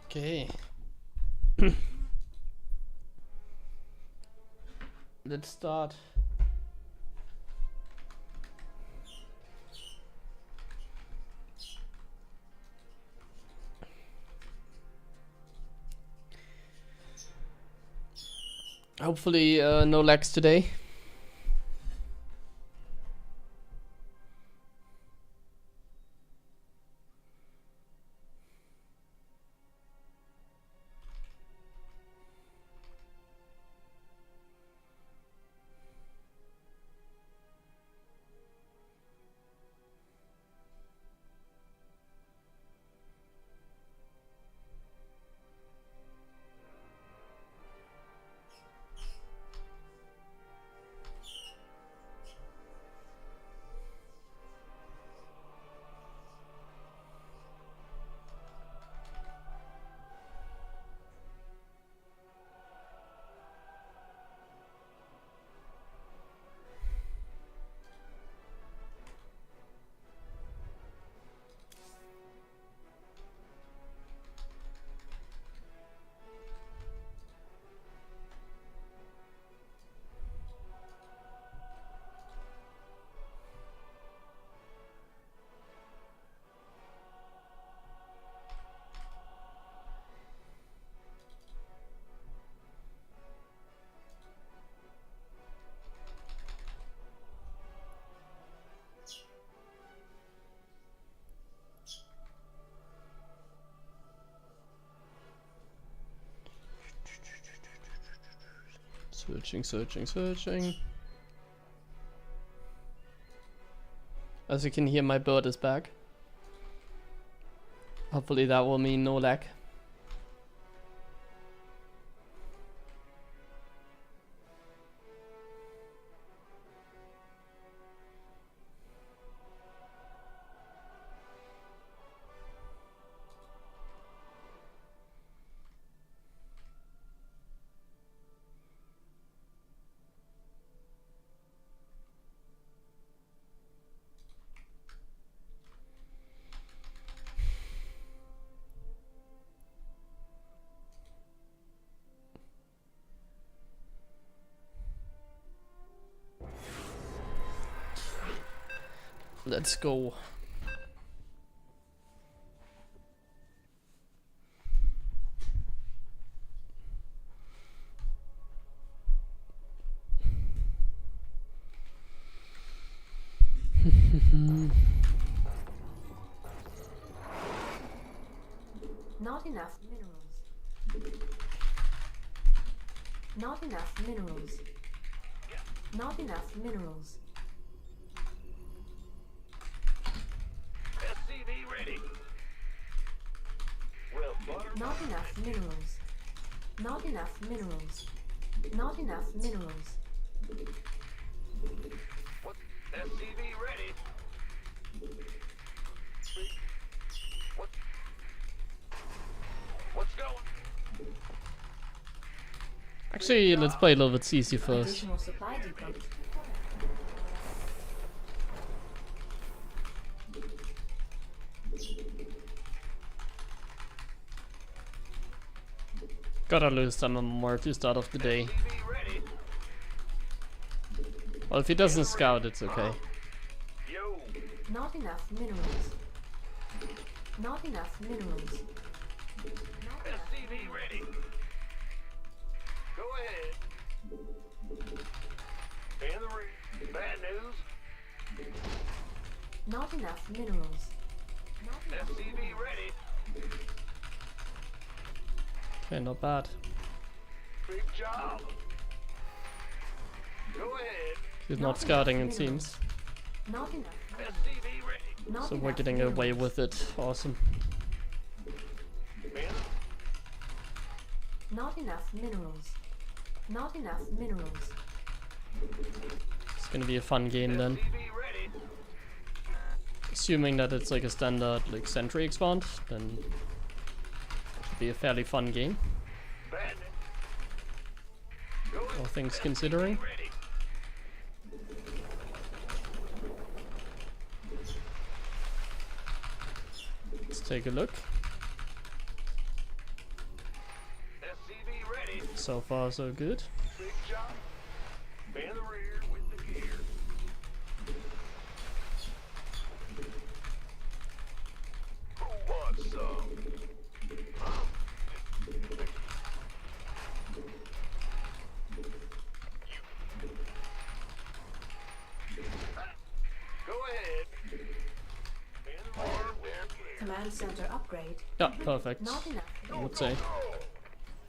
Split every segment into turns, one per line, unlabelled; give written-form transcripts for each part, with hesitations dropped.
Okay. Let's start. Hopefully no lags today. Searching. As you can hear, my bird is back. Hopefully that will mean no lag. Let's go.
Not enough minerals. Not enough minerals. Not enough minerals.
SCV ready. Well,
not enough minerals. Not enough minerals. Not enough minerals.
What? SCV ready. What? What's going?
Actually, let's play a little bit CC first.
Additional supply depot.
Gotta lose some more to start off the day.
SCV ready.
Well, if he doesn't scout, it's okay.
Yo.
Not enough minerals. Not enough minerals.
SCV ready. Go ahead. In the ring. Bad news.
Not enough minerals.
SCV ready.
Okay, not bad.
Big job. Go ahead.
He's not scouting, it seems.
Not enough.
SCV ready.
Not
So we're
enough
getting
minerals.
away with it. Awesome.
Man.
Not enough minerals. Not enough minerals.
It's gonna be a fun game then.
SCV ready.
Assuming that it's like a standard like sentry expand, then it should be a fairly fun game,
Bad news. Go ahead.
all things considering.
Ready.
Let's take a look. So far, so good.
Big shot. Man the rear with the gear. Who wants some? Go ahead. Man the rear with the gear.
Command center upgrade.
Yeah, perfect.
Not enough.
I would say.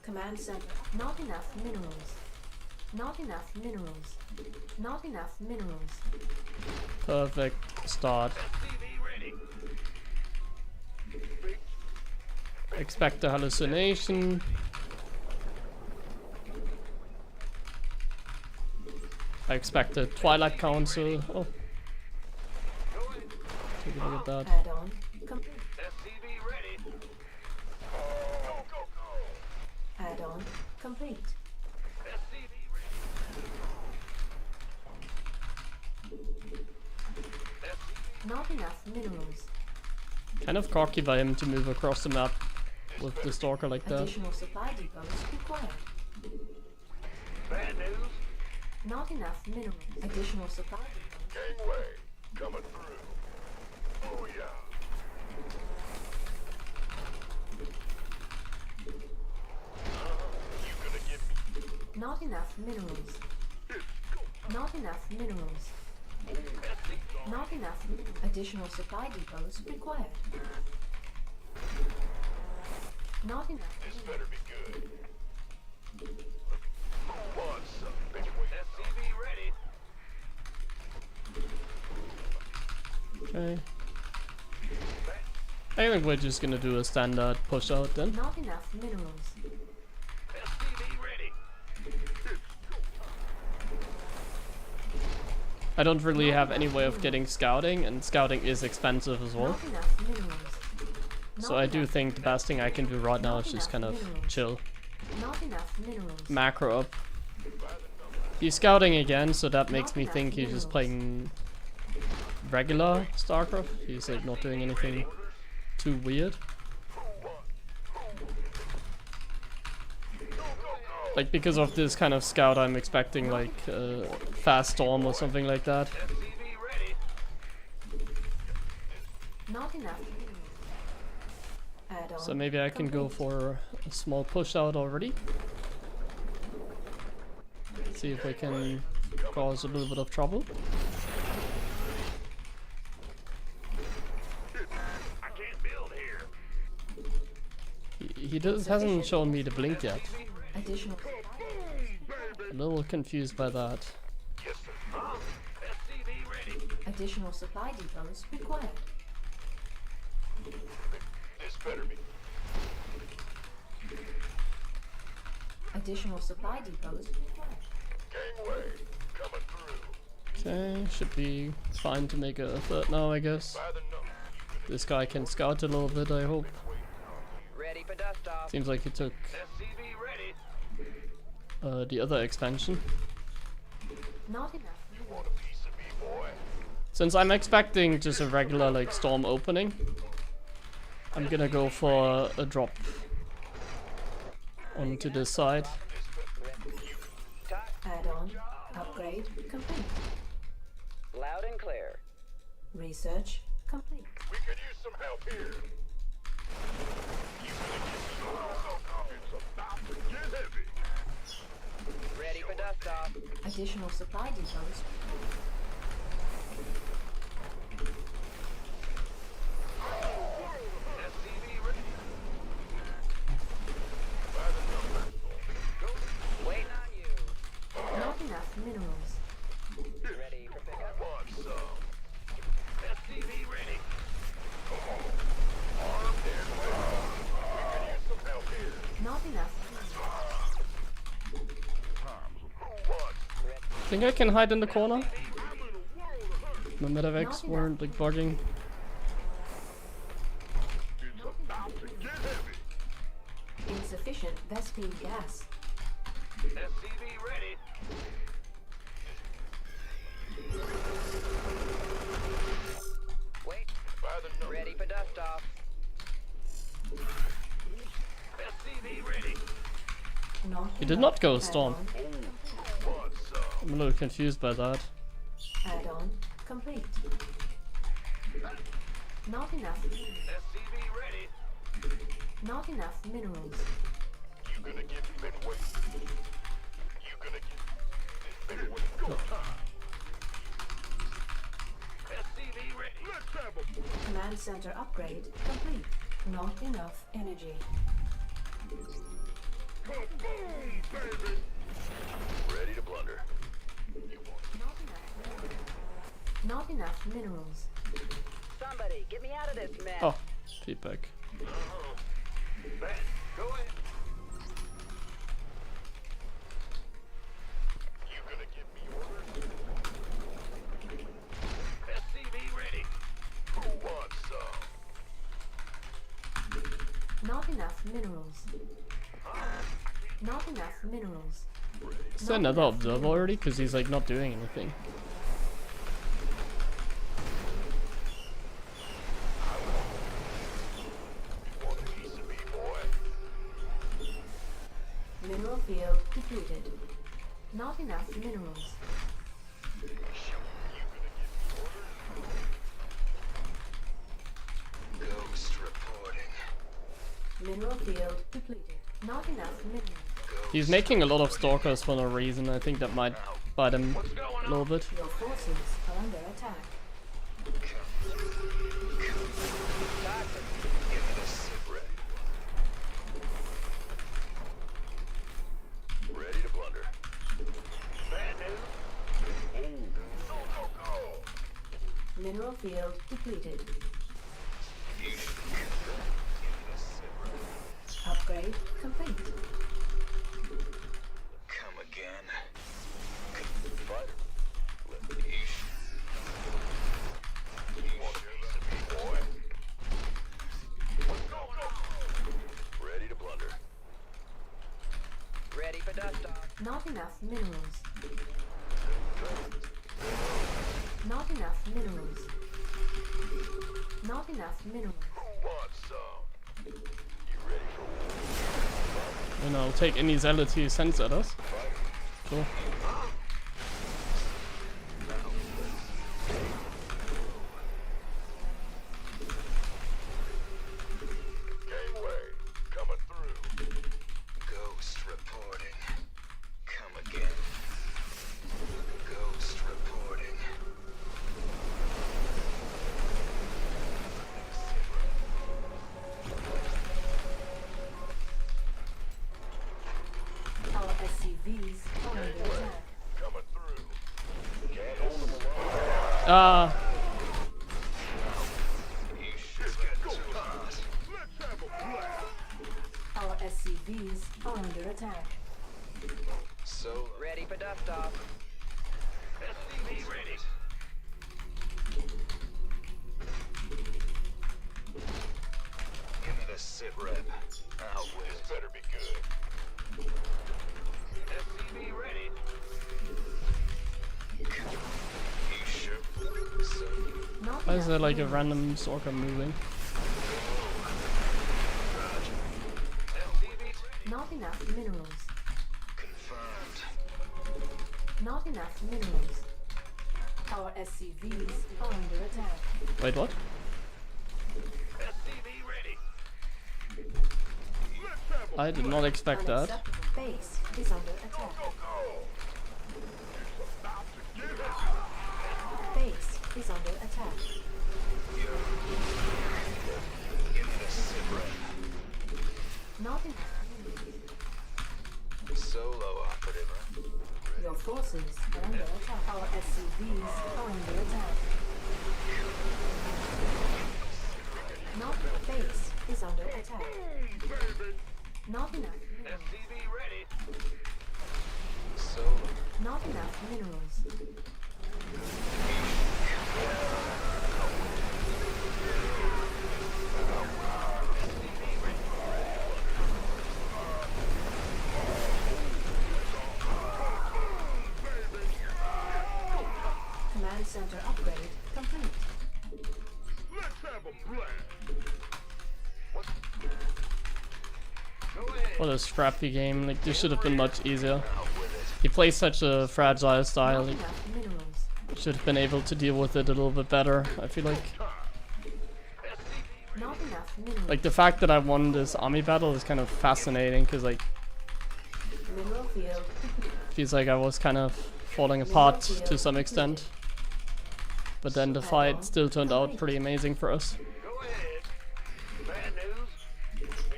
Command center. Not enough minerals. Not enough minerals. Not enough minerals.
Perfect start.
SCV ready. Big
Expect a hallucination. I expect a Twilight Council. Oh,
go ahead.
take a look at that.
Add-on complete.
SCV ready. Go, go, go.
Add-on complete.
SCV ready. SCV
Not enough minerals.
Kind of cocky by him to move across the map with the Stalker like that.
Additional supply depots required.
bad news.
Not enough minerals. Additional supply depots.
Gangway coming through. Oh yeah. You gonna give me
Not enough minerals. Not enough minerals. Not enough. Additional supply depots required. Not enough.
this better be good. Who wants some? SCV ready.
Okay. I think we're just gonna do a standard push out then.
Not enough minerals.
SCV ready.
I don't really have any way of getting scouting, and scouting is expensive as well.
Not enough minerals.
So I do think the best thing I can do right now is just kind of chill.
Not enough minerals.
Macro up. He's scouting again, so that makes me think he's just playing regular StarCraft. He's like not doing anything too weird. Like because of this kind of scout, I'm expecting like fast storm or something like that.
SCV ready.
Not enough minerals. Add-on.
So maybe I can go for a small push out already. See if we can cause a little bit of trouble.
I can't build here.
He hasn't shown me the blink yet.
Additional.
A little confused by that.
Yes, sir. SCV ready.
Additional supply depots required.
This better be.
Additional supply depots required.
Gangway coming through.
Okay, should be fine to make a third now, I guess.
By the number.
This guy can scout a little bit, I hope.
Ready for dust off.
Seems like he took
SCV ready.
the other expansion.
Not enough.
Want a piece of me, boy?
Since I'm expecting just a regular like storm opening, I'm gonna go for a drop onto this side.
Add-on. Upgrade complete.
Loud and clear.
Research complete.
We could use some help here. You gonna get it's about to get heavy.
Ready for dust off.
Additional supply depots.
SCV ready.
Waiting on you.
Not enough minerals.
Ready for pickup.
Want some? SCV ready. Armed and ready. We could use some help here.
Not enough.
Who wants?
Think I can hide in the corner? My medevacs weren't like bugging.
It's about to get heavy.
Insufficient Vespine gas.
SCV ready.
Wait.
By the number.
Ready for dust off.
SCV ready.
Not
He did not go storm.
Want some?
I'm a little confused by that.
Add-on complete. Not enough.
SCV ready.
Not enough minerals.
You gonna give me midway? You gonna give me midway? Go time. SCV ready. Let's have a
Command center upgrade complete. Not enough energy.
kaboom, baby. Ready to blunder. You want
Not enough minerals.
Somebody, get me out of this mess.
Oh, feedback.
that? Go ahead. You gonna give me orders? SCV ready. Who wants some?
Not enough minerals. Not enough minerals.
Is there another observer already? Because he's like not doing anything.
You want a piece of me, boy?
Mineral field depleted. Not enough minerals.
You gonna give me orders? Ghost reporting.
Mineral field depleted. Not enough minerals.
He's making a lot of stalkers for no reason. I think that might bite him a little bit.
Your forces are under attack.
Ready to blunder. Bad news? Oh, go.
Mineral field depleted. Upgrade complete.
Come again. Fighter. Let me You want a piece of me, boy? Go. Ready to blunder.
Ready for dust off.
Not enough minerals. Not enough minerals. Not enough minerals.
Who wants some? You ready for
And I'll take any zealot he sends at us. Cool.
Gateway? Coming through. Ghost reporting. Come again. Ghost reporting.
Our SCVs are under attack.
Coming through. Can't hold them alone. You should get too hot. Let's have a blast.
Our SCVs are under attack.
So
Ready for dust off.
SCV ready. Give me the sit rep. I'll win. This better be good. SCV ready. You sure?
Not
Why is there
enough
like a
minerals.
random stalker moving?
Not enough minerals.
Confirmed.
Not enough minerals. Our SCVs are under attack.
Wait, what?
SCV ready. Let's have a
I did not expect that.
Unacceptable base is under attack.
go. It's about to get out.
Base is under attack.
Give me the sit rep.
Not enough.
Solo operative.
Your forces are under attack. Our SCVs are under attack. Not base is under attack.
Baby.
Not enough minerals.
SCV ready. Solo.
Not enough minerals. Command center upgrade complete.
Let's have a blast. What? Go ahead.
What a scrappy game. Like, this should have been much easier. He plays such a fragile style.
Not
Like,
enough minerals.
should have been able to deal with it a little bit better, I feel like.
Not enough minerals.
Like, the fact that I won this army battle is kind of fascinating, because, like,
Mineral field.
feels like I was kind of falling apart to some extent. But then the fight still turned out pretty amazing for us.
Go ahead. Bad news.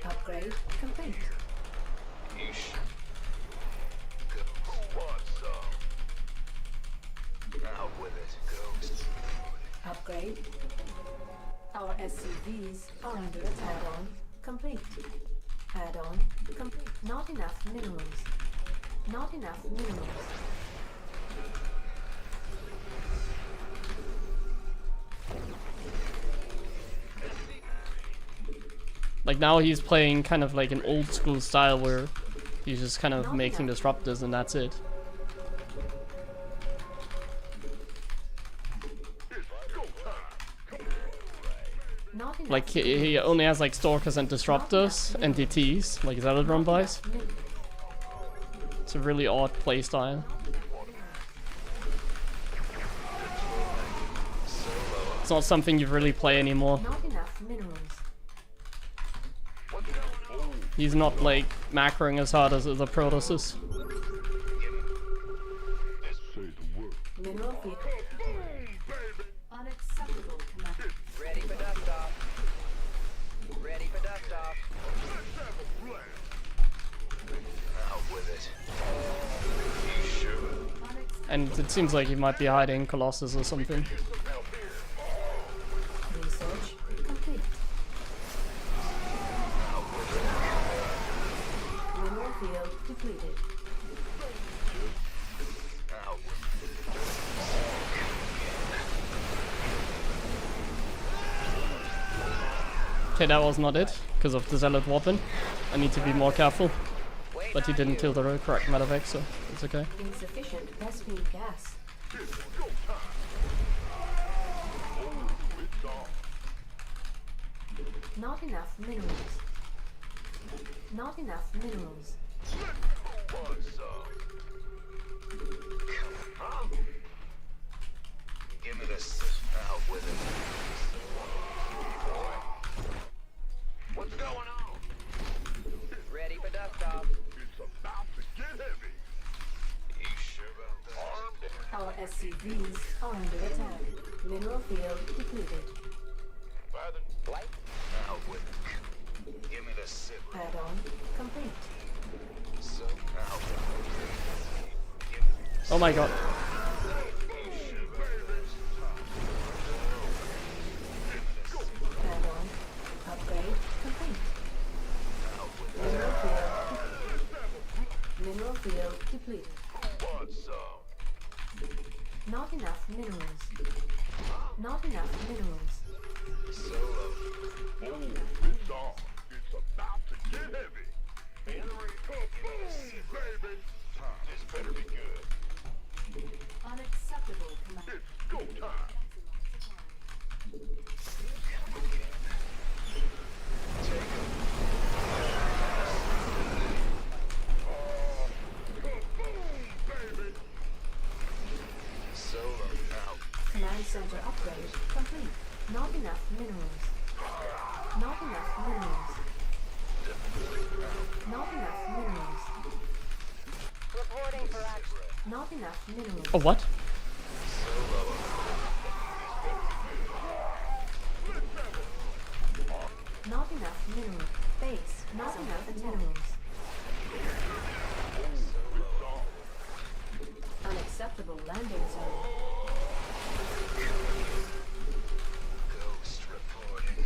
Upgrade complete.
Yeesh. Who wants some? Out with it. Ghost.
Upgrade. Our SCVs are under attack. Add-on complete. Add-on complete. Not enough minerals. Not enough minerals.
Like, now he's playing kind of like an old school style where he's just kind of making disruptors and that's it.
Not enough
Like, he only has like stalkers and disruptors and DTs, like Zealot run bys. It's a really odd playstyle. It's not something you really play anymore.
Not enough minerals.
He's not like macroing as hard as the Protoss.
Mineral field. Unacceptable command.
Ready for dust off. Ready for dust off.
Out with it. You sure?
And it seems like he might be hiding Colossus or something.
Research complete. Mineral field depleted.
Out with
Okay, that was not it, because of the Zealot weapon. I need to be more careful. But he didn't kill the correct medevac, so it's okay.
Insufficient Vespine gas. Not enough minerals. Not enough minerals.
Give me this. Out with it. What's going on?
Ready for dust off.
It's about to get heavy. You sure about that?
Our SCVs are under attack. Mineral field depleted.
Light.
Out with it. Give me the sip.
Add-on complete.
So out.
Oh my god.
Add-on upgrade complete. Mineral field. Mineral field depleted.
Want some?
Not enough minerals. Not enough minerals.
Solo. Oh, it's on. It's about to get heavy. Henry, kaboom, baby. This better be good.
Unacceptable command.
It's go time. Baby. Solo out.
Command center upgrade complete. Not enough minerals. Not enough minerals. Not enough minerals.
Reporting for action.
Not enough minerals.
Oh, what?
Not enough minerals. Base. Not enough minerals. Unacceptable landing zone.
Ghost reporting.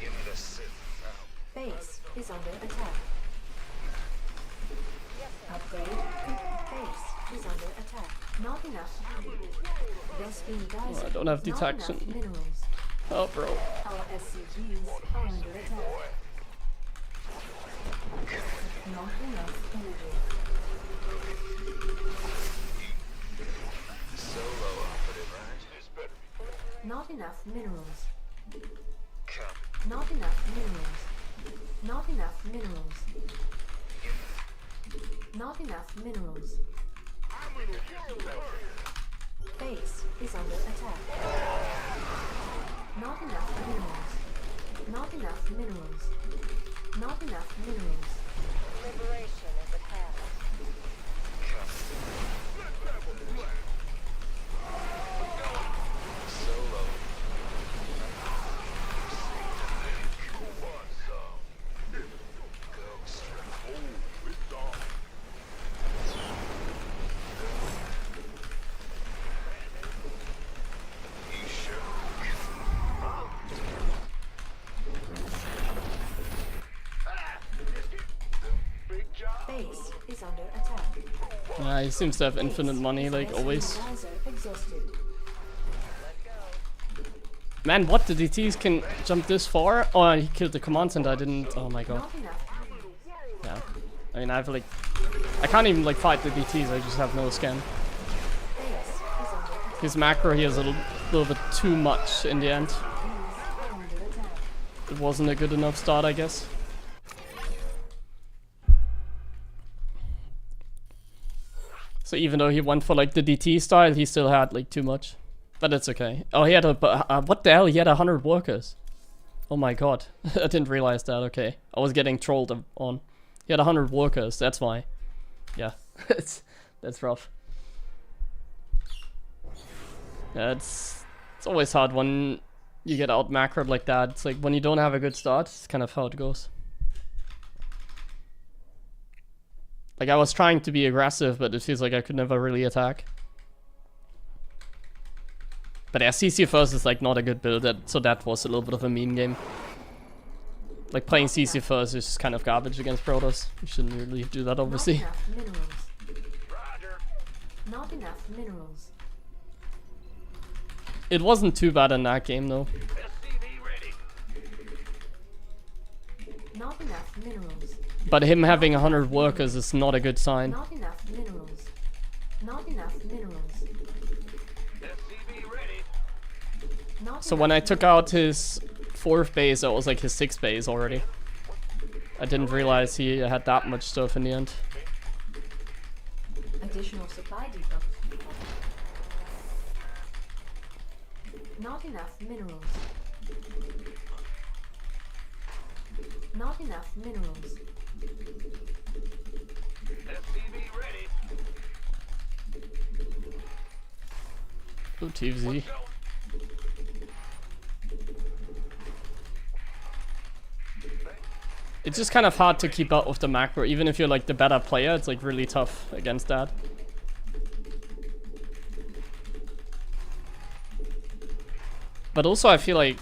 Give me the sip. Out.
Base is under attack. Upgrade. Base is under attack. Not enough. Vespine Decisive.
I don't have
Not
detection.
enough minerals.
Oh, bro.
Our SCVs are under attack. Not enough energy.
Solo operative, right? This better be
Not enough minerals.
Copy.
Not enough minerals. Not enough minerals. Not enough minerals. Base is under attack. Not enough minerals. Not enough minerals. Not enough minerals.
Liberation is at hand.
Solo.
Base is under attack.
He seems to have infinite money, like always.
Riser exhausted.
Man, what? The DTs can jump this far? Oh, he killed the command center. I didn't. Oh my god.
Not enough minerals.
Yeah. I mean, I have like. I can't even like fight the DTs. I just have no scan.
Base is under attack.
His macro here is a little bit too much in the end.
Base under attack.
It wasn't a good enough start, I guess. So even though he went for like the DT style, he still had like too much. But it's okay. Oh, he had a... what the hell? He had 100 workers. Oh my god. I didn't realize that. Okay. I was getting trolled on. He had 100 workers. That's why. Yeah. That's rough. Yeah, it's always hard when you get out macroed like that. It's like when you don't have a good start, it's kind of how it goes. Like I was trying to be aggressive, but it feels like I could never really attack. But yeah, CC first is like not a good build, so that was a little bit of a meme game. Like playing CC first is kind of garbage against Protoss. You shouldn't really do that, obviously.
Not enough minerals. Not enough minerals.
It wasn't too bad in that game though.
Not enough minerals.
But him having 100 workers is not a good sign.
Not enough minerals. Not enough minerals. Not
So when I
enough
took out his 4th base, that was like his 6th base already. I didn't realize he had that much stuff in the end.
additional supply depot. Not enough minerals. Not enough minerals.
SCV ready.
Oh, TVZ. It's just kind of hard to keep up with the macro. Even if you're like the better player, it's like really tough against that. But also I feel like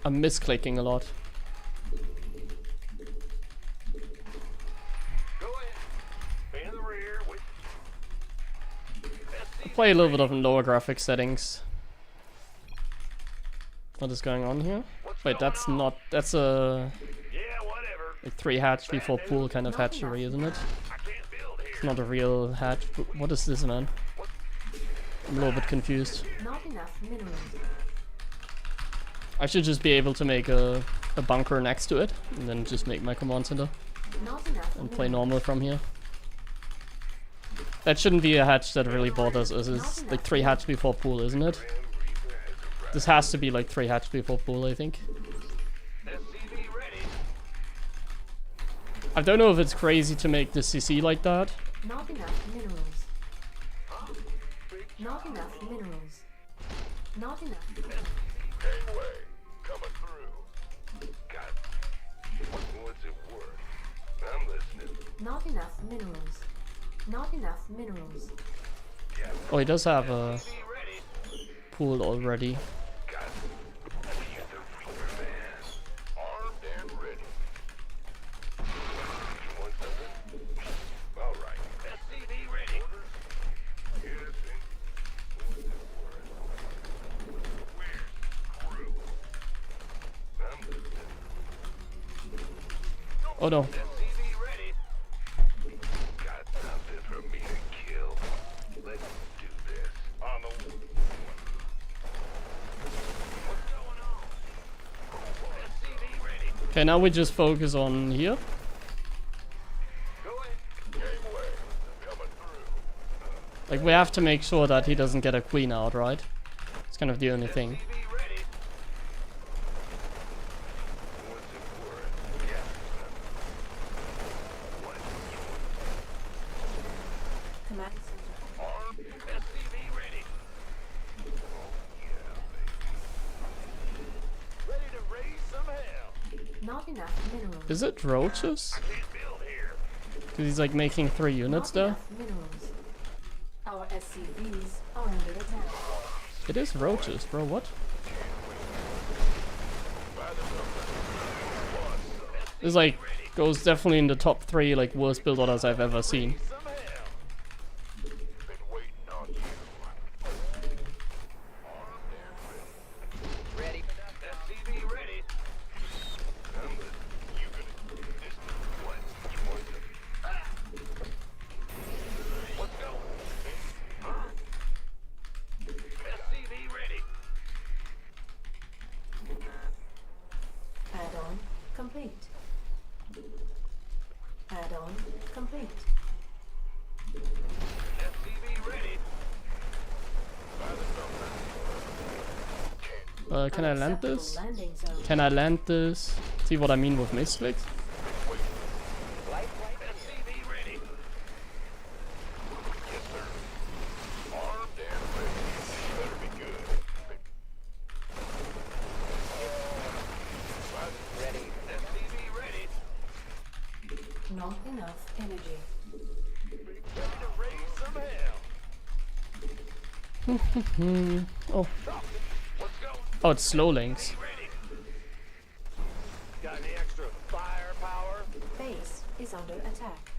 I'm misclicking a lot. I play a little bit of in lower graphics settings. What is going on here? Wait, that's not... That's a... like 3 hatch before pool kind of hatchery, isn't it? It's not a real hatch. What is this, man? I'm a little bit confused.
Not enough minerals.
I should just be able to make a bunker next to it, and then just make my command center,
Not enough
and play
minerals.
normal from here. That shouldn't be a hatch that really bothers us. It's like 3 hatch before pool, isn't it? This has to be like 3 hatch before pool, I think. I don't know if it's crazy to make the CC like that.
Not enough minerals. Not enough minerals. Not enough.
Anyway, coming through. God, what's it worth? I'm listening.
Not enough minerals. Not enough minerals.
Oh, he does have a pool already.
God, you're the Reaper man. Armed and ready. You want something? All right. SCV ready. Yes, and what's it worth? Where's crew? I'm listening.
Oh no.
SCV ready. Got something for me to kill. Let's do this. On the... What's going on?
Okay, now we just focus on here. Like, we have to make sure that he doesn't get a queen out, right? It's kind of the only thing.
Command center. Not enough minerals.
Is it roaches? Because he's like making 3 units
Not
there.
enough minerals. Our SCVs are under attack.
It is roaches, bro. What? This like goes definitely in the top 3 like worst build orders I've ever seen.
Ready. SCV ready. Let's go. SCV ready.
Add-on complete. Add-on complete.
SCV ready.
Can I land this?
Landing zone.
Can I land this? See what I mean with misclicks?
SCV ready.
Yes, sir. Armed and ready. Better be good.
Ready. SCV ready.
Not enough energy.
Ready to raise some hell.
Oh.
Let's go.
Oh, it's slow links.
Ready. Got any extra firepower?
Base is under attack.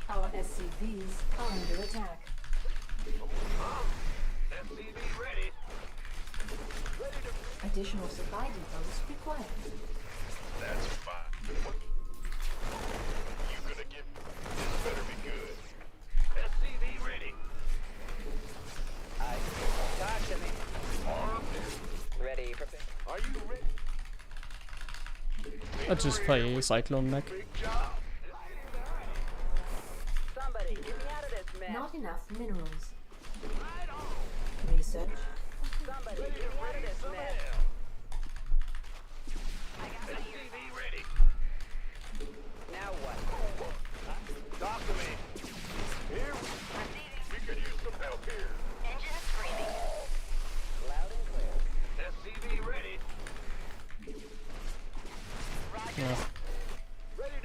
Our SCVs are under attack.
SCV ready. Ready to.
Additional supply depots required.
That's fine. What? You gonna get? This better be good.
SCV ready. Talk to me.
Armed and
Ready. Prepare. Are you ready?
Let's just play Cyclone mech.
big job.
Somebody, get me out of this mess.
Not enough minerals. Research.
Somebody, get me out of this mess.
SCV ready.
Now what?
Talk to me.
Here we could use some help here.
Loud and clear.
SCV ready.
Yeah.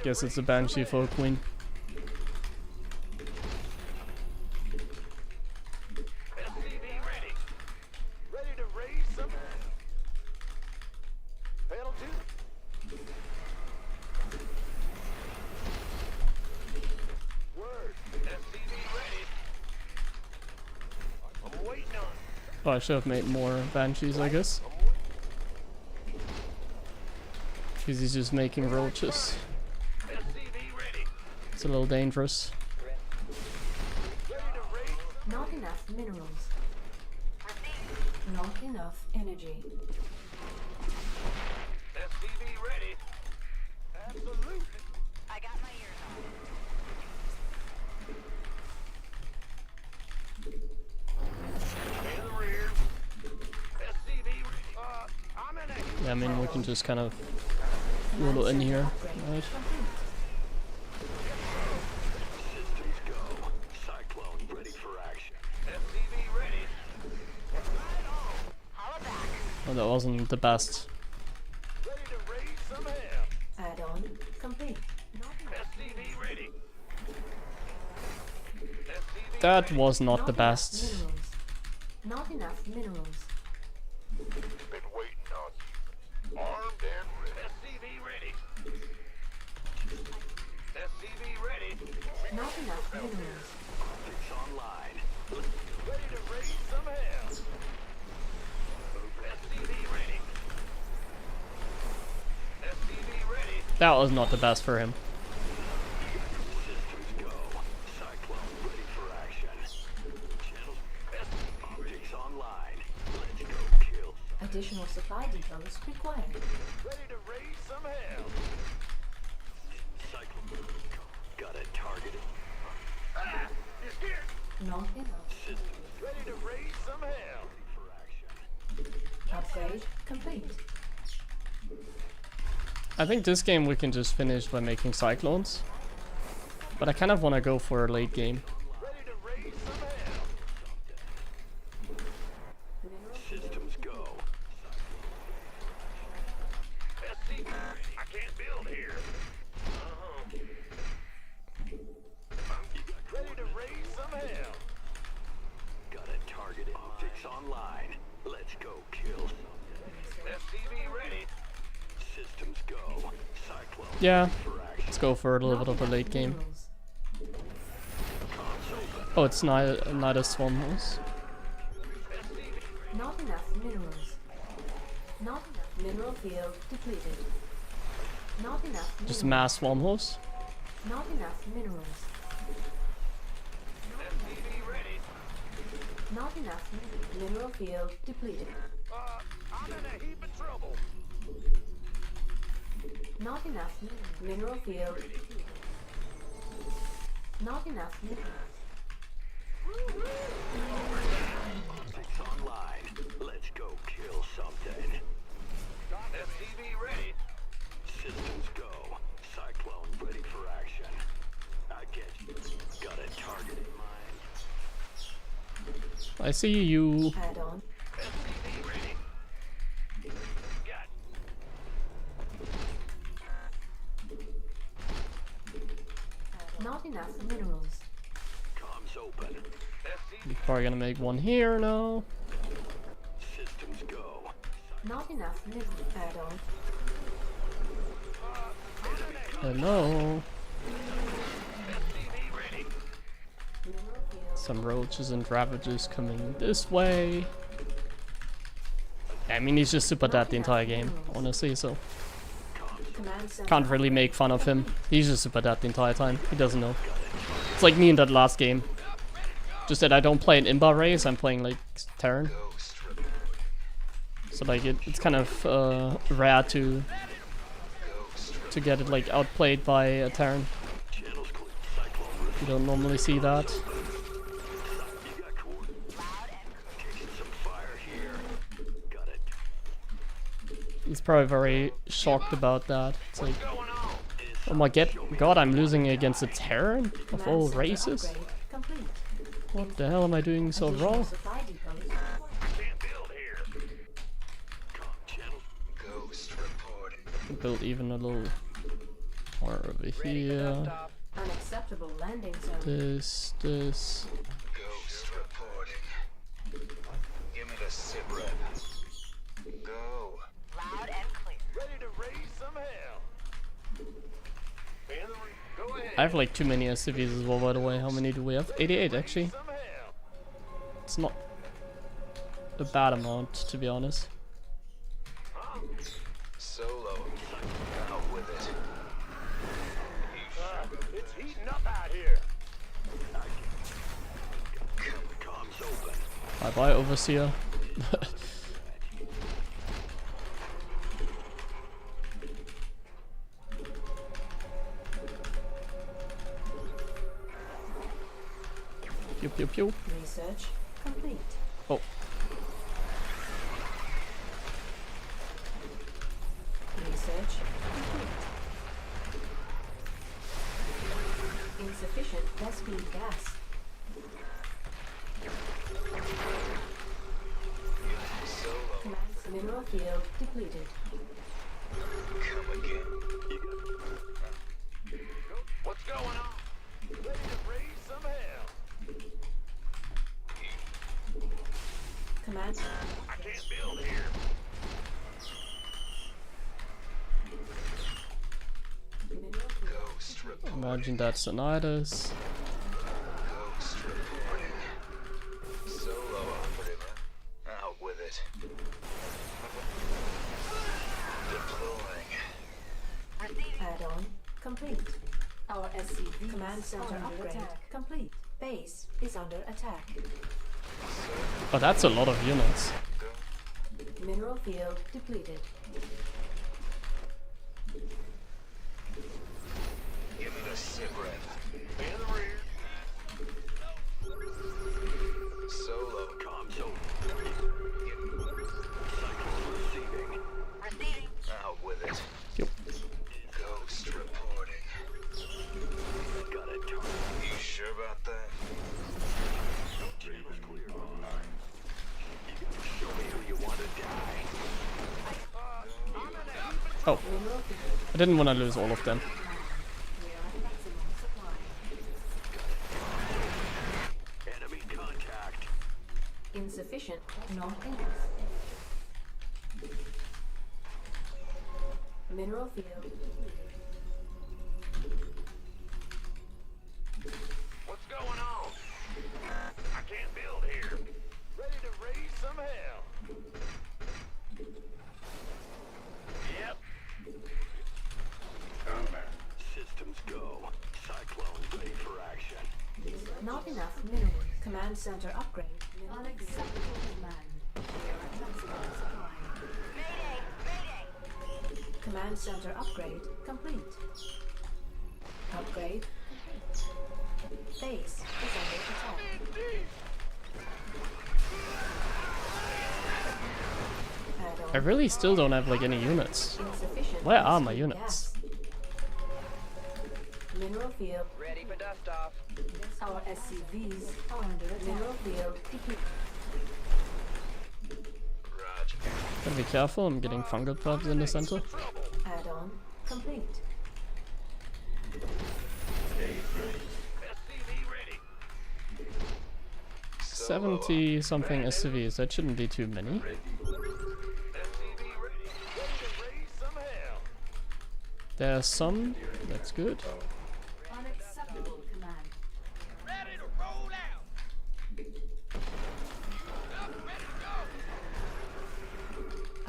Guess it's a Banshee for a queen.
SCV ready. Ready to raise some hell. Panel 2. Word. SCV ready. I'm waiting on.
Oh, I should have made more Banshees, I guess. Because he's just making roaches.
SCV ready.
It's a little dangerous.
Ready to raise.
Not enough minerals. Not enough energy.
SCV ready. Absolutely.
I got my ears on.
In the rear. SCV ready. I'm in it.
Yeah, I mean, we can just kind of noodle in here, right?
Systems go. Cyclone ready for action.
SCV ready.
Oh, that wasn't the best.
Ready to raise some hell.
Add-on complete. Not enough.
SCV ready. SCV
That was not the
enough
best.
minerals. Not enough minerals.
Been waiting on you. Armed and ready.
SCV ready. SCV ready.
Not enough minerals.
It's online.
Ready to raise some hell. SCV ready. SCV ready.
That was not the best for him.
Systems go. Cyclone ready for action. Channel. Optics online. Let's go kill.
Additional supply depots required.
Ready to raise some hell.
Not enough.
Ready to raise some hell.
Upgrade complete.
I think this game we can just finish by making cyclones. But I kind of want to go for a late game.
Ready to raise some hell. Systems go. SC, I can't build here. Ready to raise some hell. Got a target optics online. Let's go kill. SCV ready. Systems go. Cyclone.
Yeah, let's go for a little bit of a late game.
Minerals.
Oh, it's not a swarm house.
Not enough minerals. Not enough mineral field depleted. Not enough minerals.
Just mass swarm house.
Not enough minerals.
SCV ready.
Not enough mineral field depleted.
I'm in a heap of trouble.
Not enough mineral field. Not enough minerals.
Optics online. Let's go kill something. SCV ready. Systems go. Cyclone ready for action. I get you. Got a target in mind.
I see you.
Add on.
SCV ready. Got.
Not enough minerals.
Comms open. SCV
Probably gonna make one here now.
systems go.
Not enough minerals. Add on.
Hello.
SCV ready.
Mineral field.
Some roaches and ravages coming this way. I mean, he's just super dead the entire game, honestly, so
Command center.
can't really make fun of him. He's just super dead the entire time. He doesn't know. It's like me in that last game. Just that I don't play an Imba race, I'm playing like Terran. So like it's kind of rare to get it like outplayed by a Terran.
Channels clear. Cyclone
You don't normally see that.
you got coordinates. Taking some fire here. Got it.
He's probably very shocked about that. It's like,
Going on.
oh my god, I'm losing against a Terran of
Command
all
center
races?
upgrade complete.
What the hell am I doing so
Additional
wrong?
supply depots.
Can't build here. Channel.
Ghost reporting.
Build even a little more over here.
Unacceptable landing zone.
This.
Ghost reporting. Give me the sit rep. Go.
Loud and clear.
Ready to raise some hell. Go ahead.
I have like too many SCVs as well, by the way. How many do we have? 88 actually.
Some hell.
It's not a bad amount, to be honest.
Solo. Out with it.
It's heating up out here. Comms open.
Bye bye, Overseer. Pew pew pew.
Research complete.
Oh,
Research complete. Insufficient gas-speed gas.
Solo.
Command mineral field depleted.
Come again.
What's going on? Ready to raise some hell.
Command
I can't build here.
mineral field.
Ghost reporting.
imagine that's Sonidas.
Ghost reporting. Solo operative. Out with it. Deploying.
Add-on complete. Our SCV command center upgrade complete. Base is under attack.
Oh, that's a lot of units.
Mineral field depleted.
Give me the sit rep.
In the rear.
Oh,
Mineral field.
I didn't want to lose all of them.
We are at maximum supply.
Enemy contact.
Insufficient. Not enough. Mineral field.
What's going on? I can't build here. Ready to raise some hell. Yep.
Systems go. Cyclone ready for action.
Not enough minerals. Command center upgrade. Unacceptable command. We are at maximum supply. Command center upgrade complete. Upgrade complete. Base is under attack.
I really still don't have like any units.
Insufficient.
Where are my
gas.
units?
Mineral field.
Ready for dust off.
Our SCVs are under attack. Mineral field depleted.
Roger.
Gotta be careful, I'm getting fungal probes in the center.
Add-on complete.
SCV ready.
70 something SCVs, that shouldn't be too many.
SCV ready. Ready to raise some hell.
There's some, that's good.
Unacceptable command.
Ready to roll out. Ready to go.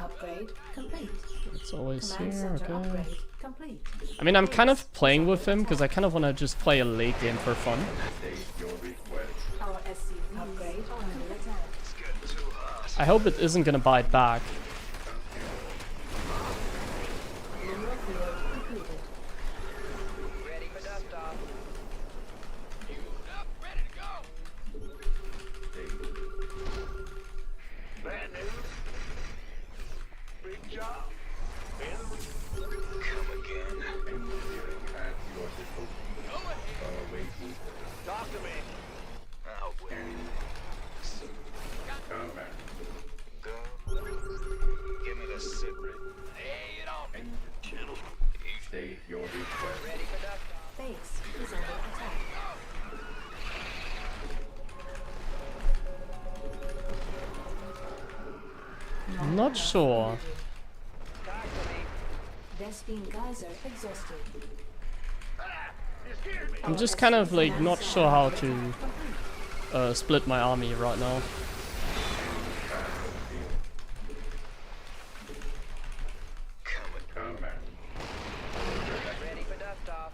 Upgrade complete.
It's always
Command
here,
center
okay.
upgrade complete.
I mean, I'm kind of playing with him because I kind of want to just play a late game for fun.
Our SCV upgrade are under attack.
It's getting too hot.
I hope it isn't gonna bite back.
Mineral field depleted.
Ready for dust off.
Up, ready to go. Bad news. Big job. Come again. Go ahead. Talk to me. I'll wait. Go. Give me the secret. Lay it on me.
Channel.
Ready for dust off.
Base is under attack.
I'm not sure.
Talk to me.
Vespine geyser exhausted.
You scared me.
I'm just kind of like not sure how to split my army right now.
Ready for dust off.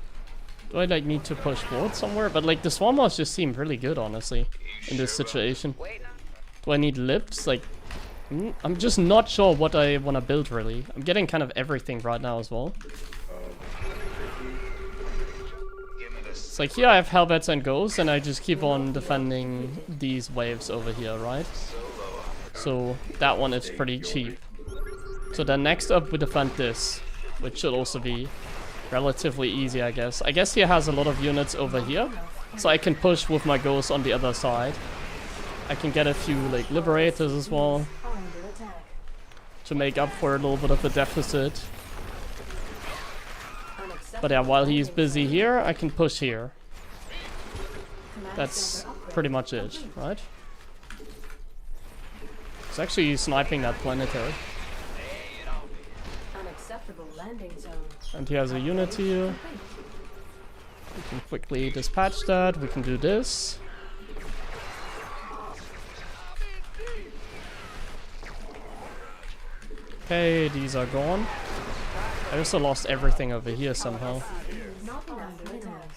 Do I like need to push forward somewhere? But like the Swarmers just seem really good, honestly, in this situation.
Waiting on.
Do I need lifts? Like, I'm just not sure what I want to build really. I'm getting kind of everything right now as well. It's like here I have Helvets and Ghosts and I just keep on defending these waves over here, right? So that one is pretty cheap. So then next up we defend this, which should also be relatively easy, I guess. I guess he has a lot of units over here, so I can push with my Ghosts on the other side. I can get a few like Liberators as well
Are under attack.
to make up for a little bit of a deficit.
Unacceptable.
But yeah, while he's busy here, I can push here.
Command
That's
center upgrade
pretty much it,
complete.
right? He's actually sniping that planetary.
Unacceptable landing zone.
And he has a unit here.
Complete.
We can quickly dispatch that. We can do this. Okay, these are gone. I also lost everything over here somehow.
Not enough minerals.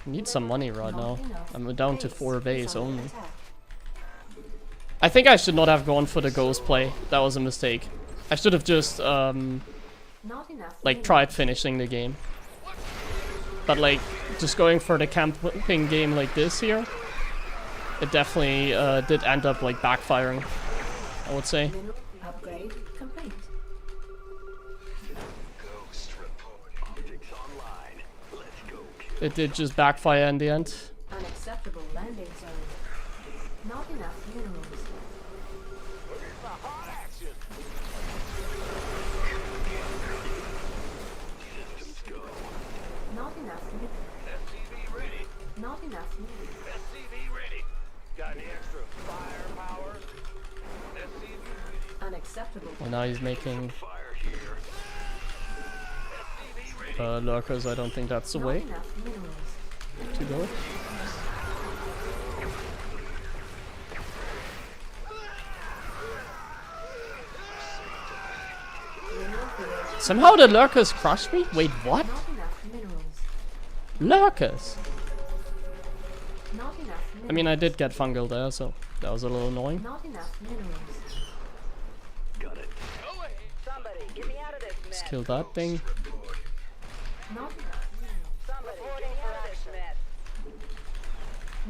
Need some money right now. I'm down to 4 base
is under
only.
attack.
I think I should not have gone for the ghost play. That was a mistake. I should have just
Not enough
like
minerals.
tried finishing the game. But like just going for the camping game like this here, it definitely did end up like backfiring, I would say.
Mineral upgrade complete.
Ghost report.
Optics online. Let's go. Kill.
It did just backfire in the end.
Unacceptable landing zone. Not enough minerals.
Where's the hot action?
enough minerals.
SCV ready. Got any extra firepower? SCV ready.
Unacceptable.
Well, now he's making
Fire here. SCV ready.
lurkers. I don't think that's the
Not
way
enough minerals.
to go.
Mineral field.
Somehow the lurkers crushed me? Wait, what?
Not enough minerals.
Lurkers?
Not enough minerals.
I mean, I did get fungal there, so that was a little annoying.
Not enough minerals.
Got it.
Somebody, get me out of this mess.
Let's kill that thing.
Not enough minerals.
Somebody, get me out of this mess.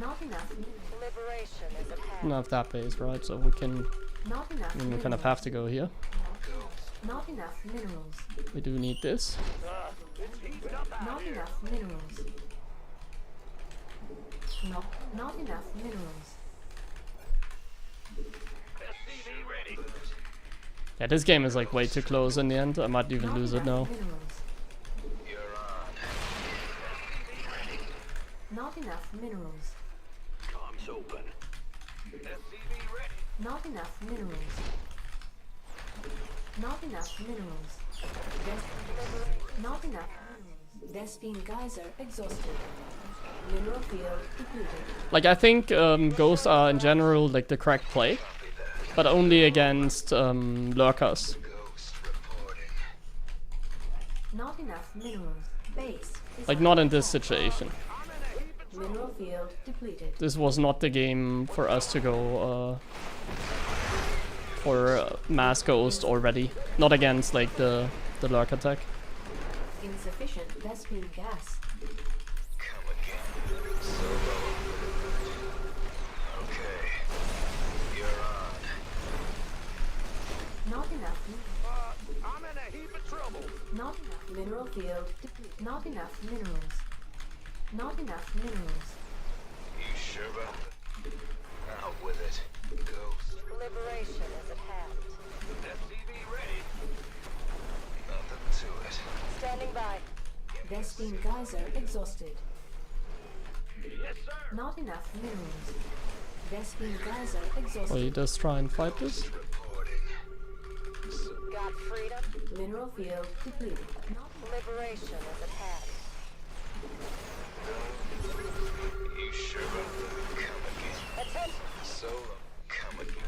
Not enough minerals.
Liberation is a path.
Not that base, right? So we can.
Not enough
I mean, we
minerals.
kind of have to go here.
Not enough minerals.
We do need this.
Not enough minerals. Not enough minerals.
SCV ready.
Yeah, this game is like way too close in the end. I might even
Not
lose it now.
enough minerals.
You're on.
Not enough minerals.
Comms open. SCV ready.
Not enough minerals. Not enough minerals. Not enough minerals. Vespine geyser exhausted. Mineral field depleted.
Like, I think ghosts are in general like the correct play, but only against lurkers.
Not enough minerals. Base. is
Like,
under
not in this
attack.
situation.
Mineral field depleted.
This was not the game for us to go for mass ghost already. Not against like the lurk attack.
Insufficient Vespine gas.
Come again. Solo. Okay. You're on.
Not enough.
I'm in a heap of trouble.
Not enough mineral field depleted. Not enough minerals. Not enough minerals.
You sure about that? Out with it. Ghost.
Liberation is a path.
SCV ready. Nothing to it.
Standing by.
Vespine geyser exhausted.
Yes, sir.
Not enough minerals. Vespine geyser exhausted.
Will you just try and fight this?
Got freedom.
Mineral field depleted. Not
Liberation is a path.
You sure about that? Come again.
Attention,
Solo. Come again.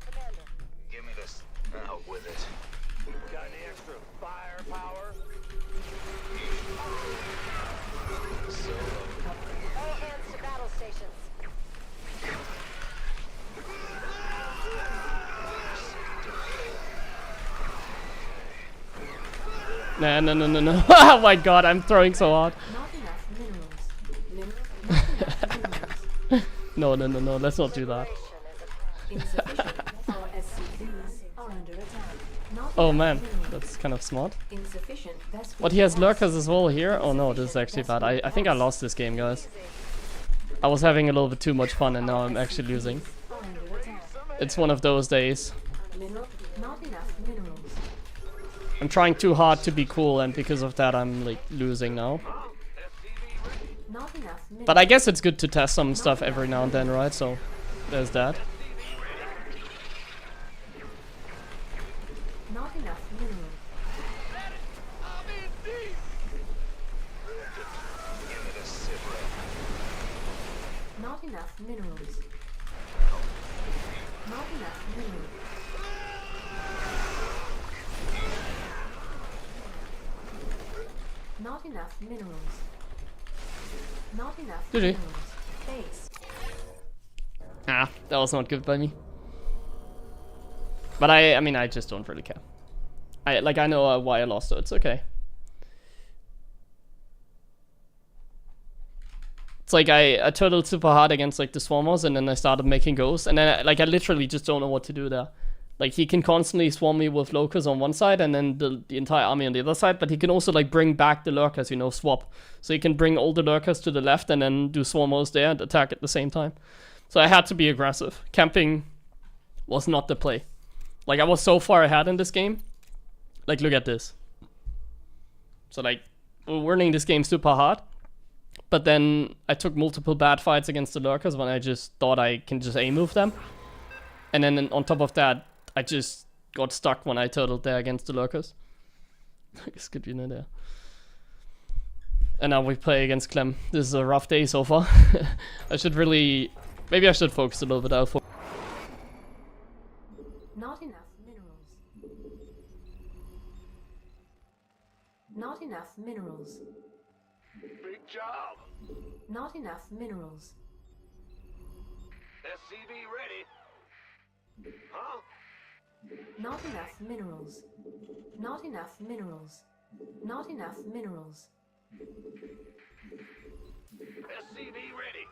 Commander.
Give me this. Out with it. Got any extra firepower? Solo.
All hands to battle stations.
Nah, no. Oh my god, I'm throwing so hard.
Not enough minerals. Not enough minerals.
No, let's not do that.
Liberation is a path.
Insufficient. Our SCVs are under attack. Not
Oh
enough
man,
minerals.
that's kind of smart.
Insufficient Vespine
But he has
gas.
lurkers as well here. Oh no, this is actually bad. I think I lost this game, guys. I was having a little bit too much fun and now I'm actually losing.
Are under attack.
It's one of those days.
Mineral. Not enough minerals.
I'm trying too hard to be cool and because of that I'm like losing now.
Not enough minerals.
But I guess it's good to test some stuff every now and then, right? So there's that.
Not enough minerals.
Give me the sit rep.
Not enough minerals. Not enough minerals. Not enough minerals. Not enough
GG.
minerals. Base.
Ah, that was not good by me. But I mean, I just don't really care. I know why I lost, so it's okay. It's like I turtled super hard against like the swarmers, and then I started making ghosts, and then I literally just don't know what to do there. Like he can constantly swarm me with lurkers on one side, and then the entire army on the other side. But he can also like bring back the lurkers, you know, swap. So he can bring all the lurkers to the left, and then do swarmers there and attack at the same time. So I had to be aggressive. Camping was not the play. Like I was so far ahead in this game. Like look at this. So like we're winning this game super hard. But then I took multiple bad fights against the lurkers when I just thought I can just A-move them. And then on top of that, I just got stuck when I turtled there against the lurkers. Das gibt wieder there. And now we play against Clem. This is a rough day so far. I should really... Maybe I should focus a little bit out.
Not enough minerals. Not enough minerals.
Big job.
Not enough minerals.
SCV ready. Huh?
Not enough minerals. Not enough minerals. Not enough minerals.
SCV ready.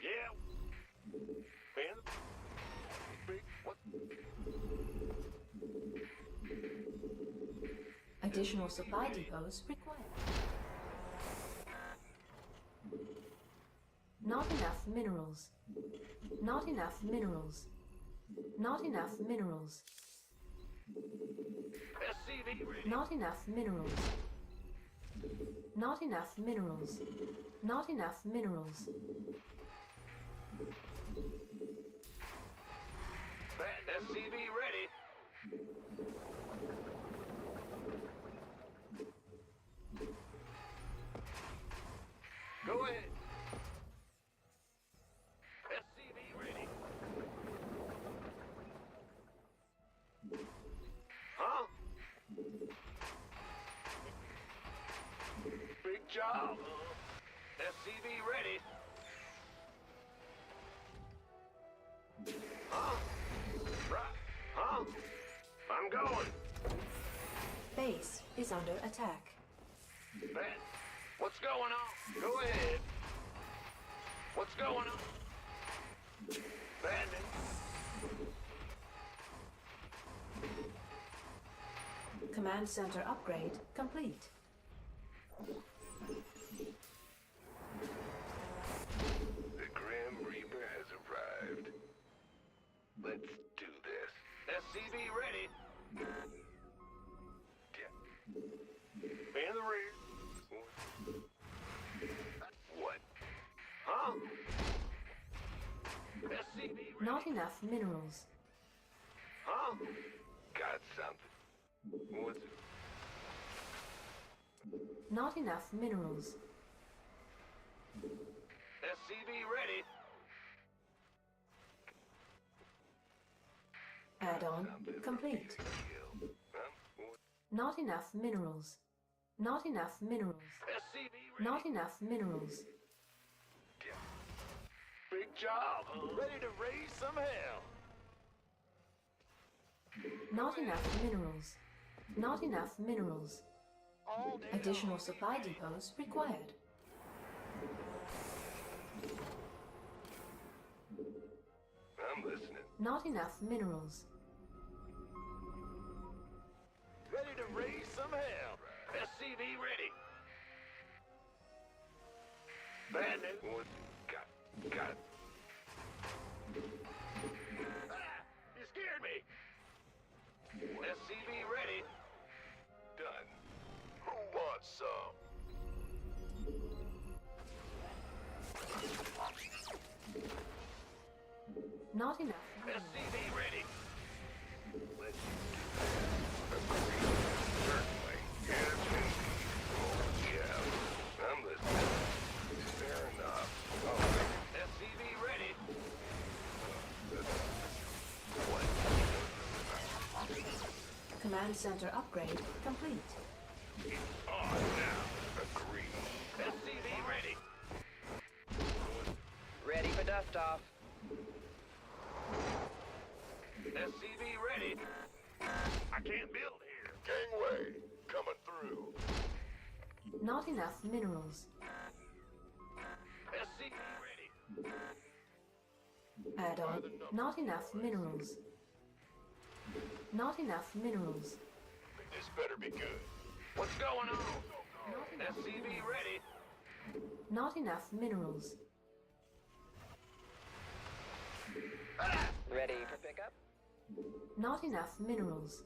Yeah. And big what?
Additional supply depots required. Not enough minerals. Not enough minerals. Not enough minerals.
SCV ready.
Not enough minerals. Not enough minerals. Not enough minerals.
SCV ready. Go ahead. SCV ready. Huh? Big job. SCV ready. Huh? Right. Huh? I'm going.
Base is under attack.
Ben, what's going on? Go ahead. What's going on? Bandit.
Command center upgrade complete.
The Grim Reaper has arrived. Let's do this.
SCV ready. In the rear.
What?
Huh? SCV ready.
Not enough minerals.
Huh?
Got something. What's it?
Not enough minerals.
SCV ready.
Add-on complete.
Kill. Huh? What?
Not enough minerals. Not enough minerals.
SCV ready.
Not enough minerals.
Big job. Ready to raise some hell.
Not enough minerals. Not enough minerals.
All day.
Additional supply depots required.
I'm listening.
Not enough minerals.
Ready to raise some hell. SCV ready. Bandit.
What? Got it.
Ah, you scared me. SCV ready.
Done. Who wants some?
Not enough minerals.
SCV ready.
Let's agree. Certainly. Yes, indeed. Yeah. I'm listening. Fair enough. All right.
SCV ready.
What?
Command center upgrade complete.
On now. Agree.
SCV ready.
Ready for dust off.
SCV ready.
I can't build here. Gangway. Coming through.
Not enough minerals.
SCV ready.
Add-on. Not enough minerals. Not enough minerals.
This better be good.
What's going on?
Not enough,
SCV ready.
not enough minerals.
Ready for pickup?
Not enough minerals.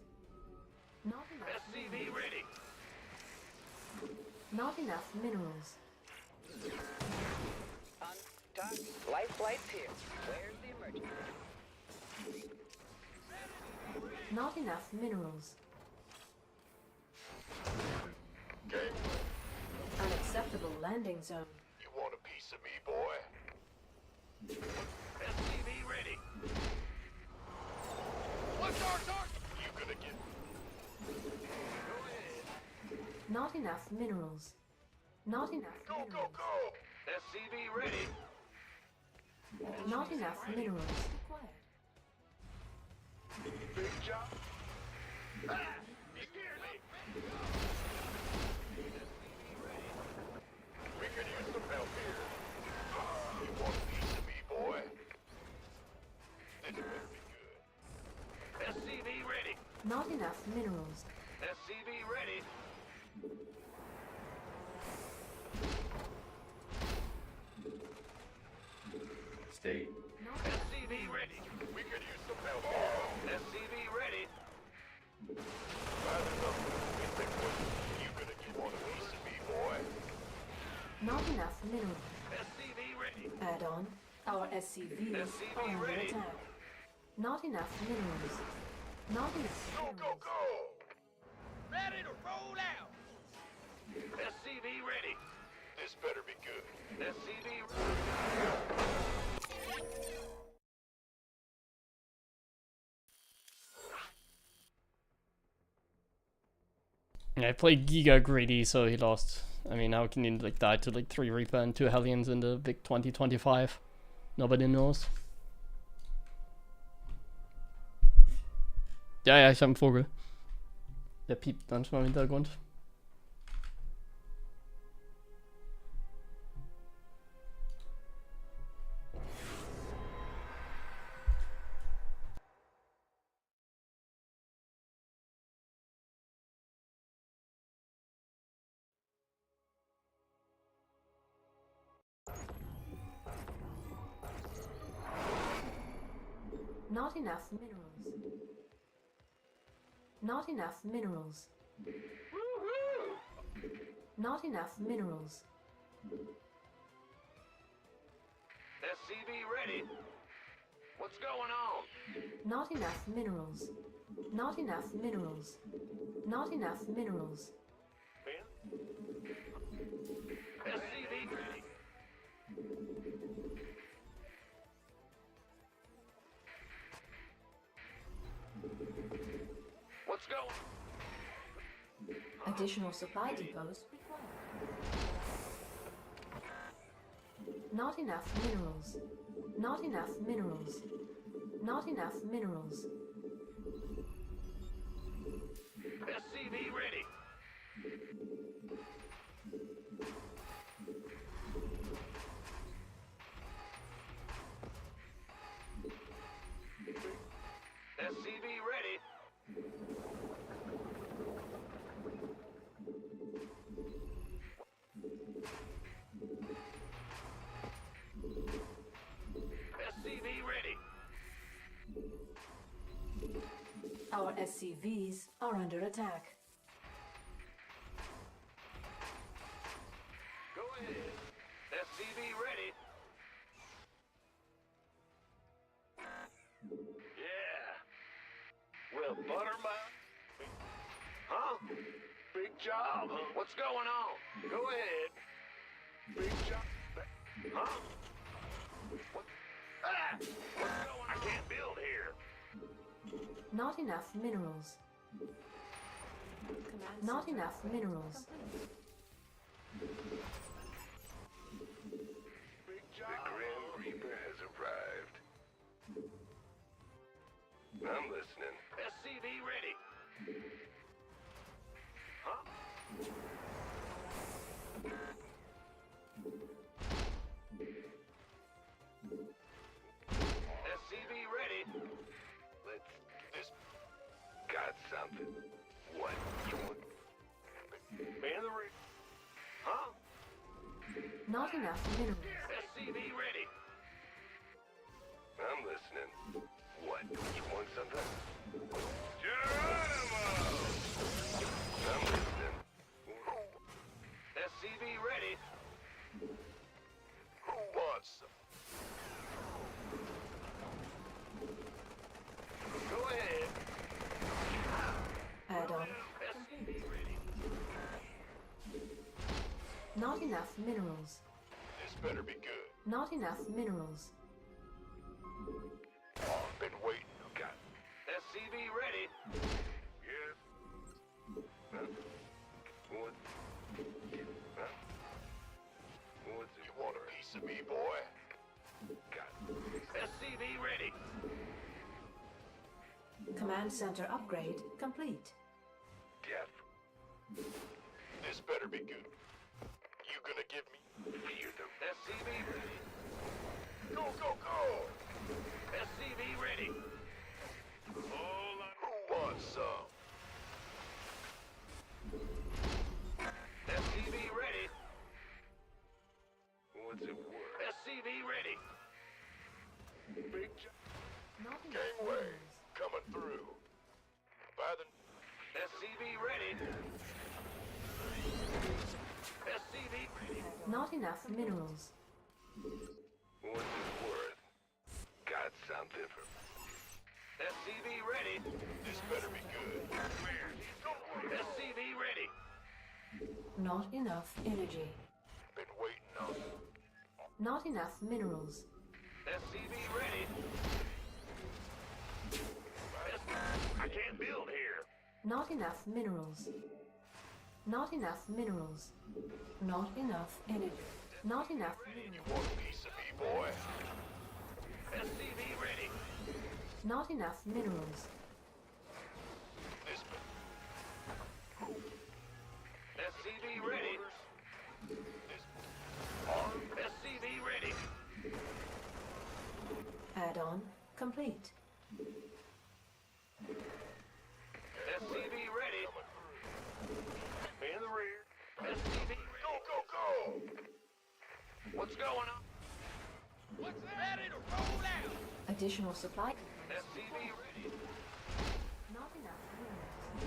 Not enough.
SCV ready.
Not enough minerals.
Life flight's here. Where's the emergency?
Not enough minerals.
Game.
Unacceptable landing zone.
You want a piece of me, boy? SCV ready. What's our target? You gonna get... Go ahead.
Not enough minerals. Not enough
Go, go,
minerals.
go! SCV ready.
Not enough minerals required.
Big job. Ah! You scared me. We could use some help here. You want a piece of me, boy? This better be good. SCV ready.
Not enough minerals.
SCV ready.
State.
Not enough.
SCV ready. We could use some help here. SCV ready. Bad enough. You gonna get one a piece of me, boy?
Not enough minerals.
SCV ready.
Add-on. Our SCVs
SCV
are under
ready.
attack. Not enough minerals. Not enough
Go, go,
minerals.
go! Ready to roll out! SCV ready. This better be good. SCV
Yeah, I played Giga greedy, so he lost. I mean, how can he like die to like 3 Reaper and 2 Hellions in the big 2025? Nobody knows. Ja, ja, ich habe einen Vogel. Der piept manchmal im Hintergrund.
Not enough minerals. Not enough minerals. Not enough minerals.
SCV ready. What's going on?
Not enough minerals. Not enough minerals. Not enough minerals.
SCV ready. What's going?
Additional supply depots required. Not enough minerals. Not enough minerals. Not enough minerals.
SCV ready. SCV ready. SCV ready.
Our SCVs are under attack.
Go ahead. SCV ready. Yeah. Well, butter my... Huh? Big job, huh? What's going on? Go ahead. Big job. Huh? What? Ah! What's going on? I can't build here.
Not enough minerals.
Command
Not
center
enough
ready.
minerals.
Big job. The Grim Reaper has arrived. I'm listening. SCV ready. Huh? SCV ready. Let's... This... Got something. What? You want... Man the ring. Huh?
Not enough minerals.
SCV ready. I'm listening. What? You want something? Geronimo! I'm listening.
Not enough minerals.
This better be good.
Not enough minerals.
Been waiting. Got SCV ready. Yes. Huh? What? Huh? What's it? You want a piece of me, boy? Got SCV ready.
Command center upgrade complete.
Def. This better be good. You gonna give me? You the SCV ready. Go, go, go! SCV ready. Hold on. Who wants some? SCV ready. What's it worth? SCV ready. Big job.
Not enough
Gangway
minerals.
coming through. By the SCV ready. SCV ready.
Not enough minerals.
What's it worth? Got something for SCV ready. This better be good. Where? SCV ready.
Not enough energy.
Been waiting on.
Not enough minerals.
SCV ready. I can't build here.
Not enough minerals. Not enough minerals. Not enough energy. Not enough
You
minerals.
want a piece of me, boy? SCV ready.
Not enough minerals.
This SCV ready. This arm. SCV ready.
Add-on complete.
SCV ready. In the rear. SCV ready. Go, go, go! What's going on? What's ready to roll out?
Additional supply.
SCV ready.
Not enough minerals.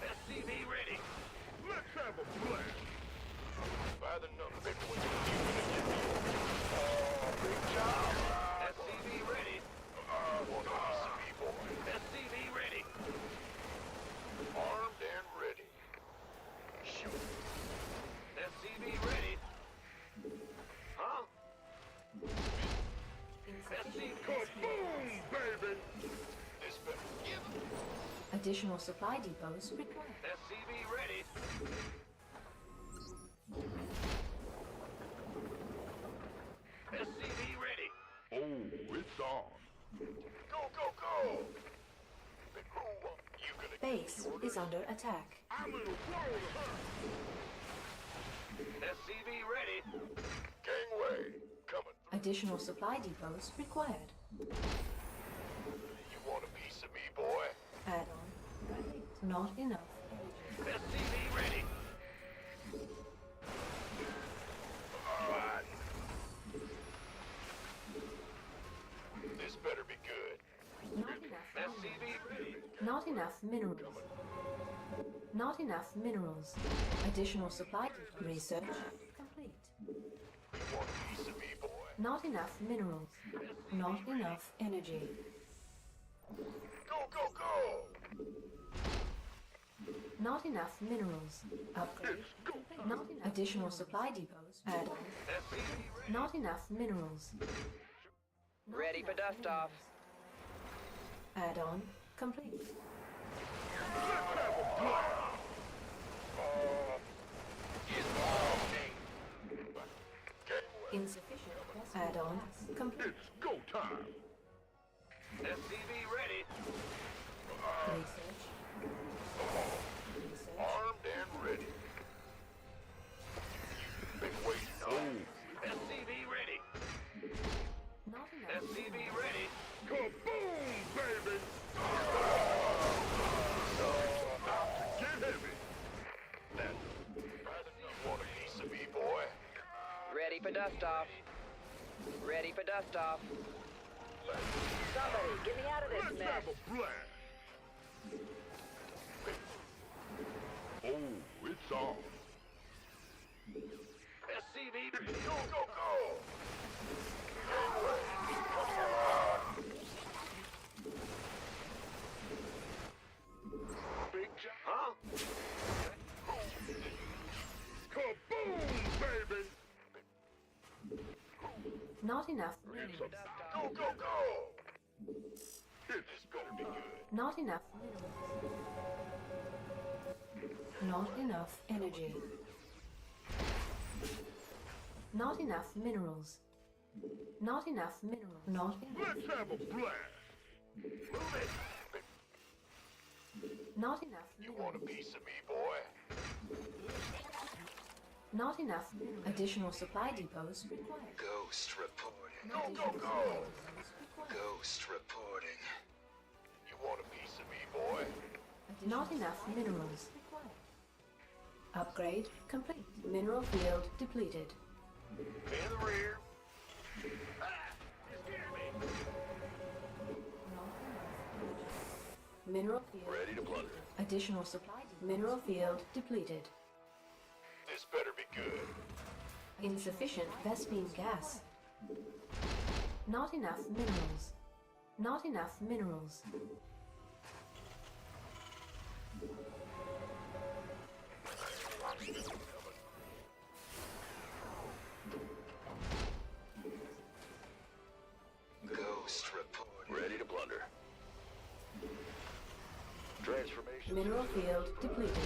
SCV ready. Let's have a blast. By the number, big one. Big job. SCV ready. Want a piece of me, boy. SCV ready. Armed and ready. Shoot. SCV ready. Huh?
Insufficient.
Kaboom, baby! This better give it.
Additional supply depots required.
SCV ready. SCV ready.
Oh, it's on.
Go, go, go! Big who? You gonna
Base is under attack.
I'm in a world of hurt. SCV ready. Gangway coming.
Additional supply depots required.
You want a piece of me, boy?
Add-on complete. Not enough energy.
SCV ready. Alright. This better be good.
Not enough minerals.
SCV ready.
Not enough minerals. Not enough minerals. Additional supply research complete.
You want a piece of me, boy?
Not enough minerals. Not enough energy.
Go, go, go!
Not enough minerals. Upgrade. Not enough additional supply depots. Add-on.
SCV ready.
Not enough minerals. Not
Ready for
enough
dust off.
minerals. Add-on complete. Insufficient. Add-on complete.
It's go time.
SCV ready.
Research. Research.
Armed and ready. Been waiting on. SCV ready.
Not enough.
SCV ready.
Kaboom, baby! Get heavy.
You want a piece of me, boy?
Ready for dust off. Ready for dust off. Somebody, get me out of this
Let's
mess.
have a blast. Oh, it's on.
SCV ready. Go, go, go! Big job. Huh?
Not enough
It's
minerals.
a go, go, go! It's gonna be good.
Not enough minerals. Not enough energy. Not enough minerals. Not enough minerals. Not enough.
Let's have a blast!
Move it!
Not enough
You want a
minerals.
piece of me, boy?
Not enough minerals. Additional supply depots required.
Ghost reporting.
Go, go, go!
Ghost reporting. You want a piece of me, boy?
Not enough minerals required. Upgrade complete. Mineral field depleted.
In the rear. Ah! You scared me!
Mineral field.
Ready to plunder.
Additional supply. Mineral field depleted.
This better be good.
Insufficient Vespine gas. Not enough minerals. Not enough minerals.
Ghost report. Ready to plunder. Transformation.
Mineral field depleted.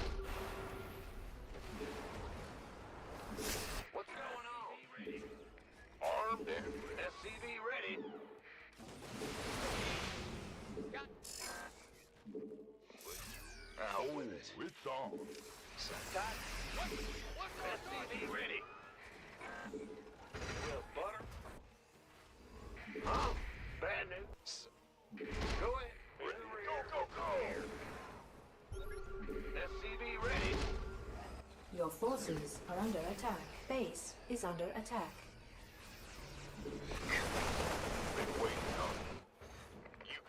What's going on? Armed and SCV ready. Out with it.
It's on.
SCV ready. Well, butter. Huh? Bad news. Go ahead. Ready. Go, go, go. SCV ready.
Your forces are under attack. Base is under attack.
Been waiting on you.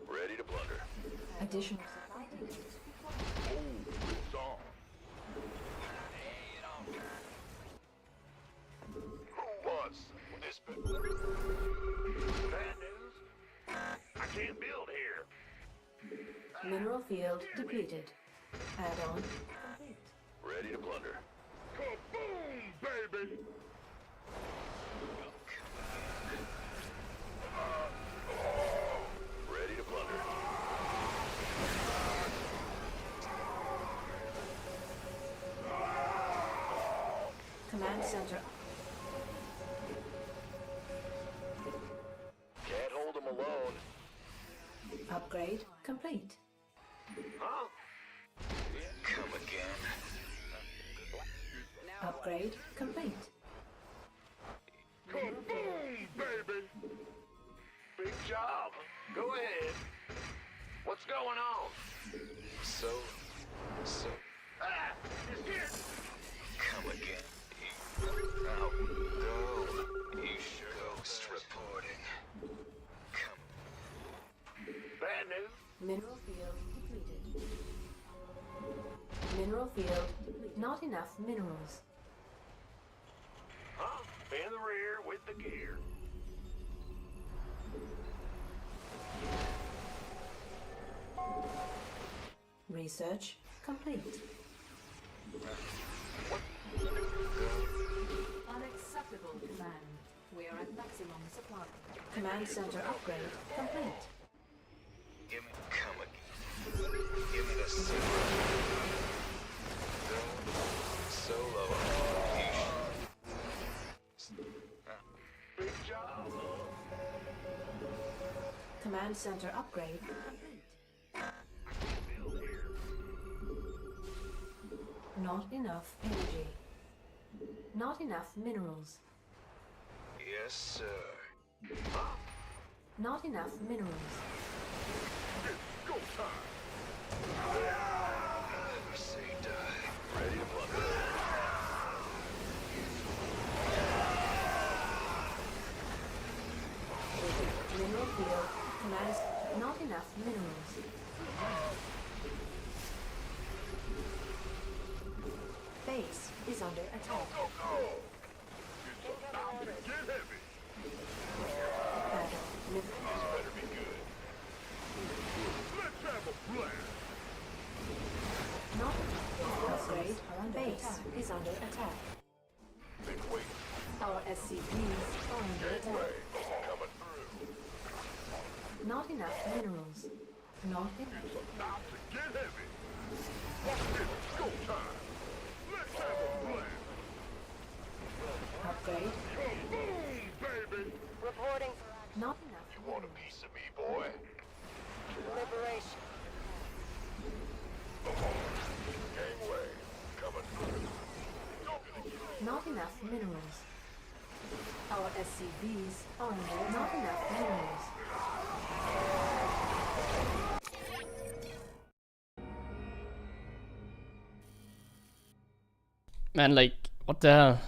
Ready to plunder.
Additional supply depots.
Oh, it's on.
Who wants this? Bad news? I can't build here.
Mineral field depleted. Add-on complete.
Ready to plunder.
Kaboom, baby!
Ready to plunder.
Command center.
Can't hold them alone.
Upgrade complete.
Huh? Come again.
Upgrade complete.
Kaboom, baby!
Big job. Go ahead. What's going on? So. Ah! It's here! Come again. Out. Go. You sure ghost reporting. Come. Bad news?
Mineral field depleted. Mineral field depleted. Not enough minerals.
Huh? In the rear with the gear.
Research complete.
Unacceptable command. We are at maximum supply.
Command center upgrade complete.
Give me. Come again. Give me the solo. Solo. Big job.
Command center upgrade complete.
Build here.
Not enough energy. Not enough minerals.
Yes, sir.
Not enough minerals.
It's go time!
Never say die. Ready to plunder.
Mineral field commands not enough minerals. Base is under attack.
Go, go! It's about to get heavy!
Battle.
This better be good.
Let's have a blast!
Not enough. Upgrade. Base is under attack.
Been waiting.
Our SCVs are under attack.
Coming through.
Not enough minerals. Not enough.
About to get heavy. It's go time. Let's have a blast.
Upgrade.
Boom, baby.
Reporting for
Not enough.
You want a piece of me, boy?
liberation.
Gangway. Coming through. Don't gonna get
Not enough minerals. Our SCVs are under not enough minerals.
Man, like, what the hell?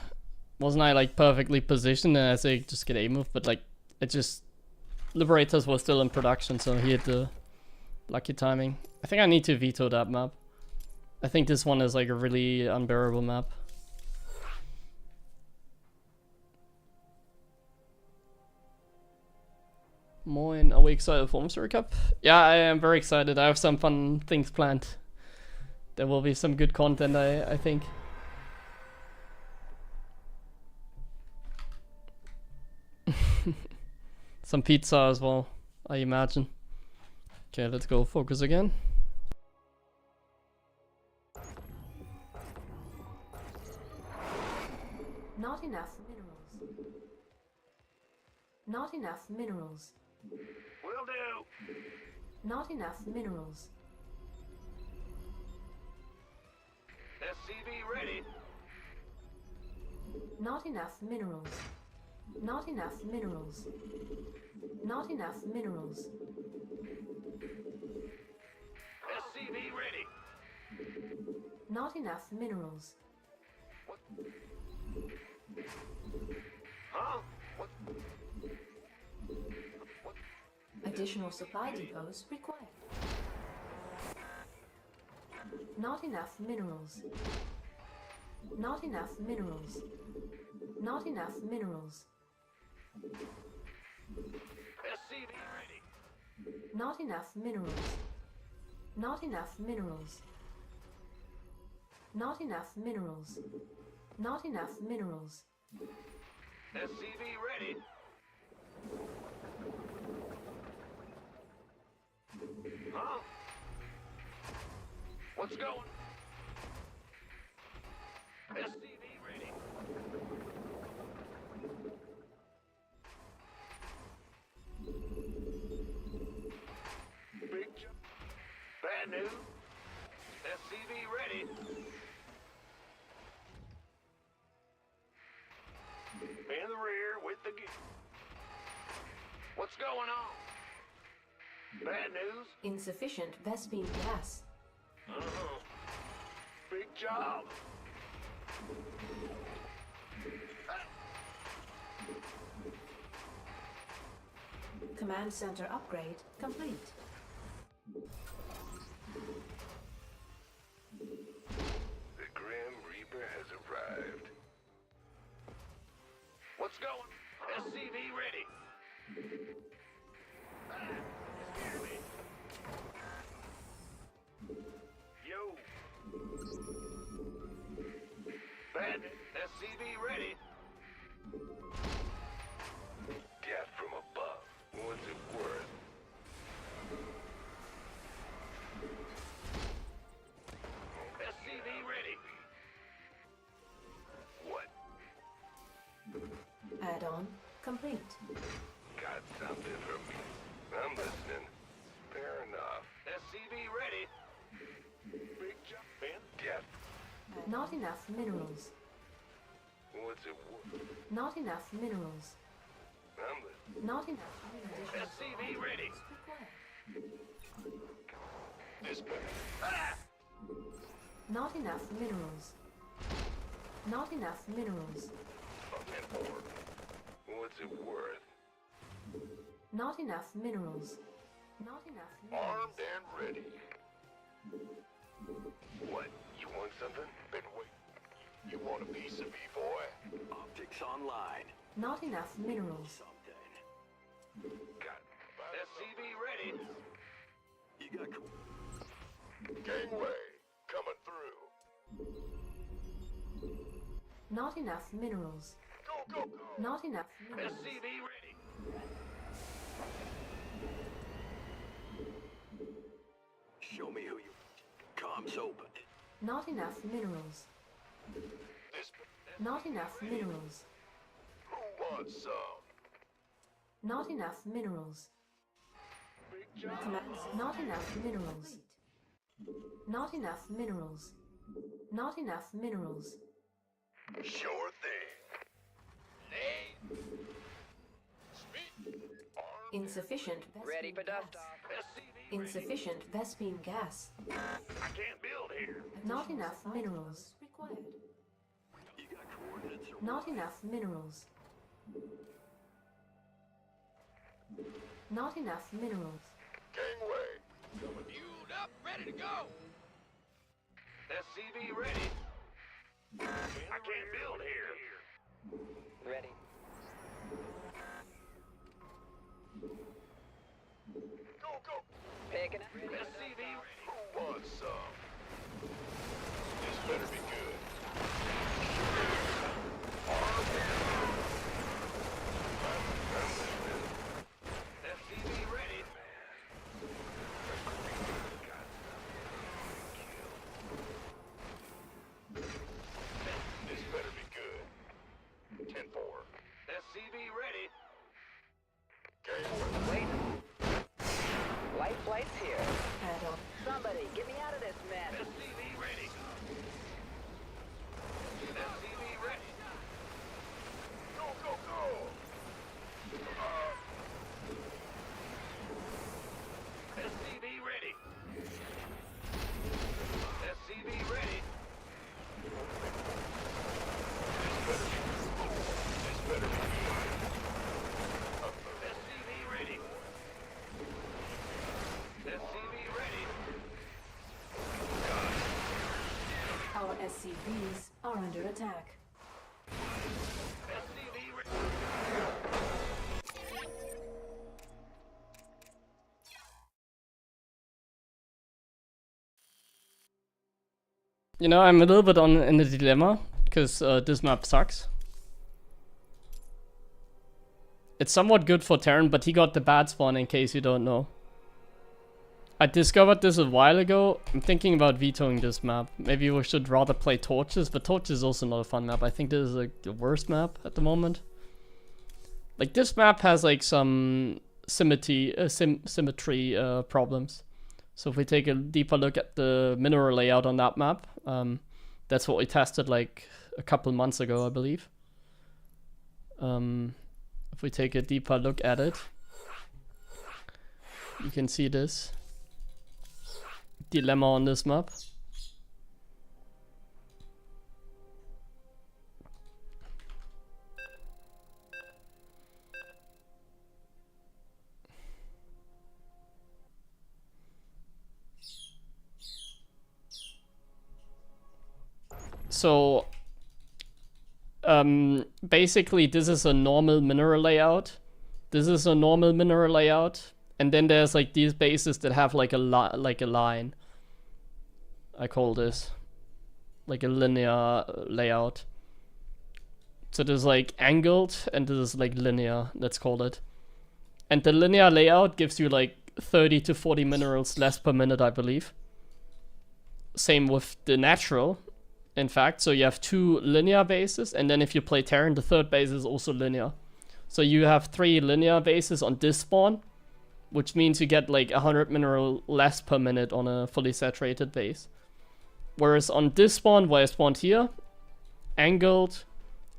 Wasn't I like perfectly positioned and I say just get a move, but like it just Liberators was still in production, so he had the lucky timing. I think I need to veto that map. I think this one is like a really unbearable map. Moin, are we excited for Mystery Cup? Yeah, I am very excited. I have some fun things planned. There will be some good content, I think. Some pizza as well, I imagine. Okay, let's go focus again.
Not enough minerals. Not enough minerals.
Will do.
Not enough minerals.
SCV ready.
Not enough minerals. Not enough minerals. Not enough minerals.
SCV ready.
Not enough minerals.
Huh? What?
Additional supply depots required. Not enough minerals. Not enough minerals. Not enough minerals.
SCV ready.
Not enough minerals. Not enough minerals. Not enough minerals. Not enough minerals.
SCV ready. Huh? What's going? SCV ready. Big jump. Bad news. SCV ready. In the rear with the gear. What's going on? Bad news?
Insufficient Vespine gas.
Big job.
Command center upgrade complete.
The Grim Reaper has arrived.
What's going? SCV ready. Excuse me. Yo. Bad SCV ready.
Death from above. What's it worth?
SCV ready.
What?
Add-on complete.
Got something for me? I'm listening. Fair enough.
SCV ready. Big jump in.
Death.
Not enough minerals.
What's it worth?
Not enough minerals.
I'm listening.
Not enough minerals.
SCV ready.
This way.
Ah!
Not enough minerals. Not enough minerals.
I'm on board. What's it worth?
Not enough minerals. Not enough minerals.
Armed and ready. What? You want something? Been waiting. You want a piece of me, boy?
Optics online.
Not enough minerals.
Something.
Got
SCV ready.
You got
gangway coming through.
Not enough minerals.
Go, go, go!
Not enough minerals.
SCV ready!
Show me who you... Comms open.
Not enough minerals.
This...
Not enough minerals.
Who wants some?
Not enough minerals.
Big job.
Command. Not enough minerals. Not enough minerals. Not enough minerals.
Sure thing. Nay. Speed. Arm.
Insufficient
Ready
Vespine
for
gas.
dust off.
SCV ready.
Insufficient Vespine gas.
I can't build here.
Not enough minerals required.
You got coordinates or...
Not enough minerals. Not enough minerals.
Gangway. Fueled up, ready to go. SCV ready. I can't build here.
Ready.
Go, go.
Picking up.
SCV ready. Who wants some? This better be good. SCV ready. This better be good. 10-4. SCV ready. Gangway.
Wait. Life flight's here.
Add on.
Somebody, get me out of this mess.
SCV ready. SCV ready. Go, go, go. SCV ready. SCV ready. This better be good. SCV ready. SCV ready.
Our SCVs are under attack.
SCV ready.
You know, I'm a little bit in a dilemma, because this map sucks. It's somewhat good for Terran, but he got the bad spawn, in case you don't know. I discovered this a while ago. I'm thinking about vetoing this map. Maybe we should rather play Torches, but Torches is also not a fun map. I think this is like the worst map at the moment. Like, this map has like some symmetry problems. So if we take a deeper look at the mineral layout on that map, that's what we tested like a couple months ago, I believe. If we take a deeper look at it, you can see this dilemma on this map. So, basically this is a normal mineral layout. This is a normal mineral layout. And then there's like these bases that have like a line. I call this like a linear layout. So there's like angled and this is like linear, let's call it. And the linear layout gives you like 30 to 40 minerals less per minute, I believe. Same with the natural. In fact, so you have two linear bases, and then if you play Terran, the third base is also linear. So you have 3 linear bases on this spawn, which means you get like 100 mineral less per minute on a fully saturated base. Whereas on this spawn, where I spawned here, angled,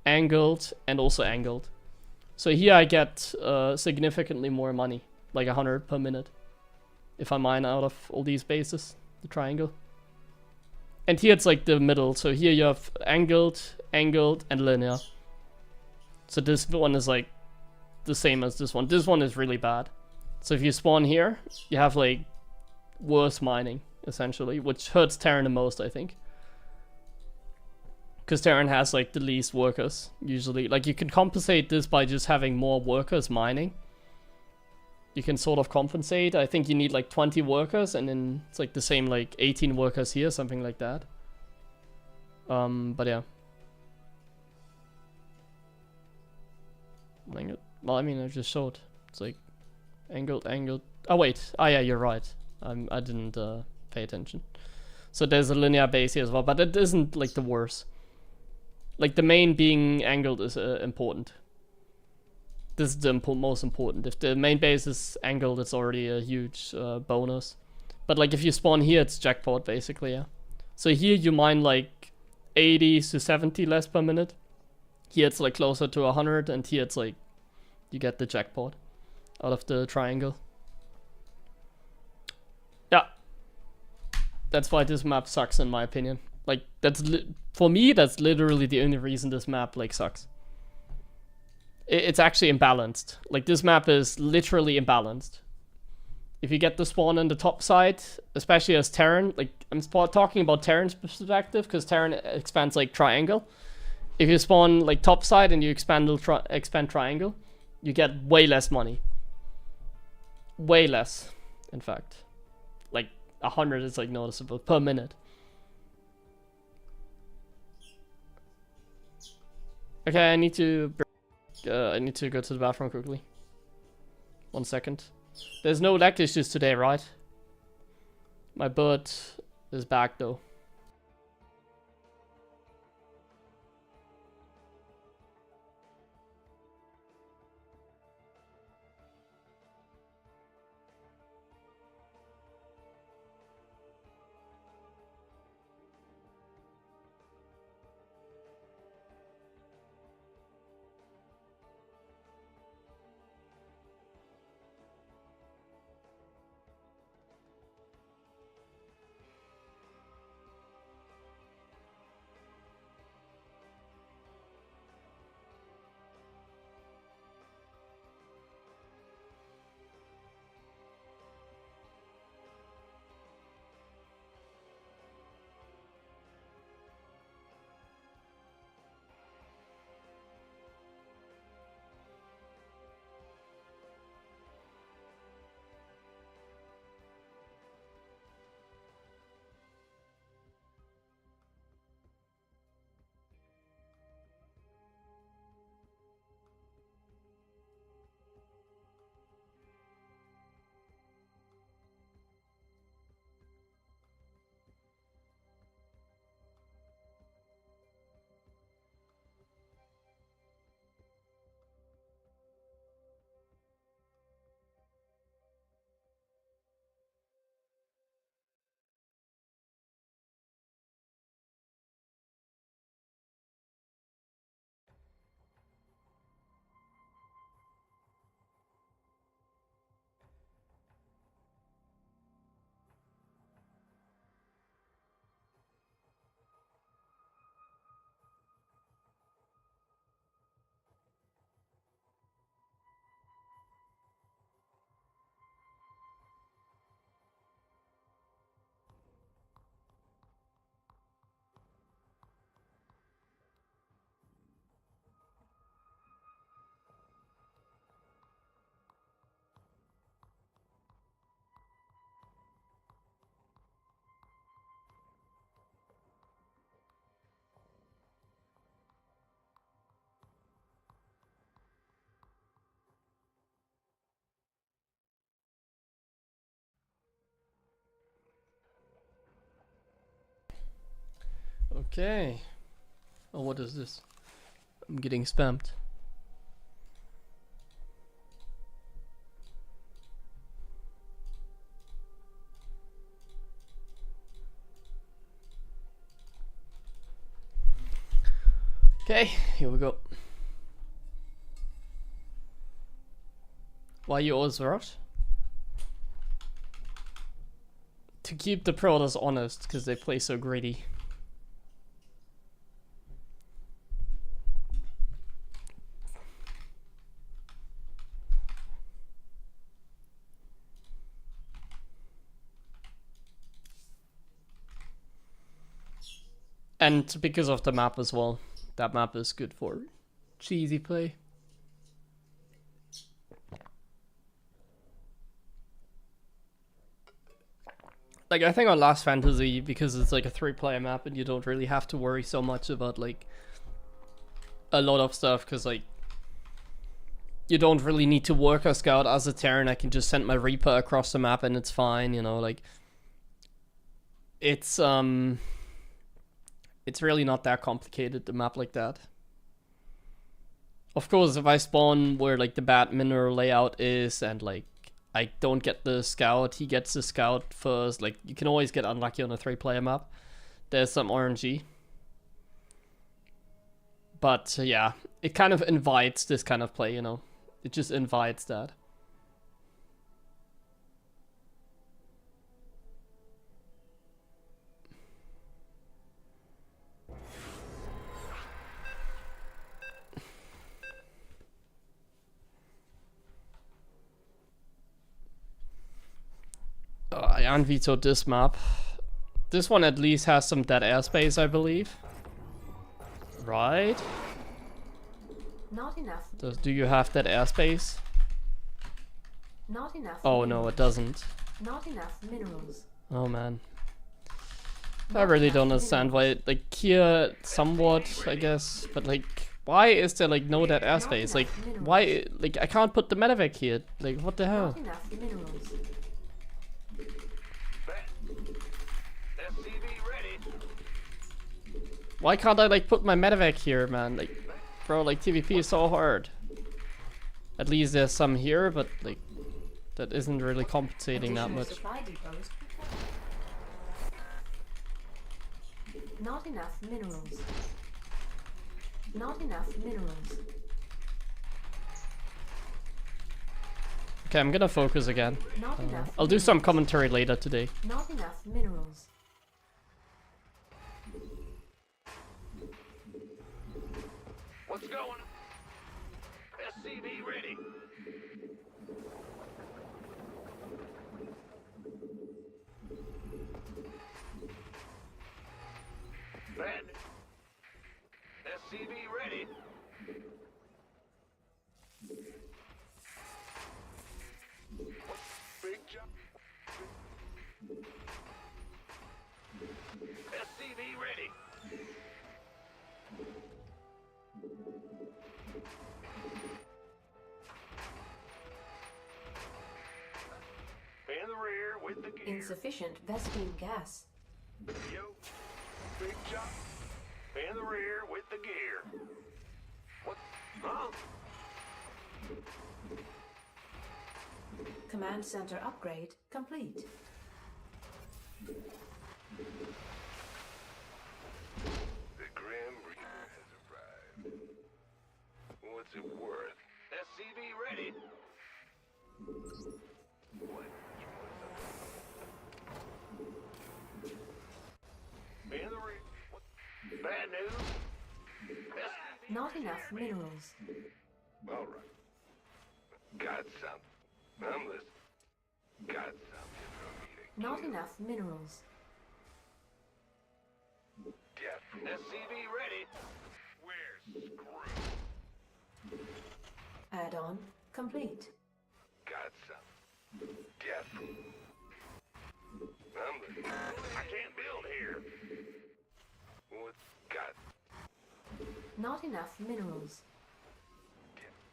angled, and also angled. So here I get significantly more money, like 100 per minute, if I mine out of all these bases, the triangle. And here it's like the middle, so here you have angled, angled, and linear. So this one is like the same as this one. This one is really bad. So if you spawn here, you have like worse mining, essentially, which hurts Terran the most, I think. Because Terran has like the least workers, usually. Like you can compensate this by just having more workers mining. You can sort of compensate. I think you need like 20 workers, and then it's like the same like 18 workers here, something like that. But yeah. Well, I mean, I just showed. It's like angled, angled. Oh wait. Oh yeah, you're right. I didn't pay attention. So there's a linear base here as well, but it isn't like the worst. Like the main being angled is important. This is the most important. If the main base is angled, it's already a huge bonus. But like if you spawn here, it's jackpot basically, yeah. So here you mine like 80 to 70 less per minute. Here it's like closer to 100, and here it's like you get the jackpot out of the triangle. Yeah. That's why this map sucks in my opinion. Like that's for me, that's literally the only reason this map like sucks. It's actually imbalanced. Like this map is literally imbalanced. If you get the spawn on the top side, especially as Terran, like I'm talking about Terran's perspective, because Terran expands like triangle. If you spawn like top side and you expand triangle, you get way less money. Way less, in fact. Like 100 is like noticeable per minute. Okay, I need to go to the bathroom quickly. 1 second. There's no lag issues today, right? My butt is back though. Okay. Oh, what is this? I'm getting spammed. Okay, here we go. Why you always rush? To keep the Protoss honest, because they play so greedy. And because of the map as well. That map is good for cheesy play. Like, I think on Last Fantasy, because it's like a 3-player map and you don't really have to worry so much about like a lot of stuff, because like you don't really need to work a scout as a Terran. I can just send my Reaper across the map and it's fine, you know, like it's really not that complicated, the map like that. Of course, if I spawn where like the bad mineral layout is and like I don't get the scout, he gets the scout first, like you can always get unlucky on a 3-player map. There's some RNG. But yeah, it kind of invites this kind of play, you know. It just invites that. I unvetoed this map. This one at least has some dead airspace, I believe. Right?
Not enough.
Do you have that airspace?
Not enough.
Oh no, it doesn't.
Not enough minerals.
Oh man. I really don't understand why, like, here somewhat, I guess, but like, why is there like no dead airspace? Like, why, like, I can't put the medevac here. Like, what the hell?
Not enough minerals.
SCV ready.
Why can't I like put my medevac here, man? Like, bro, like TVP is so hard. At least there's some here, but like, that isn't really compensating that much.
Supply depots. Not enough minerals. Not enough minerals.
Okay, I'm gonna focus again.
Not enough.
I'll do some commentary later today.
Not enough minerals.
What's going on? SCV ready. Bad. SCV ready. Big jump. SCV ready. In the rear with the gear.
Insufficient Vespine gas.
Yo, big jump. In the rear with the gear. What? Huh?
Command center upgrade complete.
The Grim Reaper has arrived. What's it worth? SCV ready. What? In the rear. What? Bad news? SCV
Not enough minerals.
All right. Got something. I'm listening. Got something for me to
Not
kill.
enough minerals.
Definitely. SCV ready. We're screwed.
Add-on complete.
Got something. Definitely. I'm listening. I can't build here. What's got?
Not enough minerals.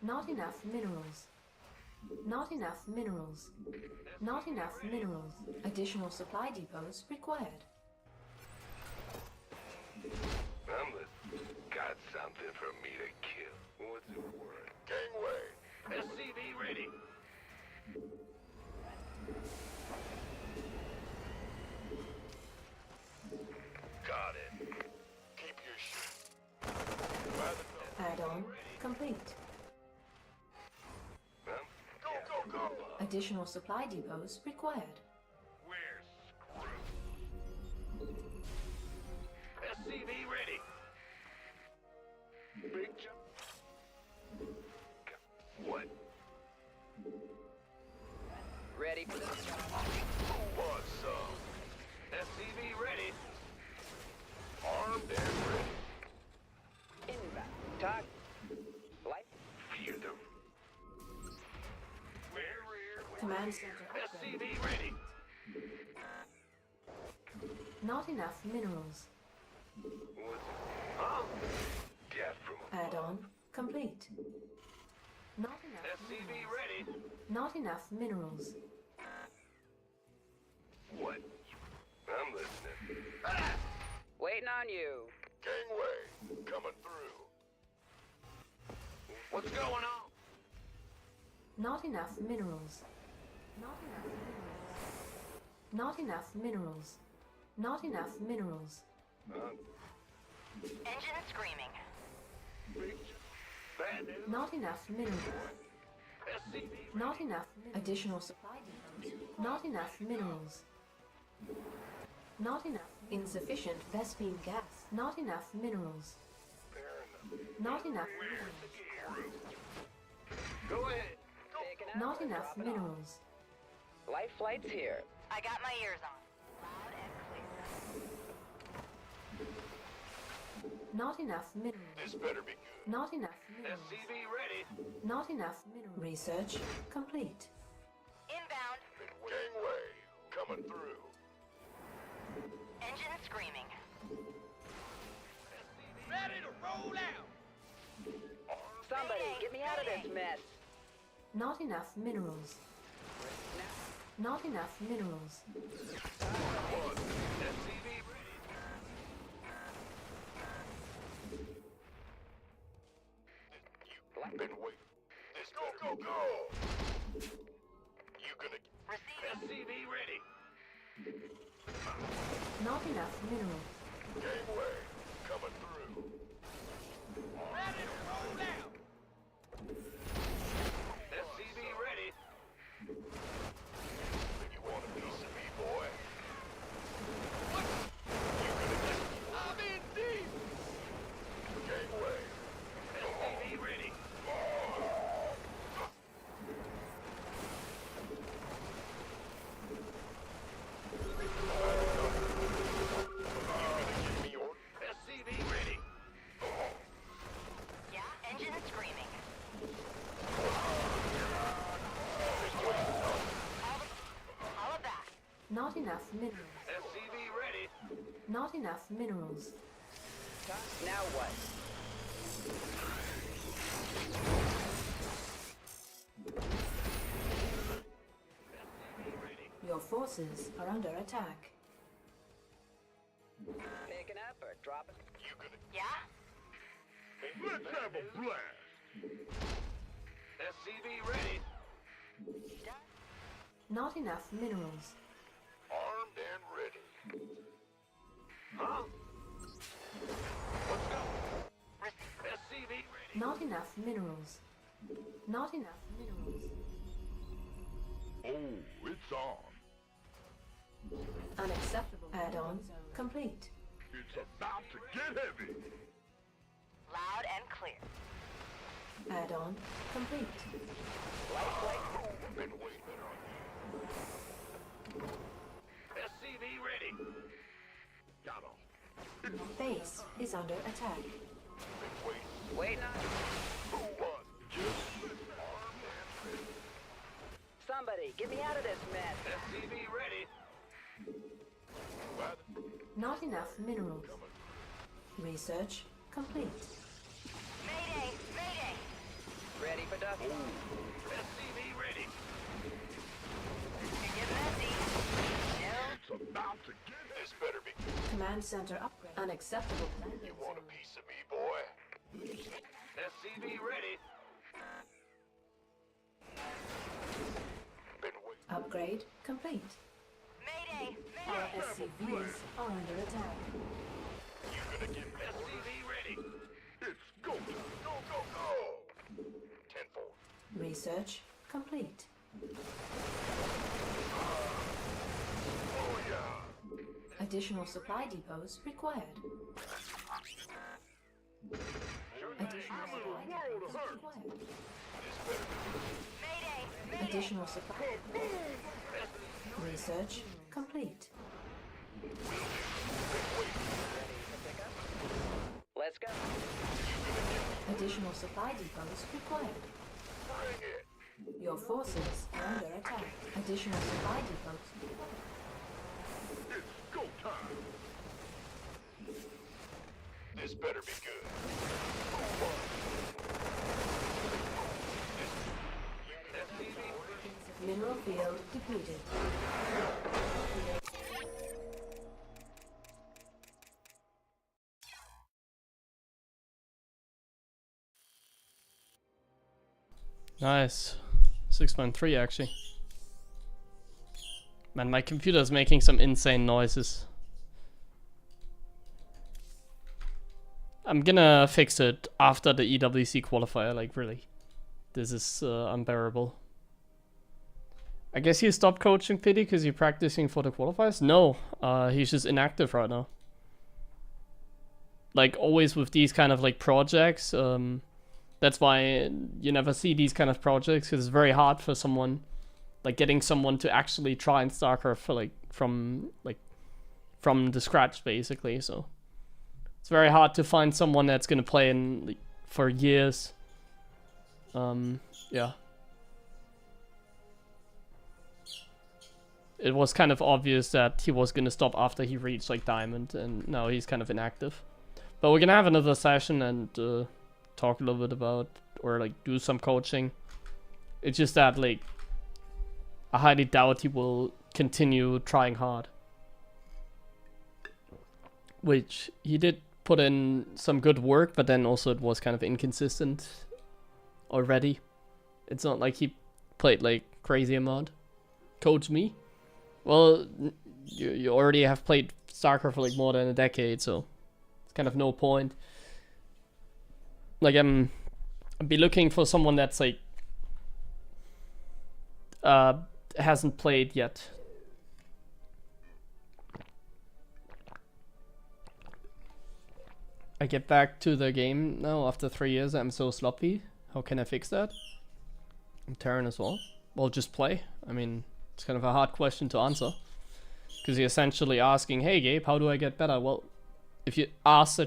Not enough minerals. Not enough minerals. Not enough minerals. Additional supply depots required.
I'm listening. Got something for me to kill. What's it worth? Gangway. SCV ready. Got it. Keep your shit.
Add-on complete.
Go.
Additional supply depots required.
We're screwed. SCV ready. Big jump. What?
Ready for this?
What's up? SCV ready. Armed and ready.
Inbound. Talk. Light.
Fear the rear with
Command center upgrade.
SCV ready.
Not enough minerals.
Huh? Death from
Add-on complete. Not enough
SCV
minerals.
ready.
Not enough minerals.
What? I'm listening.
Waiting on you.
Gangway, coming through.
What's going on?
Not enough minerals. Not enough minerals. Not enough minerals. Not enough minerals.
Engine screaming.
Bad news.
Not enough minerals.
SCV
Not enough. Additional supply depots. Not enough minerals. Not enough. Insufficient Vespine gas. Not enough minerals. Not enough minerals.
Go ahead.
Picking up
Not
or
enough
dropping off?
minerals.
Life flight's here.
I got my ears on. Loud and clear.
Not enough minerals.
This better be good.
Not enough minerals.
SCV ready.
Not enough minerals. Research complete.
Inbound.
Gangway, coming through.
Engine screaming.
Ready to roll out.
Somebody,
Mayday,
get me out of this
mayday.
mess.
Not enough minerals. Not enough minerals.
SCV ready.
You've been waiting. This go, go, go! You gonna...
Receiving.
SCV ready.
Not enough minerals.
Gangway, coming through.
Ready to roll out. SCV ready.
You want a piece of me, boy?
I'm in deep.
Gangway.
SCV ready.
Give me your...
SCV ready.
Yeah, engine screaming. All of that.
Not enough minerals.
SCV ready.
Not enough minerals.
Now what?
Your forces are under attack.
Picking up or dropping?
You gonna...
Yeah?
Let's have a blast!
SCV ready.
Done.
Not enough minerals.
Armed and ready.
Huh? Let's go. SCV ready.
Not enough minerals. Not enough minerals.
Oh, it's on.
Unacceptable. Add-on complete.
It's about to get heavy.
Loud and clear.
Add-on complete.
Been waiting on you.
SCV ready.
Got him.
Base is under attack.
Been waiting.
Waiting on
Who won? Just armed and ready.
somebody. Get me out of this mess.
SCV ready.
By the...
Not enough minerals. Research complete.
Mayday! Mayday!
Ready for dust.
SCV ready.
Get messy. No.
It's about to get... This better be...
Command center upgrade. Unacceptable landing
You want a
zone.
piece of me, boy?
SCV ready.
Been waiting.
Upgrade complete.
Mayday!
Our
Mayday!
SCVs are under attack.
You gonna get me?
SCV ready.
It's go time. Go, go, go! Tenfold.
Research complete.
Oh, yeah.
Additional supply depots required. Additional supply depots required.
Mayday! Mayday!
Additional supply. Research complete.
Let's go.
Additional supply depots required.
Bring it.
Your forces are under attack. Additional supply depots required.
It's go go time.
This better be good.
Mineral field depleted.
Nice. 6.3 actually. Man, my computer is making some insane noises. I'm gonna fix it after the EWC qualifier, like really. This is unbearable. I guess you stopped coaching Pity because you're practicing for the qualifiers? No, he's just inactive right now. Like always with these kind of like projects, that's why you never see these kind of projects, because it's very hard for someone, like getting someone to actually try and StarCraft for like from the scratch basically. So it's very hard to find someone that's gonna play in like, for years. Yeah. It was kind of obvious that he was gonna stop after he reached like Diamond, and now he's kind of inactive. But we're gonna have another session and talk a little bit about, or like do some coaching. It's just that like I highly doubt he will continue trying hard. Which he did put in some good work, but then also it was kind of inconsistent already. It's not like he played like crazy amount. Coach me? Well, you already have played StarCraft for like more than a decade, so it's kind of no point. Like I'd be looking for someone that's like hasn't played yet. I get back to the game now after 3 years. I'm so sloppy. How can I fix that? I'm Terran as well. Well, just play. I mean, it's kind of a hard question to answer, because you're essentially asking, "Hey, Gabe, how do I get better?" Well, if you ask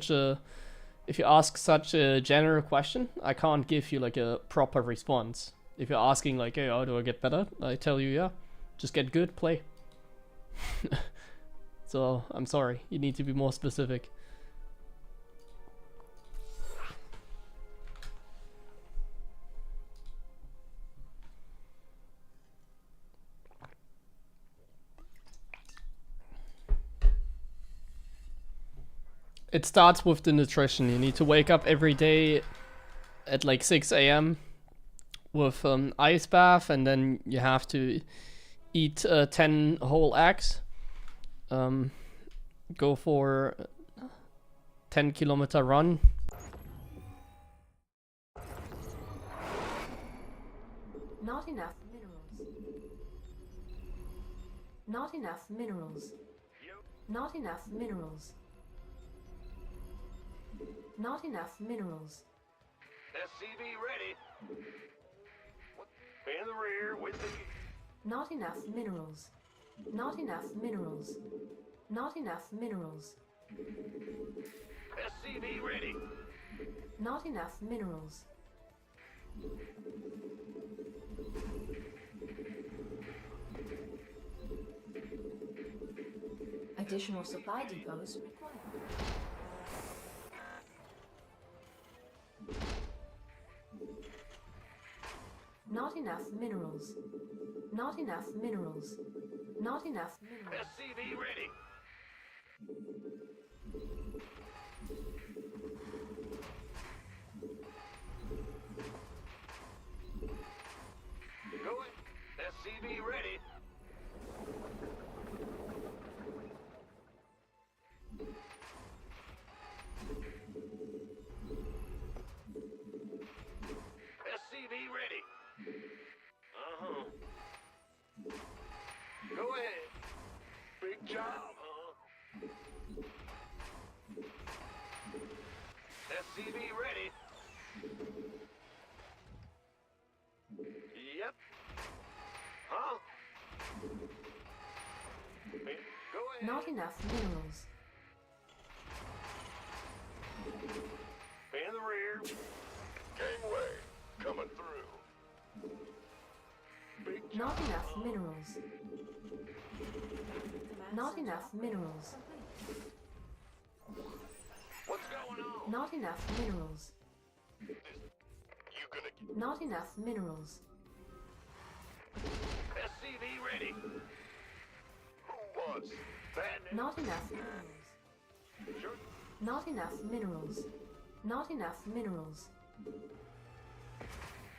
such a general question, I can't give you like a proper response. If you're asking like, "Hey, how do I get better?" I tell you, yeah, just get good, play. So I'm sorry, you need to be more specific. It starts with the nutrition. You need to wake up every day at like 6 a.m. with ice bath, and then you have to eat 10 whole eggs. Go for 10-kilometer run.
Not enough minerals. Not enough minerals. Not enough minerals. Not enough minerals.
SCV ready. In the rear with the...
Not enough minerals. Not enough minerals. Not enough minerals.
SCV ready.
Not enough minerals. Additional supply depots required. Not enough minerals. Not enough minerals. Not enough minerals.
SCV ready. Going. SCV ready. SCV ready. Uh-huh. Go ahead. Big job, huh? SCV ready. Yep. Huh? Go ahead.
Not enough minerals.
In the rear.
Gangway, coming through.
Not enough minerals. Not enough minerals.
What's going on?
Not enough minerals.
You gonna get
Not enough minerals.
SCV ready? Who wants that?
Not enough minerals.
Sure.
Not enough minerals. Not enough minerals.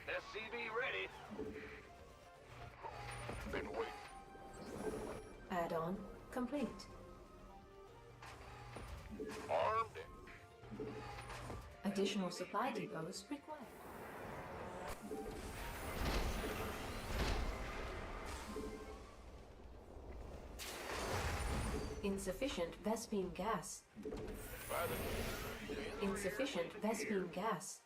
SCV ready? Been waiting.
Add-on complete.
Armed and
Additional supply depots required. Insufficient Vespine gas.
by the
Insufficient Vespine gas.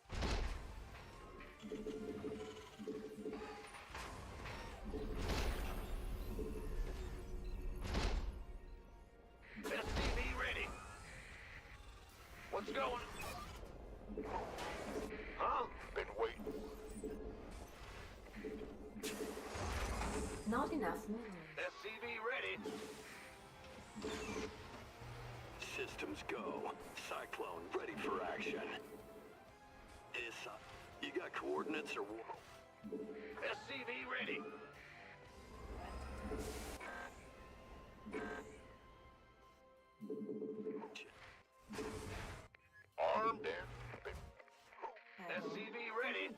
SCV ready. What's going? Huh? Been waiting.
Not enough minerals.
SCV ready.
Systems go. Cyclone ready for action. You got coordinates or what?
SCV ready. Armed and SCV ready.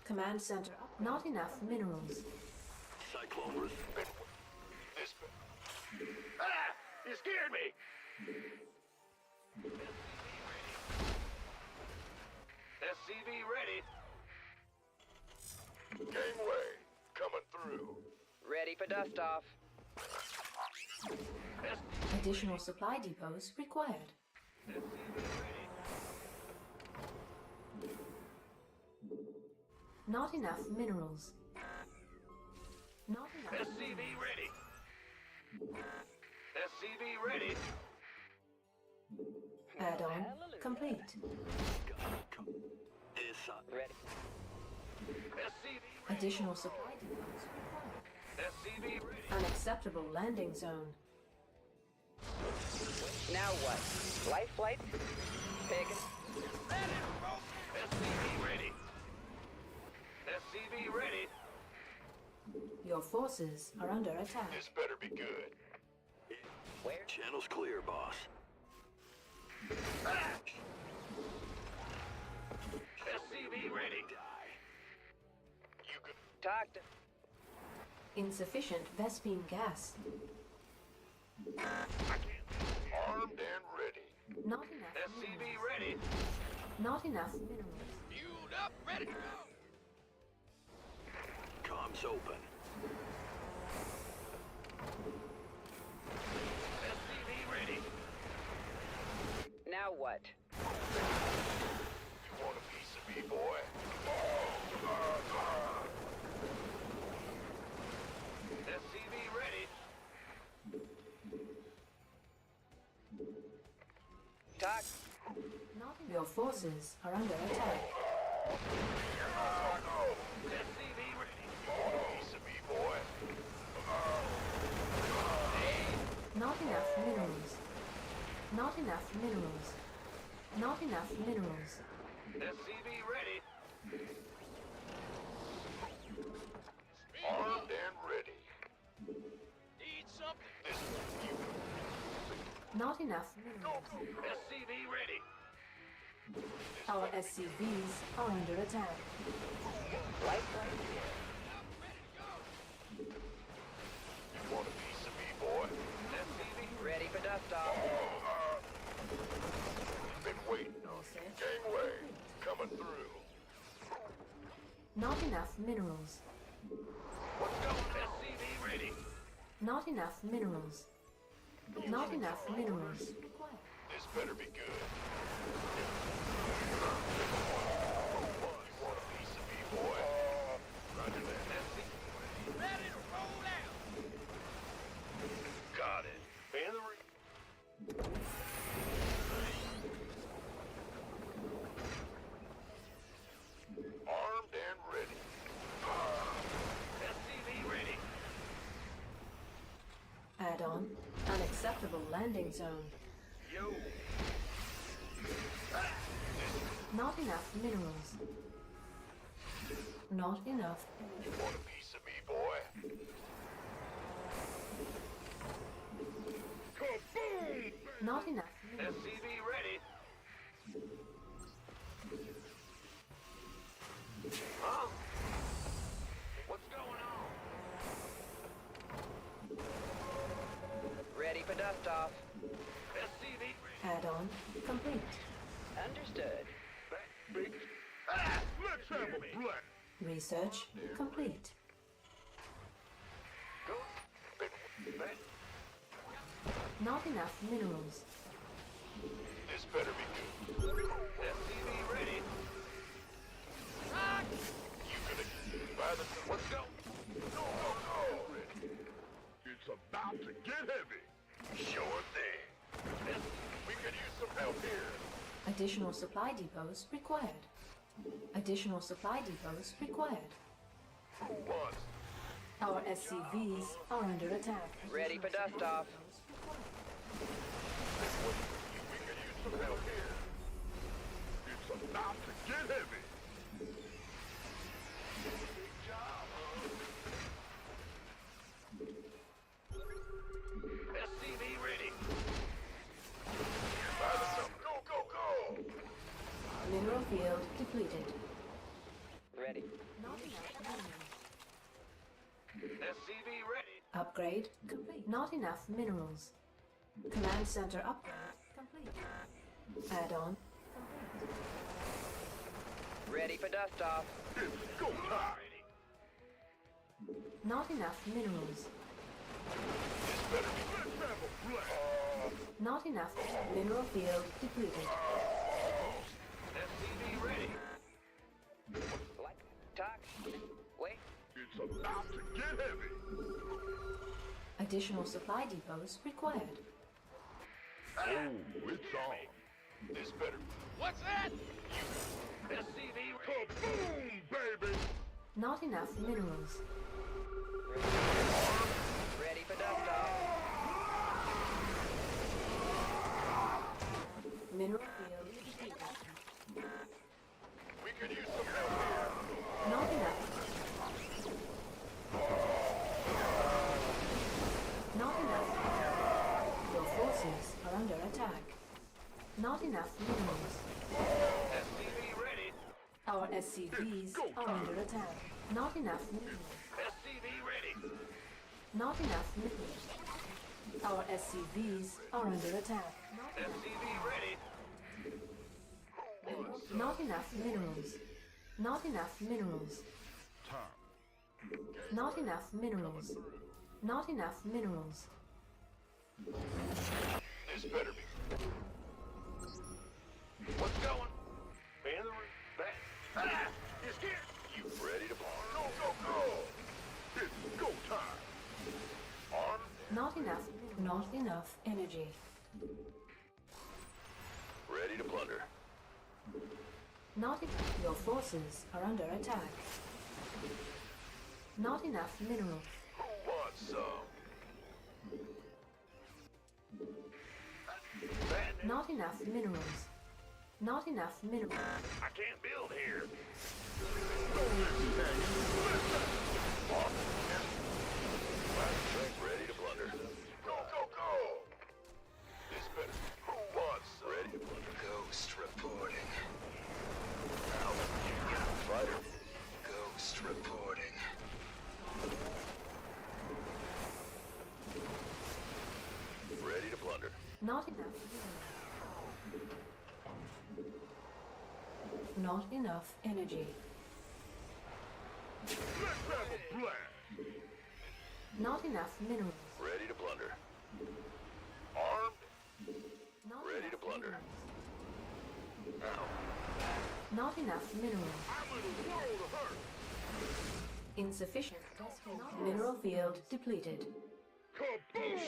Command center up. Not enough minerals.
Cyclone res-
This. Ah! You scared me. SCV ready. Gangway coming through.
Ready for dust off.
Additional supply depots required. Not enough minerals. Not enough.
SCV ready. SCV ready.
Add-on complete.
Ready.
SCV ready.
Additional supply depots required.
SCV ready.
Unacceptable landing zone.
Now what? Life flight? Pig.
SCV ready. SCV ready.
Your forces are under attack.
This better be good.
Where?
Channel's clear, boss.
Ah! SCV ready.
Die.
You can
Talk to.
Insufficient Vespine gas.
armed and ready.
Not enough
SCV
minerals.
ready.
Not enough minerals.
Fueled up, ready to go.
Comms open.
SCV ready.
Now what?
You want a piece of me, boy? SCV ready.
Talk.
Not enough. Your forces are under attack.
SCV ready. You want a piece of me, boy?
Not enough minerals. Not enough minerals. Not enough minerals.
SCV ready. Armed and ready. Need something? This you.
Not enough minerals.
SCV ready.
Our SCVs are under attack.
Life flight?
You want a piece of me, boy? SCV
Ready for dust off.
been waiting on you. Gangway coming through.
Not enough minerals.
What's going on? SCV ready.
Not enough minerals. Not enough minerals.
This better be good. You want a piece of me, boy? Roger that. SCV ready to roll out. Got it. In the ring. Armed and ready. SCV ready.
Add-on. Unacceptable landing zone.
Yo.
Not enough minerals. Not enough energy.
Want a piece of me, boy?
Kaboom!
Not enough minerals.
SCV ready. Huh? What's going on?
Ready for dust off.
SCV ready.
Add-on complete.
Understood.
That big... Ah!
Let's have a blast!
Research complete.
Go. That...
Not enough minerals.
This better be good. SCV ready. Ah! You gonna... By the... What's go? Go.
It's about to get heavy!
Sure thing. We could use some help here.
Additional supply depots required. Additional supply depots required.
Who wants?
Our SCVs are under attack.
Ready for dust off.
We could use some help here.
It's about to get heavy!
Big job, SCV ready. By the sun. Go.
Mineral field depleted.
Ready.
Not enough minerals.
SCV ready.
Upgrade complete. Not enough minerals. Command center upgrade complete. Add-on complete.
Ready for dust off.
It's go time!
Not enough minerals.
Let's have a blast!
Not enough. Mineral field depleted.
SCV ready.
Like. Talk. Wait.
It's about to get heavy!
Additional supply depots required.
Oh, it's on!
This better. What's that? You. SCV ready.
Kaboom, baby!
Not enough minerals.
Ready for dust off.
Mineral field depleted.
We could use some help here.
Not enough. Not enough. Your forces are under attack. Not enough minerals.
SCV ready.
Our SCVs are under attack. Not enough minerals.
SCV ready.
Not enough minerals. Our SCVs are under attack.
SCV ready.
Not enough minerals. Not enough minerals.
Time.
Not enough minerals. Not enough minerals.
This better be. What's going? In the room. Back. Ah! He's here. You ready to bar? Go.
It's go time!
Arm.
Not enough. Not enough energy.
Ready to plunder.
Not enough. Your forces are under attack. Not enough minerals.
Who wants some? Bandit.
Not enough minerals. Not enough minerals.
I can't build here. Ready to plunder. Go. This better. Who wants some? Ready to plunder. Ghost reporting. Fighter. Ghost reporting. Ready to plunder.
Not enough. Not enough energy.
Let's have a blast!
Not enough minerals.
Ready to plunder. Armed.
Not
Ready
enough
to plunder.
minerals. Not enough minerals.
I'm in a world of hurt!
Insufficient. Mineral field depleted.
Kaboom!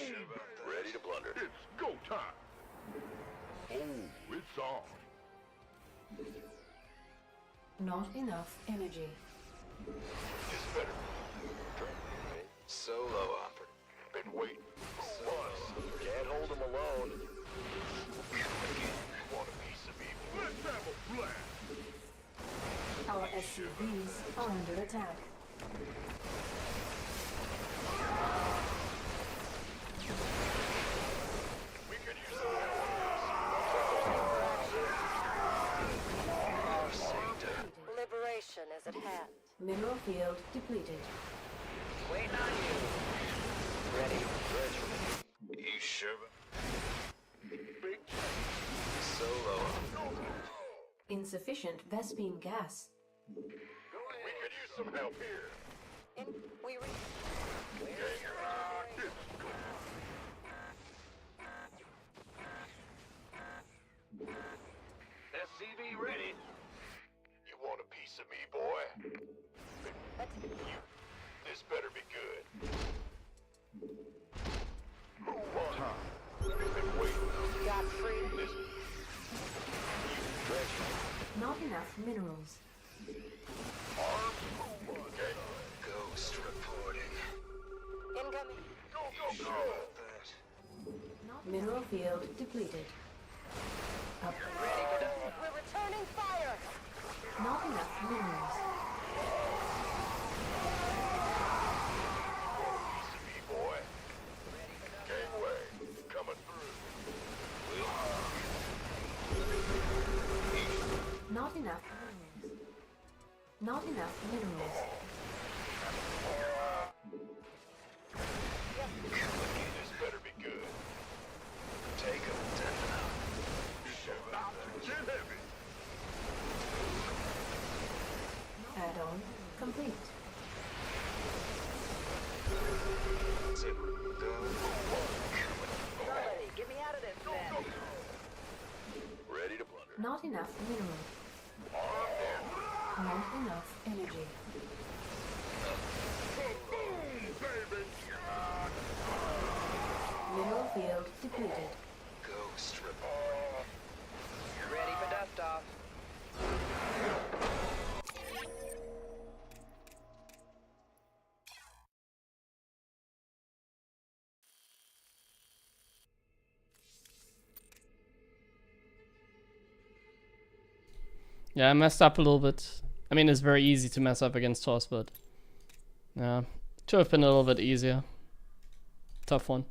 Ready to plunder.
It's go time! Oh, it's on!
Not enough energy.
This better. Solo operator. Been waiting. Who
are under attack.
We could use some help.
Liberation is at hand.
Mineral field depleted.
Waiting on you. Ready.
You sure? Big solo.
Insufficient Vespine gas.
We could use some help here.
SCV ready.
You want a piece of me, boy? This better be good. Move on. We've been waiting.
Got free.
This
Not enough minerals.
Ghost reporting.
Incoming.
go.
Mineral field depleted. Up.
We're returning fire.
Not enough minerals.
Me, boy. Gangway. Coming through.
Not enough minerals. Not enough minerals.
This better be good.
Take him.
Get heavy.
Add-on complete.
Zip. Go.
Somebody, get me out of this then.
Ready to plunder.
Not enough minerals. Not enough energy.
Baby.
Mineral field depleted.
Ghost report.
Ready for dust off.
Yeah, I messed up a little bit. I mean, it's very easy to mess up against Toss, but yeah, should have been a little bit easier. Tough one.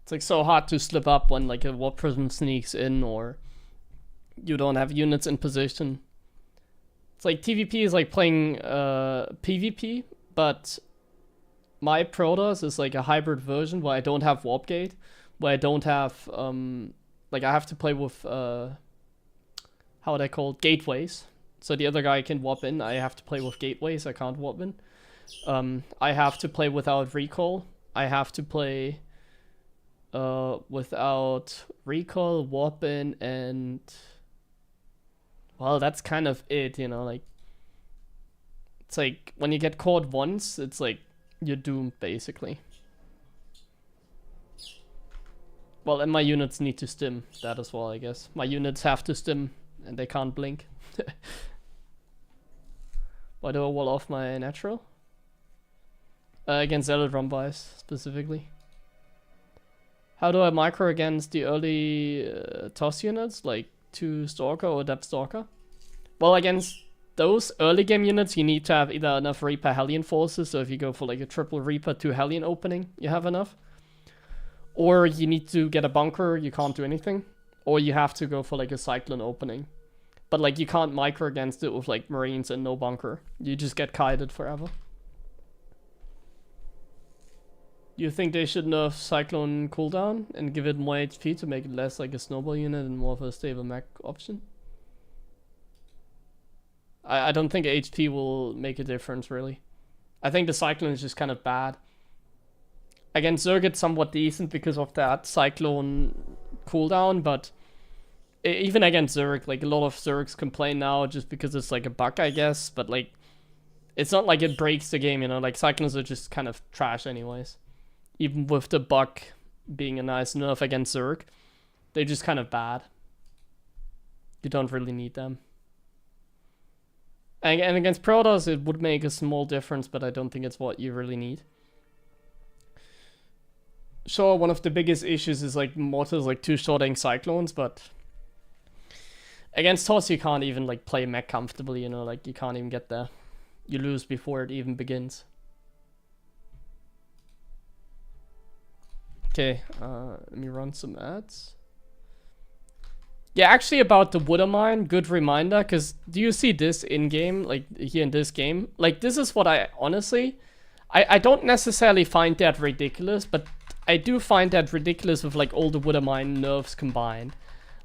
It's like so hard to slip up when like a warp prism sneaks in or you don't have units in position. It's like TVP is like playing PvP, but my Protoss is like a hybrid version where I don't have warp gate, where I don't have like I have to play with how are they called, gateways. So the other guy can warp in. I have to play with gateways. I can't warp in. I have to play without recall. I have to play without recall, warp in, and well, that's kind of it, you know. Like it's like when you get caught once, it's like you're doomed basically. Well, and my units need to stim that as well, I guess. My units have to stim and they can't blink. Why do I wall off my natural? Against Zealot Bias specifically. How do I micro against the early toss units, like 2 Stalker or Depth Stalker? Well, against those early game units, you need to have either enough Reaper Hellion forces, so if you go for like a triple Reaper 2 Hellion opening, you have enough. Or you need to get a bunker, you can't do anything. Or you have to go for like a Cyclone opening. But like you can't micro against it with like Marines and no bunker. You just get kited forever. You think they should nerf Cyclone cooldown and give it more HP to make it less like a snowball unit and more of a stable mech option? I don't think HP will make a difference really. I think the Cyclone is just kind of bad. Against Zerg it's somewhat decent because of that Cyclone cooldown, but even against Zerg, like a lot of Zergs complain now just because it's like a bug, I guess, but like it's not like it breaks the game, you know, like Cyclones are just kind of trash anyways. Even with the bug being a nice nerf against Zerg, they're just kind of bad. You don't really need them. And against Protoss it would make a small difference, but I don't think it's what you really need. sure, one of the biggest issues is like mortars like two-shotting cyclones, but against Toss you can't even like play mech comfortably, you know, like you can't even get there. You lose before it even begins. Okay, let me run some ads. Yeah, actually about the Woodermine, good reminder, because do you see this in-game, like here in this game? Like this is what I honestly, I don't necessarily find that ridiculous, but I do find that ridiculous with like all the Woodermine nerfs combined.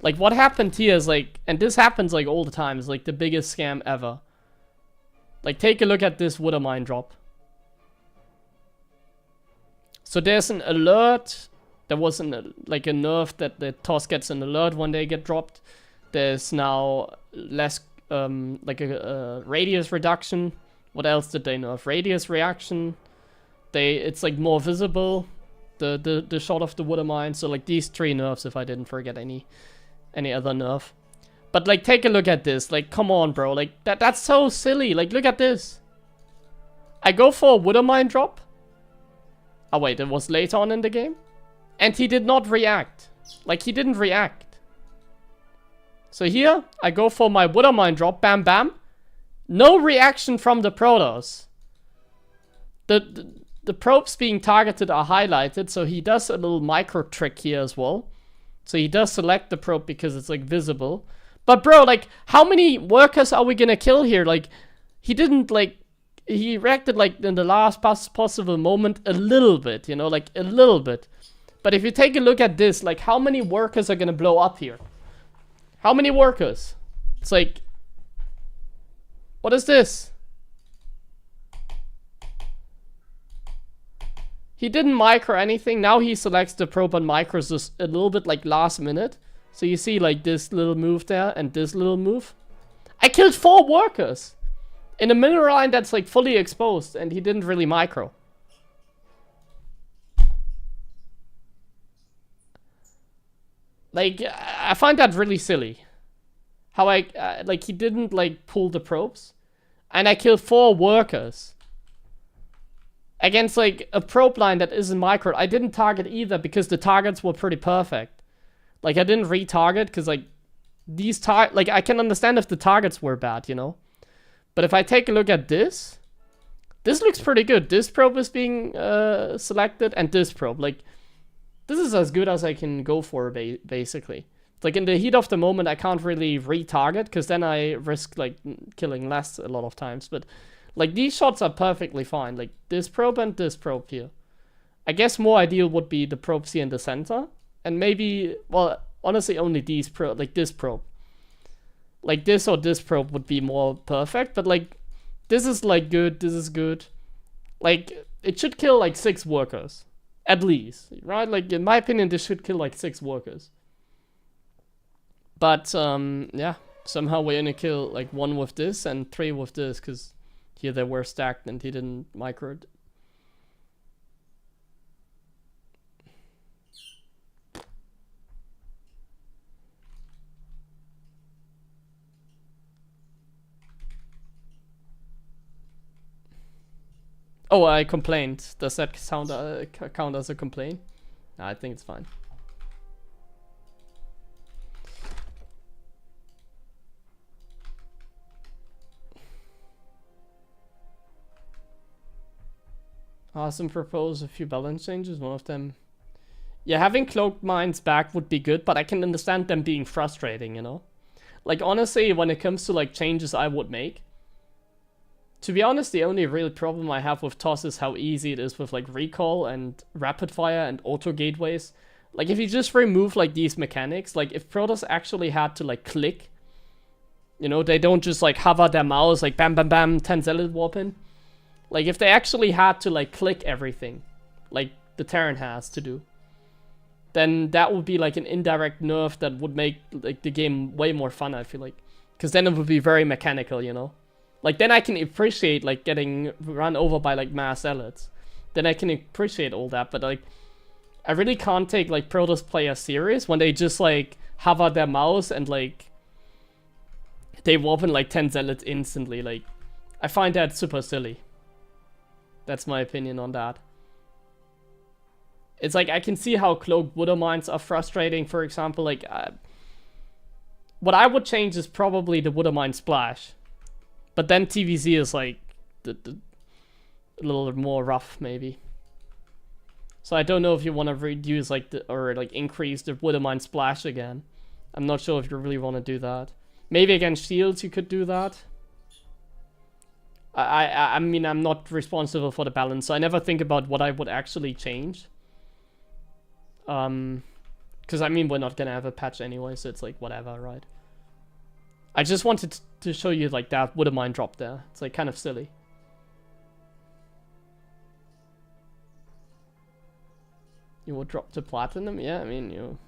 Like what happened here is like, and this happens like all the time, is like the biggest scam ever. Like take a look at this Woodermine drop. So there's an alert. There was like a nerf that the toss gets an alert when they get dropped. There's now less like a radius reduction. What else did they nerf? Radius reaction. It's like more visible. The shot of the Woodermine. So like these 3 nerfs, if I didn't forget any other nerf. But like take a look at this. Like come on, bro. Like that's so silly. Like look at this. I go for a Woodermine drop. Oh wait, it was later on in the game? And he did not react. Like, he didn't react. So here, I go for my Woodermine drop, bam bam. No reaction from the Protoss. The probes being targeted are highlighted, so he does a little micro trick here as well. So he does select the probe because it's, like, visible. But bro, like, how many workers are we gonna kill here? Like, he didn't, like... He reacted, like, in the last possible moment a little bit, you know, like, a little bit. But if you take a look at this, like, how many workers are gonna blow up here? How many workers? It's like... What is this? He didn't micro anything. Now he selects the probe and micros just a little bit, like, last minute. So you see, like, this little move there and this little move. I killed 4 workers! In a mineral line that's like fully exposed and he didn't really micro. Like, I find that really silly. How like he didn't like pull the probes. And I killed 4 workers. Against like a probe line that isn't micro. I didn't target either because the targets were pretty perfect. Like I didn't retarget because like these like I can understand if the targets were bad, you know. But if I take a look at this looks pretty good. This probe is being selected, and this probe. Like, this is as good as I can go for, basically. Like, in the heat of the moment, I can't really retarget, because then I risk, like, killing less a lot of times. But, like, these shots are perfectly fine. Like, this probe and this probe here. I guess more ideal would be the probes here in the center. And maybe, well, honestly, only these like this probe. Like this or this probe would be more perfect, but like this is like good, this is good. Like it should kill like 6 workers. At least, right? Like in my opinion this should kill like 6 workers. But yeah, somehow we're gonna kill like 1 with this and 3 with this, because here they were stacked and he didn't micro it. Oh, I complained. Does that count as a complaint? No, I think it's fine. Awesome proposed a few balance changes, one of them. Yeah, having cloaked mines back would be good, but I can understand them being frustrating, you know? Like, honestly, when it comes to, like, changes I would make, to be honest, the only real problem I have with TOS is how easy it is with like recall and rapid fire and auto gateways. Like if you just remove like these mechanics, like if Protoss actually had to like click, you know, they don't just like hover their mouse like bam bam bam 10 zealot warp in. Like if they actually had to like click everything, like the Terran has to do, then that would be like an indirect nerf that would make like the game way more fun, I feel like. Because then it would be very mechanical, you know. Like, then I can appreciate, like, getting run over by, like, mass zealots. Then I can appreciate all that, but, like, I really can't take, like, Protoss players serious when they just, like, hover their mouse and, like, they warp in, like, 10 zealots instantly. Like, I find that super silly. That's my opinion on that. It's like I can see how cloaked water mines are frustrating. For example, like what I would change is probably the water mine splash, but then TVZ is like a little more rough maybe. So I don't know if you want to reduce like or increase the water mine splash again. I'm not sure if you really want to do that. Maybe against shields you could do that. I mean, I'm not responsible for the balance, so I never think about what I would actually change. Because I mean, we're not gonna have a patch anyway, so it's like whatever, right? I just wanted to show you like that water mine drop there. It's like kind of silly. You would drop to platinum? Yeah, I mean, you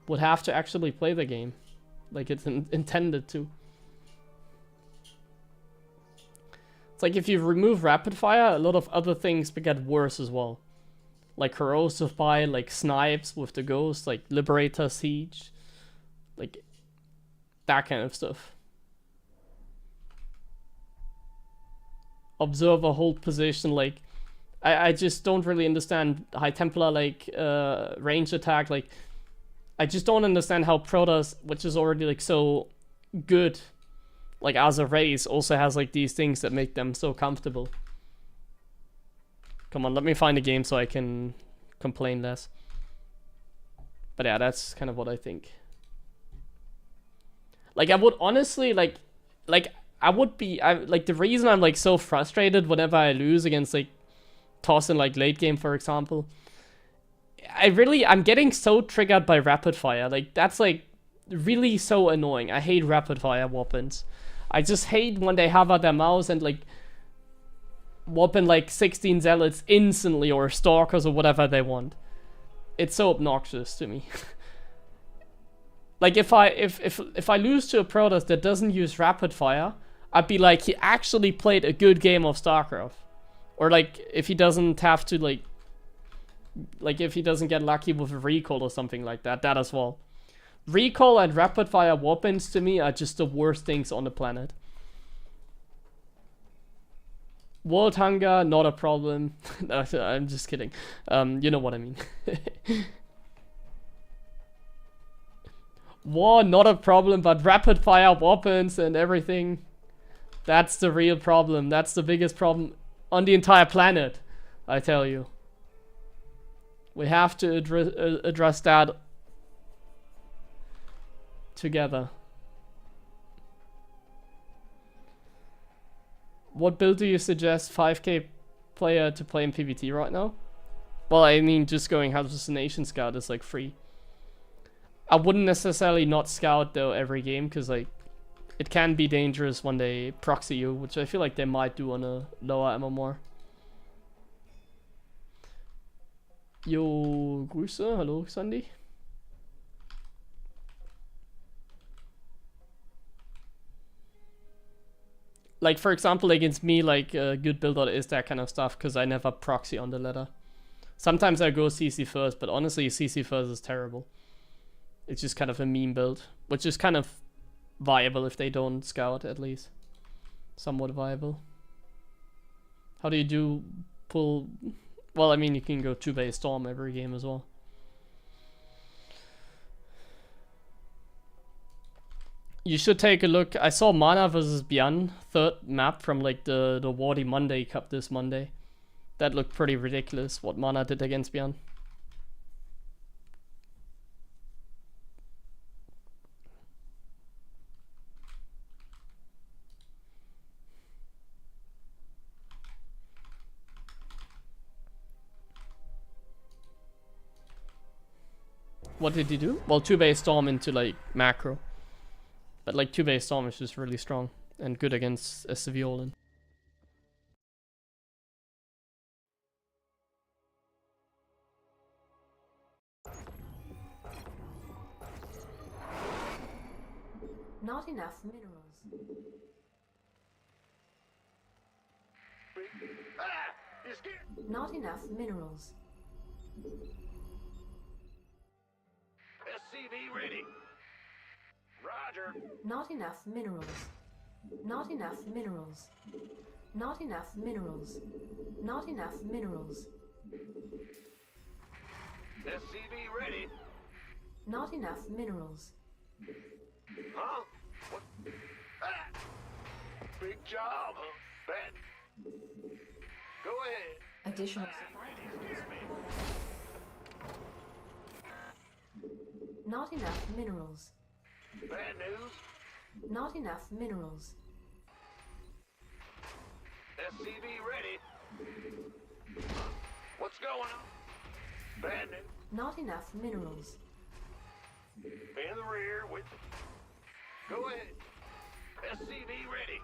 would have to actually play the game like it's intended to. It's like if you remove rapid fire, a lot of other things get worse as well. Like corrosive fire, like snipes with the ghost, like liberator siege, like that kind of stuff. Observer hold position, like I just don't really understand High Templar like range attack. Like I just don't understand how Protoss, which is already like so good, like as a race, also has like these things that make them so comfortable. Come on, let me find a game so I can complain less. But yeah, that's kind of what I think. Like I would honestly like I would be like the reason I'm like so frustrated whenever I lose against like TOS in like late game, for example. I'm getting so triggered by rapid fire. Like that's like really so annoying. I hate rapid fire weapons. I just hate when they hover their mouse and like weapon like 16 zealots instantly, or stalkers or whatever they want. It's so obnoxious to me. Like if I lose to a Protoss that doesn't use rapid fire, I'd be like, he actually played a good game of StarCraft. Or like if he doesn't have to like if he doesn't get lucky with a recall or something like that, that as well. Recall and rapid fire weapons to me are just the worst things on the planet. World hunger, not a problem. No, I'm just kidding. You know what I mean. War, not a problem, but rapid fire weapons and everything, that's the real problem. That's the biggest problem on the entire planet, I tell you. We have to address that together. What build do you suggest 5k player to play in PvT right now? Well, I mean, just going hallucination scout is like free. I wouldn't necessarily not scout though every game, because like it can be dangerous when they proxy you, which I feel like they might do on a lower MMR. Jo, Grüße, hallo Sandy. Like for example against me, like good build-out is that kind of stuff, because I never proxy on the ladder. Sometimes I go CC first, but honestly CC first is terrible. It's just kind of a meme build, which is kind of viable if they don't scout, at least. Somewhat viable. How do you do pull? Well, I mean, you can go 2-base Storm every game as well. You should take a look. I saw Mana versus Byan, third map from like the Wardy Monday Cup this Monday. That looked pretty ridiculous, what Mana did against Byan. What did he do? Well, 2-base Storm into like macro. But like 2-base Storm is just really strong and good against a Saviolan.
Not enough minerals. Not enough minerals.
SCV ready. Roger.
Not enough minerals. Not enough minerals. Not enough minerals. Not enough minerals.
SCV ready.
Not enough minerals.
Huh? What? Ah! Big job, huh? Bet. Go ahead.
Additional supply depots. Not enough minerals.
Bad news.
Not enough minerals.
SCV ready. What's going on? Bad news.
Not enough minerals.
In the rear with... Go ahead. SCV ready.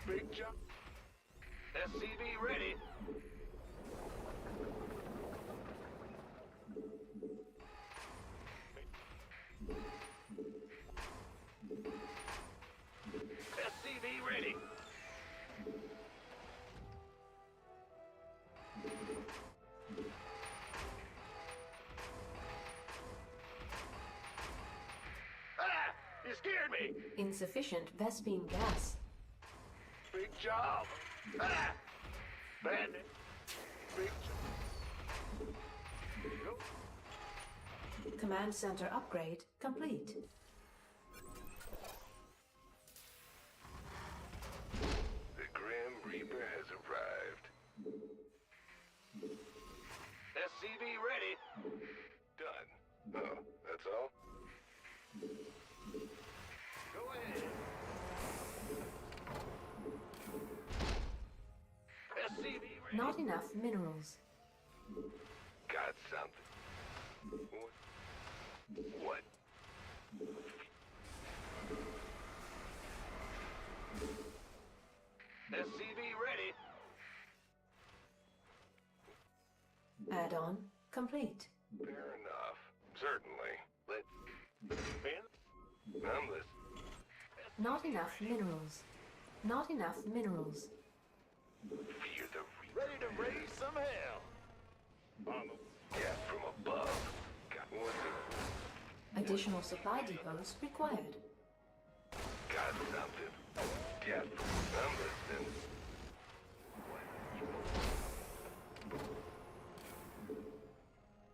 Big jump. SCV ready. SCV ready. Ah! You scared me!
Insufficient Vespine gas.
Big job! Ah! Bandit! Big job! Go.
Command center upgrade complete.
The Grim Reaper has arrived. SCV ready. Done. Oh, that's all? Go ahead. SCV ready.
Not enough minerals.
Got something. What? SCV ready.
Add-on complete.
Fair enough. Certainly. Let's... I'm listening.
Not enough minerals. Not enough minerals.
Fear the Reaper. Ready to raise some hell. Gas from above. Got one.
Additional supply depots required.
Got something. Gas from... I'm listening.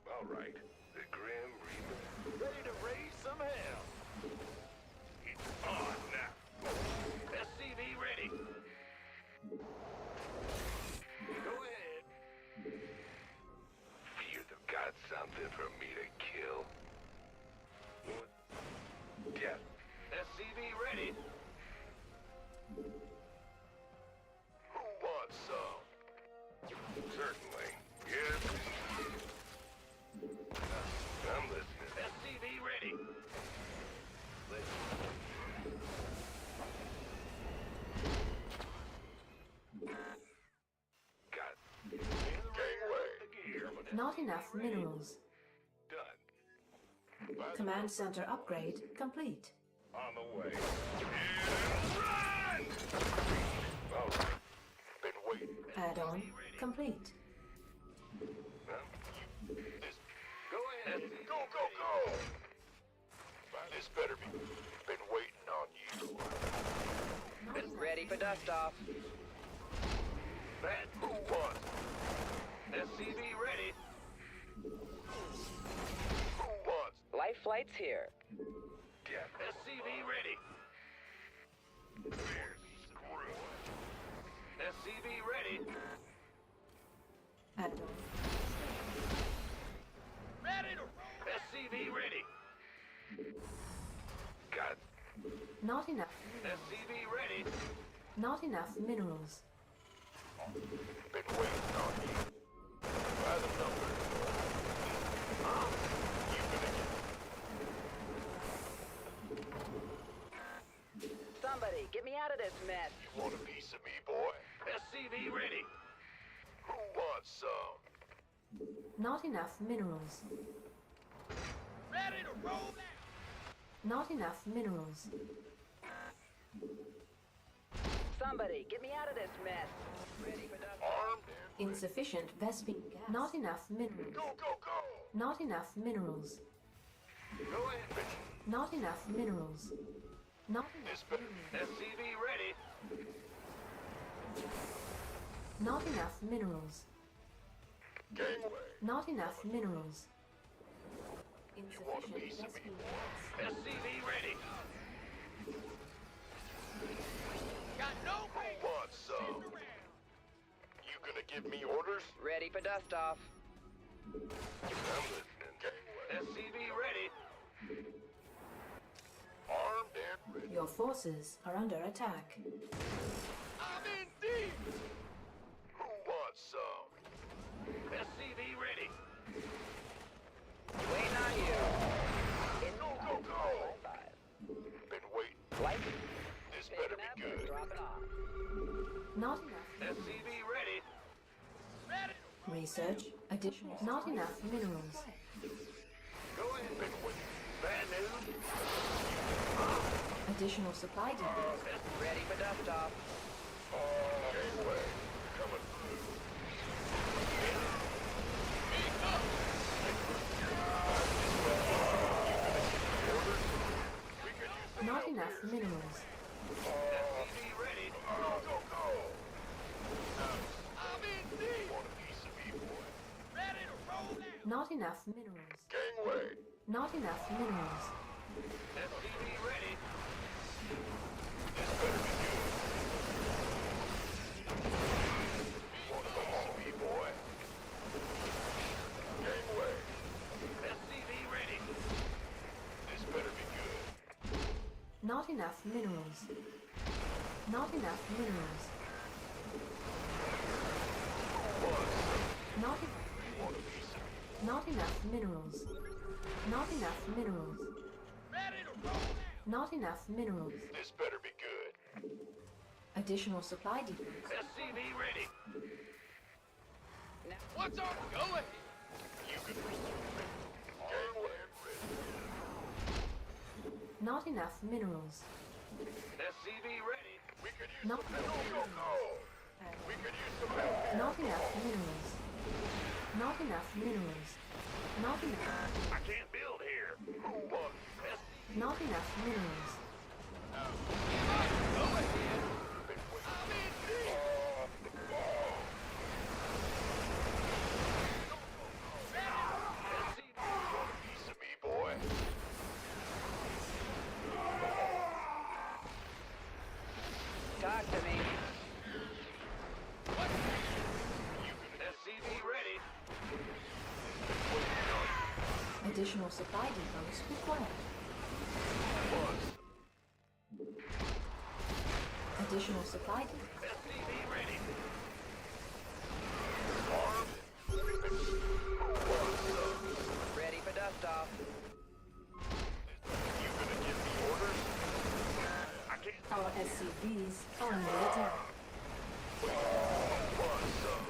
All right. The Grim Reaper. Ready to raise some hell. It's on now. SCV ready. Go ahead. Fear the... Got something for me to kill. What? Yeah. SCV ready. Who wants some? Certainly. Yes. I'm listening. SCV ready. Got. Gangway.
Not enough minerals.
Done.
Command center upgrade complete.
On the way. Run! All right. Been waiting.
Add-on complete.
This. Go ahead. Go, go, go! This better be. Been waiting on you.
Ready for dust off.
That who wants? SCV ready. Who wants?
Life flight's here.
Yeah. SCV ready. We're screwed. SCV ready.
Add-on.
Ready to roll. SCV ready. Got.
Not enough.
SCV ready.
Not enough minerals.
Been waiting on you. By the number. Huh? You gonna
Somebody, get me out of this mess.
You want a piece of me, boy? SCV ready. Who wants some?
Not enough minerals.
Ready to roll now.
Not enough minerals.
Somebody, get me out of this mess. Ready for dust off.
Armed and
Insufficient Vespine gas. Not enough minerals.
go, go, go.
Not enough minerals.
Go ahead, bitch.
Not enough minerals. Not enough minerals.
SCV ready.
Not enough minerals.
Gangway.
Not enough minerals.
want a
Insufficient
piece of
rescue
me?
gas.
SCV ready. Got no Who wants some? You gonna give me orders?
Ready for dust off.
I'm listening. Gangway. SCV ready. Armed and ready.
Your forces are under attack.
I'm in deep. Who wants some? SCV ready.
Waiting on you.
Go, go, go. Been waiting.
Light.
This better
Picking up
be
and
good.
dropping off.
Not enough.
SCV ready.
Research. Additional. Not enough minerals.
Go ahead. Been waiting. Bad news.
Additional supply depots.
Ready for dust off.
Gangway. Coming through.
Not enough minerals.
SCV ready. Go, go, go. I'm in deep. Want a piece of me, boy? Ready to roll out.
Not enough minerals.
Gangway.
Not enough minerals.
SCV ready. Want a piece of me, boy? Gangway. SCV ready. This better be good.
Not enough minerals. Not enough minerals. Not enough.
Want a piece of me?
Not enough minerals. Not enough minerals.
Ready to roll out.
Not enough minerals.
This better be good.
Additional supply depots.
SCV ready.
Now,
What's our go ahead? You can Gangway ready.
Not enough minerals.
SCV ready. We could use
Not
some help. Go, go, go. We could use some help.
Not enough minerals. Not enough minerals. Not enough.
I can't build here. Who wants SCV?
Not enough minerals.
Go ahead. I'm in deep. SCV. Want a piece of me, boy?
talk to me.
SCV ready.
Additional supply depots required. Additional supply depots.
SCV ready.
Ready for dust off.
You gonna give me orders? I can't.
Our SCVs are under attack.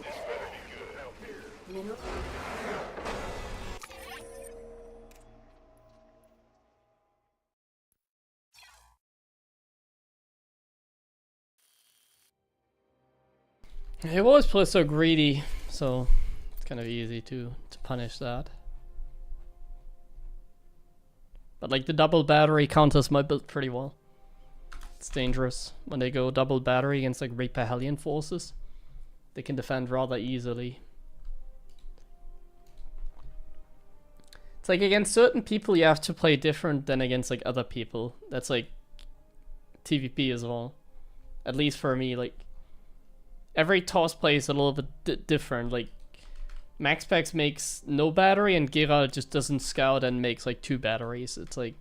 This better be good. Help here.
Mineral.
He always plays so greedy, so it's kind of easy to punish that. But like the double battery counters my build pretty well. It's dangerous when they go double battery against like Reaper Hellion forces. They can defend rather easily. It's like against certain people you have to play different than against like other people. That's like TVP as well. At least for me, like every toss play is a little bit different. Like Max Pax makes no battery and Gira just doesn't scout and makes like 2 batteries. It's like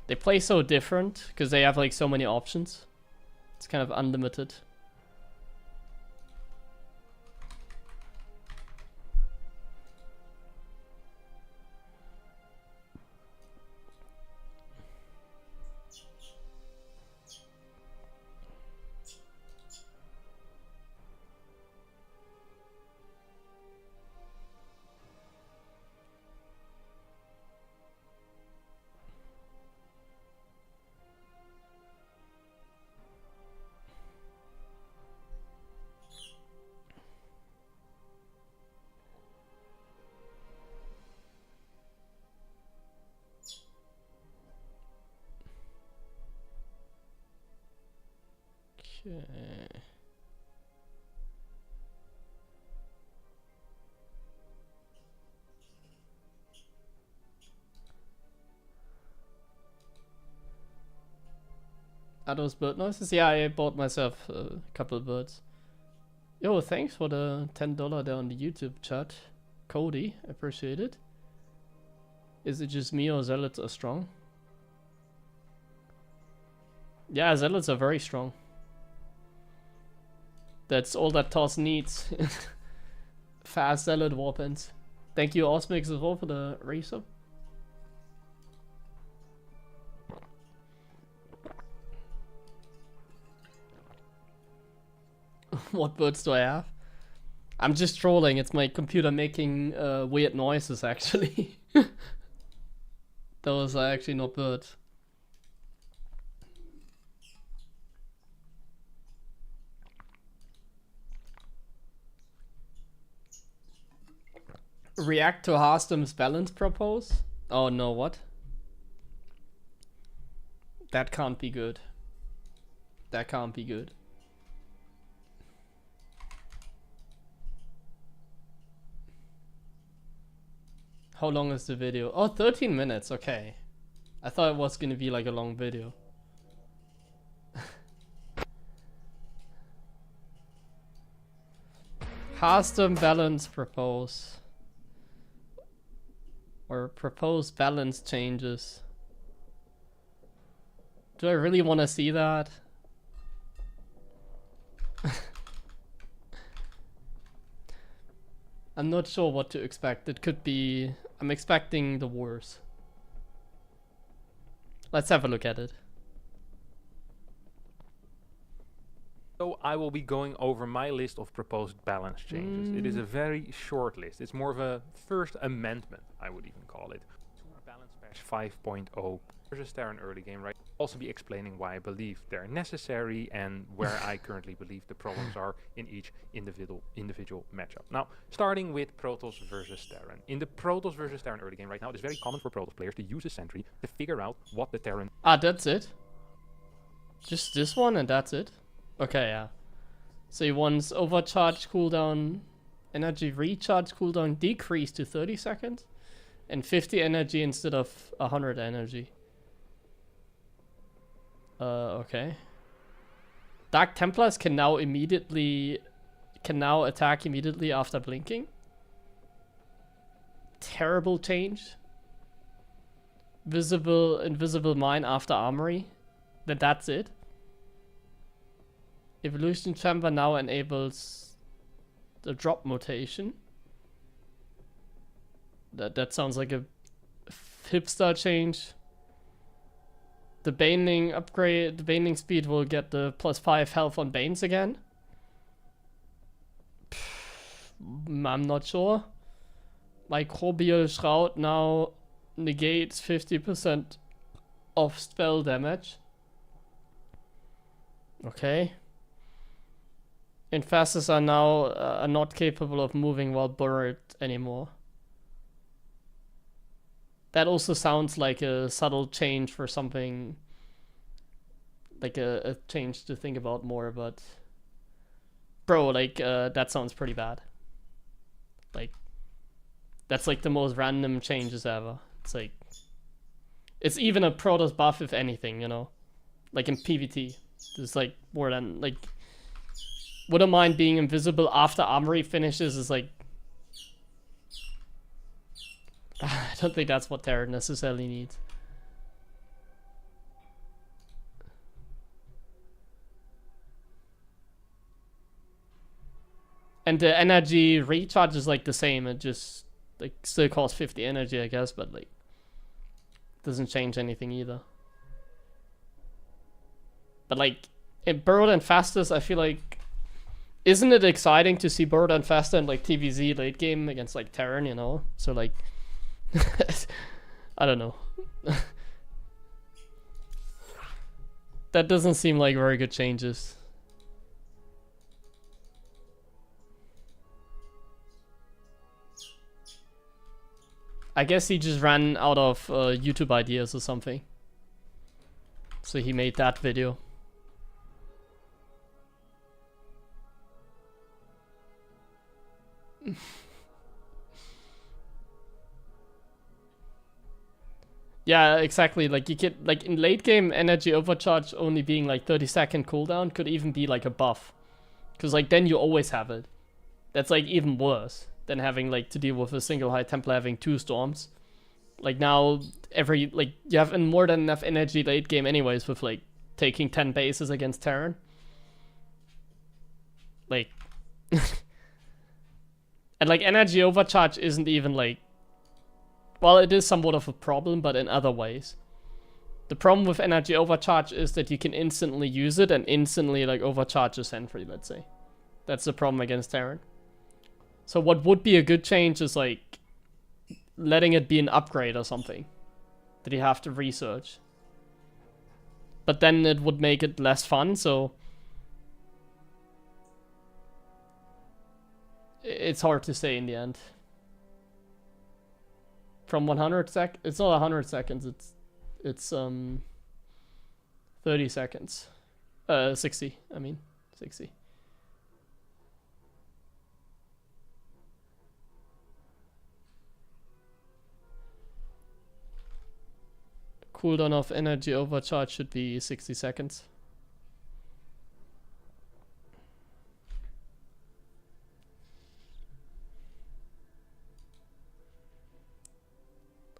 they play so different because they have like so many options. It's kind of unlimited. Okay. Are those bird noises? Yeah, I bought myself a couple of birds. Yo, thanks for the $10 there on the YouTube chat. Cody, appreciate it. Is it just me or zealots are strong? Yeah, zealots are very strong. That's all that Toss needs. Fast zealot warpens. Thank you, Osmix, as well for the resub. What birds do I have? I'm just trolling. It's my computer making weird noises, actually. Those are actually not birds. React to Harstem's balance propose? Oh no, what? That can't be good. That can't be good. How long is the video? Oh, 13 minutes, okay. I thought it was gonna be like a long video. Custom balance propose. Or propose balance changes. Do I really want to see that? I'm not sure what to expect. It could be... I'm expecting the worst. Let's have a look at it.
So I will be going over my list of proposed balance changes. It is a very short list. It's more of a first amendment, I would even call it. To balance patch 5.0 versus Terran early game, right? Also be explaining why I believe they're necessary and where I currently believe the problems are in each individual matchup. Now, starting with Protoss versus Terran. In the Protoss versus Terran early game right now, it is very common for Protoss players to use a sentry to figure out what the Terran...
Ah, that's it? Just this one and that's it? Okay, yeah. So he wants overcharge cooldown, energy recharge cooldown decreased to 30 seconds, and 50 energy instead of 100 energy. Okay. Dark Templars can now attack immediately after blinking. Terrible change. Invisible mine after armory. That's it. Evolution Chamber now enables the drop mutation. That sounds like a hipster change. The Baneling upgrade, the Baneling speed will get the +5 health on Banes again. I'm not sure. Microbial Shroud now negates 50% of spell damage. Okay. Infestors are now not capable of moving while buried anymore. That also sounds like a subtle change for something, like a change to think about more, but bro, like that sounds pretty bad. Like that's like the most random changes ever. It's like it's even a Protoss buff if anything, you know, like in PvT. There's like more than like wouldn't mind being invisible after armory finishes is like I don't think that's what Terran necessarily needs. And the energy recharge is like the same. It just like still costs 50 energy, I guess, but like doesn't change anything either. But like in Burrowed and Fastest, I feel like isn't it exciting to see Burrowed and Faster in like TVZ late game against like Terran, you know? So like I don't know. That doesn't seem like very good changes. I guess he just ran out of YouTube ideas or something. So he made that video. Yeah, exactly. Like you could, like in late game, energy overcharge only being like 30-second cooldown could even be like a buff, because like then you always have it. That's like even worse than having like to deal with a single high Templar having 2 storms. Like now like you have more than enough energy late game anyways with like taking 10 bases against Terran. Like and like energy overcharge isn't even like, well, it is somewhat of a problem, but in other ways. The problem with energy overcharge is that you can instantly use it and instantly like overcharge a sentry, let's say. That's the problem against Terran. So what would be a good change is like letting it be an upgrade or something that you have to research. But then it would make it less fun, so it's hard to say in the end. From 100 it's not 100 seconds, it's 30 seconds. 60, I mean, 60. Cooldown of energy overcharge should be 60 seconds.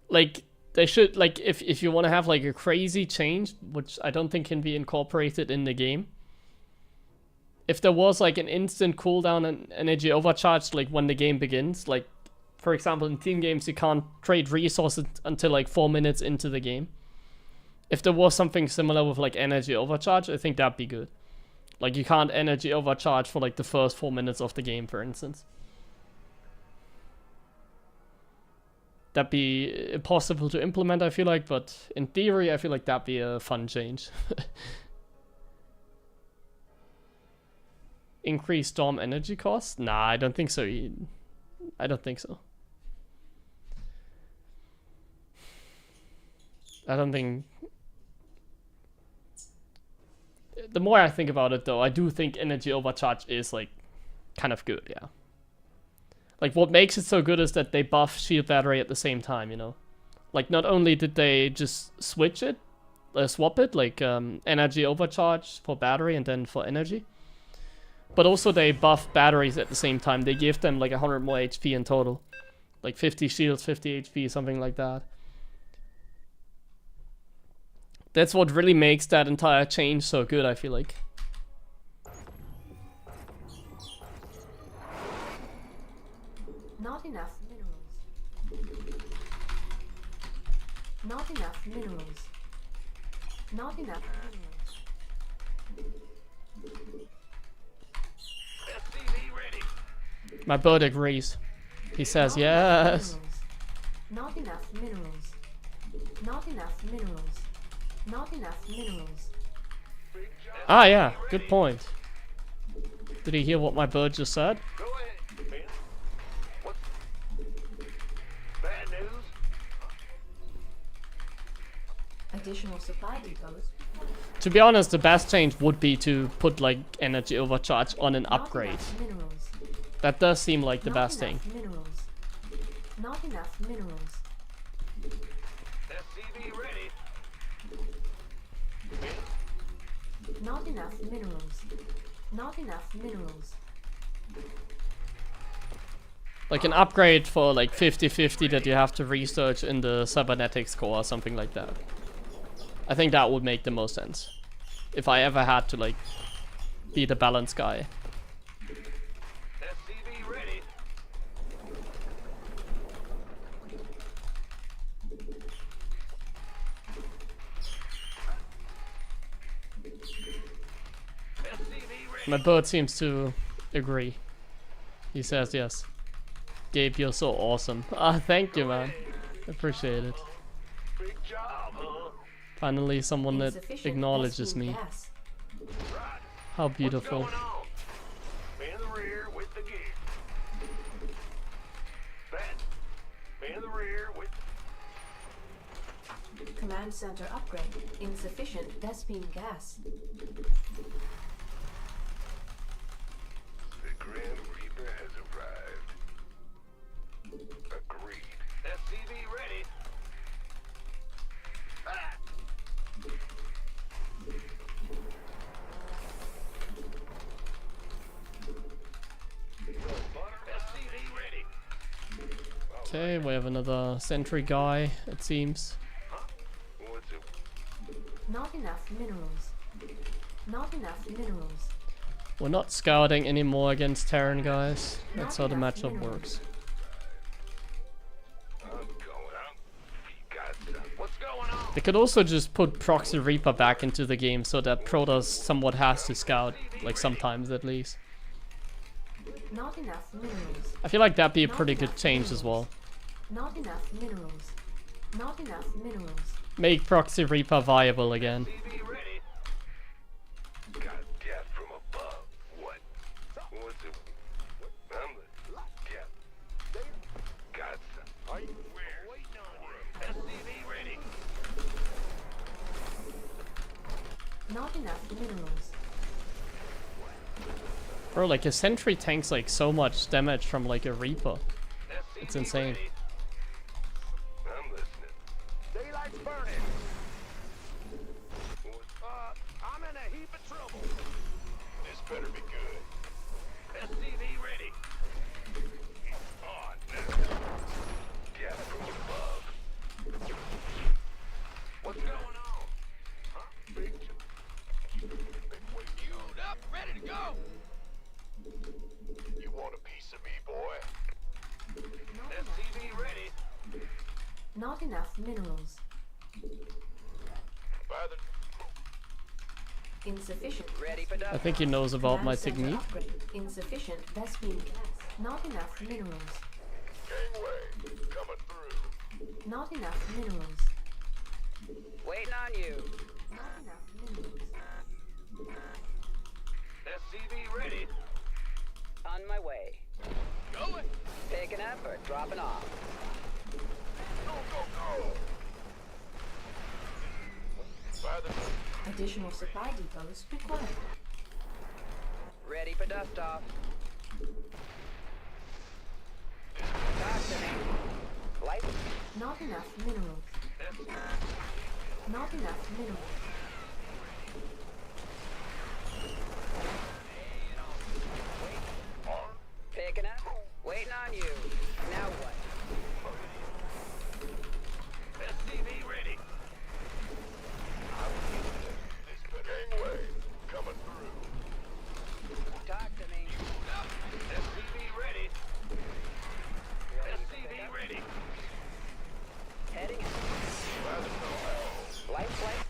Like, they should, like, if you want to have, like, a crazy change, which I don't think can be incorporated in the game, if there was, like, an instant cooldown and energy overcharge, like, when the game begins, like, for example, in team games, you can't trade resources until, like, 4 minutes into the game. If there was something similar with, like, energy overcharge, I think that'd be good. Like, you can't energy overcharge for, like, the first 4 minutes of the game, for instance. That'd be impossible to implement, I feel like, but in theory, I feel like that'd be a fun change. Increase storm energy cost? Nah, I don't think so. I don't think so. I don't think... The more I think about it, though, I do think energy overcharge is, like, kind of good, yeah. Like, what makes it so good is that they buff shield battery at the same time, you know? Like, not only did they just switch it, swap it, like, energy overcharge for battery and then for energy, but also they buff batteries at the same time. They give them, like, 100 more HP in total. Like, 50 shields, 50 HP, something like that. That's what really makes that entire change so good, I feel like.
Not enough minerals. Not enough minerals. Not enough minerals.
SCV ready.
My bird agrees. He says yes.
Not enough minerals. Not enough minerals. Not enough minerals.
Ah, yeah, good point. Did he hear what my bird just said?
Go ahead, Ben. What? Bad news?
Additional supply depots.
To be honest, the best change would be to put, like, energy overcharge on an upgrade.
Not enough minerals.
That does seem like the best thing.
Minerals. Not enough minerals.
SCV ready.
Not enough minerals. Not enough minerals.
Like an upgrade for like 50-50 that you have to research in the cybernetics core or something like that. I think that would make the most sense. If I ever had to like be the balance guy.
SCV ready.
My bird seems to agree. He says yes. Gabe, you're so awesome. Ah, thank you, man. Appreciate it.
Big job, huh?
Finally, someone that acknowledges me. How beautiful.
What's going on? In the rear with the gear. In the rear with...
Command center upgrade. Insufficient Vespine gas.
The Grim Reaper has arrived.
Okay, we have another sentry guy, it seems.
What's it?
Not enough minerals. Not enough minerals.
We're not scouting anymore against Terran guys. That's how the
Not enough
matchup
minerals.
works.
I'm going out. You got some. What's going on?
They could also just put Proxy Reaper back into the game so that Protoss somewhat has to scout, like sometimes at least.
Not enough minerals.
I feel like that'd be a
Not
pretty good
enough
change as
minerals.
well.
Not enough minerals. Not enough minerals.
Make Proxy Reaper viable again.
TV ready. Got death from above. What? What's it? I'm the death. Got some. Are you waiting on you? SCV ready.
Not enough minerals.
Bro, like a sentry tanks like so much damage from like a Reaper.
SCV
It's insane.
ready. I'm listening.
Daylight's burning. I'm in a heap of trouble.
This better be good. SCV ready. On now. Death from above. What's going on? Huh? Big wait. Queued up, ready to go. You want a piece of me, boy? SCV ready.
Not enough minerals.
By the
Insufficient.
Ready for
I
dust.
think he knows about my
Command center
technique.
upgrade. Insufficient Vespene gas. Not enough minerals.
gangway coming through.
Not enough minerals.
Waiting on you.
Not enough minerals.
SCV ready.
On my way.
Going.
Picking up or dropping off.
Go, go, go. By the
Additional supply depots required.
Ready for dust off. Talk to me. Light.
Not enough minerals. Not enough minerals.
Picking up. Waiting on you. Now what?
SCV ready. This gangway coming through.
Talk to me.
SCV ready. SCV ready.
Heading in. Light flight.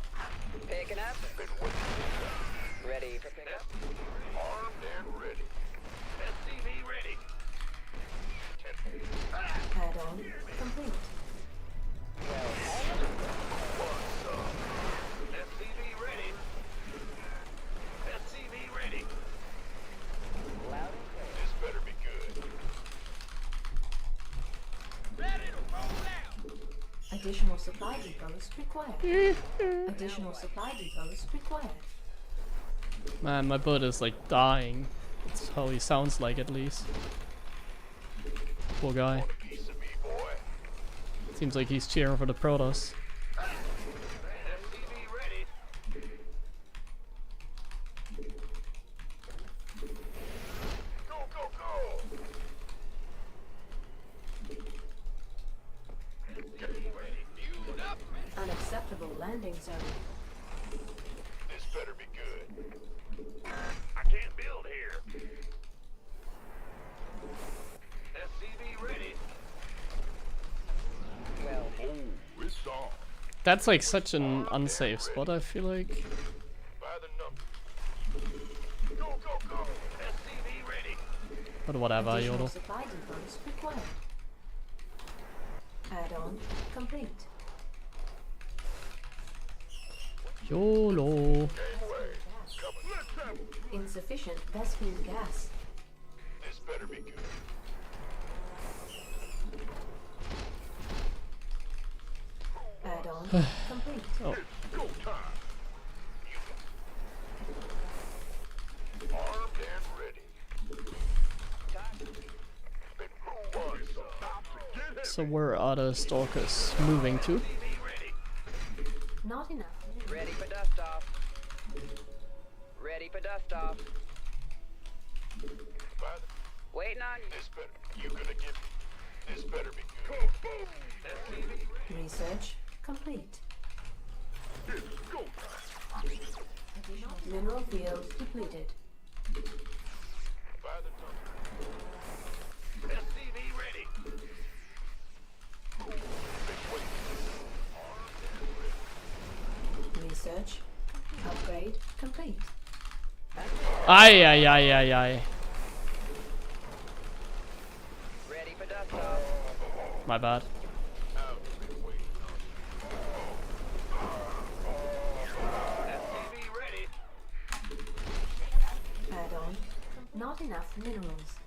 Picking up.
Been waiting.
Ready for pickup.
Armed and ready. SCV ready.
Add-on complete.
Well,
SCV ready. SCV ready.
loud and clear.
This better be good. Ready to roll out.
Additional supply depots required. Additional supply depots required.
Man, my butt is like dying. That's how he sounds like at least. Poor guy.
Piece of me, boy.
Seems like he's cheering for the Protoss.
SCV ready. Go, go, go. Getting ready. Fueled up.
Unacceptable landing zone.
This better be good. I can't build here. SCV ready.
Well,
Oh, it's on.
That's like such an unsafe spot, I feel like.
By the number. Go, go, go. SCV ready.
But whatever,
Additional
Yodel.
supply depots required. Add-on complete.
YOLO.
Gangway coming. Let's have it.
Insufficient Vespene gas.
This better be good.
Add-on complete.
Oh,
Go time.
Armed and ready. Been moved.
It's about to get heavy.
so where are the Stalkers moving to?
SCV ready.
Not enough minerals.
ready for dust off. Ready for dust off.
By the
Waiting on you.
this better. You gonna get This better be good.
Research complete.
It's go time.
Mineral field depleted.
By the tunnel. SCV ready.
Research. Upgrade complete.
Ay, ay, ay, ay, ay.
Ready for dust off.
My bad.
SCV ready.
Add-on. Not enough minerals.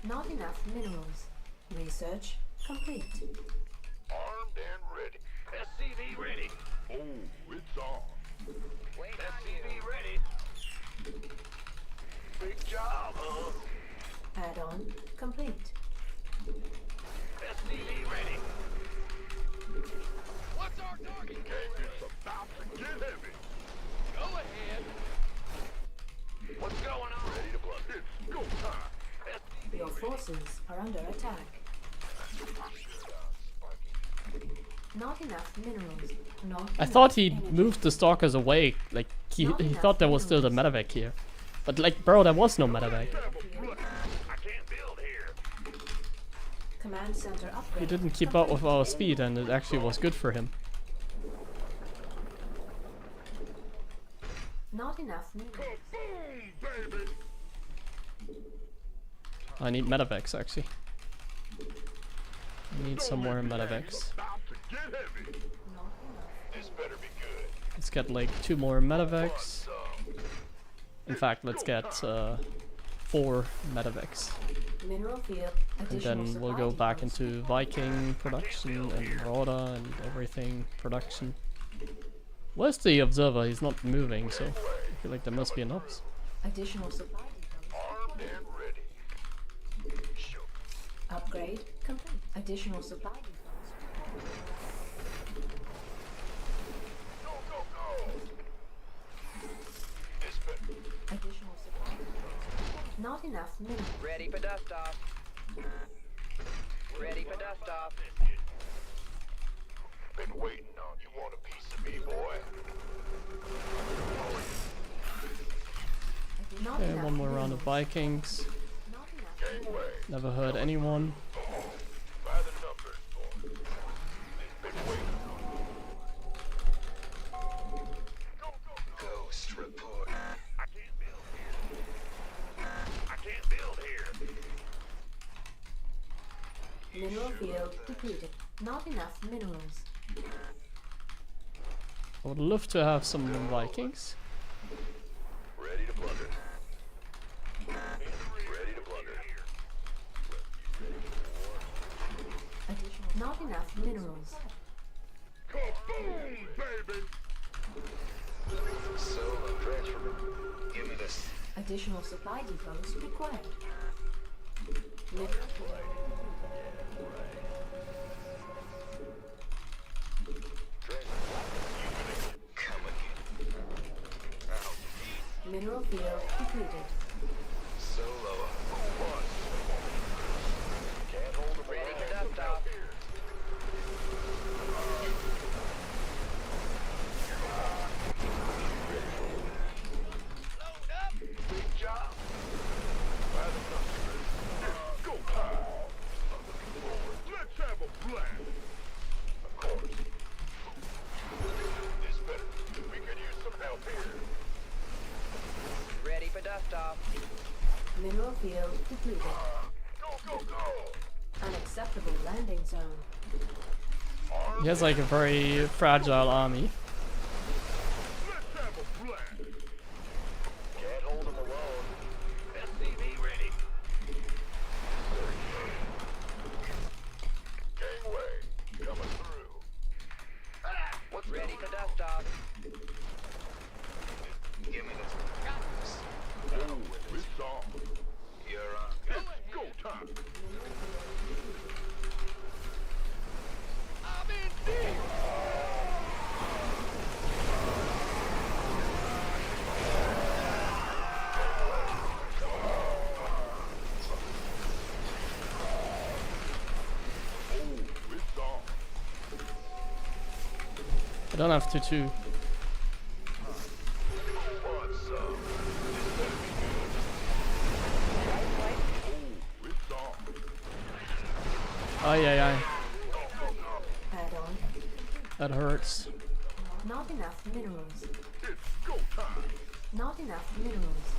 Not enough minerals. Research complete.
Armed and ready. SCV ready.
Oh, it's on.
Wait on
SCV
you.
ready. Big job, huh?
Add-on complete.
SCV ready. What's our target?
It's about to get heavy.
Go ahead. What's going on? Ready to blood.
It's go time.
Your forces are under attack. Not enough minerals. Not
I
enough
thought he
energy.
moved the stalkers away. Like, he thought there was still the medevac here. But, like, bro, there was no medevac.
I can't build here.
Command center upgrade.
He didn't keep up with our speed, and it actually was good for him.
Not enough minerals.
Boom, baby.
I need medevacs, actually. I need some more medevacs.
About to get heavy.
Not enough.
This better be good.
Let's get, like, 2 more medevacs. In fact, let's get 4 medevacs.
Mineral field.
And
Additional
then we'll
supply
go back
depots.
into Viking production and Rhoda and everything production. Where's the observer? He's not moving, so I feel like there must be an ops.
Additional supply depots.
Armed and ready. Sure.
Upgrade complete. Additional supply depots.
Go, go, go. This better.
Additional supply depots. Not enough minerals.
Ready for dust off. Ready for dust off.
Been waiting on you. Want a piece of me, boy?
Not
Okay,
enough
one more round of
minerals.
Vikings.
Not enough.
Gangway.
Never heard anyone.
By the numbers, boy. Been waiting on you. Go, go, go. Ghost report. I can't build here. I can't build here.
Mineral field depleted. Not enough minerals.
I would love to have some Vikings.
Ready to plunder. Ready to plunder.
Additional. Not enough minerals.
Kaboom, baby.
So, transfer. Give me this.
Additional supply depots required. Mineral
Come again.
Mineral field depleted.
Solo. Can't hold them.
Ready for dust off.
Big job. By the numbers.
It's go time. I'm looking forward. Let's have a blast.
Of course. This better. We could use some help here.
Ready for dust off.
Mineral field depleted.
Go, go, go.
Unacceptable landing zone.
He has like a very fragile army.
Let's have a blast.
Can't hold them alone. SCV ready. Gangway. Coming through. Ah, what's
Ready
going
for
on?
dust off.
Give me this. Got this.
Oh, it's on.
You're on.
It's go time.
I'm in deep.
I don't have to. Ay, ay, ay.
Add-on.
That hurts.
Not enough minerals.
It's go time.
Not enough minerals.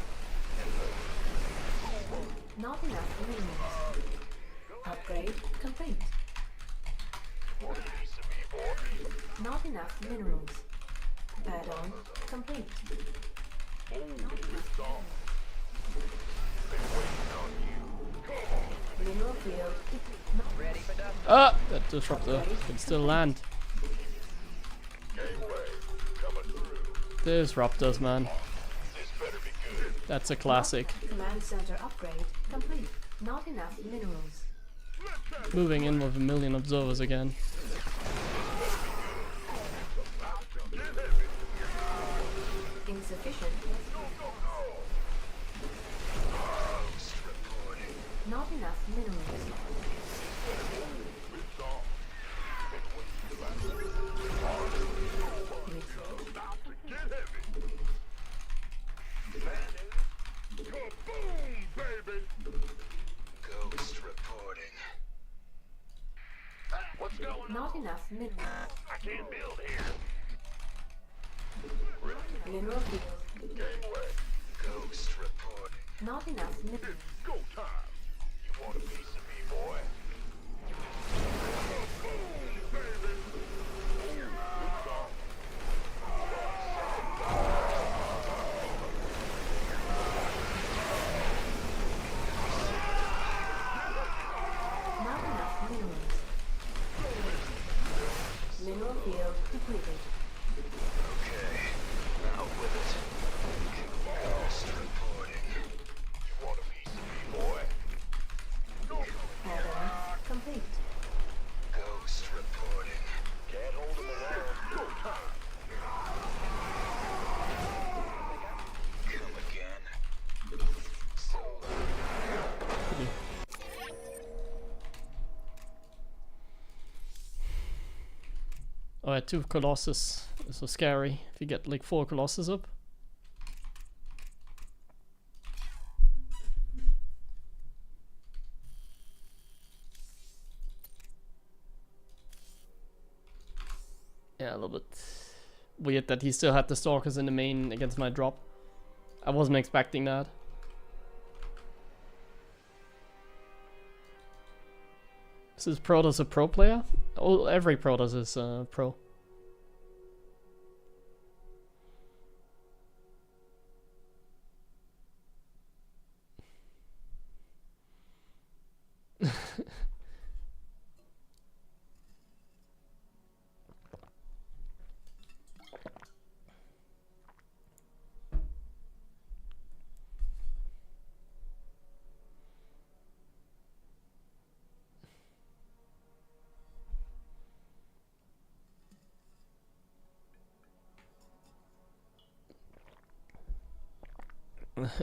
Not enough minerals. Upgrade complete. Not enough minerals. Add-on complete. Mineral field.
Ready for dust?
Ah! That disruptor can still land. Disruptors, man. That's a classic.
Command center upgrade complete. Not enough minerals.
Moving in with a million observers again.
Insufficient. Not enough minerals.
Kaboom, baby.
Ghost reporting. What's going on?
Not enough minerals.
I can't build here.
Mineral field.
Ghost reporting.
Not enough minerals.
Go time.
You want a piece of me, boy?
Kaboom, baby.
Not enough minerals. Mineral field completed.
Okay, out with it. Ghost reporting. You want a piece of me, boy?
Add-on complete.
Ghost reporting. Can't hold him alone.
Go time.
Come again. So
Oh, I had 2 Colossus. This was scary. If you get like 4 Colossus up. Yeah, a little bit weird that he still had the Stalkers in the main against my drop. I wasn't expecting that. Is Protoss a pro player? Oh, every Protoss is pro.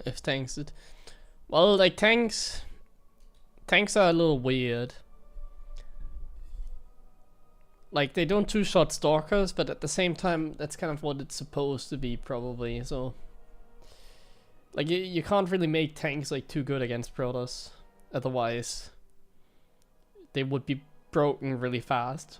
If tanks it, well, like tanks are a little weird. Like they don't 2-shot Stalkers, but at the same time that's kind of what it's supposed to be probably. So like you can't really make tanks like too good against Protoss, otherwise they would be broken really fast.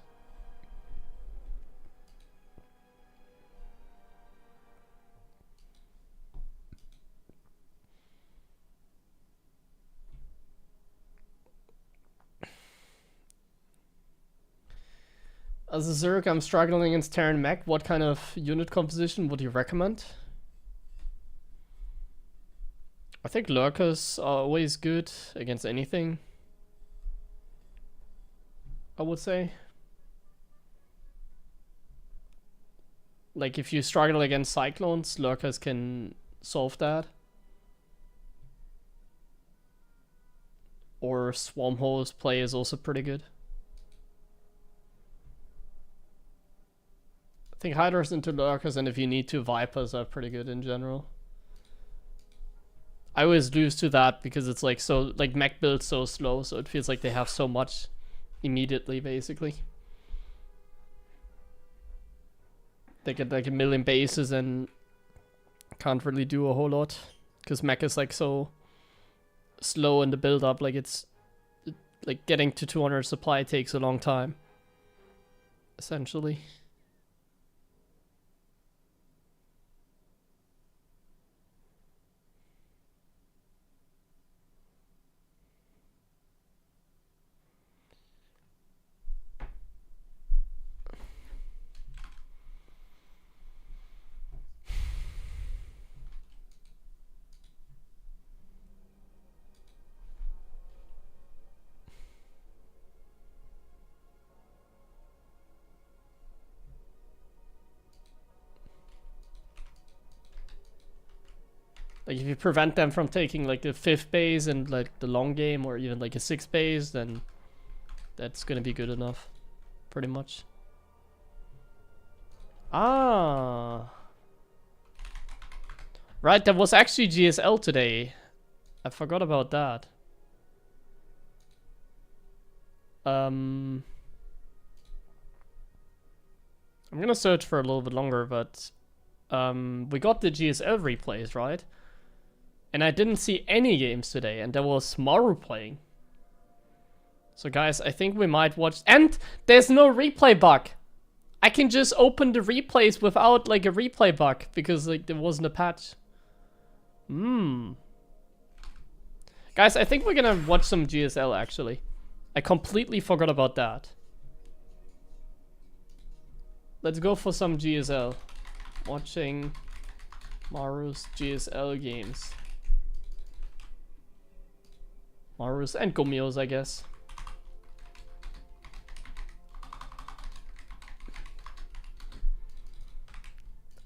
As a Zerg, I'm struggling against Terran Mech. What kind of unit composition would you recommend? I think Lurkers are always good against anything, I would say. Like if you struggle against Cyclones, Lurkers can solve that. Or Swarm Hose play is also pretty good. I think Hydras into Lurkers, and if you need to, Vipers are pretty good in general. I always lose to that because it's like so, like mech build's so slow, so it feels like they have so much immediately, basically. They get like a million bases and can't really do a whole lot. Because mech is like so slow in the build up, like it's like getting to 200 supply takes a long time. Essentially. Like if you prevent them from taking like the 5th base and like the long game, or even like a 6th base, then that's gonna be good enough. Pretty much. Ah. Right, there was actually GSL today. I forgot about that. I'm gonna search for a little bit longer, but we got the GSL replays, right? And I didn't see any games today, and there was Maru playing. So guys, I think we might watch... And there's no replay bug! I can just open the replays without like a replay bug, because like there wasn't a patch. Guys, I think we're gonna watch some GSL actually. I completely forgot about that. Let's go for some GSL. Watching Maru's GSL games. Maru's and Gumiho's, I guess.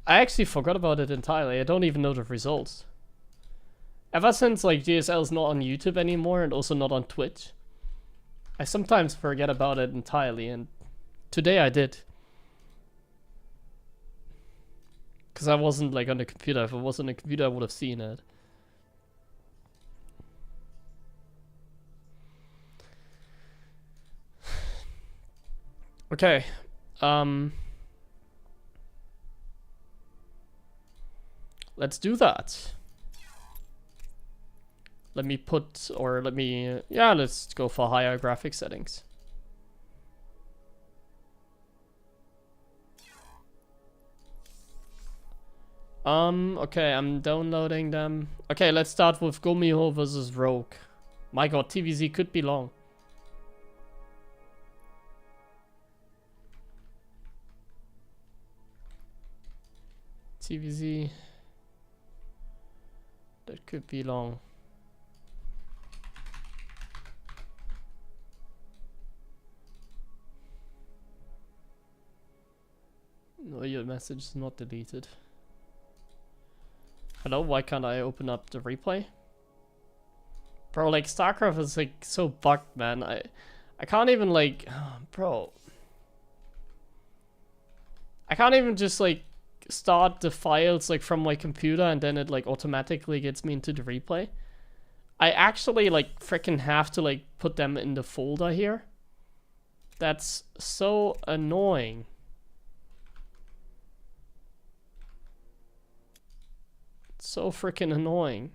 I actually forgot about it entirely. I don't even know the results. Ever since like GSL is not on YouTube anymore and also not on Twitch, I sometimes forget about it entirely, and today I did. Because I wasn't like on the computer. If I was on the computer, I would have seen it. Okay. Let's do that. Let me put, or let me, yeah, let's go for higher graphic settings. Okay, I'm downloading them. Okay, let's start with Gumiho versus Rogue. My god, TVZ could be long. TVZ. That could be long. No, your message is not deleted. Hello, why can't I open up the replay? Bro, like StarCraft is like so bugged, man. I can't even like, bro. I can't even just like start the files like from my computer and then it like automatically gets me into the replay. I actually like freaking have to like put them in the folder here. That's so annoying. So freaking annoying.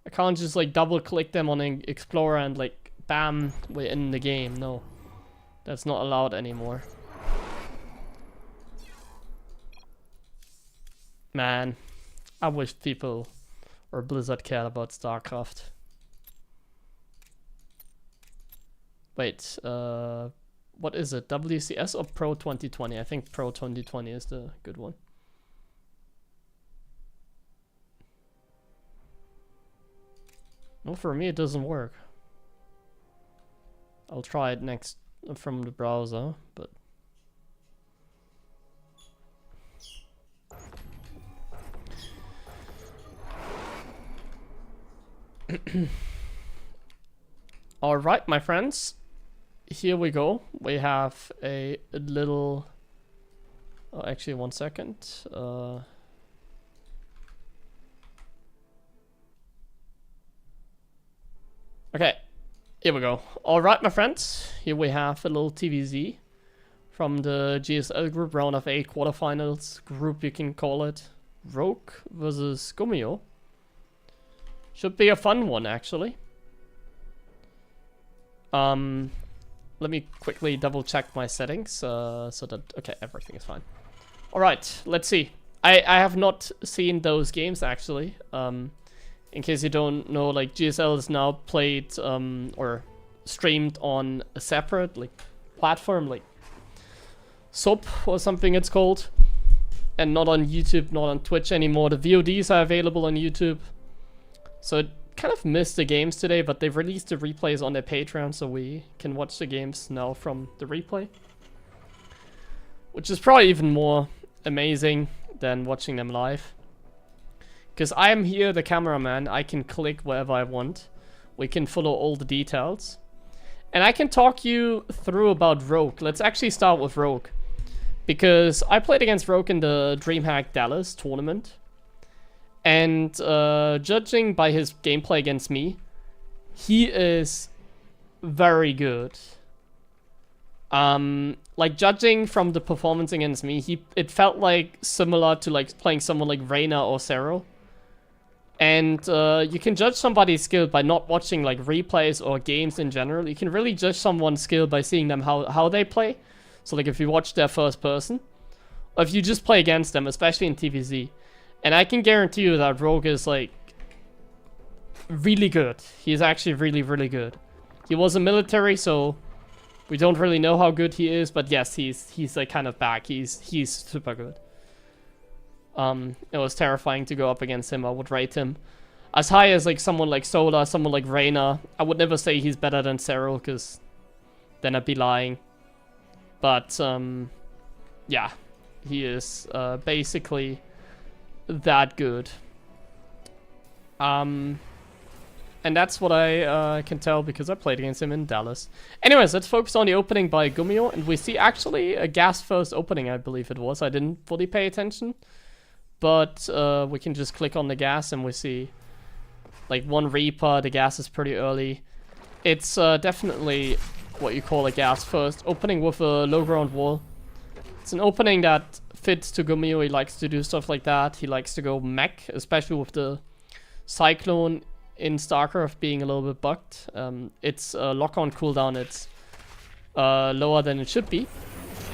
I can't just like double click them on an Explorer and like bam, we're in the game. No, that's not allowed anymore. Man, I wish people or Blizzard cared about StarCraft. Wait, what is it? WCS or Pro 2020? I think Pro 2020 is the good one. No, for me it doesn't work. I'll try it next from the browser, but... Alright, my friends. Here we go. We have a little... Oh, actually, 1 second. Okay, here we go. Alright, my friends. Here we have a little TVZ from the GSL group, round of 8 quarterfinals group, you can call it. Rogue versus Gumiho. Should be a fun one, actually. Let me quickly double check my settings, so that, okay, everything is fine. Alright, let's see. I have not seen those games, actually. In case you don't know, like, GSL is now played, or streamed on a separate, like, platform, like, SUB or something it's called. And not on YouTube, not on Twitch anymore. The VODs are available on YouTube. So it kind of missed the games today, but they've released the replays on their Patreon, so we can watch the games now from the replay. Which is probably even more amazing than watching them live. Because I am here, the cameraman, I can click wherever I want. We can follow all the details. And I can talk you through about Rogue. Let's actually start with Rogue. Because I played against Rogue in the DreamHack Dallas tournament. And judging by his gameplay against me, he is very good. Like, judging from the performance against me, it felt like similar to like playing someone like Reyna or Zero. And you can judge somebody's skill by not watching like replays or games in general. You can really judge someone's skill by seeing them how they play. So like if you watch their first person, or if you just play against them, especially in TVZ. And I can guarantee you that Rogue is like really good. He's actually really, really good. He was a military, so we don't really know how good he is, but yes, he's like kind of back. He's super good. It was terrifying to go up against him. I would rate him as high as like someone like Sola, someone like Reyna. I would never say he's better than Cyril, because then I'd be lying. But yeah, he is basically that good. And that's what I can tell because I played against him in Dallas. Anyways, let's focus on the opening by Gumiho, and we see actually a gas first opening, I believe it was. I didn't fully pay attention, but we can just click on the gas and we see like one Reaper. The gas is pretty early. It's definitely what you call a gas first opening with a low ground wall. It's an opening that fits to Gumiho. He likes to do stuff like that. He likes to go mech, especially with the Cyclone in StarCraft being a little bit bugged. Its lock-on cooldown, it's lower than it should be.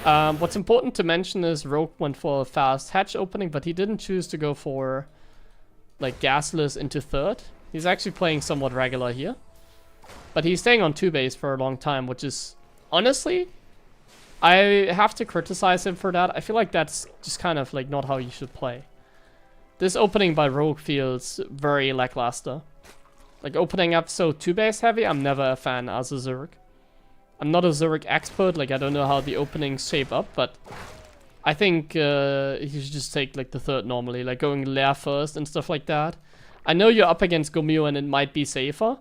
What's important to mention is Rogue went for a fast hatch opening, but he didn't choose to go for like gasless into third. He's actually playing somewhat regular here. But he's staying on 2 base for a long time, which is, honestly, I have to criticize him for that. I feel like that's just kind of like not how you should play. This opening by Rogue feels very lackluster. Like opening up so 2 base heavy, I'm never a fan as a Zurich. I'm not a Zurich expert, like I don't know how the openings shape up, but I think you should just take like the third normally, like going Lair first and stuff like that. I know you're up against Gumiho and it might be safer.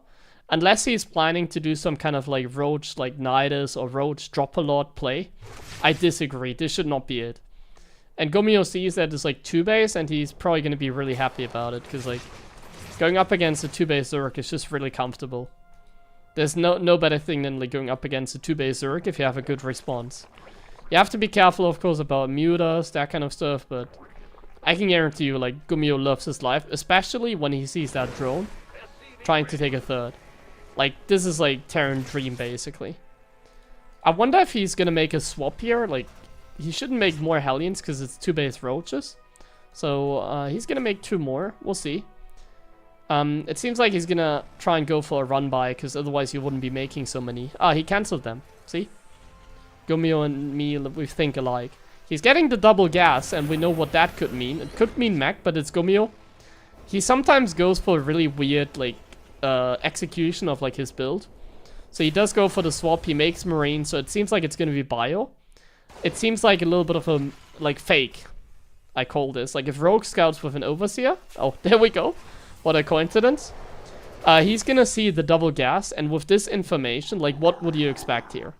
Unless he's planning to do some kind of like Roach like Nidus or Roach drop a lot play. I disagree. This should not be it. And Gumiho sees that it's like 2 base and he's probably going to be really happy about it. Because like going up against a 2 base Zurich is just really comfortable. There's no better thing than like going up against a 2 base Zurich if you have a good response. You have to be careful of course about mutas, that kind of stuff. But I can guarantee you like Gumiho loves his life. Especially when he sees that drone trying to take a third. Like, this is like Terran Dream, basically. I wonder if he's gonna make a swap here. Like, he shouldn't make more Hellions because it's 2 base Roaches. So, he's gonna make 2 more. We'll see. It seems like he's gonna try and go for a run by because otherwise he wouldn't be making so many. Ah, he cancelled them. See? Gumiho and me, we think alike. He's getting the double gas and we know what that could mean. It could mean mech, but it's Gumiho. He sometimes goes for really weird, like, execution of like his build. So he does go for the swap. He makes Marine, so it seems like it's gonna be bio. It seems like a little bit of a like fake, I call this. Like if Rogue scouts with an Overseer. Oh, there we go. What a coincidence. He's gonna see the double gas, and with this information, like what would you expect here?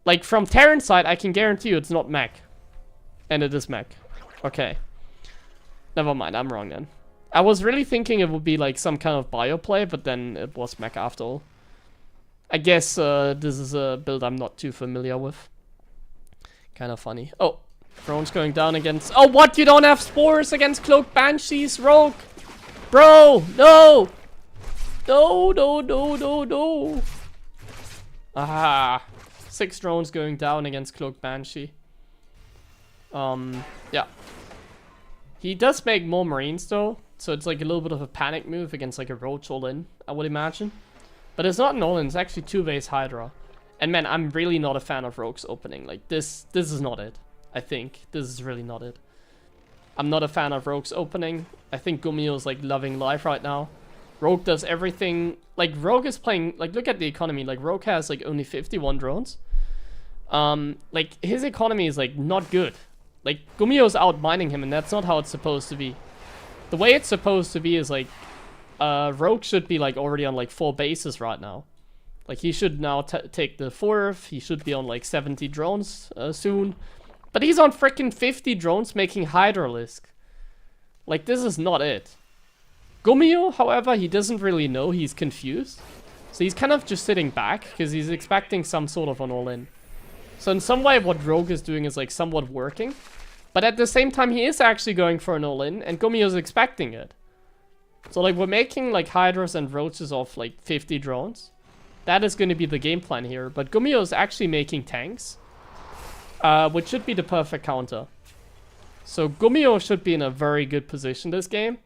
Like from Terran's side, I can guarantee you it's not mech. And it is mech. Okay. Never mind, I'm wrong then. I was really thinking it would be like some kind of bio play, but then it was mech after all. I guess this is a build I'm not too familiar with. Kind of funny. Oh, drone's going down against... Oh, what? You don't have spores against Cloak Banshees, Rogue? Bro, no! No, no, no, no, no. Aha. 6 drones going down against Cloak Banshee. Yeah. He does make more Marines though, so it's like a little bit of a panic move against like a Roach all-in, I would imagine. But it's not an all-in, it's actually 2-base Hydra. And man, I'm really not a fan of Rogue's opening. Like this is not it. I think this is really not it. I'm not a fan of Rogue's opening. I think Gumiho's like loving life right now. Rogue does everything. Like Rogue is playing, like look at the economy. Like Rogue has like only 51 drones. Like his economy is like not good. Like Gumiho's out mining him and that's not how it's supposed to be. The way it's supposed to be is like Rogue should be like already on like 4 bases right now. Like he should now take the 4th. He should be on like 70 drones soon. But he's on freaking 50 drones making Hydralisk. Like this is not it. Gumiho, however, he doesn't really know. He's confused. So he's kind of just sitting back because he's expecting some sort of an all-in. So in some way what Rogue is doing is like somewhat working. But at the same time he is actually going for an all-in and Gumiho's expecting it. So like we're making like Hydras and Roaches off like 50 drones. That is going to be the game plan here. But Gumiho is actually making tanks. Which should be the perfect counter. So Gumiho should be in a very good position this game.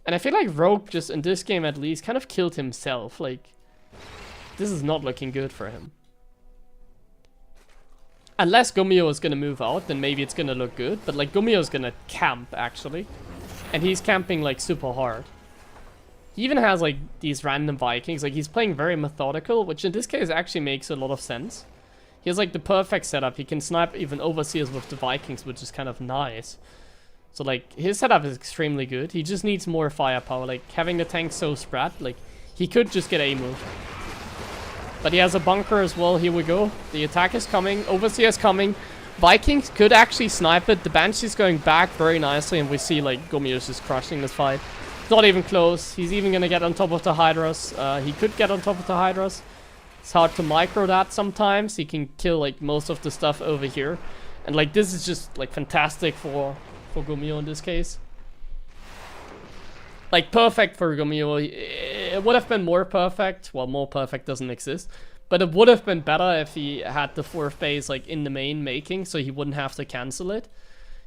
And I feel like Rogue just in this game at least kind of killed himself. Like, this is not looking good for him. Unless Gumiho is going to move out, then maybe it's going to look good. But like Gumiho is going to camp actually. And he's camping like super hard. He even has like these random Vikings. Like he's playing very methodical, which in this case actually makes a lot of sense. He has like the perfect setup. He can snipe even Overseers with the Vikings, which is kind of nice. So like his setup is extremely good. He just needs more firepower. Like having the tank so spread, like he could just get a move. But he has a bunker as well. Here we go. The attack is coming. Overseer is coming. Vikings could actually snipe it. The Banshee's going back very nicely, and we see like Gumiho's just crushing this fight. It's not even close. He's even gonna get on top of the Hydras. He could get on top of the Hydras. It's hard to micro that sometimes. He can kill like most of the stuff over here. And like this is just like fantastic for Gumiho in this case. Like perfect for Gumiho. It would have been more perfect. Well, more perfect doesn't exist. But it would have been better if he had the 4th base like in the main making, so he wouldn't have to cancel it.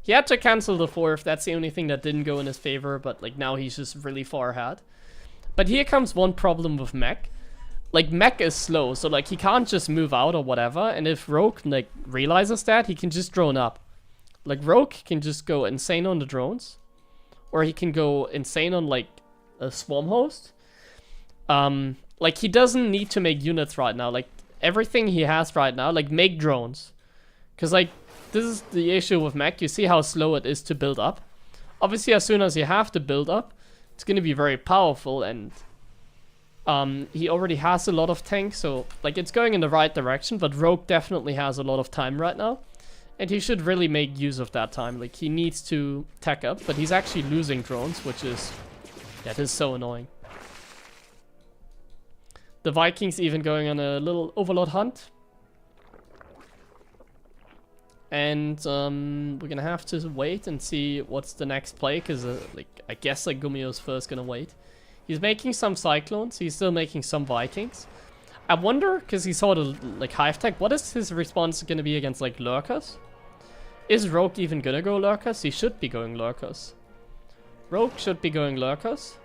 He had to cancel the 4th. That's the only thing that didn't go in his favor. But like now he's just really far ahead. But here comes one problem with Mech. Like, Mech is slow, so, like, he can't just move out or whatever. And if Rogue, like, realizes that, he can just drone up. Like, Rogue can just go insane on the drones. Or he can go insane on, like, a Swarm Host. Like, he doesn't need to make units right now. Like, everything he has right now, like, make drones. Because, like, this is the issue with Mech. You see how slow it is to build up. Obviously, as soon as you have to build up, it's going to be very powerful and... he already has a lot of tanks, so like it's going in the right direction, but Rogue definitely has a lot of time right now. And he should really make use of that time. Like he needs to tech up, but he's actually losing drones, which is... that is so annoying. The Vikings even going on a little overlord hunt. And we're gonna have to wait and see what's the next play, because like I guess like Gumiho's first gonna wait. He's making some Cyclones. He's still making some Vikings. I wonder, because he saw the like Hive Tech, what is his response going to be against like Lurkers? Is Rogue even going to go Lurkers? He should be going Lurkers. Rogue should be going Lurkers.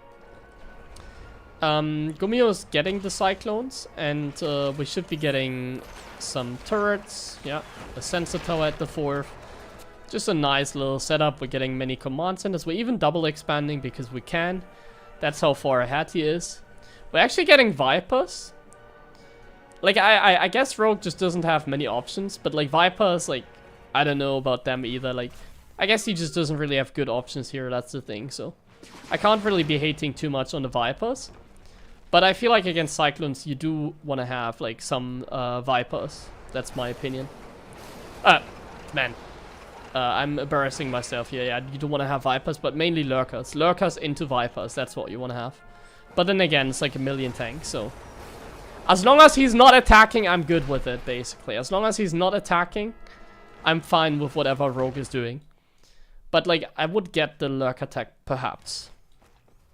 Gumiho's getting the Cyclones, and we should be getting some turrets. Yeah, a sensor tower at the 4th. Just a nice little setup. We're getting many command centers. We're even double expanding because we can. That's how far ahead he is. We're actually getting Vipers. Like, I guess Rogue just doesn't have many options. But, like, Vipers, like, I don't know about them either. Like, I guess he just doesn't really have good options here. That's the thing, so. I can't really be hating too much on the Vipers. But I feel like against Cyclones, you do want to have, like, some Vipers. That's my opinion. Man. I'm embarrassing myself here. Yeah, you don't want to have Vipers, but mainly Lurkers. Lurkers into Vipers, that's what you want to have. But then again, it's like a million tanks, so... as long as he's not attacking, I'm good with it, basically. As long as he's not attacking, I'm fine with whatever Rogue is doing. But like, I would get the Lurk attack, perhaps.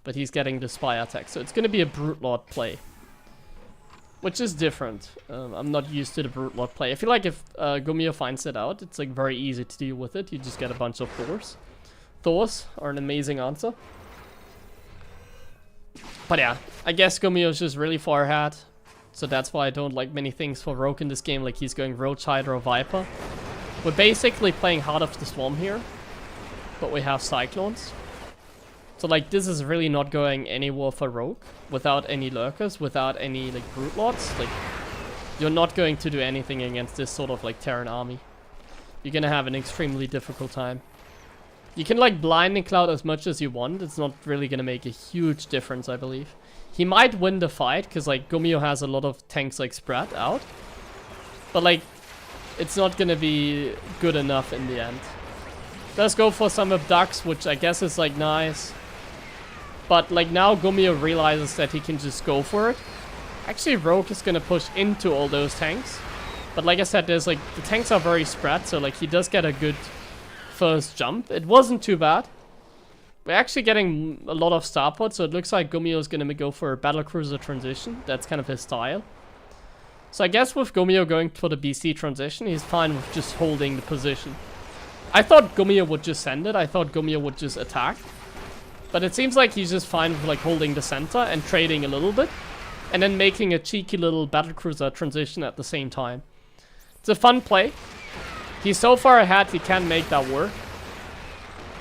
But he's getting the Spy attack, so it's gonna be a Brute Lord play. Which is different. I'm not used to the Brute Lord play. I feel like if Gumiho finds it out, it's like very easy to deal with it. You just get a bunch of Thors. Thors are an amazing answer. But yeah, I guess Gumiho is just really far ahead. So that's why I don't like many things for Rogue in this game. Like he's going Roach, Hydra, Viper. We're basically playing Heart of the Swarm here. But we have Cyclones. So like this is really not going anywhere for Rogue. Without any Lurkers, without any like Brute Lords. Like you're not going to do anything against this sort of like Terran army. You're gonna have an extremely difficult time. You can like Blinding Cloud as much as you want. It's not really gonna make a huge difference, I believe. He might win the fight, because like Gumiho has a lot of tanks like spread out. But like, it's not gonna be good enough in the end. Let's go for some abducts, which I guess is like nice. But like now Gumiho realizes that he can just go for it. Actually Rogue is gonna push into all those tanks. But like I said, there's like, the tanks are very spread, so like he does get a good first jump. It wasn't too bad. We're actually getting a lot of starports, so it looks like Gumiho is gonna go for a battlecruiser transition. That's kind of his style. So I guess with Gumiho going for the BC transition, he's fine with just holding the position. I thought Gumiho would just send it. I thought Gumiho would just attack. But it seems like he's just fine with like holding the center and trading a little bit. And then making a cheeky little battlecruiser transition at the same time. It's a fun play. He's so far ahead, he can make that work.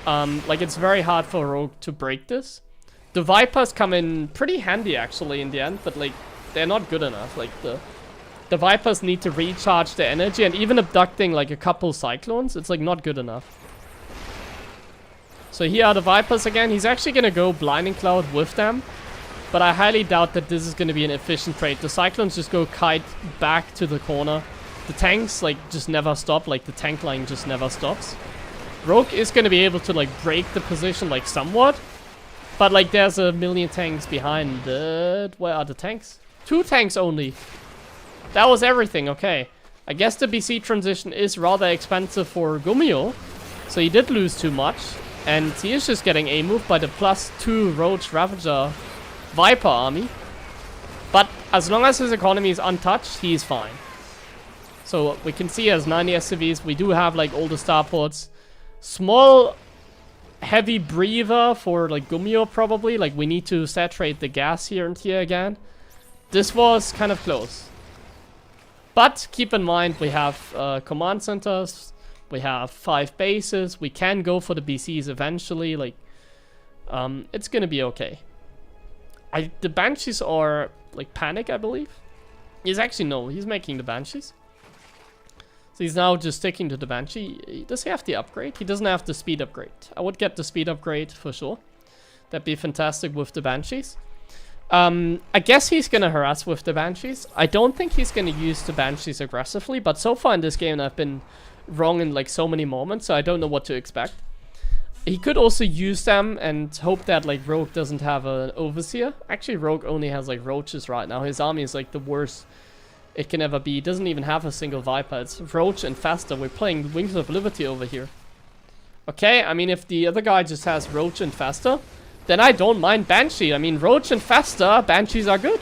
Like it's very hard for Rogue to break this. The Vipers come in pretty handy actually in the end, but like they're not good enough. Like the Vipers need to recharge their energy, and even abducting like a couple Cyclones, it's like not good enough. So here are the Vipers again. He's actually gonna go Blinding Cloud with them, but I highly doubt that this is gonna be an efficient trade. The Cyclones just go kite back to the corner. The tanks like just never stop, like the tank line just never stops. Rogue is gonna be able to like break the position like somewhat, but like there's a million tanks behind it. Where are the tanks? 2 tanks only. That was everything, okay. I guess the BC transition is rather expensive for Gumiho, so he did lose too much, and he is just getting A-moved by the +2 Roach Ravager Viper army. But as long as his economy is untouched, he is fine. So we can see he has 90 SCVs. We do have like all the starports. Small heavy breather for like Gumiho probably. Like we need to saturate the gas here and here again. This was kind of close. But keep in mind we have command centers. We have 5 bases. We can go for the BCs eventually. Like it's gonna be okay. The Banshees are like Panic, I believe. He's actually no, he's making the Banshees. So he's now just sticking to the Banshee. Does he have the upgrade? He doesn't have the speed upgrade. I would get the speed upgrade for sure. That'd be fantastic with the Banshees. I guess he's gonna harass with the Banshees. I don't think he's gonna use the Banshees aggressively, but so far in this game I've been wrong in like so many moments, so I don't know what to expect. He could also use them and hope that like Rogue doesn't have an Overseer. Actually, Rogue only has like Roaches right now. His army is like the worst it can ever be. He doesn't even have a single Viper. It's Roach and Faster. We're playing Wings of Liberty over here. Okay, I mean, if the other guy just has Roach and Faster, then I don't mind Banshee. I mean, Roach and Faster, Banshees are good.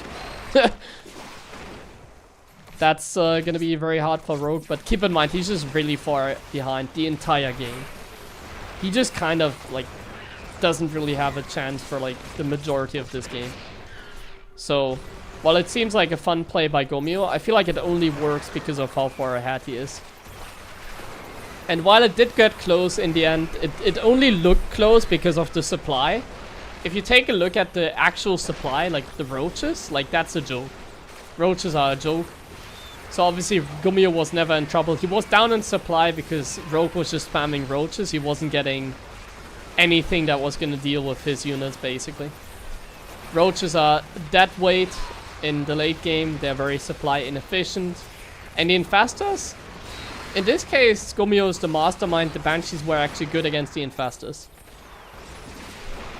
That's gonna be very hard for Rogue, but keep in mind, he's just really far behind the entire game. He just kind of, like, doesn't really have a chance for, like, the majority of this game. So, while it seems like a fun play by Gumiho, I feel like it only works because of how far ahead he is. And while it did get close in the end, it only looked close because of the supply. If you take a look at the actual supply, like the Roaches, like that's a joke. Roaches are a joke. So obviously Gumiho was never in trouble. He was down in supply because Rogue was just spamming Roaches. He wasn't getting anything that was going to deal with his units, basically. Roaches are dead weight in the late game. They're very supply inefficient. And the Infestors? In this case, Gumiho is the mastermind. The Banshees were actually good against the Infestors.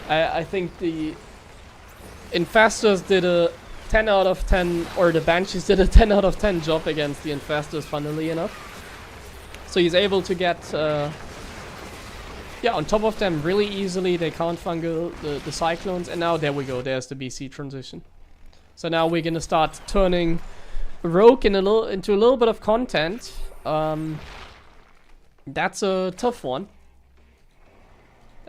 I think the Infestors did a 10 out of 10, or the Banshees did a 10 out of 10 job against the Infestors, funnily enough. So he's able to get yeah, on top of them really easily. They can't fungal the cyclones, and now there we go. There's the BC transition. So now we're gonna start turning Rogue into a little bit of content. That's a tough one.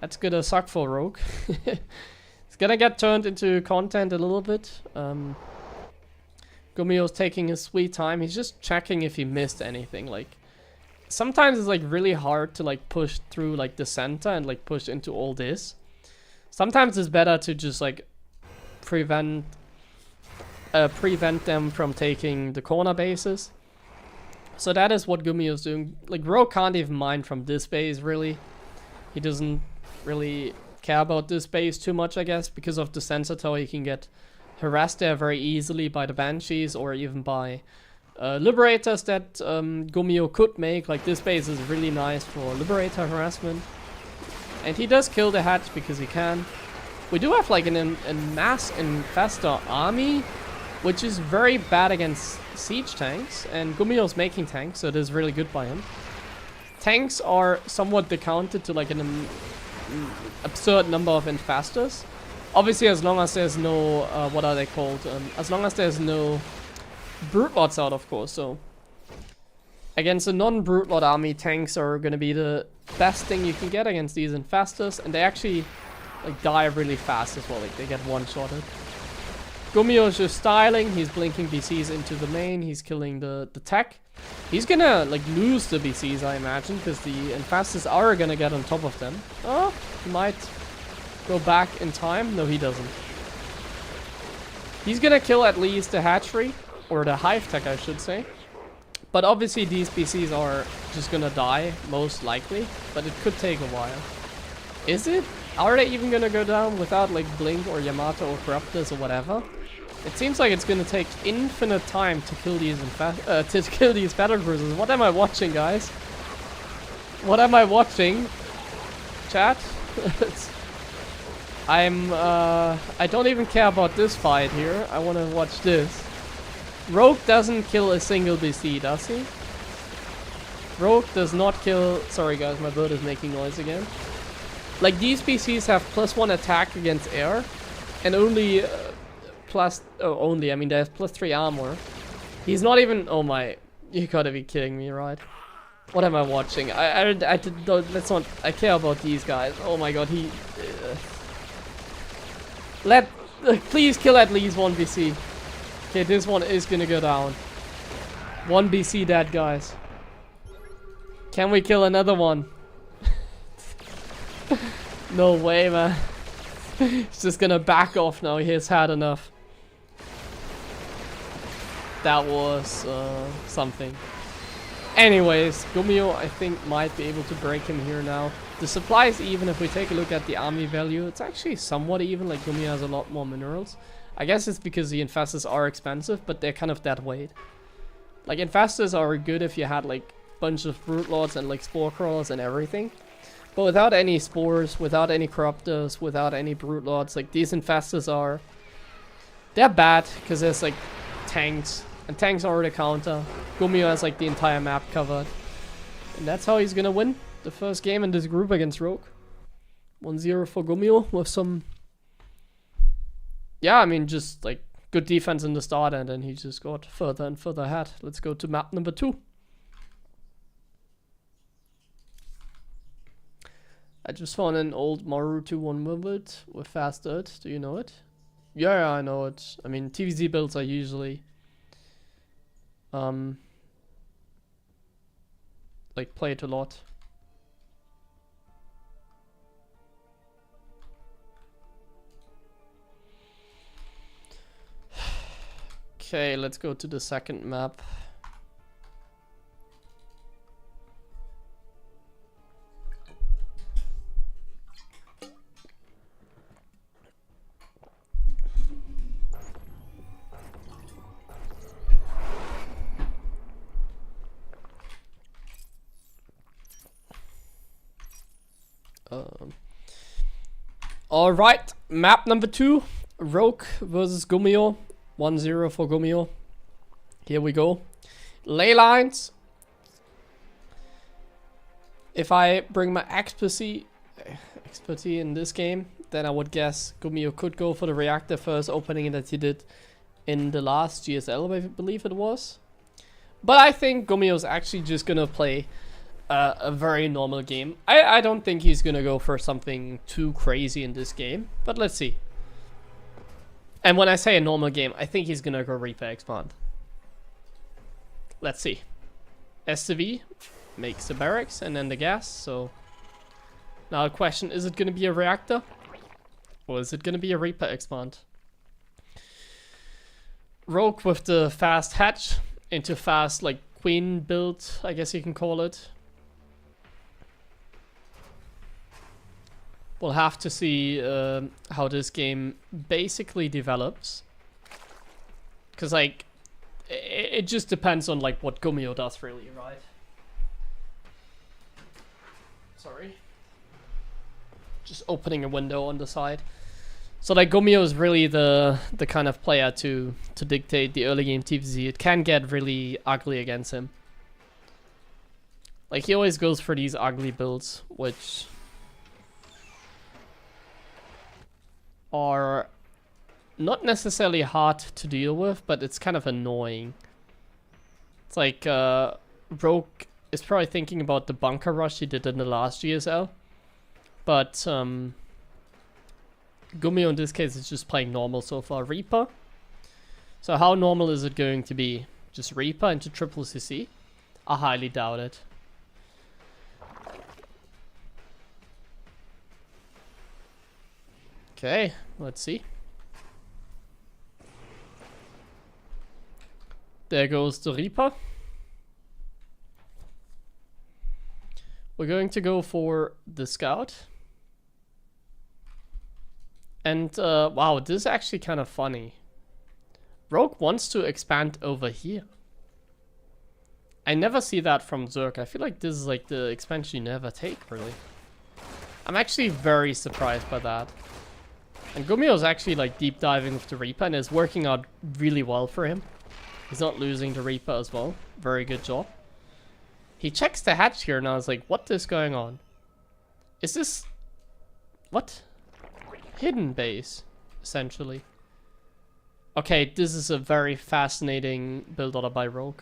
That's gonna suck for Rogue. It's gonna get turned into content a little bit. Gumiho's taking his sweet time. He's just checking if he missed anything. Like, sometimes it's like really hard to like push through like the center and like push into all this. Sometimes it's better to just like prevent them from taking the corner bases. So that is what Gumiho's doing. Like, Rogue can't even mine from this base, really. He doesn't really care about this base too much, I guess, because of the sensor tower. He can get harassed there very easily by the Banshees or even by Liberators that Gumiho could make. Like, this base is really nice for Liberator harassment. And he does kill the hatch because he can. We do have like a mass infestor army, which is very bad against siege tanks, and Gumiho's making tanks, so it is really good by him. Tanks are somewhat decounted to like an absurd number of infestors. Obviously, as long as there's no, what are they called? As long as there's no Brute Lords out, of course. So against a non-Brute Lord army, tanks are going to be the best thing you can get against these infestors, and they actually like die really fast as well. Like, they get one-shotted. Gumiho's just styling. He's blinking BCs into the main. He's killing the tech. He's gonna like lose the BCs, I imagine, because the infestors are gonna get on top of them. Oh, he might go back in time. No, he doesn't. He's gonna kill at least the hatchery, or the hive tech, I should say. But obviously these BCs are just gonna die, most likely. But it could take a while. Is it? Are they even gonna go down without like Blink or Yamato or Corruptors or whatever? It seems like it's gonna take infinite time to kill these battle cruisers. What am I watching, guys? What am I watching? Chat? I don't even care about this fight here. I wanna watch this. Rogue doesn't kill a single BC, does he? Rogue does not kill... Sorry guys, my bird is making noise again. Like, these PCs have +1 attack against air, and only I mean, they have +3 armor. He's not even... Oh my... You gotta be kidding me, right? What am I watching? Let's not... I care about these guys. Oh my god, he... please kill at least one BC. Okay, this one is gonna go down. One BC dead, guys. Can we kill another one? No way, man. He's just gonna back off now. He has had enough. That was something. Anyways, Gumiho, I think, might be able to break him here now. The supplies, even if we take a look at the army value, it's actually somewhat even. Like, Gumiho has a lot more minerals. I guess it's because the infestors are expensive, but they're kind of that weight. Like, infestors are good if you had like a bunch of Brute Lords and like Spore Crawlers and everything. But without any spores, without any corruptors, without any Brute Lords, like, these infestors are... They're bad, because there's like tanks, and tanks are the counter. Gumiho has like the entire map covered. And that's how he's gonna win the first game in this group against Rogue. 1-0 for Gumiho with some... Yeah, I mean, just like good defense in the start, and then he just got further and further ahead. Let's go to map number 2. I just found an old Maru 2-1 movement with fast dirt. Do you know it? Yeah, I know it. I mean, TVZ builds are usually like played a lot. Okay, let's go to the second map. Alright, map number 2, Rogue versus Gumiho. 1-0 for Gumiho. Here we go. Ley lines. If I bring my expertise in this game, then I would guess Gumiho could go for the reactor first, opening it as he did in the last GSL, I believe it was. But I think Gumiho's actually just gonna play a very normal game. I don't think he's gonna go for something too crazy in this game, but let's see. And when I say a normal game, I think he's gonna go Reaper Expand. Let's see. SCV makes the barracks and then the gas, so now the question, is it gonna be a reactor? Or is it gonna be a Reaper Expand? Rogue with the fast hatch into fast, like, queen build, I guess you can call it. We'll have to see how this game basically develops. Because, like, it just depends on, like, what Gumiho does, really, right? Sorry. Just opening a window on the side. So, like, Gumiho is really the kind of player to dictate the early game TVZ. It can get really ugly against him. Like, he always goes for these ugly builds, which are not necessarily hard to deal with, but it's kind of annoying. It's like, Rogue is probably thinking about the bunker rush he did in the last GSL. But, Gumiho in this case is just playing normal so far. Reaper. So how normal is it going to be? Just Reaper into triple CC? I highly doubt it. Okay, let's see. There goes the Reaper. We're going to go for the Scout. And, wow, this is actually kind of funny. Rogue wants to expand over here. I never see that from Zerg. I feel like this is like the expansion you never take, really. I'm actually very surprised by that. And Gumiho's actually like deep diving with the Reaper and is working out really well for him. He's not losing the Reaper as well. Very good job. He checks the hatch here and I was like, what is going on? Is this... what? Hidden base, essentially. Okay, this is a very fascinating build order by Rogue.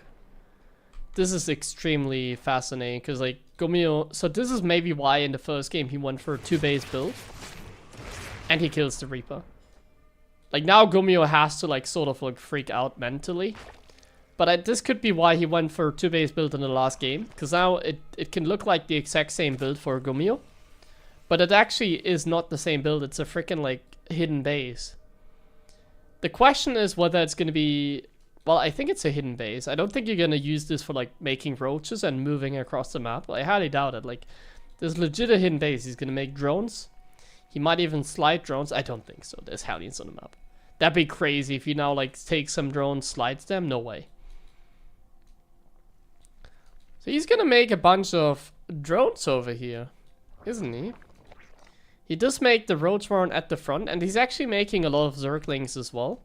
This is extremely fascinating because like Gumiho... so this is maybe why in the first game he went for a 2-base build. And he kills the Reaper. Like now Gumiho has to like sort of like freak out mentally. But this could be why he went for a 2-base build in the last game. Because now it can look like the exact same build for Gumiho. But it actually is not the same build. It's a freaking like hidden base. The question is whether it's going to be... well, I think it's a hidden base. I don't think you're going to use this for like making roaches and moving across the map. I highly doubt it. Like there's legit a hidden base. He's going to make drones. He might even slide drones. I don't think so. There's Hellions on the map. That'd be crazy if he now like takes some drones, slides them. No way. So he's gonna make a bunch of drones over here, isn't he? He does make the roach warren at the front, and he's actually making a lot of Zerglings as well.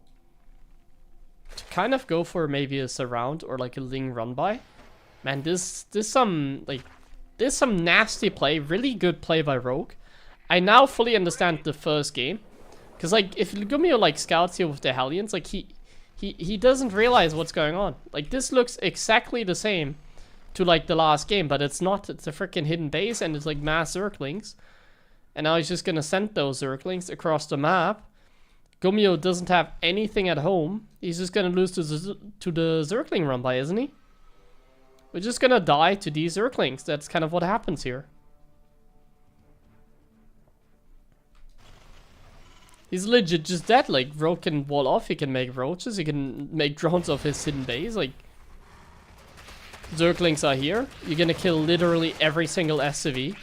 To kind of go for maybe a surround or like a Ling run by. Man, this some nasty play. Really good play by Rogue. I now fully understand the first game. Because, like, if Gumiho, like, scouts here with the Hellions, like, he doesn't realize what's going on. Like, this looks exactly the same to, like, the last game, but it's not. It's a freaking hidden base, and it's, like, mass Zerglings. And now he's just gonna send those Zerglings across the map. Gumiho doesn't have anything at home. He's just gonna lose to the Zergling run by, isn't he? We're just gonna die to these Zerglings. That's kind of what happens here. He's legit just dead. Like, Rogue can wall off, he can make roaches, he can make drones off his hidden base. Like, Zerglings are here. You're gonna kill literally every single SCV.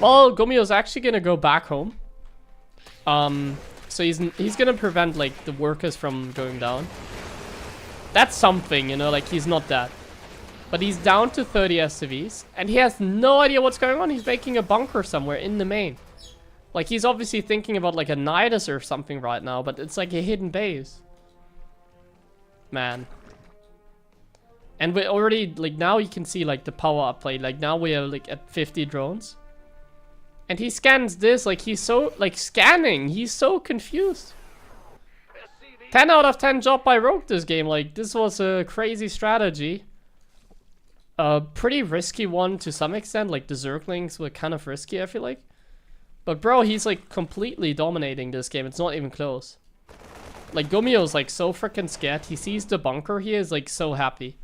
Well, Gumiho's actually gonna go back home. So he's gonna prevent, like, the workers from going down. That's something, you know, like, he's not dead. But he's down to 30 SCVs, and he has no idea what's going on. He's making a bunker somewhere in the main. Like, he's obviously thinking about, like, a Nidus or something right now, but it's like a hidden base. Man. And we already, like, now you can see, like, the power upplay. Like, now we are, like, at 50 drones. And he scans this, like, he's so, like, scanning. He's so confused. 10 out of 10 job by Rogue this game. Like, this was a crazy strategy. A pretty risky one to some extent. Like, the Zerglings were kind of risky, I feel like. But, bro, he's, like, completely dominating this game. It's not even close. Like, Gumiho's, like, so freaking scared. He sees the bunker here, is, like, so happy.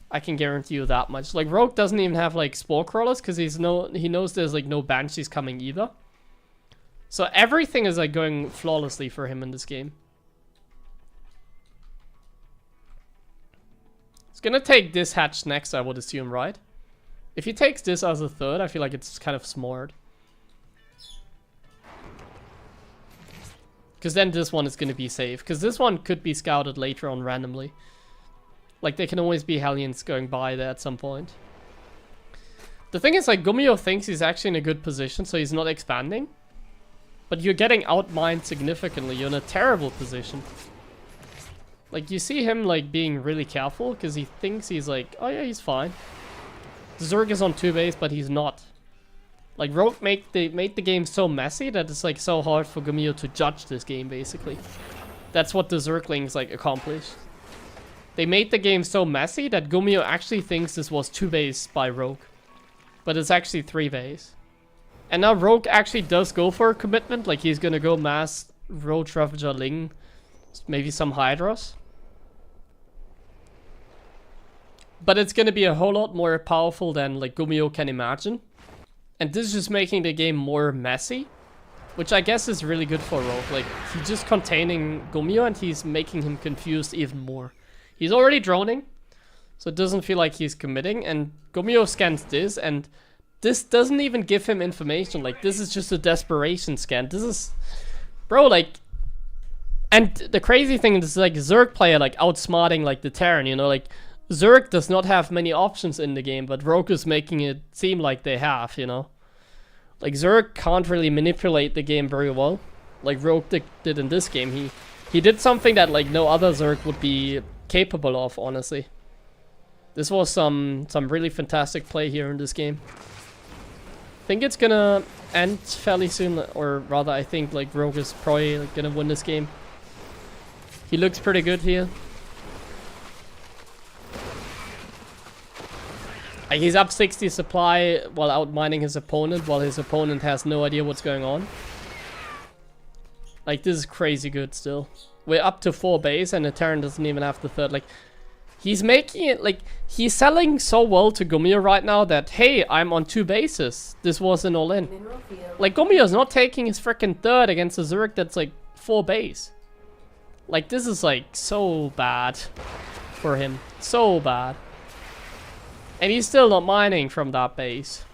I can guarantee you that much. Like, Rogue doesn't even have, like, spore crawlers because he knows there's, like, no banshees coming either. So everything is, like, going flawlessly for him in this game. He's gonna take this hatch next, I would assume, right? If he takes this as a third, I feel like it's kind of smart. Because then this one is gonna be safe. Because this one could be scouted later on randomly. Like, there can always be Hellions going by there at some point. The thing is, like, Gumiho thinks he's actually in a good position, so he's not expanding. But you're getting outmined significantly. You're in a terrible position. Like, you see him, like, being really careful, because he thinks he's like, oh yeah, he's fine. Zerg is on 2 base, but he's not. Like, Rogue made the game so messy that it's, like, so hard for Gumiho to judge this game, basically. That's what the Zerglings, like, accomplished. They made the game so messy that Gumiho actually thinks this was 2 base by Rogue. But it's actually 3 base. And now Rogue actually does go for a commitment. Like, he's gonna go mass Roach Ravager Ling. Maybe some Hydras. But it's gonna be a whole lot more powerful than, like, Gumiho can imagine. And this is just making the game more messy. Which I guess is really good for Rogue. Like, he's just containing Gumiho and he's making him confused even more. He's already droning, so it doesn't feel like he's committing, and Gumiho scans this, and this doesn't even give him information. Like, this is just a desperation scan. This is... Bro, like... And the crazy thing is, like, Zerg player, like, outsmarting, like, the Terran, you know? Like, Zerg does not have many options in the game, but Rogue is making it seem like they have, you know? Like, Zerg can't really manipulate the game very well, like Rogue did in this game. He did something that, like, no other Zerg would be capable of, honestly. This was some really fantastic play here in this game. I think it's gonna end fairly soon, or rather I think, like, Rogue is probably, like, gonna win this game. He looks pretty good here. Like, he's up 60 supply while outmining his opponent, while his opponent has no idea what's going on. Like, this is crazy good still. We're up to 4 base and the Terran doesn't even have the third. Like, he's making it, like, he's selling so well to Gumiho right now that, hey, I'm on 2 bases. This was an all-in. Like, Gumiho's not taking his freaking third against a Zerg that's, like, 4 base. Like, this is, like, so bad for him. So bad. And he's still not mining from that base.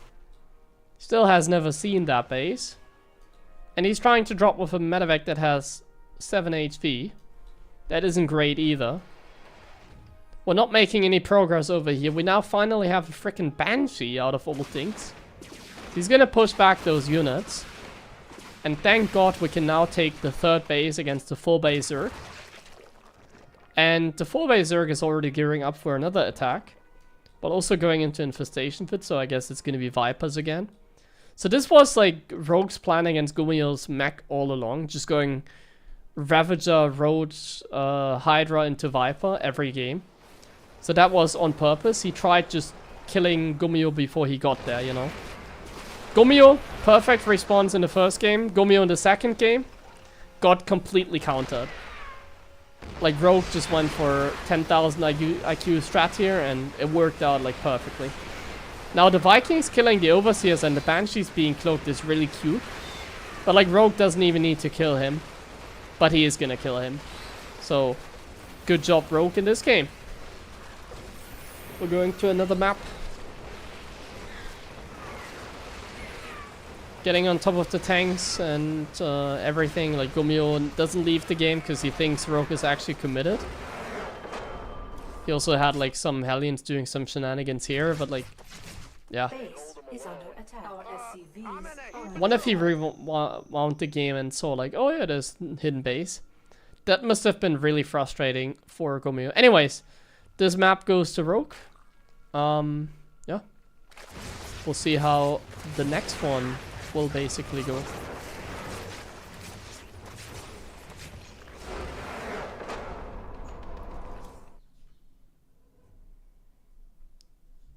Still has never seen that base. And he's trying to drop with a medevac that has 7 HP. That isn't great either. We're not making any progress over here. We now finally have a freaking Banshee out of all things. He's gonna push back those units. And thank God we can now take the 3rd base against the 4 base Zerg. And the 4 base Zerg is already gearing up for another attack. But also going into Infestation Pit, so I guess it's gonna be Vipers again. So this was, like, Rogue's plan against Gumiho's mech all along. Just going Ravager, Roach, Hydra into Viper every game. So that was on purpose. He tried just killing Gumiho before he got there, you know. Gumiho, perfect response in the first game. Gumiho in the second game got completely countered. Like, Rogue just went for 10,000 IQ strat here, and it worked out, like, perfectly. Now, the Vikings killing the Overseers and the Banshees being cloaked is really cute. But, like, Rogue doesn't even need to kill him. But he is gonna kill him. So, good job, Rogue, in this game. We're going to another map. Getting on top of the tanks and everything. Like, Gumiho doesn't leave the game because he thinks Rogue is actually committed. He also had, like, some Hellions doing some shenanigans here, but, like, yeah.
Base is under attack. Our SCVs.
What if he rewound the game and saw, like, oh yeah, there's hidden base? That must have been really frustrating for Gumiho. Anyways, this map goes to Rogue. Yeah. We'll see how the next one will basically go.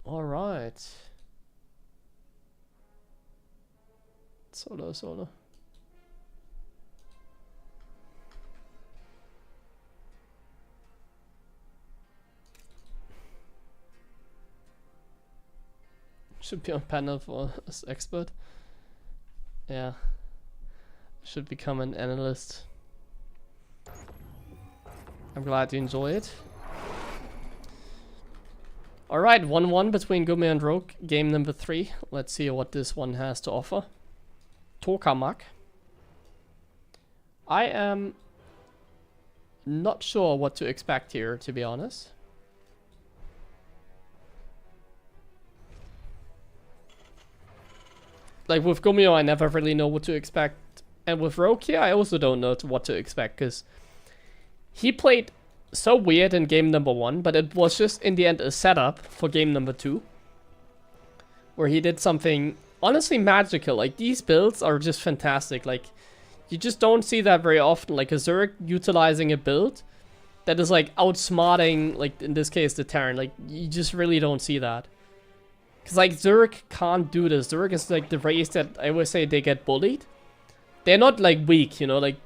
Alright. Solo. Should be on panel for as expert. Yeah. Should become an analyst. I'm glad you enjoy it. Alright, 1-1 between Gumiho and Rogue. Game number 3. Let's see what this one has to offer. Tokamak. I am not sure what to expect here, to be honest. Like with Gumiho, I never really know what to expect. And with Rogue here, I also don't know what to expect, because he played so weird in game number 1, but it was just in the end a setup for game number 2. Where he did something honestly magical. Like, these builds are just fantastic. Like, you just don't see that very often. Like a Zerg utilizing a build that is like outsmarting, like in this case, the Terran. Like, you just really don't see that. Because like Zerg can't do this. Zerg is like the race that I always say they get bullied. They're not like weak, you know, like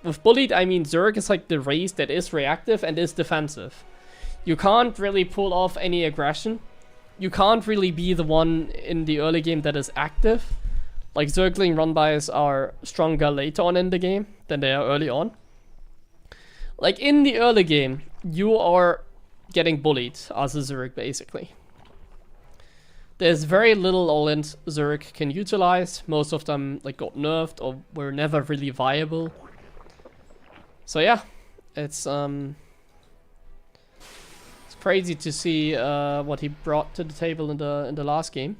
with bullied I mean Zerg is like the race that is reactive and is defensive. You can't really pull off any aggression. You can't really be the one in the early game that is active. Like Zergling run-bys are stronger later on in the game than they are early on. Like in the early game, you are getting bullied as a Zerg basically. There's very little all-in Zerg can utilize. Most of them like got nerfed or were never really viable. So yeah, it's crazy to see what he brought to the table in the last game.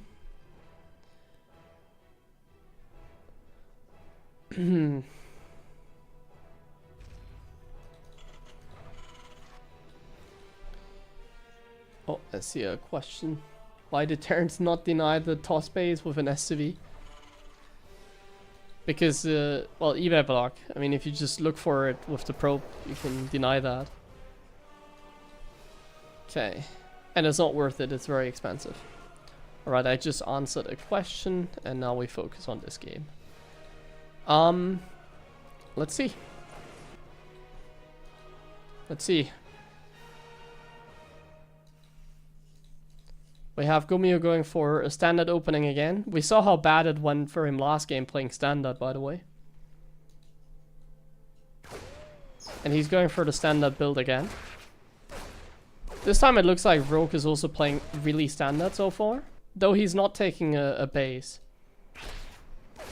Oh, I see a question. Why did Terrence not deny the toss base with an SCV? Because, well, evac block. I mean, if you just look for it with the probe, you can deny that. Okay. And it's not worth it, it's very expensive. Alright, I just answered a question, and now we focus on this game. Let's see. Let's see. We have Gumiho going for a standard opening again. We saw how bad it went for him last game playing standard, by the way. And he's going for the standard build again. This time it looks like Rogue is also playing really standard so far. Though he's not taking a base.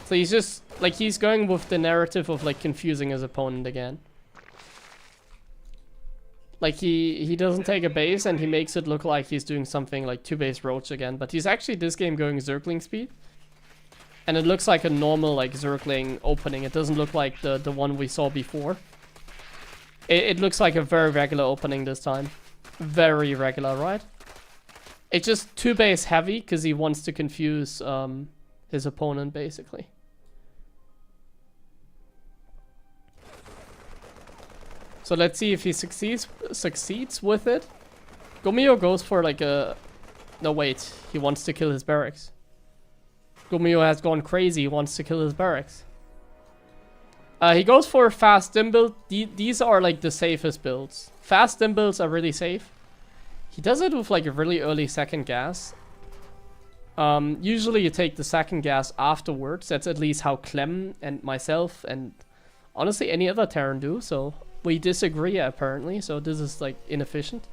So he's just, like, he's going with the narrative of, like, confusing his opponent again. Like, he doesn't take a base and he makes it look like he's doing something like 2-base Roach again. But he's actually this game going Zergling speed. And it looks like a normal, like, Zergling opening. It doesn't look like the one we saw before. It looks like a very regular opening this time. Very regular, right? It's just 2-base heavy because he wants to confuse his opponent, basically. So let's see if he succeeds with it. Gumiho goes for like a... No, wait. He wants to kill his barracks. Gumiho has gone crazy. He wants to kill his barracks. He goes for a fast dim build. These are like the safest builds. Fast dim builds are really safe. He does it with like a really early second gas. Usually you take the second gas afterwards. That's at least how Clem and myself and honestly any other Terran do. So we disagree apparently. So this is like inefficient.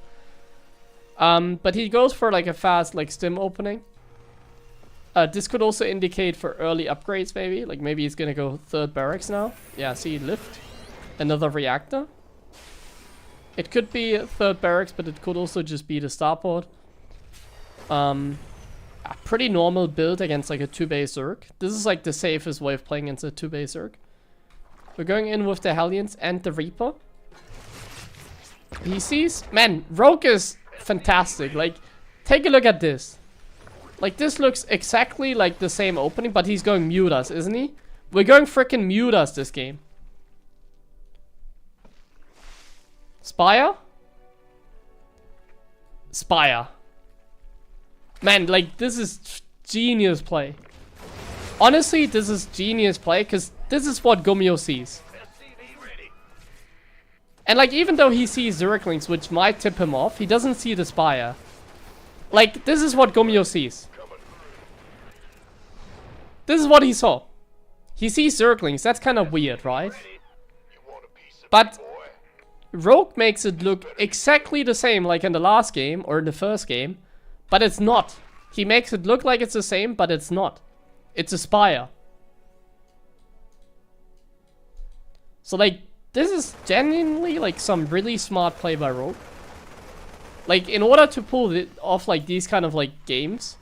But he goes for like a fast like stim opening. This could also indicate for early upgrades maybe. Like maybe he's gonna go third barracks now. Yeah, see, lift. Another reactor. It could be third barracks, but it could also just be the starport. A pretty normal build against like a 2-base Zerg. This is like the safest way of playing against a 2-base Zerg. We're going in with the Hellions and the Reaper. He sees... Man, Rogue is fantastic. Like, take a look at this. Like, this looks exactly like the same opening, but he's going mute us, isn't he? We're going freaking mute us this game. Spire? Spire. Man, like, this is genius play. Honestly, this is genius play, because this is what Gumiho sees. And like, even though he sees Zerglings, which might tip him off, he doesn't see the Spire. Like, this is what Gumiho sees. This is what he saw. He sees Zerglings, that's kind of weird, right? But Rogue makes it look exactly the same like in the last game, or in the first game, but it's not. He makes it look like it's the same, but it's not. It's a Spire. So like, this is genuinely like some really smart play by Rogue. Like, in order to pull it off like these kind of like games,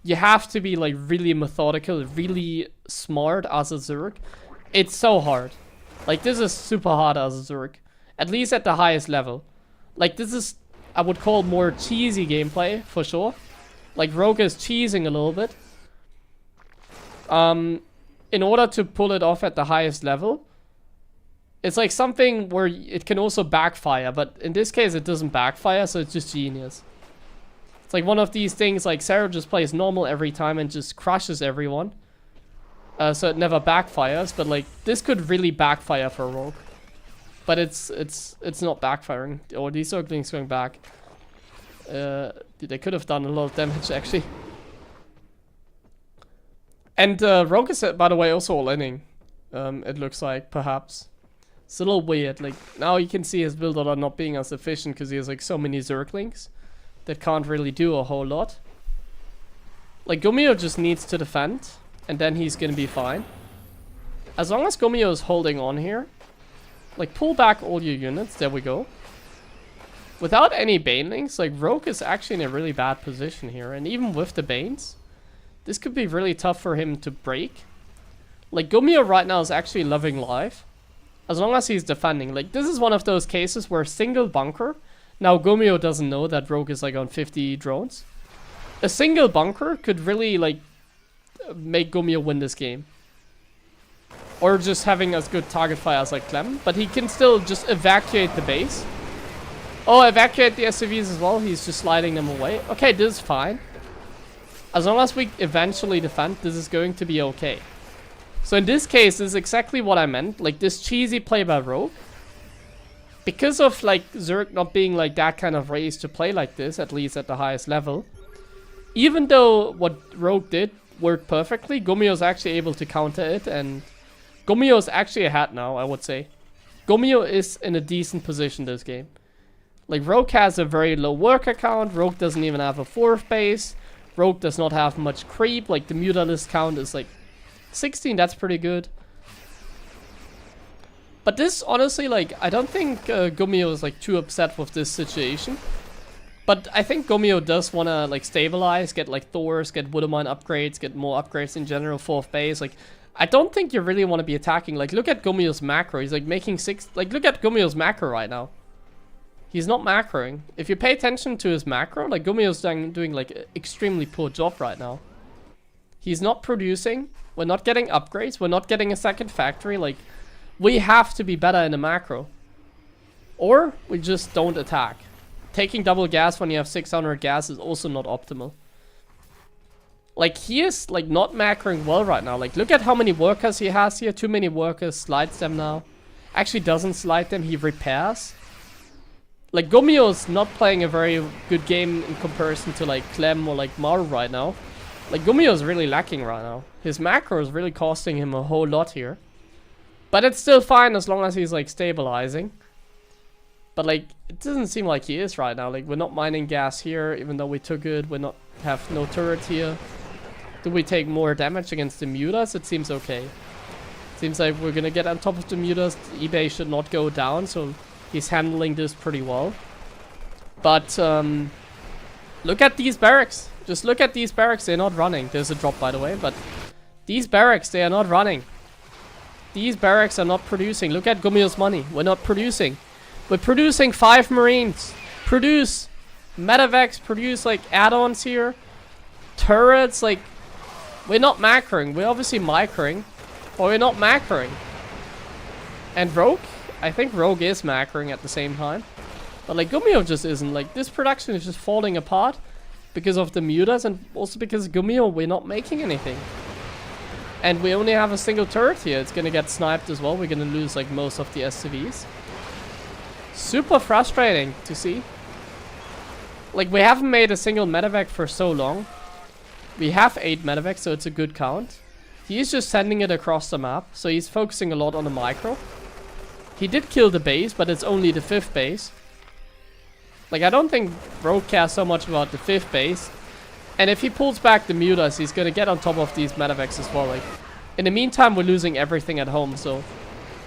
you have to be like really methodical, really smart as a Zerg. It's so hard. Like, this is super hard as a Zerg. At least at the highest level. Like, this is, I would call more cheesy gameplay, for sure. Like, Rogue is cheesing a little bit. In order to pull it off at the highest level, it's like something where it can also backfire, but in this case it doesn't backfire, so it's just genius. It's like one of these things, like Sarah just plays normal every time and just crushes everyone. So it never backfires, but like, this could really backfire for Rogue. But it's not backfiring. Oh, these Zerglings going back. They could have done a lot of damage, actually. And Rogue is, by the way, also all-inning. It looks like, perhaps. It's a little weird. Like, now you can see his build order not being as efficient because he has like so many Zerglings that can't really do a whole lot. Like, Gumiho just needs to defend, and then he's gonna be fine. As long as Gumiho is holding on here, like, pull back all your units. There we go. Without any Banelings, like, Rogue is actually in a really bad position here. And even with the Banes, this could be really tough for him to break. Like, Gumiho right now is actually loving life. As long as he's defending. Like, this is one of those cases where single bunker. Now, Gumiho doesn't know that Rogue is like on 50 drones. A single bunker could really, like, make Gumiho win this game. Or just having as good target fire as like Clem. But he can still just evacuate the base. Oh, evacuate the SCVs as well. He's just sliding them away. Okay, this is fine. As long as we eventually defend, this is going to be okay. So in this case, this is exactly what I meant. Like, this cheesy play by Rogue. Because of, like, Zerg not being, like, that kind of race to play like this, at least at the highest level. Even though what Rogue did worked perfectly, Gumiho's actually able to counter it. And Gumiho's actually ahead now, I would say. Gumiho is in a decent position this game. Like, Rogue has a very low worker count. Rogue doesn't even have a 4th base. Rogue does not have much creep. Like, the Mutalisk count is, like, 16, that's pretty good. But this, honestly, like, I don't think Gumiho is, like, too upset with this situation. But I think Gumiho does want to, like, stabilize, get, like, Thors, get Woodermine upgrades, get more upgrades in general, 4th base. Like, I don't think you really want to be attacking. Like, look at Gumiho's macro. He's, like, making 6... Like, look at Gumiho's macro right now. He's not macroing. If you pay attention to his macro, like, Gumiho's doing, like, an extremely poor job right now. He's not producing. We're not getting upgrades. We're not getting a second factory. Like, we have to be better in the macro. Or we just don't attack. Taking double gas when you have 600 gas is also not optimal. Like, he is, like, not macroing well right now. Like, look at how many workers he has here. Too many workers. Slides them now. Actually doesn't slide them. He repairs. Like, Gumiho's not playing a very good game in comparison to, like, Clem or, like, Maru right now. Like, Gumiho's really lacking right now. His macro is really costing him a whole lot here. But it's still fine as long as he's, like, stabilizing. But, like, it doesn't seem like he is right now. Like, we're not mining gas here, even though we took it. We're not have no turret here. Do we take more damage against the mutas? It seems okay. Seems like we're gonna get on top of the mutas. eBay should not go down, so he's handling this pretty well. But, look at these barracks. Just look at these barracks. They're not running. There's a drop, by the way, but these barracks, they are not running. These barracks are not producing. Look at Gumiho's money. We're not producing. We're producing 5 Marines. Produce. Medevacs produce like add-ons here. Turrets, like, we're not macroing. We're obviously microing, but we're not macroing. And Rogue, I think Rogue is macroing at the same time. But like Gumiho just isn't. Like, this production is just falling apart because of the mutas and also because Gumiho, we're not making anything. And we only have a single turret here. It's gonna get sniped as well. We're gonna lose like most of the SCVs. Super frustrating to see. Like, we haven't made a single medevac for so long. We have 8 medevacs, so it's a good count. He's just sending it across the map, so he's focusing a lot on the micro. He did kill the base, but it's only the 5th base. Like, I don't think Rogue cares so much about the 5th base. And if he pulls back the mutas, he's gonna get on top of these medevacs as well. Like, in the meantime, we're losing everything at home, so...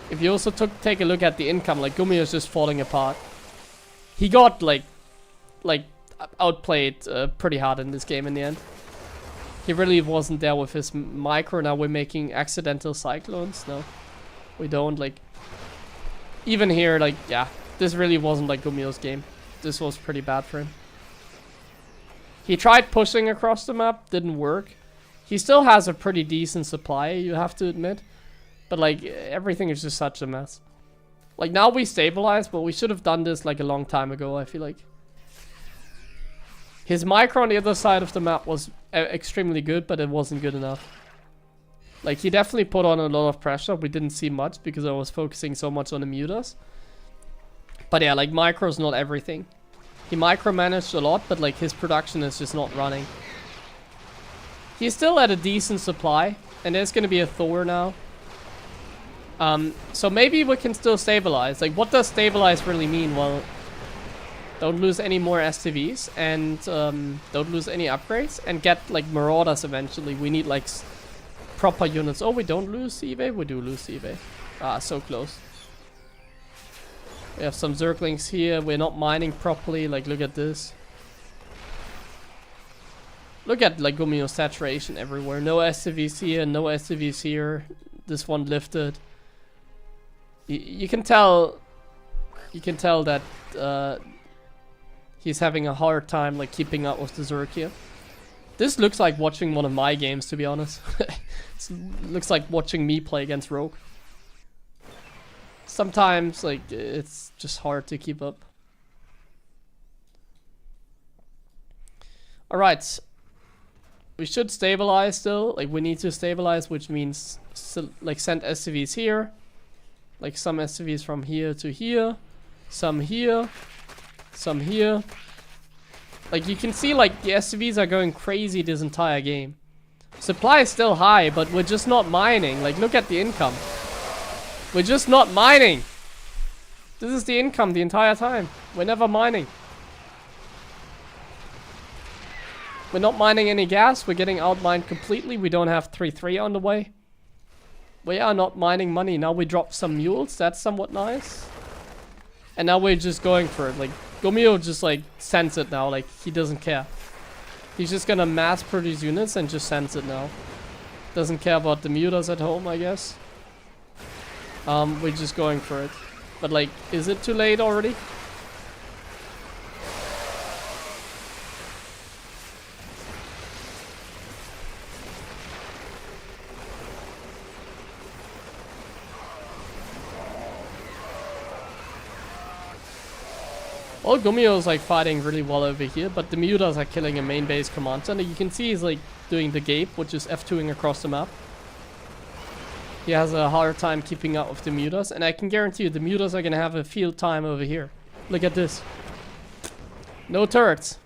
If you also take a look at the income, like, Gumiho is just falling apart. He got, like outplayed pretty hard in this game in the end. He really wasn't there with his micro. Now we're making accidental cyclones. No, we don't. Like, even here, like, yeah, this really wasn't like Gumiho's game. This was pretty bad for him. He tried pushing across the map, didn't work. He still has a pretty decent supply, you have to admit. But like, everything is just such a mess. Like, now we stabilize, but we should have done this like a long time ago, I feel like. His micro on the other side of the map was extremely good, but it wasn't good enough. Like, he definitely put on a lot of pressure. We didn't see much because I was focusing so much on the mutas. But yeah, like, micro's not everything. He micromanaged a lot, but like, his production is just not running. He's still at a decent supply, and there's gonna be a Thor now. So maybe we can still stabilize. Like, what does stabilize really mean? Well, don't lose any more STVs, and don't lose any upgrades, and get like Marauders eventually. We need like proper units. Oh, we don't lose eBay? We do lose eBay. Ah, so close. We have some Zerglings here. We're not mining properly. Like, look at this. Look at like Gumiho's saturation everywhere. No SCVs here, no SCVs here. This one lifted. You can tell. You can tell that he's having a hard time like keeping up with the Zerg here. This looks like watching one of my games, to be honest. Looks like watching me play against Rogue. Sometimes like it's just hard to keep up. Alright. We should stabilize still. Like, we need to stabilize, which means like send SCVs here. Like, some SCVs from here to here. Some here. Some here. Like, you can see like the SCVs are going crazy this entire game. Supply is still high, but we're just not mining. Like, look at the income. We're just not mining. This is the income the entire time. We're never mining. We're not mining any gas. We're getting outmined completely. We don't have 3-3 on the way. We are not mining money. Now we dropped some mules. That's somewhat nice. And now we're just going for it. Like, Gumiho just like sends it now. Like, he doesn't care. He's just gonna mass produce units and just sends it now. Doesn't care about the mutas at home, I guess. We're just going for it. But like, is it too late already? Well, Gumiho is like fighting really well over here, but the mutas are killing a main base command center. You can see he's like doing the gape, which is F2ing across the map. He has a hard time keeping up with the mutas, and I can guarantee you the mutas are gonna have a field time over here. Look at this. No turrets.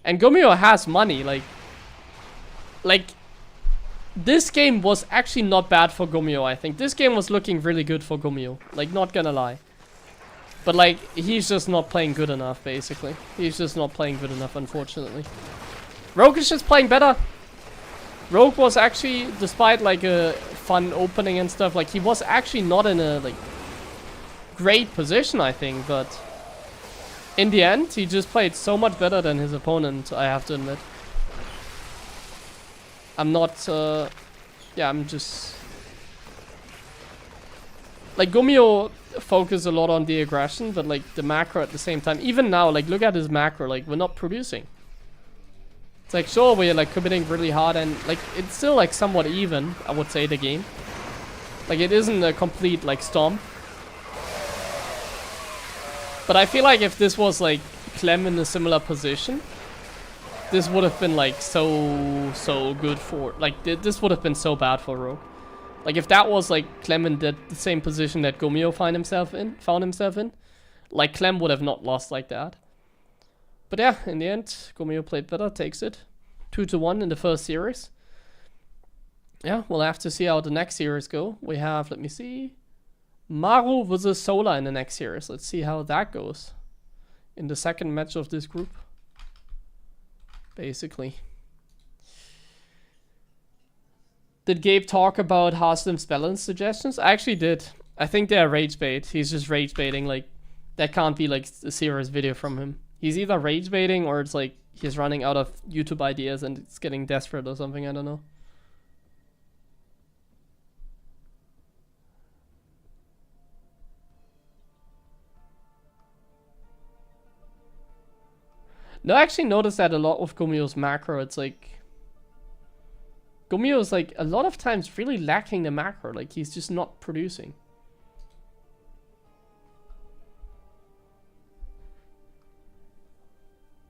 And Gumiho has money, like this game was actually not bad for Gumiho, I think. This game was looking really good for Gumiho, like, not gonna lie. But like, he's just not playing good enough, basically. He's just not playing good enough, unfortunately. Rogue is just playing better. Rogue was actually, despite like a fun opening and stuff, like, he was actually not in a like great position, I think, but in the end he just played so much better than his opponent, I have to admit. I'm not yeah, I'm just Like, Gumiho focus a lot on the aggression, but like the macro at the same time. Even now, like, look at his macro, like, we're not producing. It's like, sure, we're like committing really hard, and like, it's still like somewhat even, I would say, the game. Like, it isn't a complete like stomp. But I feel like if this was like Clem in a similar position, this would have been like so good for, like, this would have been so bad for Rogue. Like, if that was like Clem in the same position that Gumiho found himself in, like, Clem would have not lost like that. But yeah, in the end, Gumiho played better, takes it. 2-1 in the first series. Yeah, we'll have to see how the next series go. We have, let me see, Maru versus Sola in the next series. Let's see how that goes in the second match of this group. Basically. Did Gabe talk about Haslim's balance suggestions? I actually did. I think they're rage bait. He's just rage baiting. Like, that can't be like a serious video from him. He's either rage baiting or it's like he's running out of YouTube ideas and it's getting desperate or something. I don't know. No, I actually noticed that a lot with Gumiho's macro. It's like Gumiho is like a lot of times really lacking the macro. Like, he's just not producing.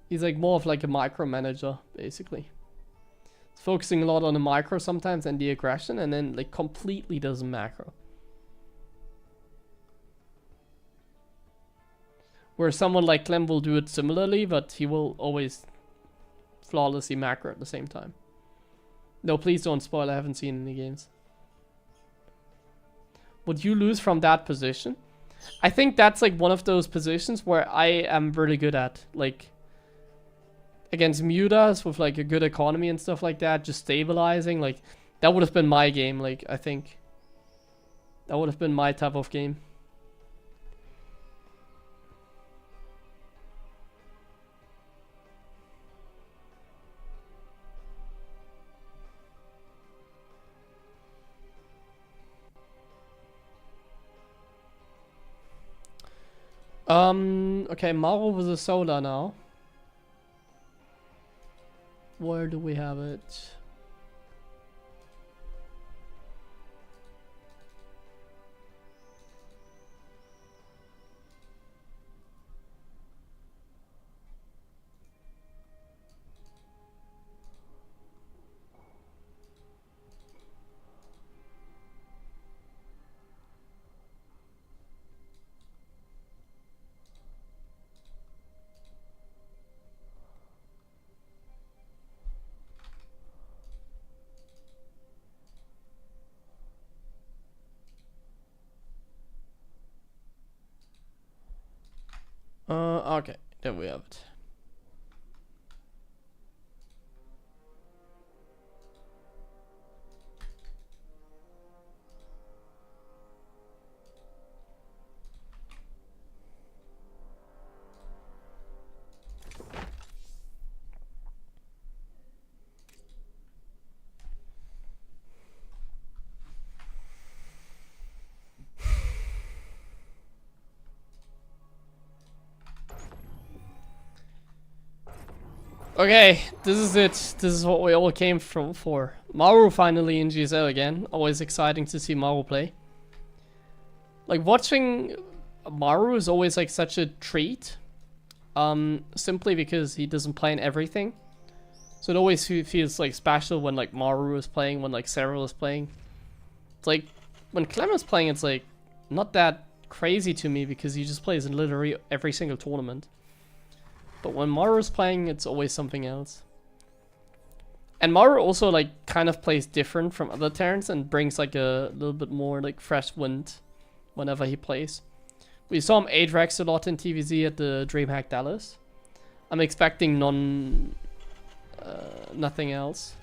He's like more of like a micromanager, basically. He's focusing a lot on the micro sometimes and the aggression, and then like completely doesn't macro. Where someone like Clem will do it similarly, but he will always flawlessly macro at the same time. No, please don't spoil. I haven't seen any games. Would you lose from that position? I think that's like one of those positions where I am really good at. Like, against mutas with like a good economy and stuff like that, just stabilizing. Like, that would have been my game. Like, I think that would have been my type of game. Okay, Maru versus Sola now. Where do we have it? Okay, there we have it. Okay, this is it. This is what we all came for. Maru finally in GSL again. Always exciting to see Maru play. Like, watching Maru is always like such a treat. Simply because he doesn't play in everything. So it always feels like special when like Maru is playing, when like Cyril is playing. It's like, when Clem is playing, it's like not that crazy to me because he just plays in literally every single tournament. But when Maru's playing, it's always something else. And Maru also like kind of plays different from other Terrans and brings like a little bit more like fresh wind whenever he plays. We saw him Adrax a lot in TVZ at the DreamHack Dallas. I'm expecting nothing else.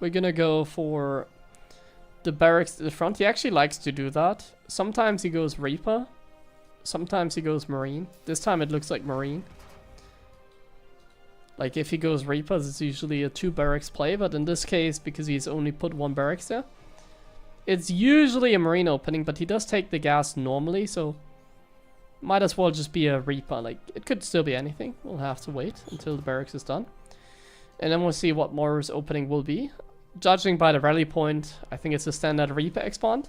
We're gonna go for the barracks to the front. He actually likes to do that. Sometimes he goes Reaper. Sometimes he goes Marine. This time it looks like Marine. Like if he goes Reapers, it's usually a 2 barracks play, but in this case, because he's only put 1 barracks there, it's usually a Marine opening, but he does take the gas normally, so might as well just be a Reaper. Like, it could still be anything. We'll have to wait until the barracks is done. And then we'll see what Maru's opening will be. Judging by the rally point, I think it's a standard Reaper expand.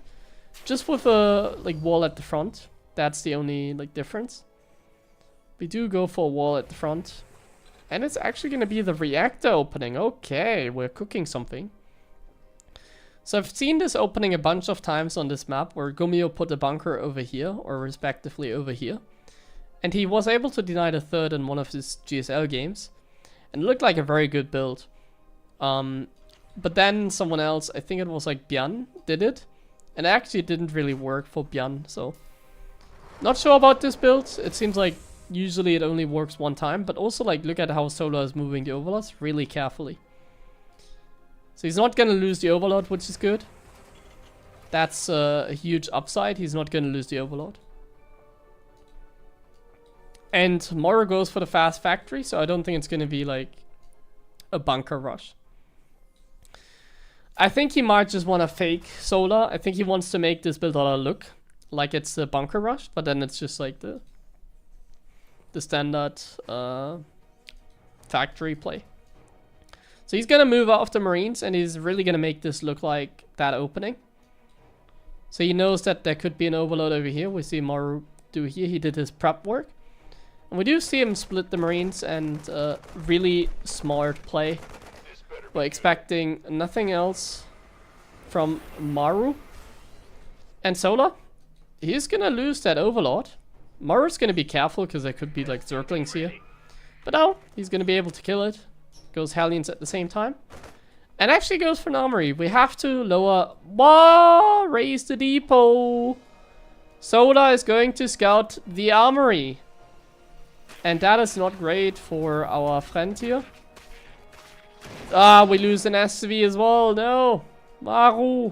Just with a, like, wall at the front. That's the only, like, difference. We do go for a wall at the front. And it's actually going to be the reactor opening. Okay, we're cooking something. So I've seen this opening a bunch of times on this map where Gumiho put a bunker over here, or respectively over here. And he was able to deny the third in one of his GSL games. And it looked like a very good build. But then someone else, I think it was like Bjan, did it. And actually it didn't really work for Bjan, so... Not sure about this build. It seems like usually it only works one time. But also, like, look at how Solar is moving the overlords really carefully. So he's not going to lose the overlord, which is good. That's a huge upside. He's not going to lose the overlord. And Maru goes for the fast factory, so I don't think it's going to be like a bunker rush. I think he might just want to fake Solar. I think he wants to make this build look like it's a bunker rush, but then it's just like the standard factory play. So he's going to move off the Marines, and he's really going to make this look like that opening. So he knows that there could be an overload over here. We see Maru do here. He did his prep work. And we do see him split the Marines, and really smart play. We're expecting nothing else from Maru. And Solar, he's going to lose that overlord. Maru's going to be careful because there could be like Zerglings here. But no, he's going to be able to kill it. Goes Hellions at the same time. And actually goes for an armory. We have to lower... Whoa! Raise the depot. Solar is going to scout the armory. And that is not great for our friend here. Ah, we lose an SV as well. No. Maru.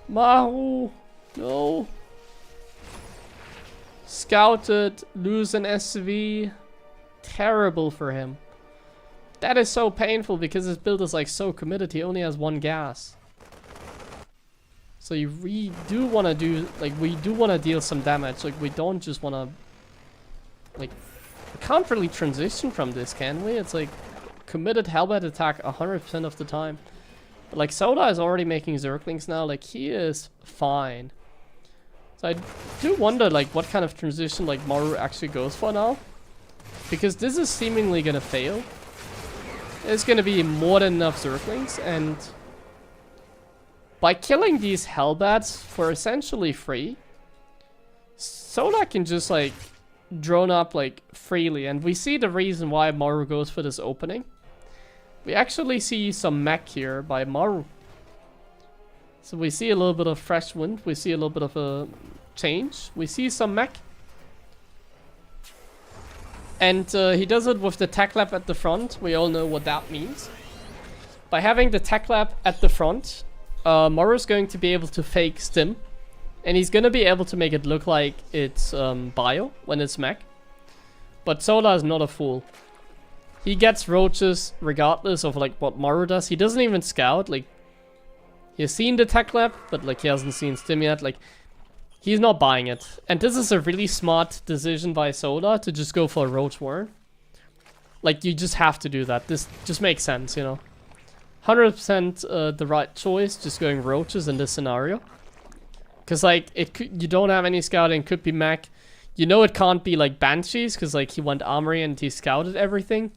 Maru. No. Scouted. Lose an SV. Terrible for him. That is so painful because his build is like so committed. He only has 1 gas. So we do want to do, like, we do want to deal some damage. Like, we don't just want to, like, we can't really transition from this, can we? It's like committed Hellbat attack 100% of the time. But like Soda is already making Zerglings now. Like, he is fine. So I do wonder, like, what kind of transition like Maru actually goes for now. Because this is seemingly gonna fail. There's gonna be more than enough Zerglings, and by killing these Hellbats for essentially free, Solar can just like drone up like freely, and we see the reason why Maru goes for this opening. We actually see some mech here by Maru. So we see a little bit of fresh wind, we see a little bit of a change, we see some mech. And he does it with the tech lab at the front. We all know what that means. By having the tech lab at the front, Maru's going to be able to fake stim. And he's going to be able to make it look like it's bio when it's mech. But Solar is not a fool. He gets roaches regardless of like what Maru does. He doesn't even scout. Like, he's seen the tech lab, but like he hasn't seen stim yet. Like, he's not buying it. And this is a really smart decision by Solar to just go for a roach warren. Like, you just have to do that. This just makes sense, you know. 100% the right choice, just going roaches in this scenario. Because, like, you don't have any scouting, could be mech. You know it can't be, like, banshees, because, like, he went armory and he scouted everything.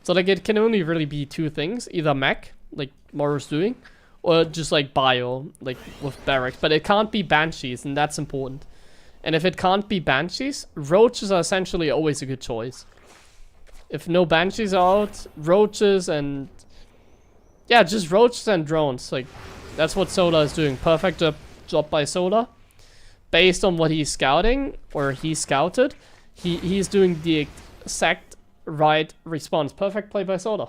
So, like, it can only really be 2 things. Either mech, like Maru's doing, or just like bio, like with barracks. But it can't be banshees, and that's important. And if it can't be banshees, roaches are essentially always a good choice. If no banshees are out, roaches and... yeah, just roaches and drones. Like, that's what Solar is doing. Perfect job by Solar. Based on what he's scouting, or he scouted, he's doing the exact right response. Perfect play by Solar.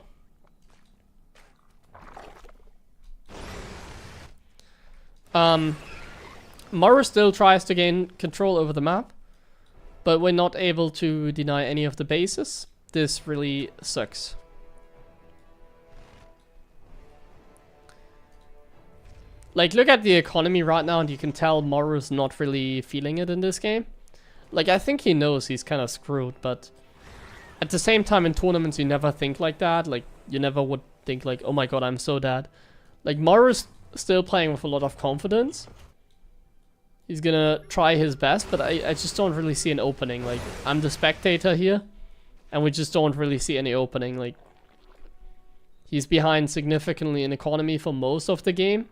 Maru still tries to gain control over the map, but we're not able to deny any of the bases. this really sucks. Like, look at the economy right now, and you can tell Maru's not really feeling it in this game. Like, I think he knows he's kind of screwed, but at the same time, in tournaments, you never think like that. Like, you never would think like, oh my god, I'm so dead. Like, Maru's still playing with a lot of confidence. He's gonna try his best, but I just don't really see an opening. Like, I'm the spectator here, and we just don't really see any opening. Like, he's behind significantly in economy for most of the game.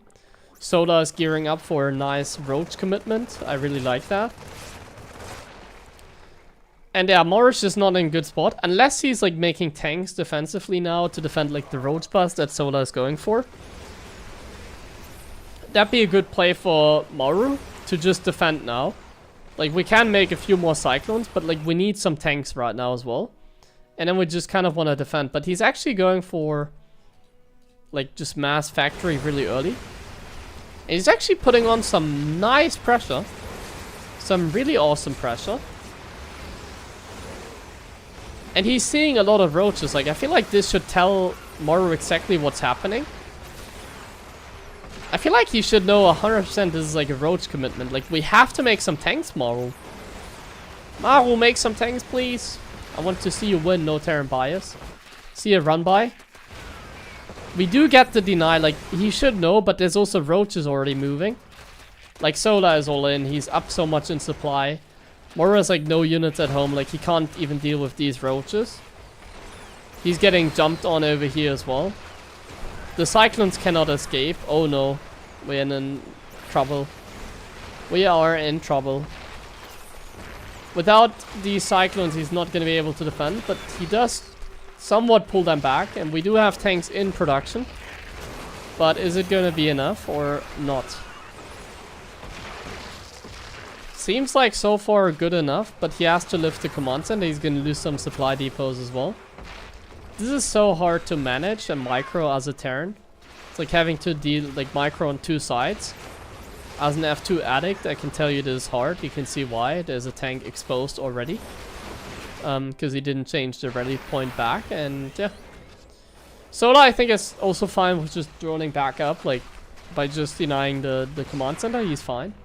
Soda is gearing up for a nice roach commitment. I really like that. And yeah, Maru's just not in a good spot. Unless he's like making tanks defensively now to defend like the roach bust that Soda is going for. That'd be a good play for Maru to just defend now. Like, we can make a few more cyclones, but like we need some tanks right now as well. And then we just kind of want to defend. But he's actually going for like just mass factory really early. And he's actually putting on some nice pressure. Some really awesome pressure. And he's seeing a lot of roaches. Like, I feel like this should tell Maru exactly what's happening. I feel like he should know 100% this is like a roach commitment. Like, we have to make some tanks, Maru. Maru, make some tanks, please. I want to see you win, no Terran bias. See a run by. We do get the deny, like, he should know, but there's also roaches already moving. Like, Sola is all in, he's up so much in supply. Maru has, like, no units at home, like, he can't even deal with these roaches. He's getting jumped on over here as well. The Cyclones cannot escape. Oh no, we're in trouble. We are in trouble. Without these Cyclones, he's not going to be able to defend, but he does somewhat pull them back, and we do have tanks in production. But is it going to be enough or not? Seems like so far good enough, but he has to lift the command center. He's going to lose some supply depots as well. This is so hard to manage a micro as a Terran. It's like having to deal like micro on two sides. As an F2 addict, I can tell you this is hard. You can see why. There's a tank exposed already. Because he didn't change the rally point back, and yeah. Sola, I think, is also fine with just droning back up, like, by just denying the command center, he's fine.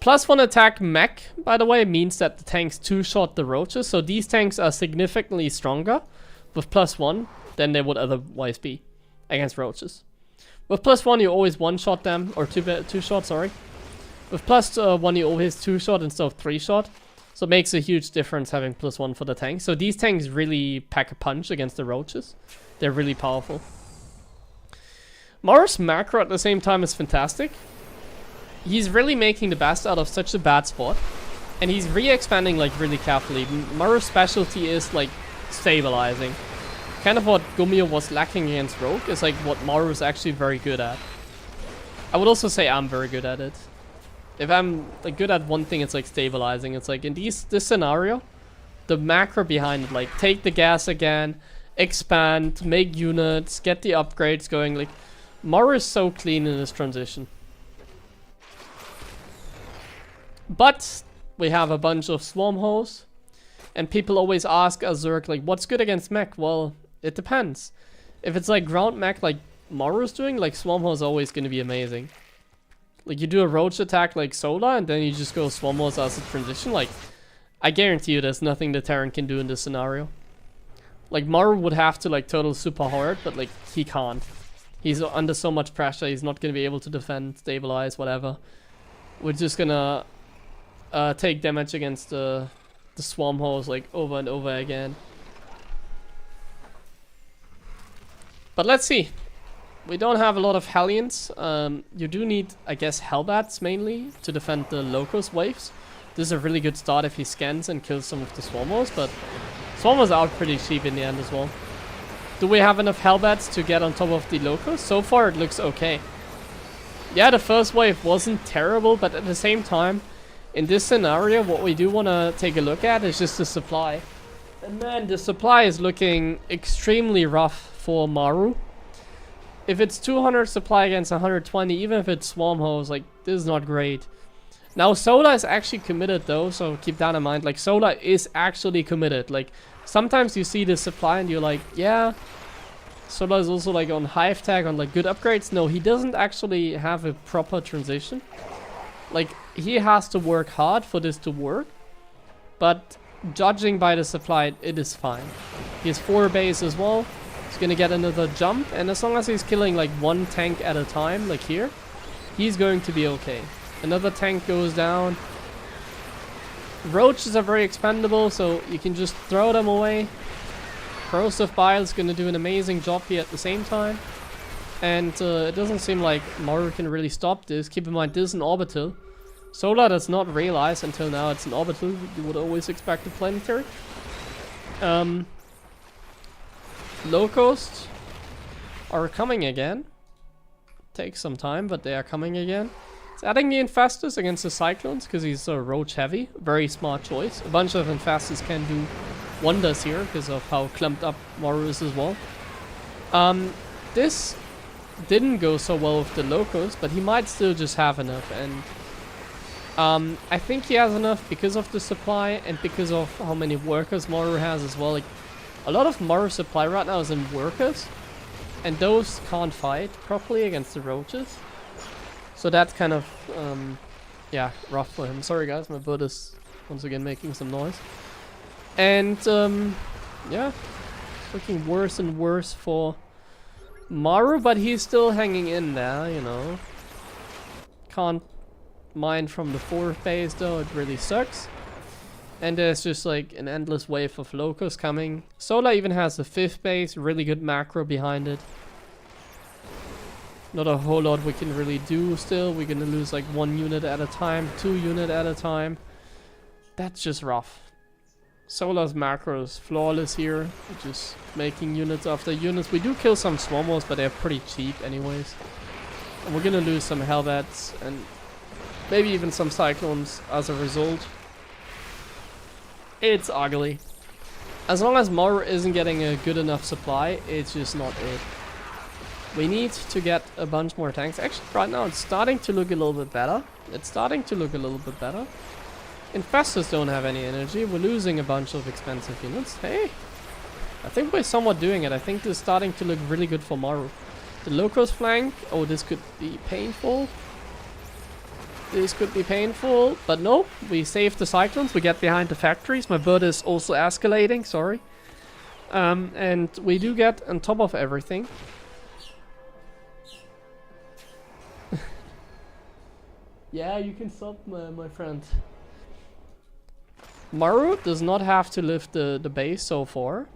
+1 attack mech, by the way, means that the tanks two-shot the roaches, so these tanks are significantly stronger with +1 than they would otherwise be against roaches. With +1, you always one-shot them, or two-shot, sorry. With +1, you always two-shot instead of three-shot. So it makes a huge difference having +1 for the tanks. So these tanks really pack a punch against the roaches. They're really powerful. Maru's macro at the same time is fantastic. He's really making the best out of such a bad spot. And he's re-expanding like really carefully. Maru's specialty is like stabilizing. Kind of what Gumiho was lacking against Rogue is like what Maru is actually very good at. I would also say I'm very good at it. If I'm like good at one thing, it's like stabilizing. It's like in this scenario, the macro behind it, like take the gas again, expand, make units, get the upgrades going. Like Maru is so clean in this transition. But we have a bunch of swarm holes, and people always ask Azurk like, what's good against mech? Well, it depends. If it's like ground mech like Maru's doing, like swarm hole is always going to be amazing. Like, you do a roach attack like Sola, and then you just go swarm holes as a transition. Like, I guarantee you there's nothing the Terran can do in this scenario. Like, Maru would have to, like, total super hard, but, like, he can't. He's under so much pressure, he's not going to be able to defend, stabilize, whatever. We're just gonna take damage against the swarm holes, like, over and over again. But let's see. We don't have a lot of Hellions. You do need, I guess, Hellbats mainly to defend the Locust waves. This is a really good start if he scans and kills some of the Swarmos, but Swarmos are pretty cheap in the end as well. Do we have enough Hellbats to get on top of the Locust? So far it looks okay. Yeah, the first wave wasn't terrible, but at the same time, in this scenario, what we do want to take a look at is just the supply. And man, the supply is looking extremely rough for Maru. If it's 200 supply against 120, even if it's swarm holes, like, this is not great. Now, Sola is actually committed though, so keep that in mind. Like, Sola is actually committed. Like, sometimes you see the supply and you're like, yeah, Solar is also like on hive tag on like good upgrades. No, he doesn't actually have a proper transition. Like, he has to work hard for this to work, but judging by the supply, it is fine. He has 4 base as well. He's gonna get another jump, and as long as he's killing like 1 tank at a time, like here, he's going to be okay. Another tank goes down. Roaches are very expendable, so you can just throw them away. Corrosive Bile is gonna do an amazing job here at the same time. And it doesn't seem like Maru can really stop this. Keep in mind, this is an orbital. Solar does not realize until now it's an orbital. You would always expect a planetary. Locusts are coming again. Takes some time, but they are coming again. It's adding the Infestus against the Cyclones because he's roach heavy. Very smart choice. A bunch of Infestus can do wonders here because of how clumped up Maru is as well. This didn't go so well with the Locust, but he might still just have enough, and I think he has enough because of the supply and because of how many workers Maru has as well. Like, a lot of Maru supply right now is in workers, and those can't fight properly against the roaches. So that's kind of, yeah, rough for him. Sorry guys, my bird is once again making some noise. And, yeah, it's looking worse and worse for Maru, but he's still hanging in there, you know. Can't mine from the 4th base though, it really sucks. And there's just like an endless wave of locusts coming. Solar even has the 5th base, really good macro behind it. Not a whole lot we can really do still. We're gonna lose like 1 unit at a time, 2 unit at a time. That's just rough. Solar's macro is flawless here, just making units after units. We do kill some swarmers, but they're pretty cheap anyways. And we're gonna lose some Hellbats and maybe even some Cyclones as a result. It's ugly. As long as Maru isn't getting a good enough supply, it's just not it. We need to get a bunch more tanks. Actually, right now it's starting to look a little bit better. Infestors don't have any energy. We're losing a bunch of expensive units. Hey, I think we're somewhat doing it. I think this is starting to look really good for Maru. The Locust flank. Oh, this could be painful. But no, we saved the Cyclones. We get behind the factories. My bird is also escalating, sorry. And we do get on top of everything. Yeah, you can stop, my friend. Maru does not have to lift the base so far,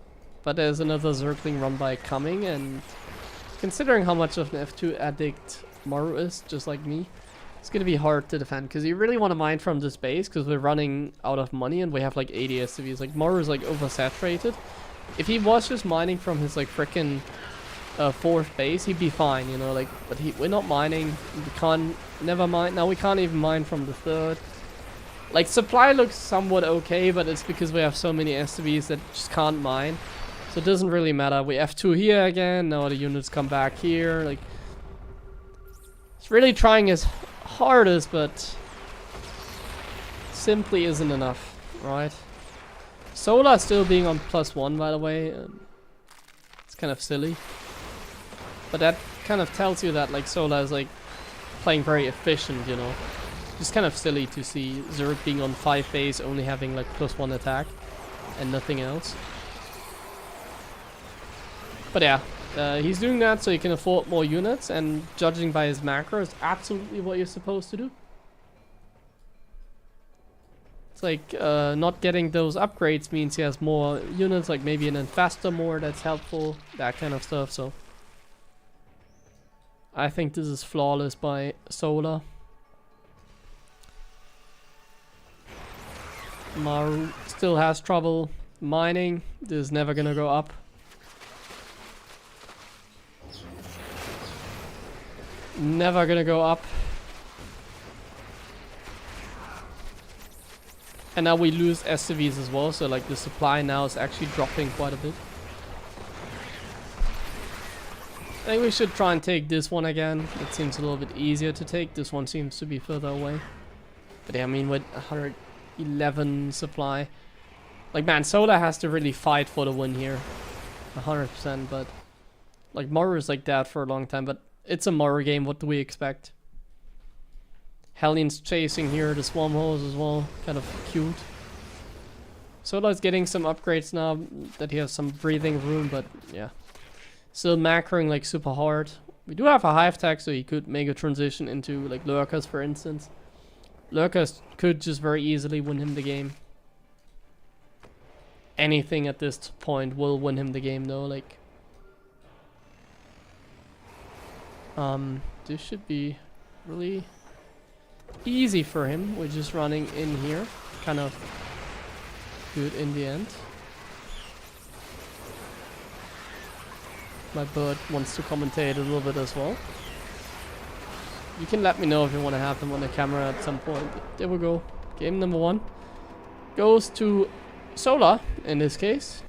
but there's another circling run by coming, and considering how much of an F2 addict Maru is, just like me, it's gonna be hard to defend, because you really want to mine from this base, because we're running out of money and we have like 80 SCVs. Like, Maru is like oversaturated. If he was just mining from his like frickin' 4th base, he'd be fine, you know, like, but we're not mining. We can't, never mind, now we can't even mine from the 3rd. Like, supply looks somewhat okay, but it's because we have so many SCVs that just can't mine. So it doesn't really matter. We F2 here again, now the units come back here, like, it's really trying his hardest, but simply isn't enough, right? Solar still being on +1, by the way. It's kind of silly. But that kind of tells you that, like, Solar is, like, playing very efficient, you know. It's kind of silly to see Zerg being on 5 base, only having, like, +1 attack and nothing else. But yeah, he's doing that so he can afford more units, and judging by his macro is absolutely what you're supposed to do. It's like, not getting those upgrades means he has more units, like maybe an Infestor more that's helpful, that kind of stuff, so. I think this is flawless by Solar. Maru still has trouble mining. This is never gonna go up. Never gonna go up. And now we lose SCVs as well, so like the supply now is actually dropping quite a bit. I think we should try and take this one again. It seems a little bit easier to take. This one seems to be further away. But yeah, I mean, with 111 supply, Like, man, Sola has to really fight for the win here. 100%, but... Like, Maru is like that for a long time, but it's a Maru game, what do we expect? Hellions chasing here, the Swarm Hose as well, kind of cute. Sola is getting some upgrades now, that he has some breathing room, but yeah. Still macroing like super hard. We do have a hive tag, so he could make a transition into like Lurkers, for instance. Lurkers could just very easily win him the game. Anything at this point will win him the game though, like... This should be really easy for him. We're just running in here. Kind of good in the end. My bird wants to commentate a little bit as well. You can let me know if you want to have him on the camera at some point. There we go. Game number 1 goes to Sola in this case.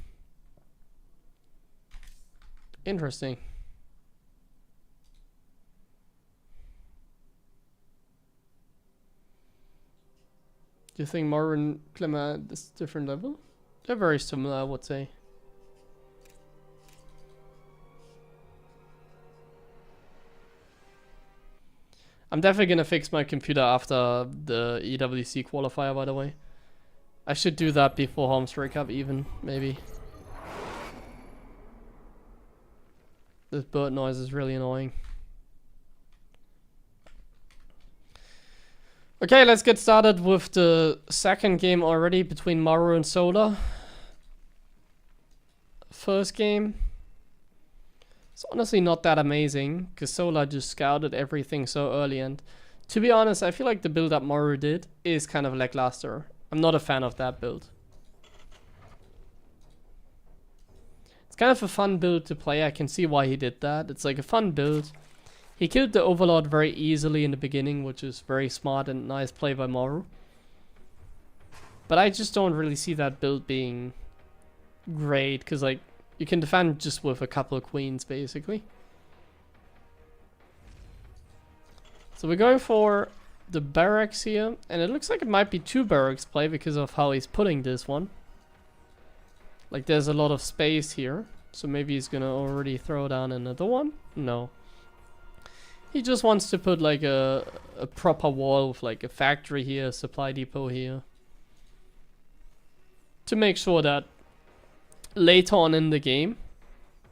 Interesting. Do you think Maru and Clement is different level? They're very similar, I would say. I'm definitely gonna fix my computer after the EWC qualifier, by the way. I should do that before Home's Break Up even, maybe. This bird noise is really annoying. Okay, let's get started with the second game already between Maru and Sola. First game. It's honestly not that amazing, because Sola just scouted everything so early, and to be honest, I feel like the build up Maru did is kind of lackluster. I'm not a fan of that build. It's kind of a fun build to play, I can see why he did that. It's like a fun build. He killed the Overlord very easily in the beginning, which is very smart and nice play by Maru. But I just don't really see that build being great, because like, you can defend just with a couple of queens, basically. So we're going for the barracks here, and it looks like it might be 2 barracks play because of how he's putting this one. Like, there's a lot of space here, so maybe he's gonna already throw down another one? No. He just wants to put like a proper wall with like a factory here, a supply depot here. To make sure that later on in the game,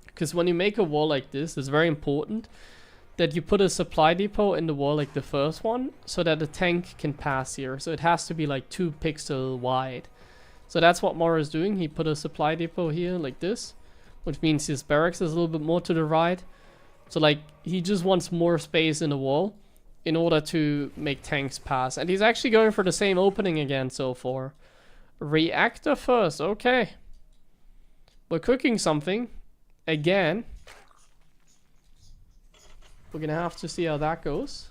because when you make a wall like this, it's very important that you put a supply depot in the wall like the first one, so that the tank can pass here. So it has to be like 2 pixels wide. So that's what Maru is doing. He put a supply depot here like this, which means his barracks is a little bit more to the right. So like, he just wants more space in the wall in order to make tanks pass. And he's actually going for the same opening again so far. Reactor first, okay. We're cooking something again. We're gonna have to see how that goes.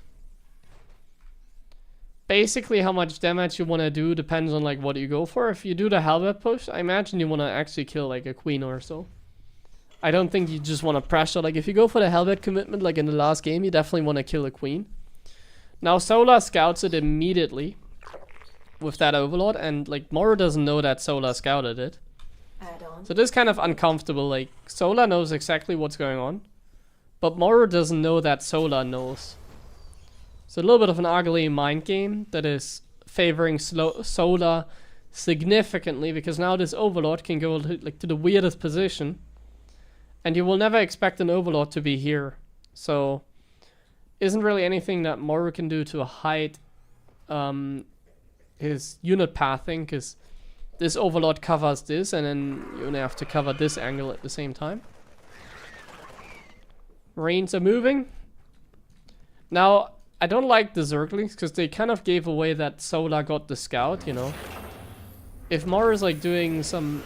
Basically, how much damage you want to do depends on like what you go for. If you do the halberd push, I imagine you want to actually kill like a queen or so. I don't think you just want to pressure. Like, if you go for the halberd commitment, like in the last game, you definitely want to kill a queen. Now, Sola scouts it immediately with that Overlord, and like, Maru doesn't know that Sola scouted it. So this is kind of uncomfortable. Like, Sola knows exactly what's going on, but Maru doesn't know that Sola knows. So a little bit of an ugly mind game that is favoring Sola significantly, because now this Overlord can go like to the weirdest position. And you will never expect an Overlord to be here. So, isn't really anything that Maru can do to hide his unit pathing, because this Overlord covers this, and then you only have to cover this angle at the same time. Marines are moving. Now, I don't like the Zerglings, because they kind of gave away that Sola got the scout, you know. If Maru is like doing some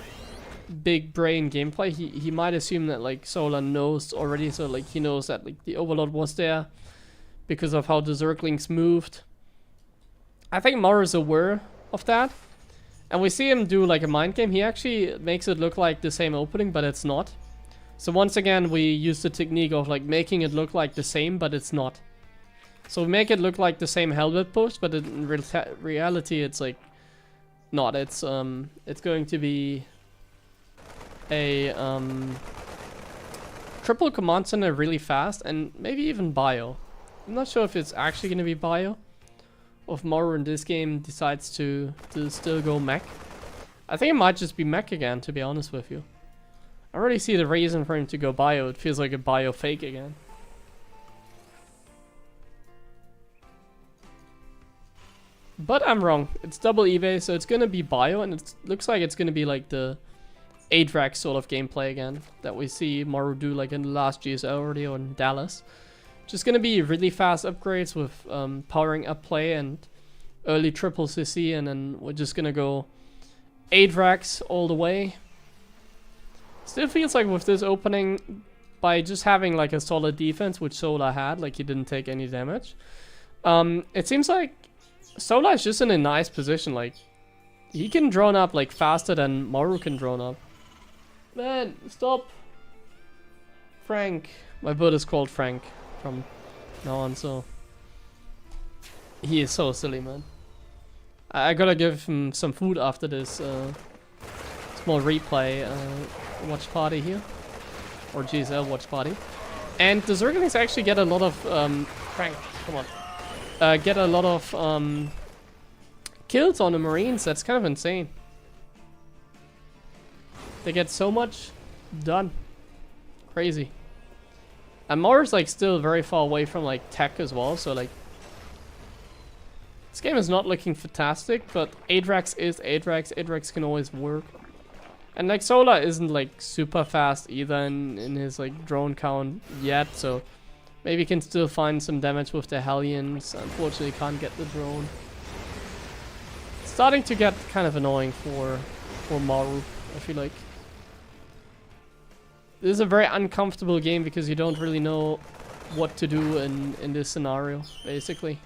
big brain gameplay, he might assume that like Sola knows already, so like he knows that like the Overlord was there because of how the Zerglings moved. I think Maru is aware of that, and we see him do like a mind game. He actually makes it look like the same opening, but it's not. So once again, we use the technique of like making it look like the same, but it's not. So we make it look like the same halberd push, but in reality it's like not. It's going to be a triple command center really fast, and maybe even bio. I'm not sure if it's actually going to be bio, or if Maru in this game decides to still go mech. I think it might just be mech again, to be honest with you. I already see the reason for him to go bio. It feels like a bio fake again. But I'm wrong. It's double eBay, so it's gonna be bio, and it looks like it's gonna be like the Adrax sort of gameplay again that we see Maru do like in the last GSL already or in Dallas. Just gonna be really fast upgrades with powering up play and early triple CC, and then we're just gonna go Adrax all the way. Still feels like with this opening, by just having like a solid defense, which Solar had, like he didn't take any damage. It seems like Solar is just in a nice position. Like he can drone up like faster than Maru can drone up. Man, stop. Frank. My bot is called Frank from now on, so he is so silly, man. I gotta give him some food after this small replay watch party here, or GSL watch party. And the Zerglings actually get a lot of Frank, come on, get a lot of kills on the Marines. That's kind of insane. They get so much done. Crazy. And Maru's like still very far away from like tech as well, so like this game is not looking fantastic, but Adrax is Adrax. Adrax can always work. And like Solar isn't like super fast either in his like drone count yet, so maybe can still find some damage with the Hellions. Unfortunately can't get the drone. It's starting to get kind of annoying for Maru, I feel like. This is a very uncomfortable game because you don't really know what to do in this scenario, basically.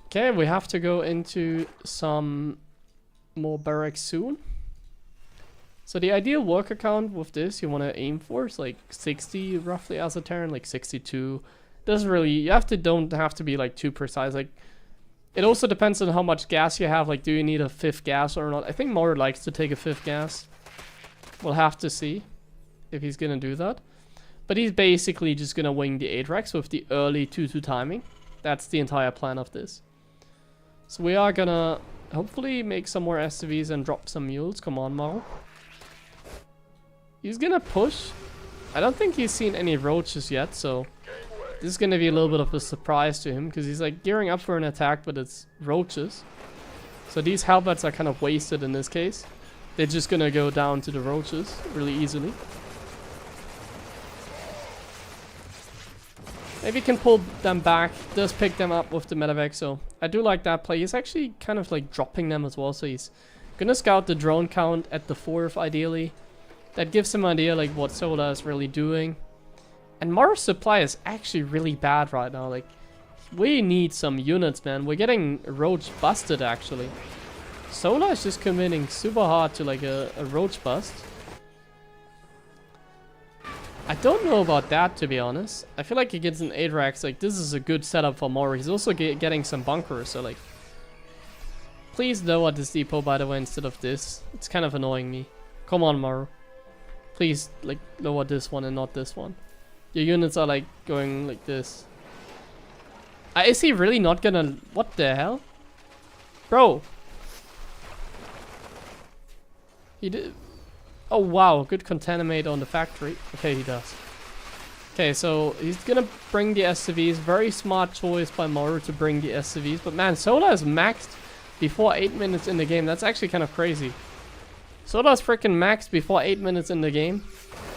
Okay, we have to go into some more barracks soon. So the ideal worker count with this you want to aim for is like 60 roughly as a turn, like 62. Doesn't really, you don't have to be like too precise. Like it also depends on how much gas you have. Like, do you need a 5th gas or not? I think Maru likes to take a 5th gas. We'll have to see if he's gonna do that. But he's basically just gonna wing the Adrax with the early 2-2 timing. That's the entire plan of this. So we are gonna hopefully make some more SCVs and drop some mules. Come on, Maru. He's gonna push. I don't think he's seen any roaches yet, so this is gonna be a little bit of a surprise to him because he's like gearing up for an attack, but it's roaches. So these halberds are kind of wasted in this case. They're just gonna go down to the roaches really easily. Maybe can pull them back. Does pick them up with the medevac, so I do like that play. He's actually kind of like dropping them as well, so he's gonna scout the drone count at the 4th ideally. That gives him an idea like what Solar is really doing. And Maru's supply is actually really bad right now. Like, we need some units, man. We're getting roach busted actually. Solar is just committing super hard to like a roach bust. I don't know about that, to be honest. I feel like he gets an Adrax. Like, this is a good setup for Maru. He's also getting some bunkers, so like, please lower this depot, by the way, instead of this. It's kind of annoying me. Come on, Maru. Please, like, lower this one and not this one. Your units are like going like this. Is he really not gonna... What the hell? Bro. He did... Oh wow, good contaminate on the factory. Okay, he does. Okay, so he's gonna bring the SCVs. Very smart choice by Maru to bring the SCVs. But man, Solar is maxed before 8 minutes in the game. That's actually kind of crazy. Solar's freaking maxed before 8 minutes in the game.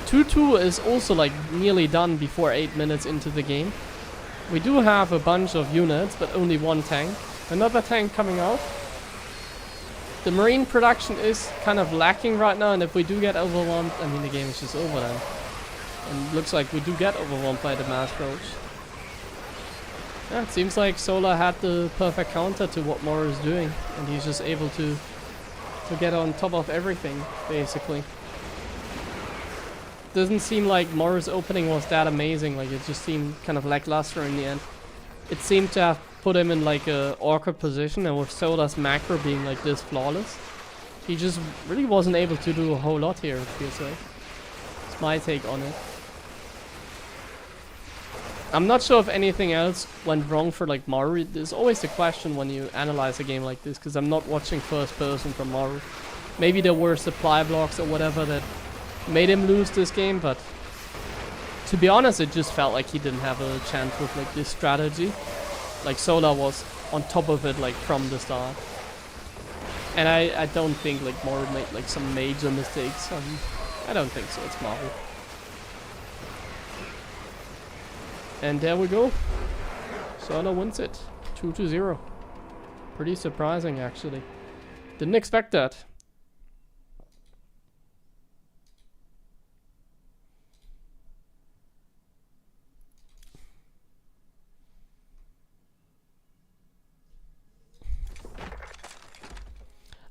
2-2 is also like nearly done before 8 minutes into the game. We do have a bunch of units, but only one tank. Another tank coming out. The Marine production is kind of lacking right now, and if we do get overwhelmed, I mean the game is just over then. And it looks like we do get overwhelmed by the mass roach. Yeah, it seems like Solar had the perfect counter to what Maru is doing, and he's just able to to get on top of everything, basically. Doesn't seem like Maru's opening was that amazing, like it just seemed kind of lackluster in the end. It seemed to have put him in like a awkward position, and with Soda's macro being like this flawless, he just really wasn't able to do a whole lot here, it feels like. It's my take on it. I'm not sure if anything else went wrong for like Maru. There's always the question when you analyze a game like this, because I'm not watching first person from Maru. Maybe there were supply blocks or whatever that made him lose this game, but to be honest, it just felt like he didn't have a chance with like this strategy. Like Soda was on top of it like from the start. And I don't think like Maru made like some major mistakes. I don't think so, it's Maru. And there we go. Soda wins it. 2-0. Pretty surprising, actually. Didn't expect that.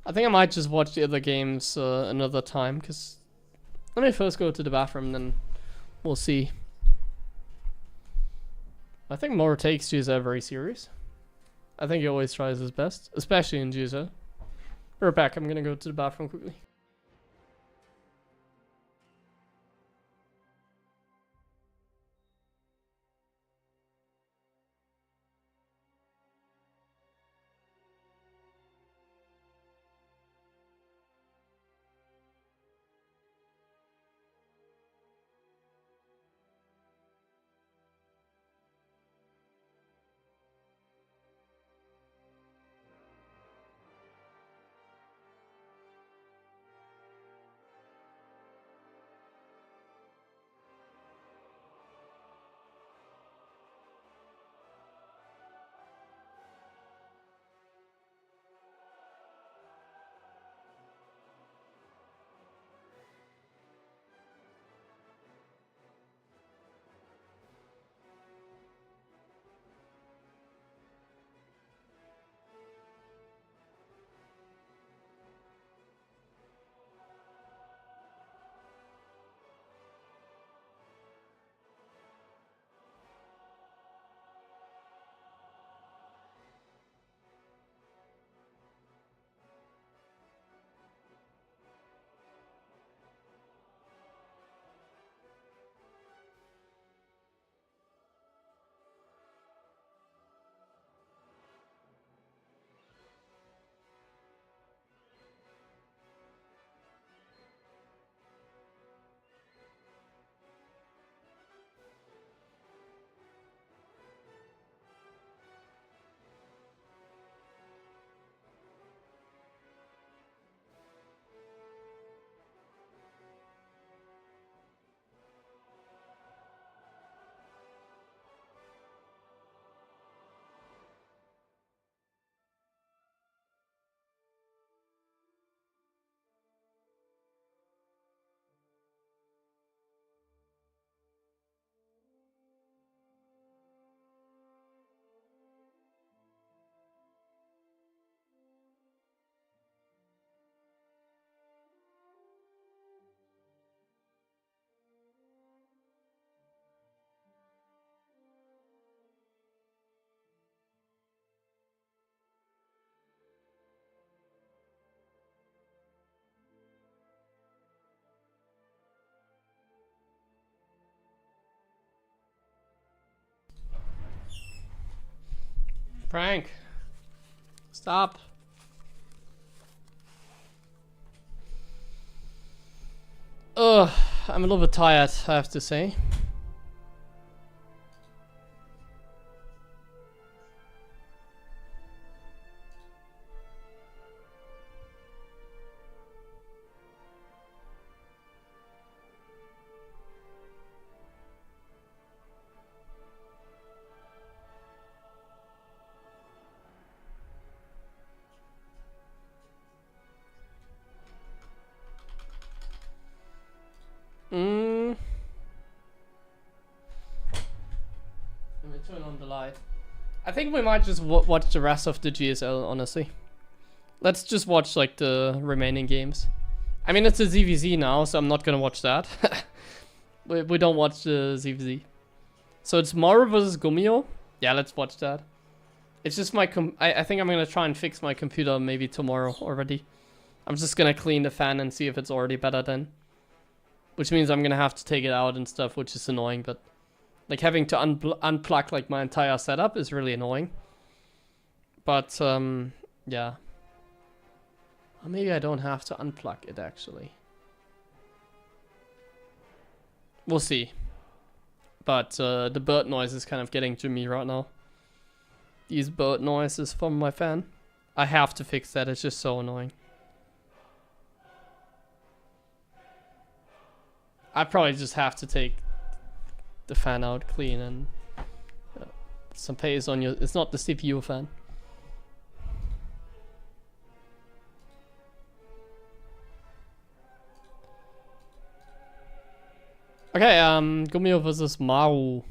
I think I might just watch the other games another time, because let me first go to the bathroom, then we'll see. I think Maru takes GSL very serious. I think he always tries his best, especially in GSL. We're back. I'm gonna go to the bathroom quickly. Frank, stop. Ugh, I'm a little bit tired, I have to say. Let me turn on the light. I think we might just watch the rest of the GSL, honestly. Let's just watch like the remaining games. I mean, it's a ZVZ now, so I'm not gonna watch that. we don't watch the ZVZ. So it's Maru versus Gumiho. Yeah, let's watch that. It's just my I think I'm gonna try and fix my computer maybe tomorrow already. I'm just gonna clean the fan and see if it's already better then. Which means I'm gonna have to take it out and stuff, which is annoying, but like having to unplug like my entire setup is really annoying. But yeah. Or maybe I don't have to unplug it actually. We'll see. But the bird noise is kind of getting to me right now. These bird noises from my fan. I have to fix that, it's just so annoying. I probably just have to take the fan out clean and some pace on your... It's not the CPU fan. Okay, Gumiho versus Maru.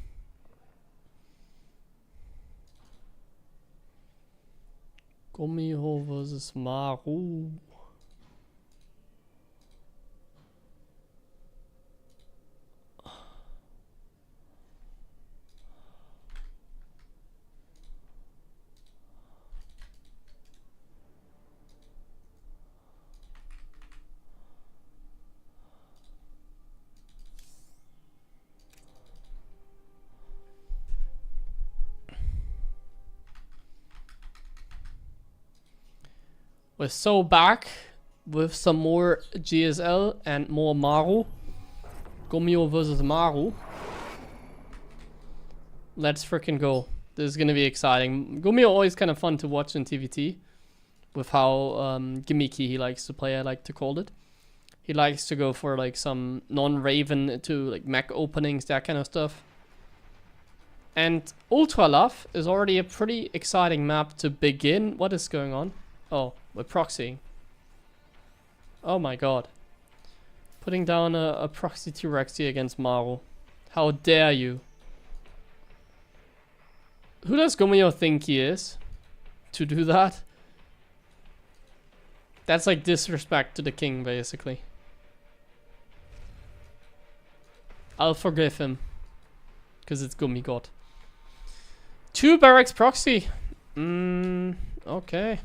Gumiho versus Maru. We're so back with some more GSL and more Maru. Gumiho versus Maru. Let's freaking go. This is gonna be exciting. Gumiho always kind of fun to watch in TVT. With how gimmicky he likes to play, I like to call it. He likes to go for like some non-Raven to like mech openings, that kind of stuff. And Ultra Love is already a pretty exciting map to begin. What is going on? Oh, we're proxying. Oh my god. Putting down a proxy T-Rex here against Maru. How dare you? Who does Gumiho think he is? To do that? That's like disrespect to the king, basically. I'll forgive him. Because it's Gumiho. 2 barracks proxy. Okay.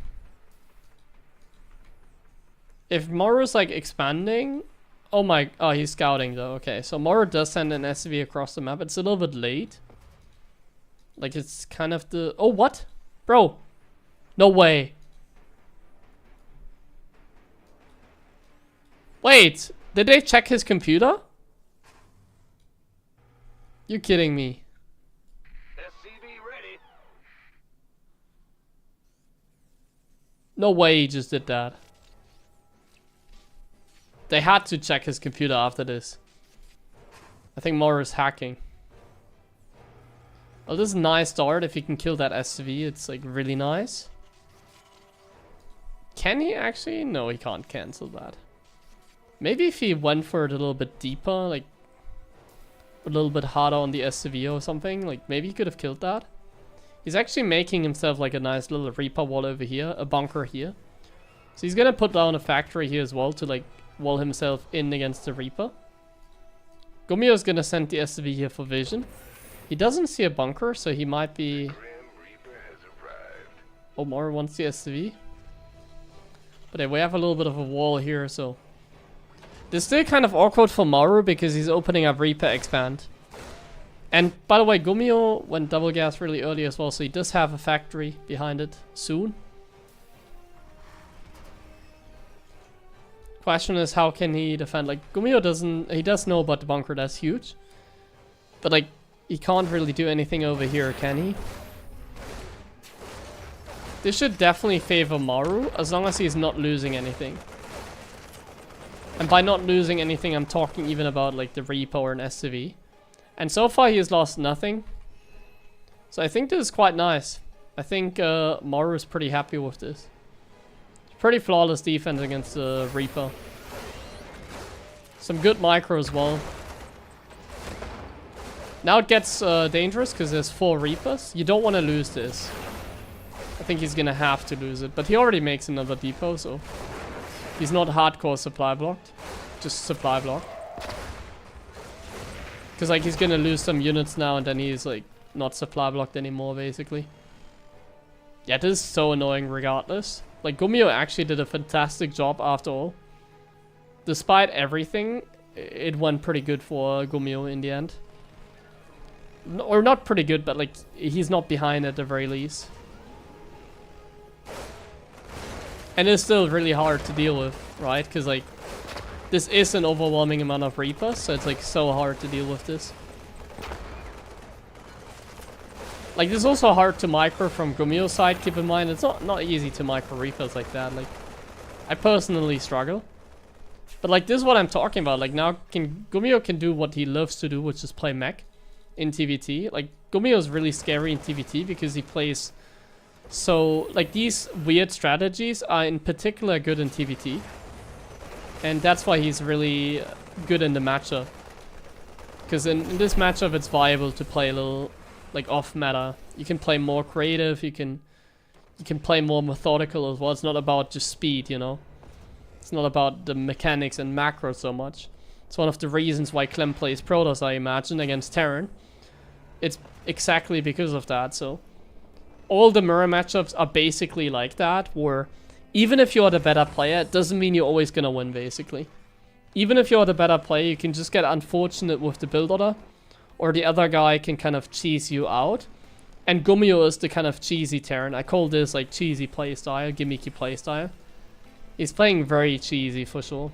If Maru's like expanding... Oh, he's scouting though. Okay, so Maru does send an SV across the map. It's a little bit late. Like it's kind of the... Oh, what? Bro. No way. Wait, did they check his computer? You kidding me?
SCV ready.
No way he just did that. They had to check his computer after this. I think Maru's hacking. Oh, this is a nice start. If he can kill that SV, it's like really nice. Can he actually? No, he can't cancel that. Maybe if he went for it a little bit deeper, like a little bit harder on the SV or something, like maybe he could have killed that. He's actually making himself like a nice little Reaper wall over here, a bunker here. So he's gonna put down a factory here as well to like wall himself in against the Reaper. Gumiho's gonna send the SV here for vision. He doesn't see a bunker, so he might be... Oh, Maru wants the SV. But yeah, we have a little bit of a wall here, so... This is still kind of awkward for Maru because he's opening up Reaper expand. And by the way, Gumiho went double gas really early as well, so he does have a factory behind it soon. Question is, how can he defend? Like, Gumiho doesn't... He does know about the bunker, that's huge. But like, he can't really do anything over here, can he? This should definitely favor Maru, as long as he's not losing anything. And by not losing anything, I'm talking even about like the Reaper or an SCV. And so far he has lost nothing. So I think this is quite nice. I think Maru is pretty happy with this. Pretty flawless defense against the Reaper. Some good micro as well. Now it gets dangerous because there's 4 Reapers. You don't want to lose this. I think he's gonna have to lose it, but he already makes another depot, so he's not hardcore supply blocked, just supply blocked. Because like he's gonna lose some units now, and then he's like not supply blocked anymore, basically. Yeah, this is so annoying regardless. Like Gumiho actually did a fantastic job after all. Despite everything, it went pretty good for Gumiho in the end. Or not pretty good, but like he's not behind at the very least. And it's still really hard to deal with, right? Because like this is an overwhelming amount of Reapers, so it's like so hard to deal with this. Like this is also hard to micro from Gumiho's side. Keep in mind, it's not easy to micro Reapers like that. Like I personally struggle. But like this is what I'm talking about. Like now Gumiho can do what he loves to do, which is play mech in TVT. Like Gumiho is really scary in TVT because he plays so like these weird strategies are in particular good in TVT. And that's why he's really good in the matchup. Because in this matchup it's viable to play a little like off meta. You can play more creative, you can play more methodical as well. It's not about just speed, you know. It's not about the mechanics and macro so much. It's one of the reasons why Clem plays Protoss, I imagine, against Terran. It's exactly because of that, so all the mirror matchups are basically like that, where even if you're the better player, it doesn't mean you're always gonna win, basically. Even if you're the better player, you can just get unfortunate with the build order, or the other guy can kind of cheese you out. And Gumiho is the kind of cheesy Terran. I call this like cheesy playstyle, gimmicky playstyle. He's playing very cheesy for sure.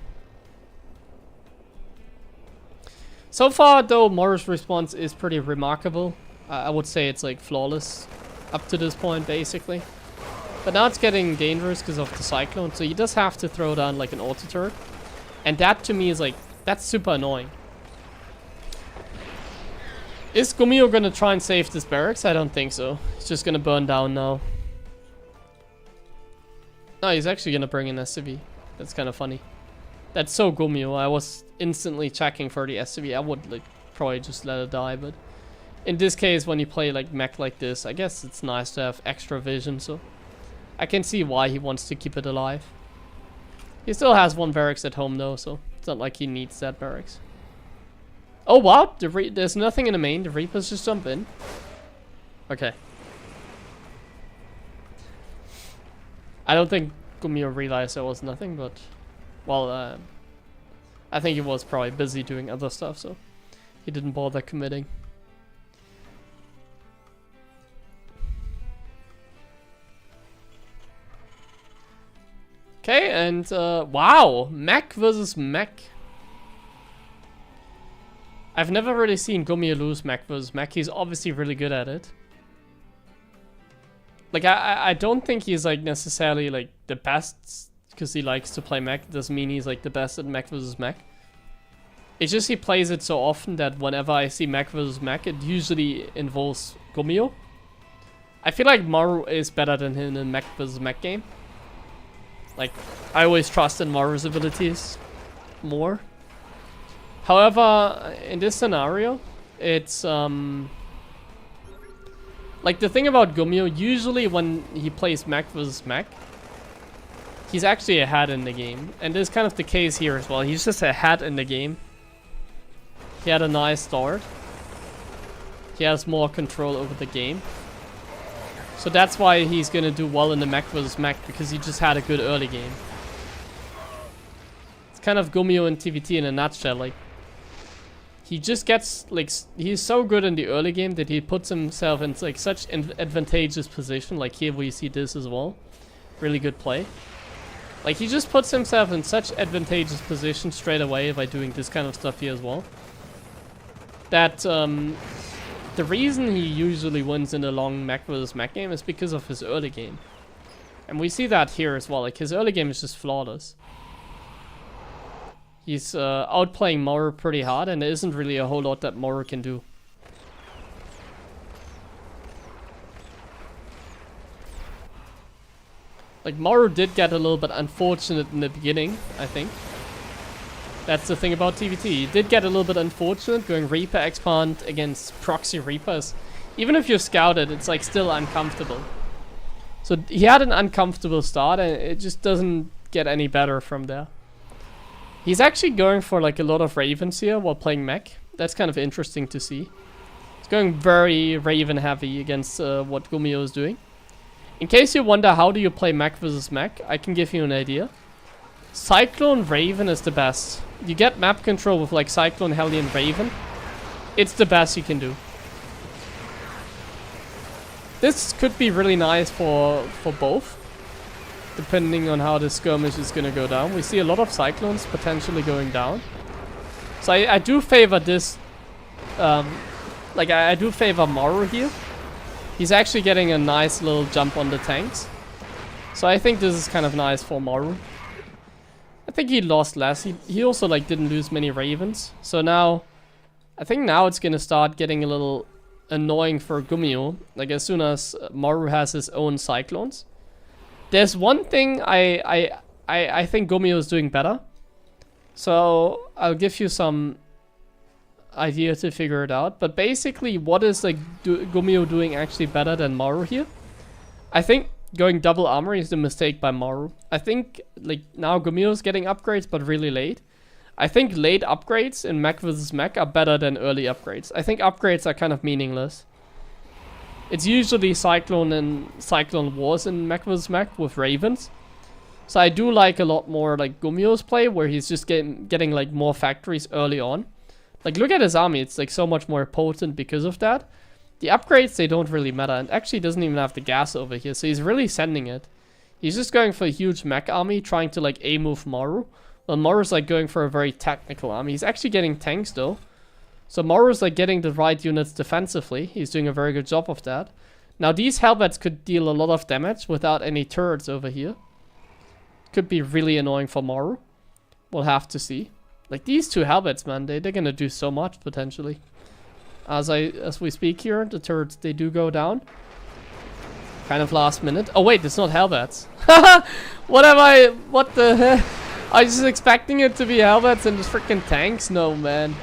So far though, Maru's response is pretty remarkable. I would say it's like flawless up to this point basically. But now it's getting dangerous because of the Cyclone, so he does have to throw down like an auto turret. And that to me is like, that's super annoying. Is Gumiho gonna try and save this barracks? I don't think so. He's just gonna burn down now. No, he's actually gonna bring in SCV. That's kind of funny. That's so Gumiho. I was instantly checking for the SCV. I would like probably just let it die, but in this case, when you play like mech like this, I guess it's nice to have extra vision, so I can see why he wants to keep it alive. He still has one barracks at home though, so it's not like he needs that barracks. Oh wow, there's nothing in the main. The Reapers just jump in. Okay. I don't think Gumiho realized there was nothing, but well, I think he was probably busy doing other stuff, so he didn't bother committing. Okay, and wow, mech versus mech. I've never really seen Gumiho lose mech versus mech. He's obviously really good at it. Like I don't think he's like necessarily like the best because he likes to play mech. It doesn't mean he's like the best at mech versus mech. It's just he plays it so often that whenever I see mech versus mech, it usually involves Gumiho. I feel like Maru is better than him in mech versus mech game. Like I always trust in Maru's abilities more. However, in this scenario, it's like the thing about Gumiho, usually when he plays mech versus mech, he's actually ahead in the game. And this is kind of the case here as well. He's just ahead in the game. He had a nice start. He has more control over the game. So that's why he's gonna do well in the mech versus mech, because he just had a good early game. It's kind of Gumiho in TVT in a nutshell. Like, he just gets, like, he's so good in the early game that he puts himself in, like, such an advantageous position. Like, here we see this as well. Really good play. Like, he just puts himself in such advantageous position straight away by doing this kind of stuff here as well. That, the reason he usually wins in a long mech versus mech game is because of his early game. And we see that here as well. Like, his early game is just flawless. He's outplaying Maru pretty hard, and there isn't really a whole lot that Maru can do. Like, Maru did get a little bit unfortunate in the beginning, I think. That's the thing about TVT. He did get a little bit unfortunate going Reaper expand against proxy Reapers. Even if you're scouted, it's like still uncomfortable. So he had an uncomfortable start, and it just doesn't get any better from there. He's actually going for like a lot of Ravens here while playing mech. That's kind of interesting to see. He's going very Raven heavy against what Gumiho is doing. In case you wonder how do you play mech versus mech, I can give you an idea. Cyclone Raven is the best. You get map control with like Cyclone, Hellion, Raven. It's the best you can do. This could be really nice for both, depending on how the skirmish is gonna go down. We see a lot of Cyclones potentially going down. So I do favor this, like I do favor Maru here. He's actually getting a nice little jump on the tanks. So I think this is kind of nice for Maru. I think he lost less. He also like didn't lose many Ravens. So now, I think now it's gonna start getting a little annoying for Gumiho. Like as soon as Maru has his own Cyclones. There's one thing I think Gumiho is doing better. So I'll give you some idea to figure it out. But basically, what is like Gumiho doing actually better than Maru here? I think going double armor is the mistake by Maru. I think like now Gumiho is getting upgrades, but really late. I think late upgrades in mech versus mech are better than early upgrades. I think upgrades are kind of meaningless. It's usually Cyclone and Cyclone Wars in mech vs mech with Ravens. So I do like a lot more like Gumiho's play, where he's just getting like more factories early on. Like look at his army, it's like so much more potent because of that. The upgrades, they don't really matter, and actually doesn't even have the gas over here, so he's really sending it. He's just going for a huge mech army, trying to like A-move Maru. Well, Maru's like going for a very technical army. He's actually getting tanks though. So Maru's like getting the right units defensively. He's doing a very good job of that. Now these Hellbats could deal a lot of damage without any turrets over here. Could be really annoying for Maru. We'll have to see. Like these two Hellbats, man, they're gonna do so much potentially. As we speak here, the turrets, they do go down. Kind of last minute. Oh wait, it's not Hellbats. What the heck? I was just expecting it to be Hellbats and just freaking tanks. No, man.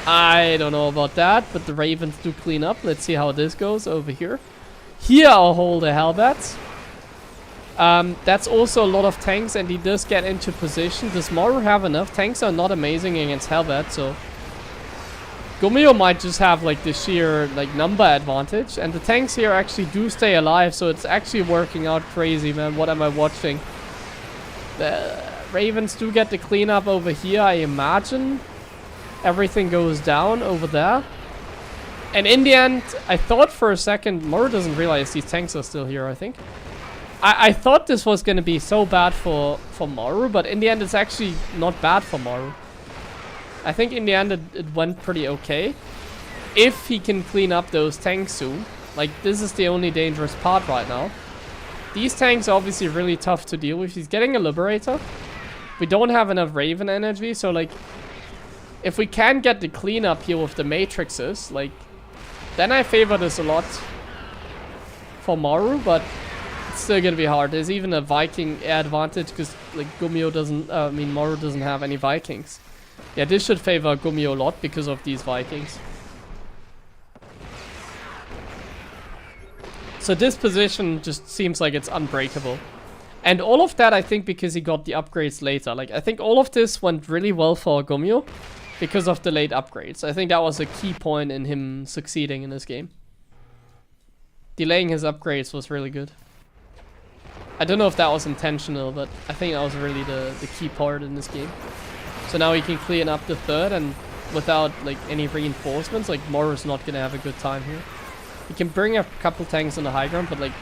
I don't know about that, but the Ravens do clean up. Let's see how this goes over here. Here I'll hold the Hellbats. That's also a lot of tanks, and he does get into position. Does Maru have enough? Tanks are not amazing against Hellbats, so Gumiho might just have like the sheer like number advantage, and the tanks here actually do stay alive, so it's actually working out crazy, man. What am I watching? The Ravens do get the cleanup over here, I imagine. Everything goes down over there. And in the end, I thought for a second, Maru doesn't realize these tanks are still here, I think. I thought this was going to be so bad for Maru, but in the end, it's actually not bad for Maru. I think in the end, it went pretty okay. If he can clean up those tanks soon. Like, this is the only dangerous part right now. These tanks are obviously really tough to deal with. He's getting a Liberator. We don't have enough Raven energy, so like, if we can get the cleanup here with the Matrixes, like, then I favor this a lot for Maru, but it's still gonna be hard. There's even a Viking air advantage because like Gumiho doesn't, Maru doesn't have any Vikings. Yeah, this should favor Gumiho a lot because of these Vikings. So this position just seems like it's unbreakable. And all of that, I think, because he got the upgrades later. Like, I think all of this went really well for Gumiho because of the late upgrades. I think that was a key point in him succeeding in this game. Delaying his upgrades was really good. I don't know if that was intentional, but I think that was really the key part in this game. So now he can clean up the third, and without like any reinforcements, like Maru's not gonna have a good time here. He can bring a couple tanks on the high ground, but like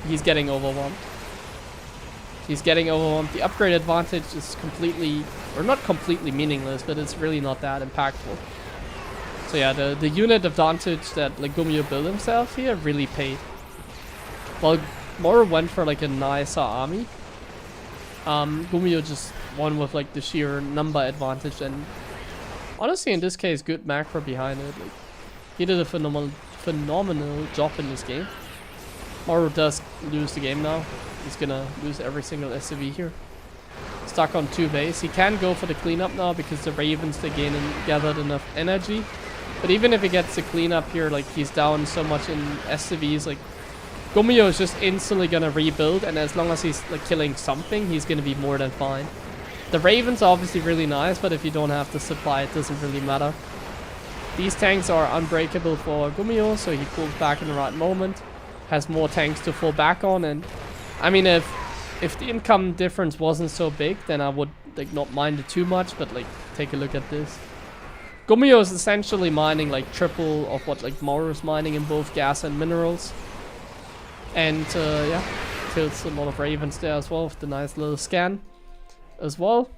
he's getting overwhelmed. He's getting overwhelmed. The upgrade advantage is completely, or not completely meaningless, but it's really not that impactful. So yeah, the unit advantage that like Gumiho built himself here really paid. Well, Maru went for like a nicer army. Gumiho just won with like the sheer number advantage, and honestly in this case good macro behind it. Like, he did a phenomenal job in this game. Maru does lose the game now. He's gonna lose every single SCV here. Stuck on 2 base. He can go for the cleanup now because the Ravens, they gathered enough energy. But even if he gets the cleanup here, like he's down so much in SCVs, like Gumiho is just instantly gonna rebuild, and as long as he's like killing something, he's gonna be more than fine. The Ravens are obviously really nice, but if you don't have the supply, it doesn't really matter. These tanks are unbreakable for Gumiho, so he pulls back in the right moment. Has more tanks to fall back on, and I mean, if the income difference wasn't so big, then I would like not mind it too much, but like take a look at this. Gumiho is essentially mining like triple of what like Maru is mining in both gas and minerals. And yeah, kills a lot of Ravens there as well with the nice little scan as well.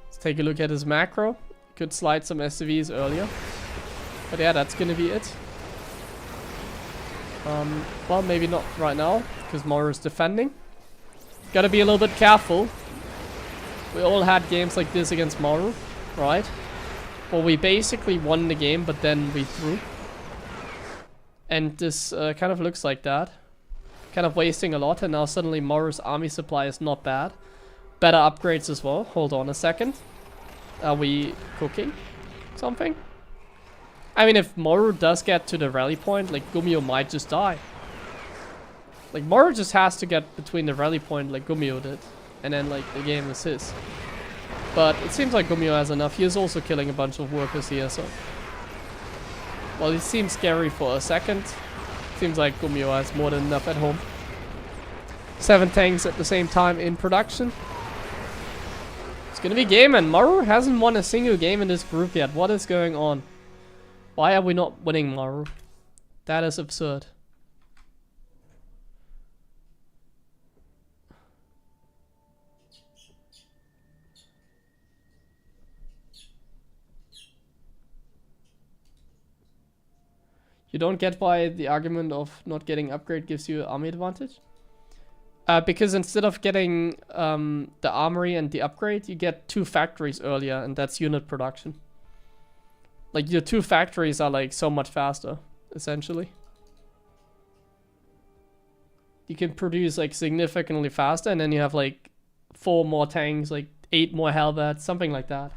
Let's take a look at his macro. Could slide some SCVs earlier. But yeah, that's gonna be it. Well, maybe not right now, because Maru is defending. Gotta be a little bit careful. We all had games like this against Maru, right? Well, we basically won the game, but then we threw. And this kind of looks like that. Kind of wasting a lot, and now suddenly Maru's army supply is not bad. Better upgrades as well. Hold on a second. Are we cooking something? I mean, if Maru does get to the rally point, like, Gumiho might just die. Like, Maru just has to get between the rally point like Gumiho did. And then, like, the game is his. But it seems like Gumiho has enough. He is also killing a bunch of workers here, so... Well, it seems scary for a second. Seems like Gumiho has more than enough at home. 7 tanks at the same time in production. It's gonna be game, and Maru hasn't won a single game in this group yet. What is going on? Why are we not winning, Maru? That is absurd. You don't get why the argument of not getting upgrade gives you army advantage? Because instead of getting the armory and the upgrade, you get 2 factories earlier, and that's unit production. Like, your 2 factories are like so much faster, essentially. You can produce like significantly faster, and then you have like 4 more tanks, like 8 more halberds, something like that.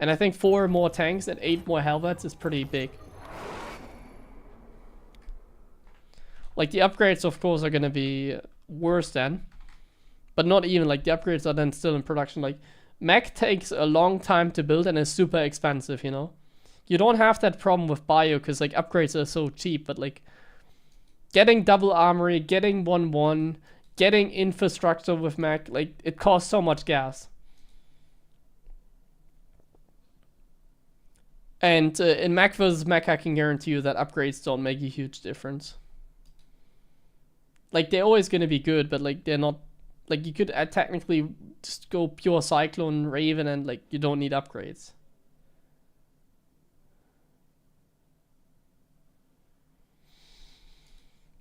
And I think 4 more tanks and 8 more halberds is pretty big. Like, the upgrades, of course, are gonna be worse then. But not even, like, the upgrades are then still in production. Like, mech takes a long time to build and is super expensive, you know? You don't have that problem with bio, because, like, upgrades are so cheap. But, like, getting double armory, getting 1-1, getting infrastructure with mech, like, it costs so much gas. And in mech versus mech, I can guarantee you that upgrades don't make a huge difference. Like, they're always going to be good, but, like, they're not... Like, you could technically just go pure Cyclone, Raven, and, like, you don't need upgrades.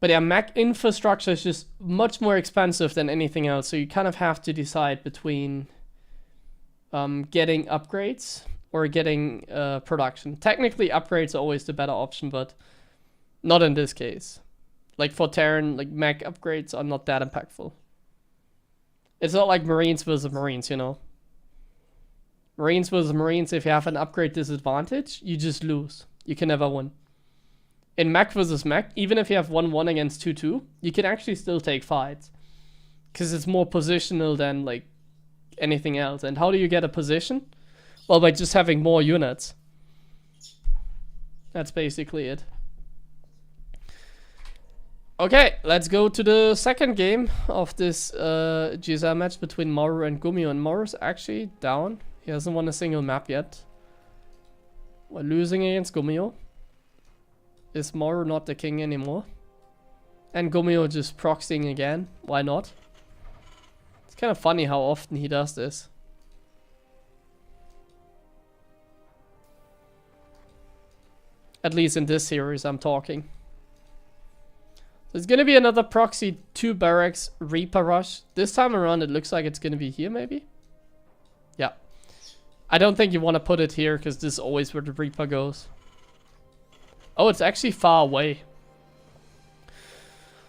But yeah, mech infrastructure is just much more expensive than anything else, so you kind of have to decide between getting upgrades or getting production. Technically, upgrades are always the better option, but not in this case. Like, for Terran, like, mech upgrades are not that impactful. It's not like Marines versus Marines, you know? Marines versus Marines, if you have an upgrade disadvantage, you just lose. You can never win. In mech versus mech, even if you have 1-1 against 2-2, you can actually still take fights. Because it's more positional than, like, anything else. And how do you get a position? Well, by just having more units. That's basically it. Okay, let's go to the second game of this GSL match between Maru and Gumiho. And Maru's actually down. He hasn't won a single map yet. We're losing against Gumiho. Is Maru not the king anymore? And Gumiho just proxying again. Why not? It's kind of funny how often he does this. At least in this series I'm talking. There's gonna be another proxy 2 barracks Reaper rush. This time around it looks like it's gonna be here maybe? Yeah. I don't think you want to put it here because this is always where the Reaper goes. Oh, it's actually far away.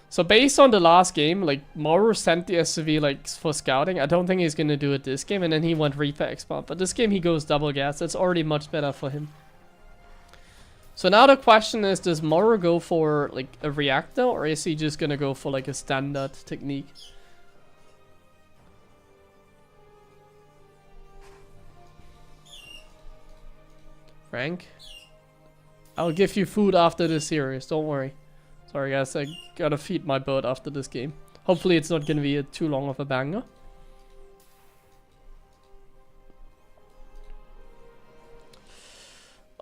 So based on the last game, like, Maru sent the SCV like for scouting. I don't think he's gonna do it this game, and then he went Reaper expand. But this game he goes double gas. That's already much better for him. So now the question is, does Maru go for like a reactor, or is he just gonna go for like a standard technique? Frank? I'll give you food after this series, don't worry. Sorry guys, I gotta feed my bird after this game. Hopefully it's not gonna be too long of a banger.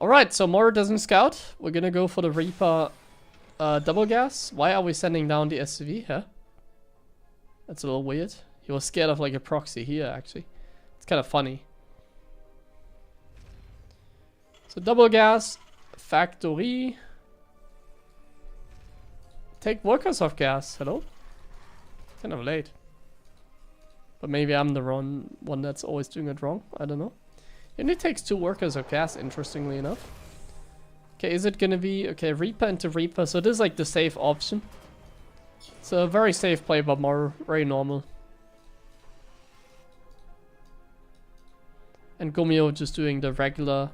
Alright, so Maru doesn't scout. We're gonna go for the Reaper double gas. Why are we sending down the SCV, huh? That's a little weird. He was scared of like a proxy here, actually. It's kind of funny. So double gas, factory. Take workers off gas. Hello? Kind of late. But maybe I'm the wrong one that's always doing it wrong. I don't know. It only takes 2 workers of gas, interestingly enough. Okay, is it gonna be... Okay, Reaper into Reaper. So this is like the safe option. It's a very safe play by Maru. Very normal. And Gumiho just doing the regular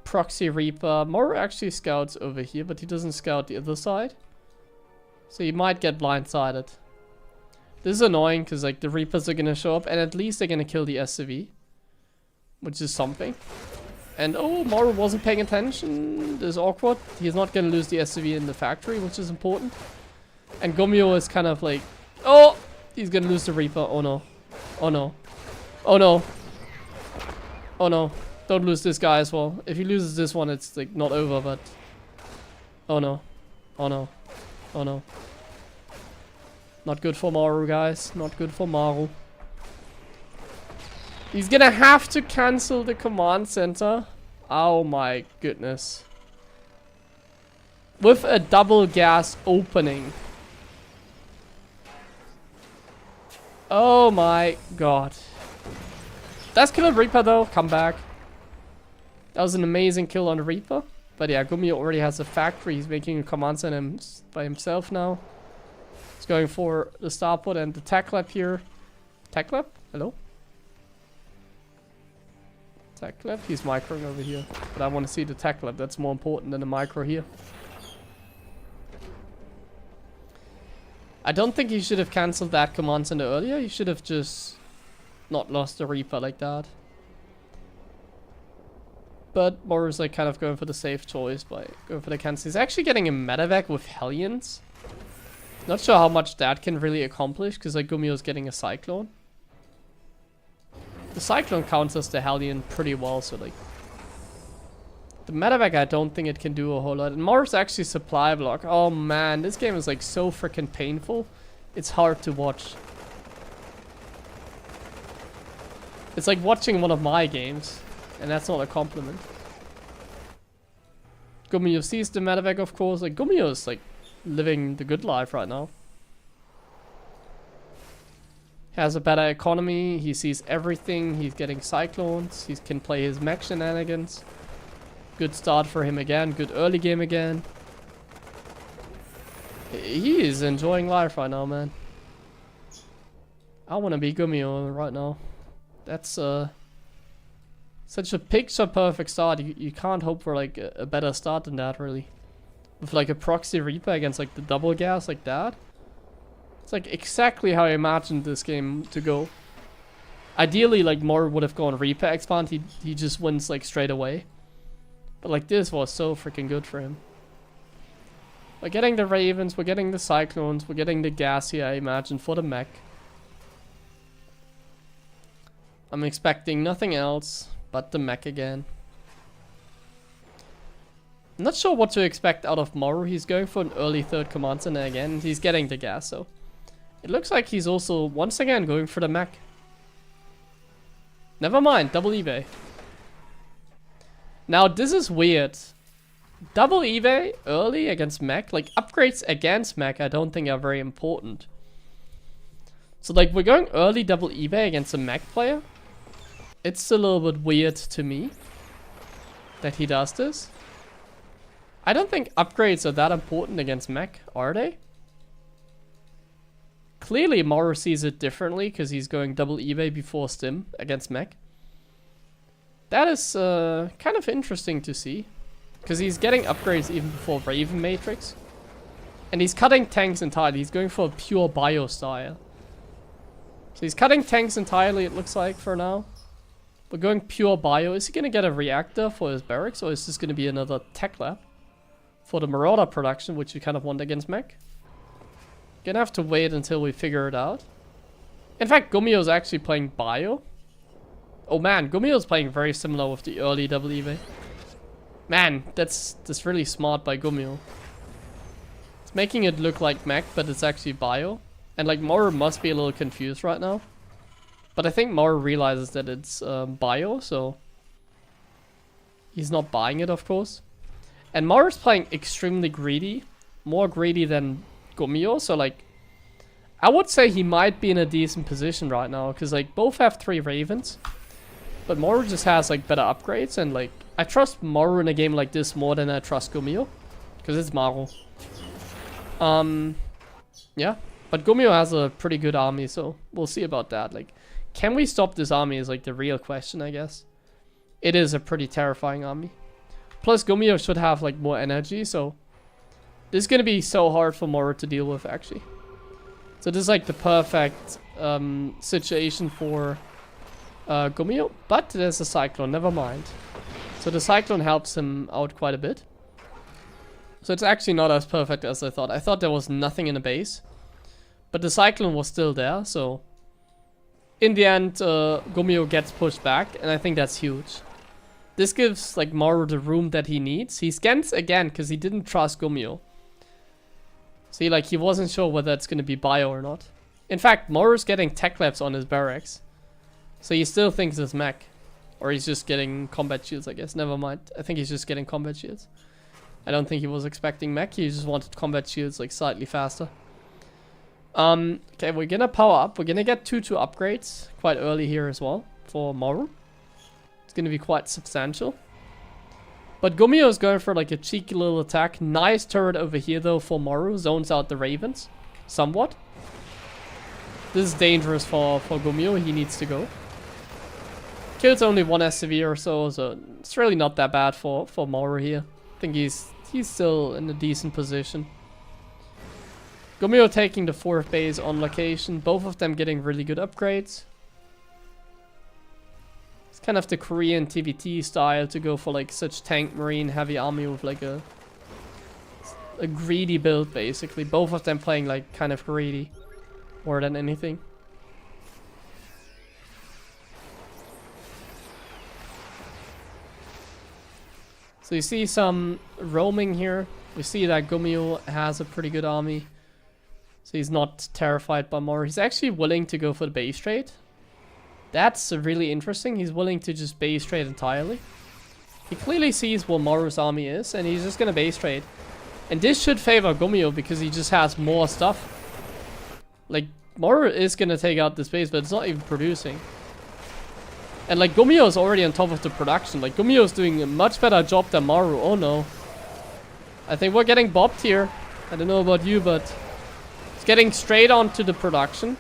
proxy Reaper. Maru actually scouts over here, but he doesn't scout the other side. So he might get blindsided. This is annoying because like the Reapers are gonna show up and at least they're gonna kill the SCV. Which is something. And oh, Maru wasn't paying attention. This is awkward. He's not gonna lose the SCV in the factory, which is important. And Gumiho is kind of like, oh, he's gonna lose the Reaper. Oh no. Oh no. Oh no. Oh no. Don't lose this guy as well. If he loses this one, it's like not over, but... Oh no. Oh no. Oh no. Not good for Maru, guys. Not good for Maru. He's gonna have to cancel the command center. Oh my goodness. With a double gas opening. Oh my god. That's kill on Reaper though. Come back. That was an amazing kill on the Reaper. But yeah, Gumiho already has a factory. He's making a command center by himself now. He's going for the starport and the tech lab here. Tech lab? Hello? Tech lab? He's microing over here. But I want to see the tech lab. That's more important than the micro here. I don't think he should have cancelled that command center earlier. He should have just not lost the Reaper like that. But Maru's like kind of going for the safe choice by going for the cancel. He's actually getting a medevac with Hellions. Not sure how much that can really accomplish because like Gumiho's getting a Cyclone. The Cyclone counters the Hellion pretty well, so like... The medevac, I don't think it can do a whole lot. And Maru's actually supply block. Oh man, this game is like so freaking painful. It's hard to watch. It's like watching one of my games. And that's not a compliment. Gumiho sees the medevac, of course. Like, Gumiho is like living the good life right now. Has a better economy. He sees everything. He's getting cyclones. He can play his mech shenanigans. Good start for him again. Good early game again. He is enjoying life right now, man. I want to be Gumiho right now. That's such a picture perfect start. You can't hope for like a better start than that, really. With like a proxy Reaper against like the double gas like that. It's like exactly how I imagined this game to go. Ideally, like Maru would have gone Reaper expand. He just wins like straight away. But like this was so freaking good for him. We're getting the Ravens, we're getting the Cyclones, we're getting the gas here, I imagine, for the mech. I'm expecting nothing else but the mech again. I'm not sure what to expect out of Maru. He's going for an early third command center again. He's getting the gas, so it looks like he's also once again going for the mech. Never mind, double eBay. Now this is weird. Double eBay early against mech, like upgrades against mech, I don't think are very important. So like we're going early double eBay against a mech player. It's a little bit weird to me that he does this. I don't think upgrades are that important against mech, are they? Clearly Maru sees it differently because he's going double eBay before stim against mech. That is kind of interesting to see. Because he's getting upgrades even before Raven Matrix. And he's cutting tanks entirely. He's going for a pure bio style. So he's cutting tanks entirely, it looks like, for now. We're going pure bio. Is he going to get a reactor for his barracks? Or is this going to be another tech lab? For the Marauder production, which we kind of want against mech. Gonna have to wait until we figure it out. In fact, Gumiho's actually playing bio. Oh man, Gumiho's playing very similar with the early WEV. Man, that's really smart by Gumiho. It's making it look like mech, but it's actually bio. And like Maru must be a little confused right now. But I think Maru realizes that it's bio, so he's not buying it, of course. And Maru's playing extremely greedy. More greedy than Gumiho, so like I would say he might be in a decent position right now, because like both have 3 Ravens. But Maru just has like better upgrades, and like I trust Maru in a game like this more than I trust Gumiho. Because it's Maru. Yeah. But Gumiho has a pretty good army, so we'll see about that. Like, can we stop this army is like the real question, I guess. It is a pretty terrifying army. Plus Gumiho should have like more energy, so this is gonna be so hard for Maru to deal with, actually. So this is like the perfect situation for Gumiho, but there's a Cyclone, never mind. So the Cyclone helps him out quite a bit. So it's actually not as perfect as I thought. I thought there was nothing in the base. But the Cyclone was still there, so in the end, Gumiho gets pushed back, and I think that's huge. This gives like Maru the room that he needs. He scans again because he didn't trust Gumiho. See, like he wasn't sure whether it's going to be bio or not. In fact, Maru's getting tech labs on his barracks, so he still thinks it's mech, or he's just getting combat shields, I guess. Never mind. I think he's just getting combat shields. I don't think he was expecting mech. He just wanted combat shields like slightly faster. Okay, we're gonna power up. We're gonna get 2 upgrades quite early here as well for Maru. It's gonna be quite substantial. But Gumiho is going for like a cheeky little attack. Nice turret over here though for Maru. Zones out the Ravens. Somewhat. This is dangerous for Gumiho. He needs to go. Kills only 1 SCV or so it's really not that bad for Maru here. I think he's still in a decent position. Gumiho taking the 4th base on location. Both of them getting really good upgrades. It's kind of the Korean TVT style to go for like such tank marine heavy army with like a greedy build basically. Both of them playing like kind of greedy more than anything. So you see some roaming here. We see that Gumiho has a pretty good army. So he's not terrified by Maru. He's actually willing to go for the base trade. That's really interesting. He's willing to just base trade entirely. He clearly sees what Maru's army is, and he's just gonna base trade. And this should favor Gumiho because he just has more stuff. Like, Maru is gonna take out this base, but it's not even producing. And like, Gumiho is already on top of the production. Like, Gumiho is doing a much better job than Maru. Oh no. I think we're getting bopped here. I don't know about you, but getting straight onto the production.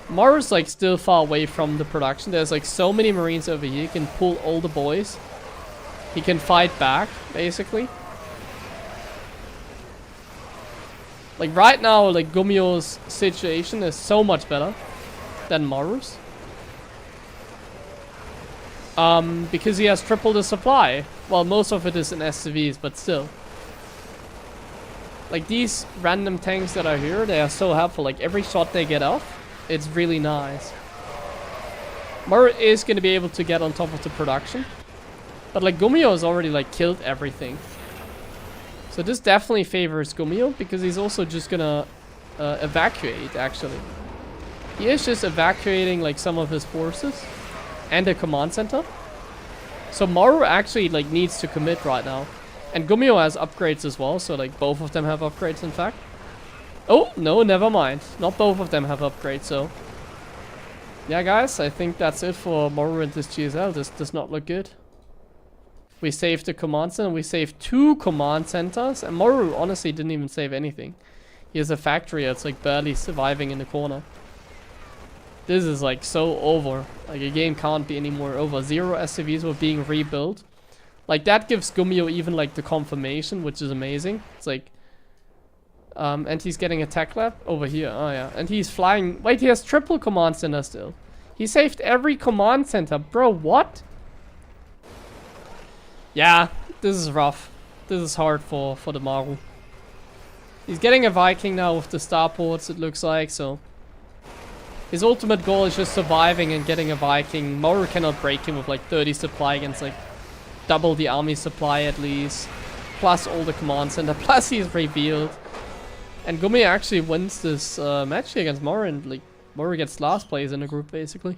Maru's like still far away from the production. There's like so many Marines over here. He can pull all the boys. He can fight back, basically. Like right now, like Gumiho's situation is so much better than Maru's. Because he has triple the supply. Well, most of it is in SCVs, but still. Like these random tanks that are here, they are so helpful. Like every shot they get off, it's really nice. Maru is going to be able to get on top of the production. But like Gumiho has already like killed everything. So this definitely favors Gumiho because he's also just going to evacuate actually. He is just evacuating like some of his forces and the command center. So Maru actually like needs to commit right now. And Gumiho has upgrades as well, so like both of them have upgrades in fact. Oh, no, never mind. Not both of them have upgrades, so. Yeah guys, I think that's it for Maru and this GSL. This does not look good. We saved the command center, we saved 2 command centers, and Maru honestly didn't even save anything. He has a factory that's like barely surviving in the corner. This is like so over. Like a game can't be any more over. 0 SCVs were being rebuilt. Like, that gives Gumiho even, like, the confirmation, which is amazing. It's like... and he's getting a tech lab over here. Oh, yeah. And he's flying... Wait, he has triple command center still. He saved every command center. Bro, what? Yeah, this is rough. This is hard for the Maru. He's getting a Viking now with the starports, it looks like, so... His ultimate goal is just surviving and getting a Viking. Maru cannot break him with like 30 supply against like double the army supply at least. Plus all the command center. Plus he's revealed. And Gumiho actually wins this match against Maru, and like Maru gets last place in the group basically.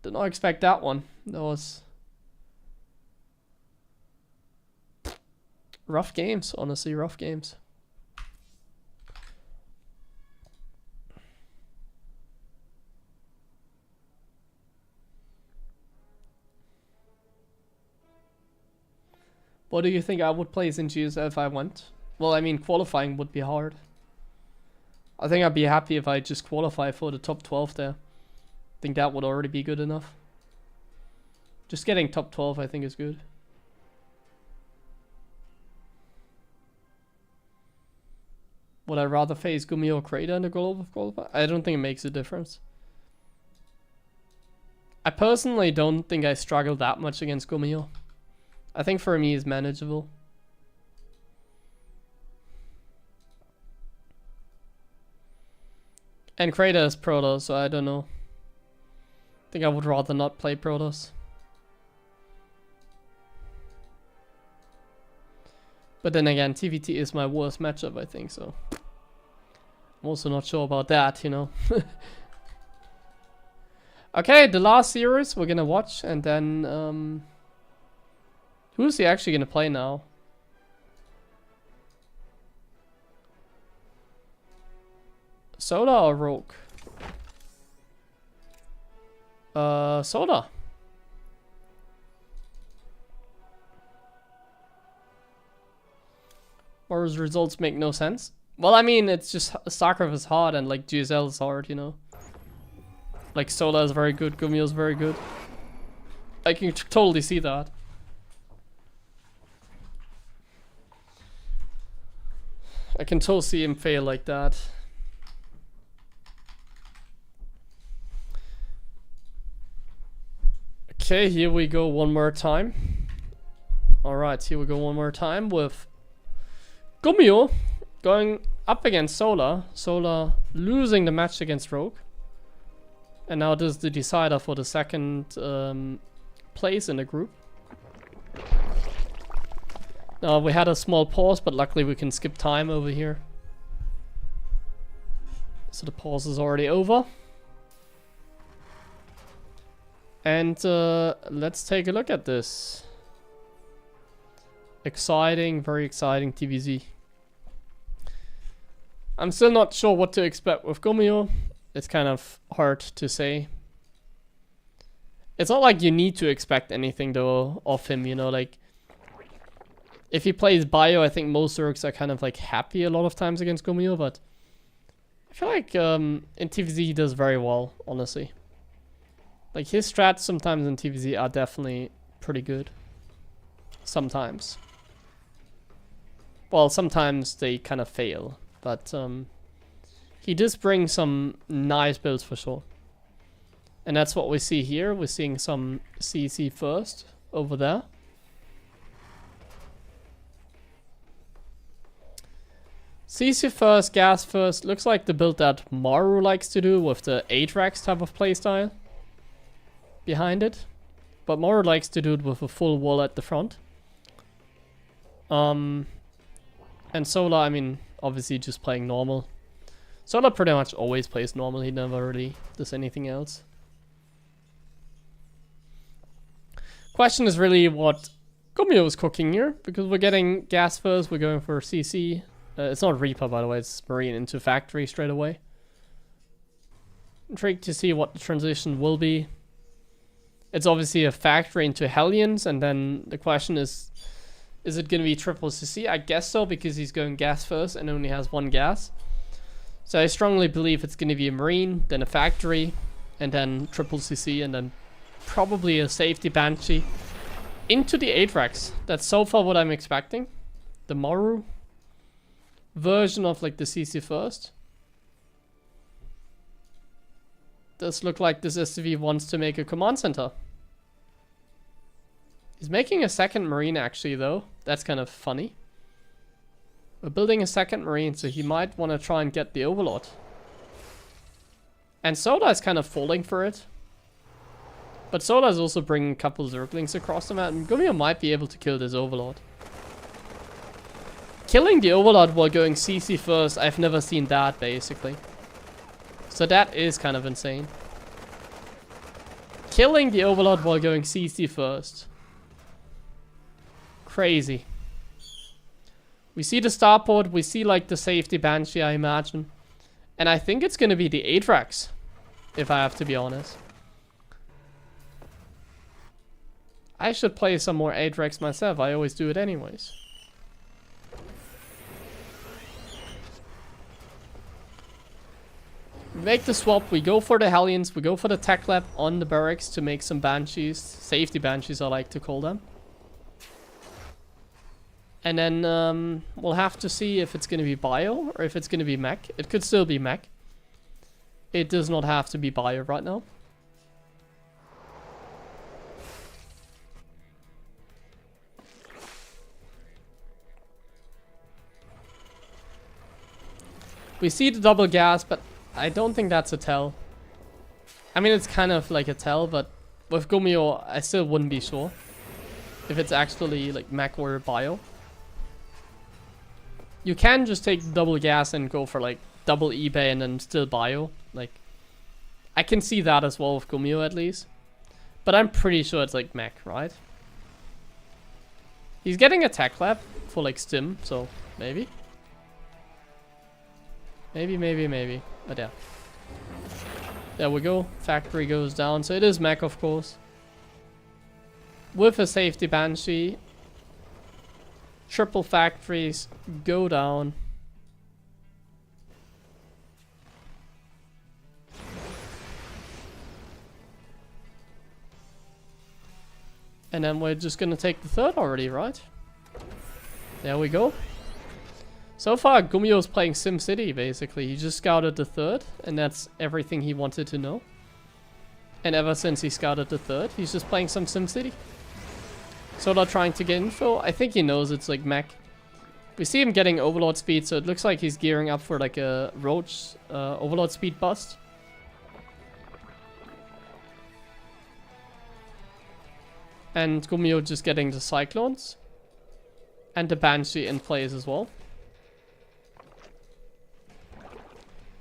Did not expect that one. That was rough games, honestly, rough games. What do you think I would place in GSL if I went? Well, I mean, qualifying would be hard. I think I'd be happy if I just qualify for the top 12 there. I think that would already be good enough. Just getting top 12 I think is good. Would I rather face Gumiho or Crater in the global qualifier? I don't think it makes a difference. I personally don't think I struggle that much against Gumiho. I think for me it's manageable. And Crater is Protoss, so I don't know. I think I would rather not play Protoss. But then again, TVT is my worst matchup, I think, so. I'm also not sure about that, you know. Okay, the last series we're gonna watch, and then, who's he actually gonna play now? Soda or Rogue? Soda. Maru's results make no sense. Well, I mean, it's just StarCraft is hard and like GSL is hard, you know. Like Soda is very good, Gumiho is very good. I can totally see that. I can totally see him fail like that. Okay, here we go one more time. Alright, here we go one more time with Gumiho going up against Solar. Solar losing the match against Rogue. And now this is the decider for the second place in the group. Now we had a small pause, but luckily we can skip time over here. So the pause is already over. And let's take a look at this. Exciting, very exciting TVZ. I'm still not sure what to expect with Gumiho. It's kind of hard to say. It's not like you need to expect anything though of him, you know, like if he plays Bio, I think most Zergs are kind of like happy a lot of times against Gumiho, but I feel like in TVZ he does very well, honestly. Like his strats sometimes in TVZ are definitely pretty good. Sometimes. Well, sometimes they kind of fail, but he does bring some nice builds for sure. And that's what we see here. We're seeing some CC first over there. CC first, gas first. Looks like the build that Maru likes to do with the Atrax type of playstyle behind it. But Maru likes to do it with a full wall at the front. And Solar, I mean, obviously just playing normal. Solar pretty much always plays normal. He never really does anything else. Question is really what Gumiho is cooking here, because we're getting gas first, we're going for CC. It's not Reaper, by the way, it's Marine into Factory straight away. Intrigued to see what the transition will be. It's obviously a Factory into Hellions, and then the question is it going to be triple CC? I guess so, because he's going gas first and only has one gas. So I strongly believe it's going to be a Marine, then a Factory, and then triple CC, and then probably a safety Banshee. into the 8-Rex. That's so far what I'm expecting. The Maru version of like the CC first. Does look like this SCV wants to make a command center. He's making a second Marine actually though. That's kind of funny. We're building a second Marine, so he might want to try and get the Overlord. And Soda is kind of falling for it. But Soda is also bringing a couple Zerglings across the map, and Gumiho might be able to kill this Overlord. Killing the Overlord while going CC first, I've never seen that, basically. So that is kind of insane. Killing the Overlord while going CC first. Crazy. We see the starport, we see like the safety Banshee, I imagine. And I think it's gonna be the 8-Rex, if I have to be honest. I should play some more 8-Rex myself, I always do it anyways. We make the swap, we go for the Hellions, we go for the tech lab on the barracks to make some Banshees. Safety Banshees I like to call them. And then we'll have to see if it's going to be bio or if it's going to be mech. It could still be mech. It does not have to be bio right now. We see the double gas, but I don't think that's a tell. I mean, it's kind of like a tell, but with Gumiho, I still wouldn't be sure if it's actually like mech or bio. You can just take double gas and go for like double eBay and then still bio. Like, I can see that as well with Gumiho at least. But I'm pretty sure it's like mech, right? He's getting a tech lab for like stim, so maybe. Maybe. But yeah. There we go. Factory goes down. So it is mech, of course. With a safety Banshee. Triple factories go down. And then we're just gonna take the third already, right? There we go. So far, Gumiho's playing SimCity, basically. He just scouted the third, and that's everything he wanted to know. And ever since he scouted the third, he's just playing some SimCity. Soda trying to get info. I think he knows it's like mech. We see him getting Overlord speed, so it looks like he's gearing up for like a Roach Overlord speed bust. And Gumiho just getting the Cyclones. And the Banshee in place as well.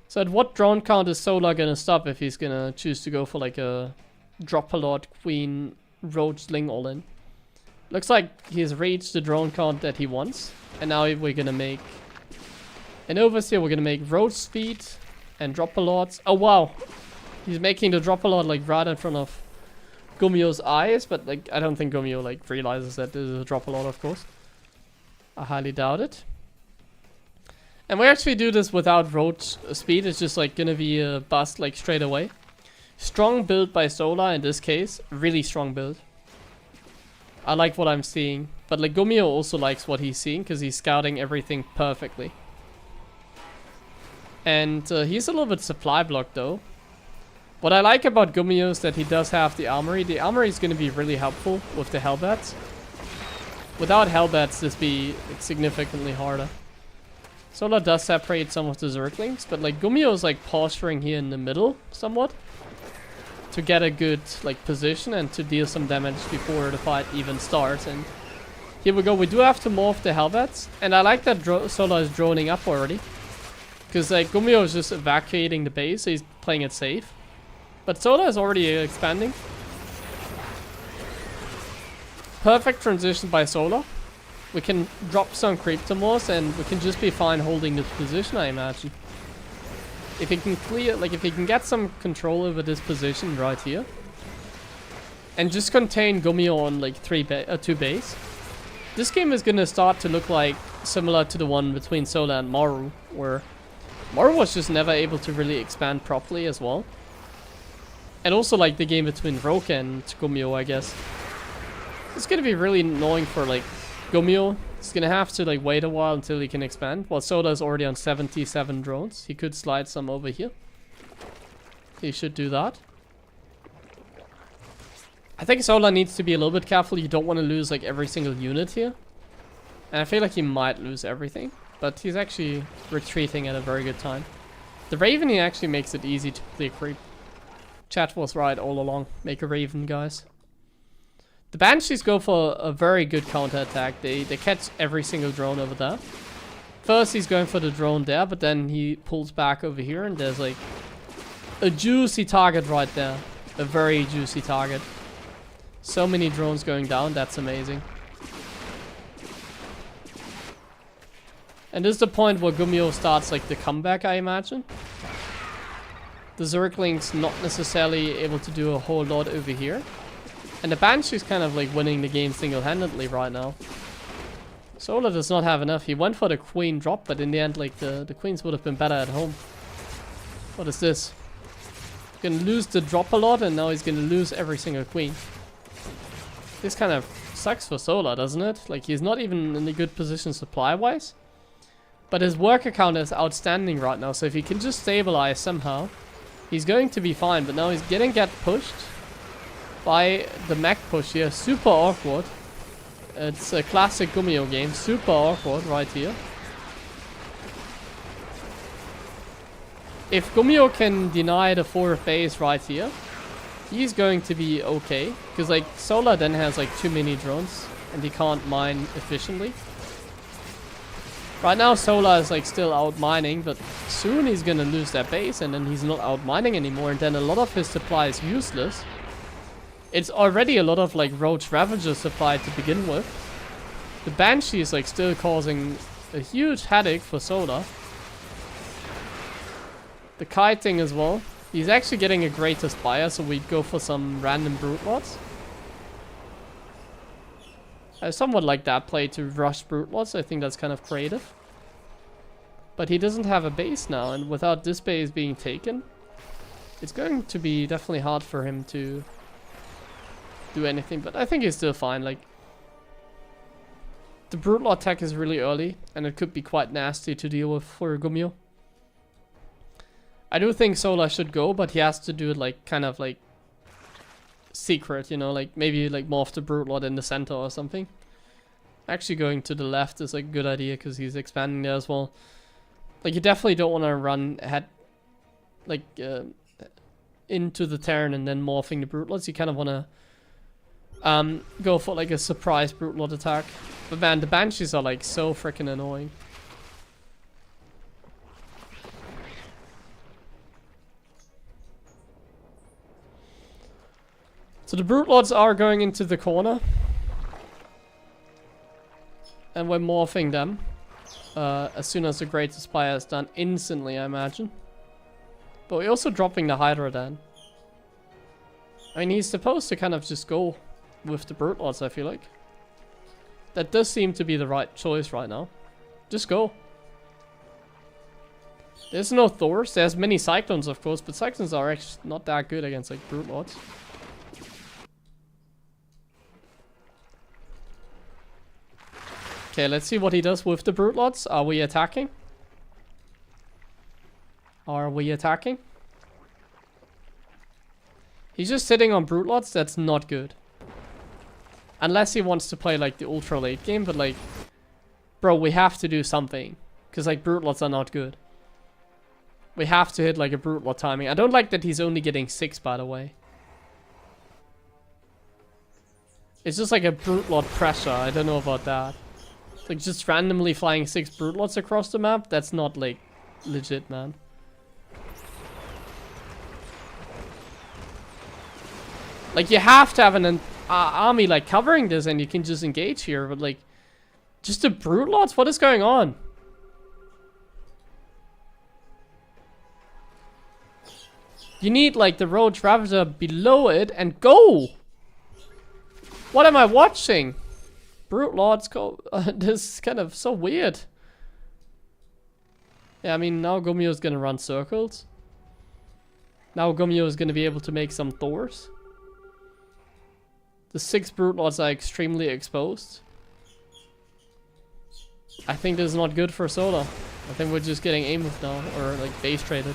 So at what drone count is Solar gonna stop if he's gonna choose to go for like a Drop-a-Lord Queen Roach Sling all-in? Looks like he's reached the drone count that he wants. And now we're gonna make an overseer. We're gonna make Roach Speed and Drop-a-Lords. Oh wow! He's making the Drop-a-Lord like right in front of Gumiho's eyes. But like I don't think Gumiho like realizes that this is a Drop-a-Lord, of course. I highly doubt it. And we actually do this without Roach Speed. It's just like gonna be a bust like straight away. Strong build by Solar in this case. Really strong build. I like what I'm seeing. But like Gumiho also likes what he's seeing because he's scouting everything perfectly. And he's a little bit supply blocked though. What I like about Gumiho is that he does have the armory. The armory is going to be really helpful with the Hellbats. Without Hellbats, this be like, significantly harder. Solar does separate some of the Zerglings, but like Gumiho is like posturing here in the middle somewhat. To get a good like position and to deal some damage before the fight even starts. And here we go. We do have to morph the Hellbats. And I like that Solar is droning up already. Because like Gumiho is just evacuating the base, so he's playing it safe. But Solar is already expanding. Perfect transition by Solar. We can drop some Cryptomorphs and we can just be fine holding this position, I imagine. If he can clear, like if he can get some control over this position right here. And just contain Gumiho on like 2 base. This game is gonna start to look like similar to the one between Solar and Maru. Where Maru was just never able to really expand properly as well. And also like the game between Roke and Gumiho, I guess. It's gonna be really annoying for like Gumiho. He's gonna have to like wait a while until he can expand. Well, Soda is already on 77 drones. He could slide some over here. He should do that. I think Sola needs to be a little bit careful. You don't want to lose like every single unit here. And I feel like he might lose everything. But he's actually retreating at a very good time. The Raven here actually makes it easy to play creep. Chat was right all along. Make a Raven, guys. The Banshees go for a very good counter-attack. They catch every single drone over there. First he's going for the drone there, but then he pulls back over here and there's like a juicy target right there. A very juicy target. So many drones going down, that's amazing. And this is the point where Gumiho starts like the comeback, I imagine. The Zergling's not necessarily able to do a whole lot over here. And the Banshee's kind of like winning the game single-handedly right now. Sola does not have enough. He went for the queen drop, but in the end like the queens would have been better at home. What is this? Gonna lose the drop a lot and now he's gonna lose every single queen. This kind of sucks for Sola, doesn't it? Like he's not even in a good position supply-wise. But his worker count is outstanding right now, so if he can just stabilize somehow, he's going to be fine. But now he's getting pushed by the mech push here. Super awkward. It's a classic Gumiho game. Super awkward right here. If Gumiho can deny the 4th base right here, he's going to be okay. Because like Sola then has like too many drones and he can't mine efficiently. Right now Sola is like still out mining, but soon he's gonna lose that base and then he's not out mining anymore, and then a lot of his supply is useless. It's already a lot of like Roach Ravager supply to begin with. The Banshee is like still causing a huge headache for Sola. The kiting as well. He's actually getting a greatest buyer, so we go for some random brute lots. I somewhat like that play to rush brute lots. I think that's kind of creative. But he doesn't have a base now, and without this base being taken, it's going to be definitely hard for him to do anything. But I think he's still fine. Like the brute lot attack is really early, and it could be quite nasty to deal with for Gumiho. I do think Sola should go, but he has to do it like kind of like secret, you know, like maybe like morph the brute lot in the center or something. Actually going to the left is like a good idea because he's expanding there as well. Like you definitely don't want to run ahead like into the turn and then morphing the brute lots. You kind of want to go for like a surprise brute lot attack. But man, the Banshees are like so freaking annoying. So the brute lords are going into the corner. And we're morphing them. As soon as the greatest spire is done. Instantly, I imagine. But we're also dropping the Hydra then. I mean, he's supposed to kind of just go with the brute lords, I feel like. That does seem to be the right choice right now. Just go. There's no Thors. There's many Cyclones, of course. But Cyclones are actually not that good against like brute lords. Okay, let's see what he does with the brute lords. Are we attacking? Are we attacking? He's just sitting on brute lords. That's not good. Unless he wants to play like the ultra late game, but like, bro, we have to do something. Because like brute lords are not good. We have to hit like a brute lord timing. I don't like that he's only getting 6, by the way. It's just like a brute lord pressure. I don't know about that. Like just randomly flying 6 brute lords across the map. That's not like legit, man. Like you have to have an army like covering this and you can just engage here. But like just the brute lords? What is going on? You need like the Roach Ravager below it and go. What am I watching? Brute lords go. This is kind of so weird. Yeah, I mean now Gumiho's gonna run circles. Now Gumiho is gonna be able to make some Thors. The 6 Brute Lords are extremely exposed. I think this is not good for Soda. I think we're just getting aim with now, or like base traded.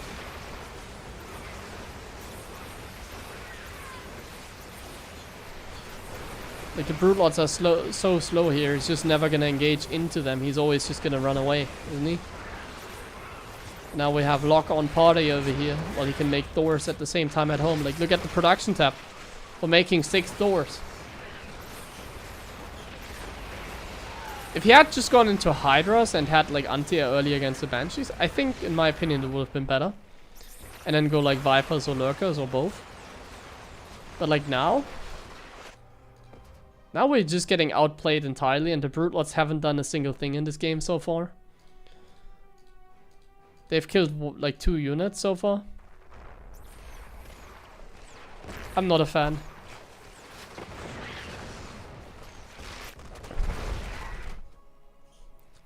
Like the Brute Lords are so slow here, he's just never gonna engage into them. He's always just gonna run away, isn't he? Now we have lock on party over here, while he can make Thors at the same time at home. Like look at the production tab. We're making 6 Thors. If he had just gone into Hydras and had like anti early against the Banshees, I think in my opinion it would have been better. And then go like Vipers or Lurkers or both. But like now we're just getting outplayed entirely, and the Brute Lords haven't done a single thing in this game so far. They've killed like 2 units so far. I'm not a fan.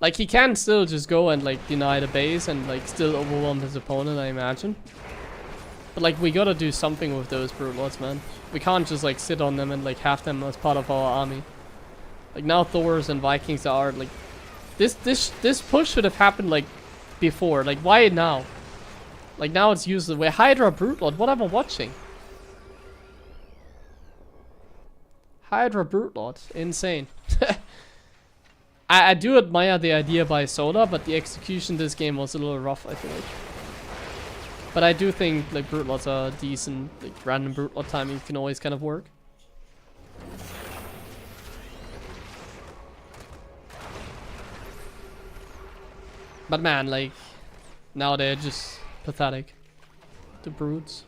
Like he can still just go and like deny the base and like still overwhelm his opponent, I imagine. But like we gotta do something with those Brute Lords, man. We can't just like sit on them and like have them as part of our army. Like now Thors and Vikings are like this push should have happened like before. Like why now? Like now it's useless. We're Hydra Brute Lord. What am I watching? Hydra Brute Lord. Insane. I do admire the idea by Soda, but the execution this game was a little rough, I feel like. But I do think like Brute Lords are decent. Like random Brute Lord timing can always kind of work. But man, like now they're just pathetic. The Brutes.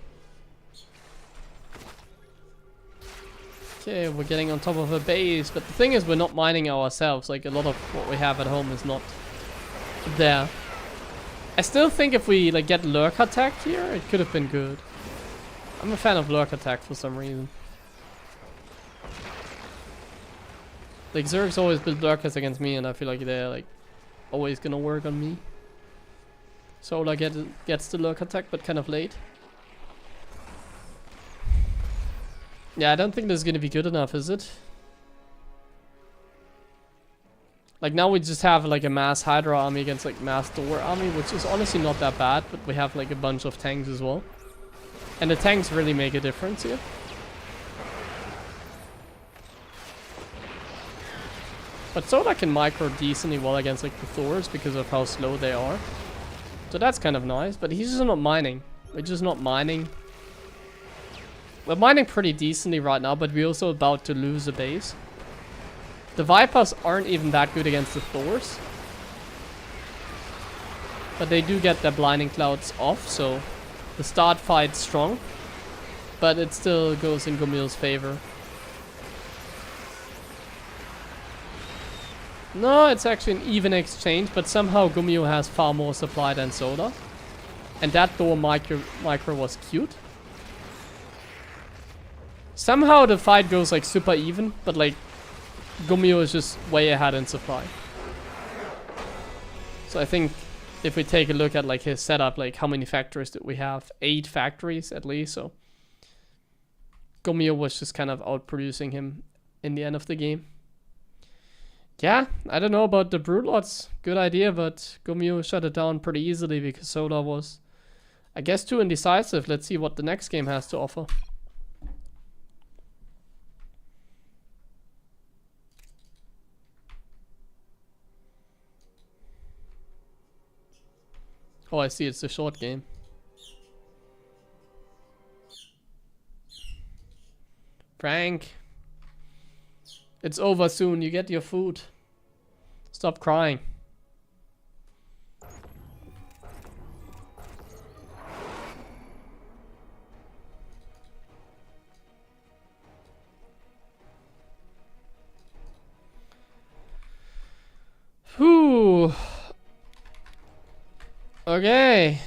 Okay, we're getting on top of a base, but the thing is we're not mining ourselves. Like a lot of what we have at home is not there. I still think if we like get Lurk attack here, it could have been good. I'm a fan of Lurk attack for some reason. Like Zerg's always built Lurkers against me, and I feel like they're like always gonna work on me. Solar gets the Lurk attack, but kind of late. Yeah, I don't think this is gonna be good enough, is it? Like now we just have like a mass Hydra army against like mass Thor army, which is honestly not that bad, but we have like a bunch of tanks as well. And the tanks really make a difference here. But Soda can micro decently well against like the Thors because of how slow they are. So that's kind of nice, but he's just not mining. We're just not mining. We're mining pretty decently right now, but we're also about to lose a base. The Vipers aren't even that good against the Thors. But they do get their blinding clouds off, so the start fight's strong. But it still goes in Gumiho's favor. No, it's actually an even exchange, but somehow Gumiho has far more supply than Soda. And that Thor micro was cute. Somehow the fight goes like super even, but like Gumiho is just way ahead in supply. So I think if we take a look at like his setup, like how many factories did we have? 8 factories at least, so Gumiho was just kind of outproducing him in the end of the game. Yeah, I don't know about the Brute Lords. Good idea, but Gumiho shut it down pretty easily because Soda was, I guess, too indecisive. Let's see what the next game has to offer. Oh, I see, it's a short game. Frank. It's over soon, you get your food. Stop crying. Whew. Okay.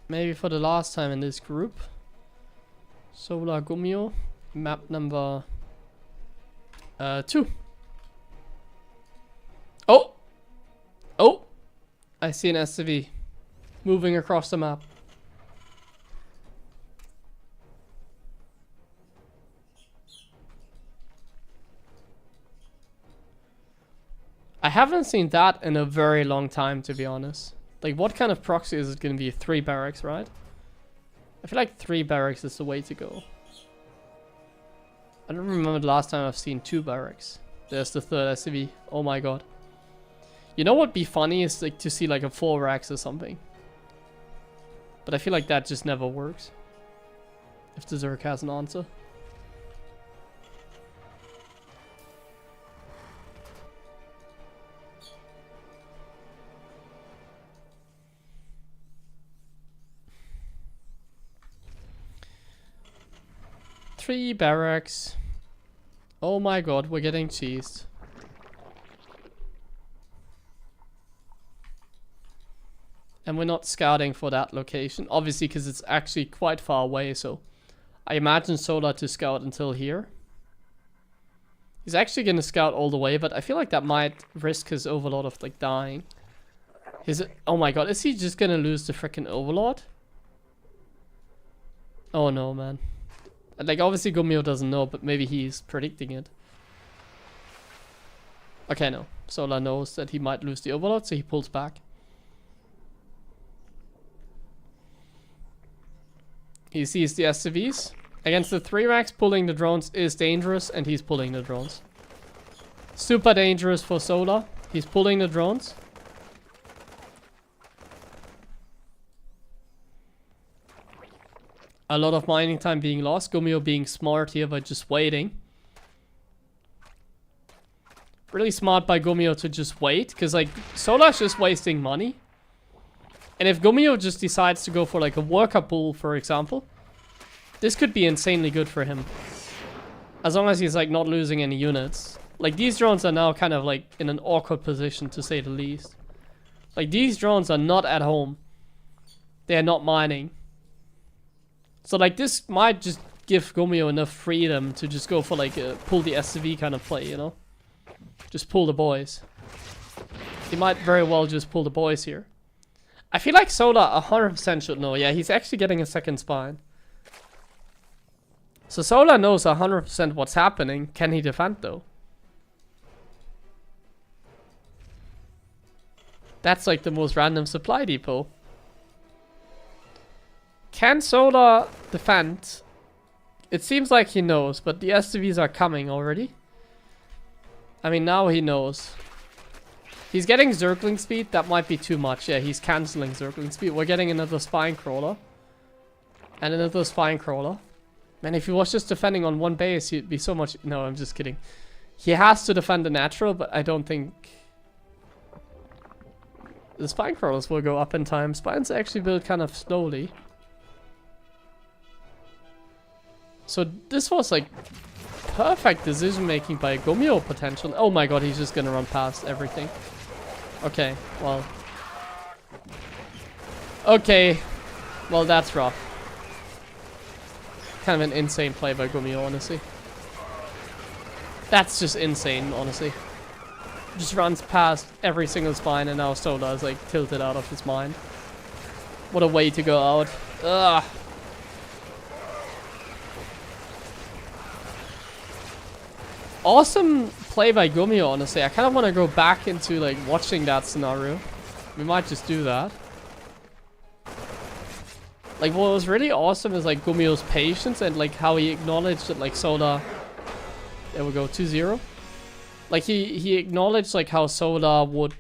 Maybe for the last time in this group. Solar Gumiho. Map number 2. Oh! Oh! I see an SCV moving across the map. I haven't seen that in a very long time, to be honest. Like, what kind of proxy is it going to be? 3 barracks, right? I feel like 3 barracks is the way to go. I don't remember the last time I've seen 2 barracks. There's the 3rd SCV. Oh my god. You know what'd be funny is like to see like a 4 racks or something. But I feel like that just never works. If the Zerg has an answer. Three barracks. Oh my god, we're getting cheesed. And we're not scouting for that location. Obviously, because it's actually quite far away, so I imagine Solar to scout until here. He's actually going to scout all the way, but I feel like that might risk his Overlord of like dying. Oh my god, is he just going to lose the freaking Overlord? Oh no, man. Like, obviously Gumiho doesn't know, but maybe he's predicting it. Okay, no. Solar knows that he might lose the Overlord, so he pulls back. He sees the SCVs. Against the 3 racks, pulling the drones is dangerous, and he's pulling the drones. Super dangerous for Solar. He's pulling the drones. A lot of mining time being lost. Gumiho being smart here by just waiting. Really smart by Gumiho to just wait. Because like Solar's just wasting money. And if Gumiho just decides to go for like a worker pool, for example. This could be insanely good for him. As long as he's like not losing any units. Like these drones are now kind of like in an awkward position to say the least. Like these drones are not at home. They are not mining. So like this might just give Gumiho enough freedom to just go for like a pull the SCV kind of play, you know? Just pull the boys. He might very well just pull the boys here. I feel like Solar 100% should know. Yeah, he's actually getting a second spine. So Solar knows 100% what's happening. Can he defend though? That's like the most random supply depot. Can Solar defend? It seems like he knows, but the SCVs are coming already. I mean, now he knows. He's getting Zergling speed. That might be too much. Yeah, he's cancelling Zergling speed. We're getting another Spine Crawler. And another Spine Crawler. Man, if he was just defending on one base, he'd be so much... No, I'm just kidding. He has to defend the natural, but I don't think... The Spine Crawlers will go up in time. Spines actually build kind of slowly. So this was like perfect decision making by Gumiho potential. Oh my god, he's just gonna run past everything. Okay, well. Okay, well that's rough. Kind of an insane play by Gumiho, honestly. That's just insane, honestly. Just runs past every single spine and now Solar is like tilted out of his mind. What a way to go out. Ugh. Awesome play by Gumiho, honestly. I kind of want to go back into like watching that scenario. We might just do that. Like what was really awesome is like Gumiho's patience and like how he acknowledged that like Solar... There we go, 2-0. Like he acknowledged like how Solar would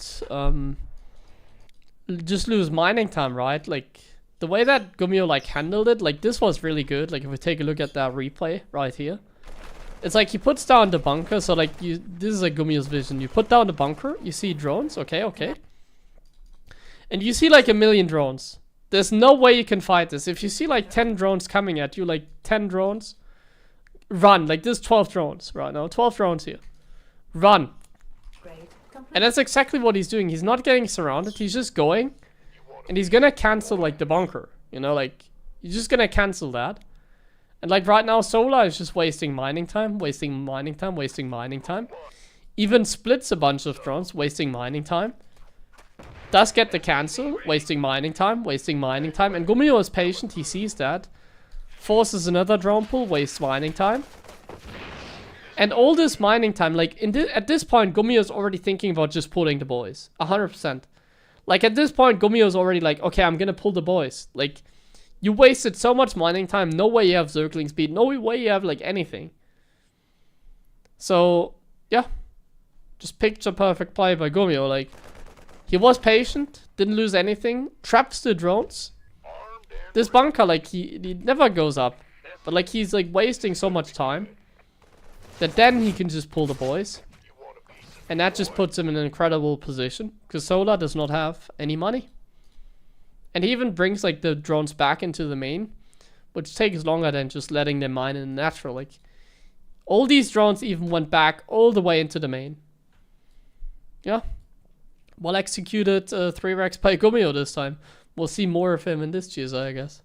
just lose mining time, right? Like the way that Gumiho like handled it, like this was really good. Like if we take a look at that replay right here. It's like he puts down the bunker, so like this is like Gumiho's vision. You put down the bunker, you see drones, okay. And you see like 1,000,000 drones. There's no way you can fight this. If you see like 10 drones coming at you, like 10 drones, run. Like there's 12 drones right now, 12 drones here. Run. And that's exactly what he's doing. He's not getting surrounded, he's just going. And he's gonna cancel like the bunker, you know, like he's just gonna cancel that. And like right now, Solar is just wasting mining time, wasting mining time, wasting mining time. Even splits a bunch of drones, wasting mining time. Does get the cancel, wasting mining time, wasting mining time. And Gumiho is patient, he sees that. Forces another drone pull, wastes mining time. And all this mining time, like at this point, Gumiho's already thinking about just pulling the boys, 100%. Like at this point, Gumiho's already like, okay, I'm gonna pull the boys. Like, you wasted so much mining time. No way you have circling speed. No way you have like anything. So yeah, just picture perfect play by Gumiho. Like, he was patient, didn't lose anything, traps the drones. This bunker, like he never goes up, but like he's like wasting so much time that then he can just pull the boys. And that just puts him in an incredible position, because Solar does not have any money. And he even brings like the drones back into the main, which takes longer than just letting them mine in the natural. Like, all these drones even went back all the way into the main. Yeah. Well executed 3 racks by Gumiho this time. We'll see more of him in this GSL, I guess.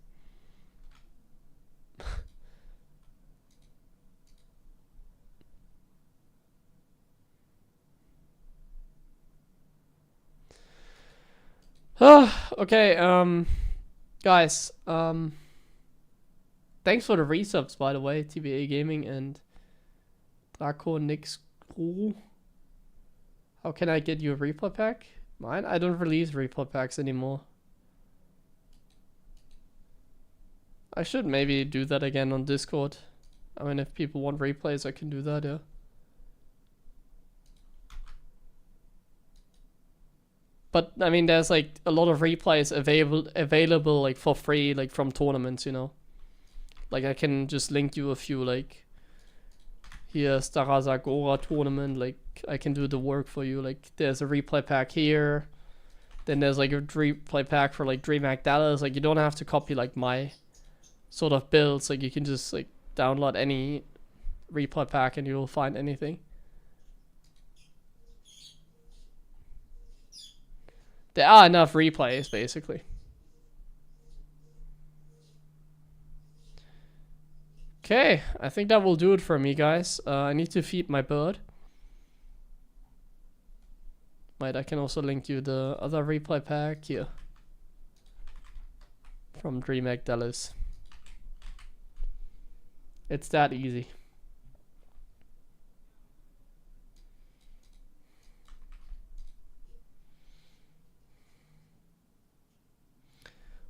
Okay, guys, thanks for the resubs, by the way, TBA Gaming and Draco Nix Crew. How can I get you a replay pack? Mine? I don't release replay packs anymore. I should maybe do that again on Discord. I mean, if people want replays, I can do that, yeah. But I mean, there's like a lot of replays available like for free, like from tournaments, you know. Like, I can just link you a few, like here, Starazagora tournament. Like, I can do the work for you. Like, there's a replay pack here. Then there's like a replay pack for like DreamHack Dallas. Like, you don't have to copy like my sort of builds. Like, you can just like download any replay pack and you'll find anything. There are enough replays, basically. Okay, I think that will do it for me, guys. I need to feed my bird. Wait, I can also link you the other replay pack here. From DreamHack Dallas. It's that easy.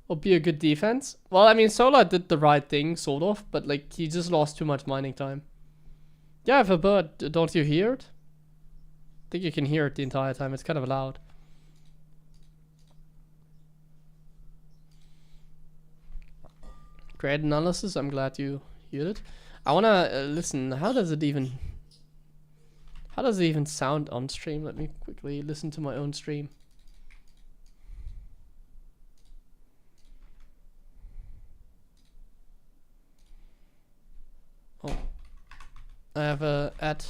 Will be a good defense. Well, I mean, Solar did the right thing, sort of, but like, he just lost too much mining time. Yeah, I have a bird. Don't you hear it? I think you can hear it the entire time. It's kind of loud. Great analysis. I'm glad you heard it. I wanna listen. How does it even sound on stream? Let me quickly listen to my own stream. Oh, I have a ad.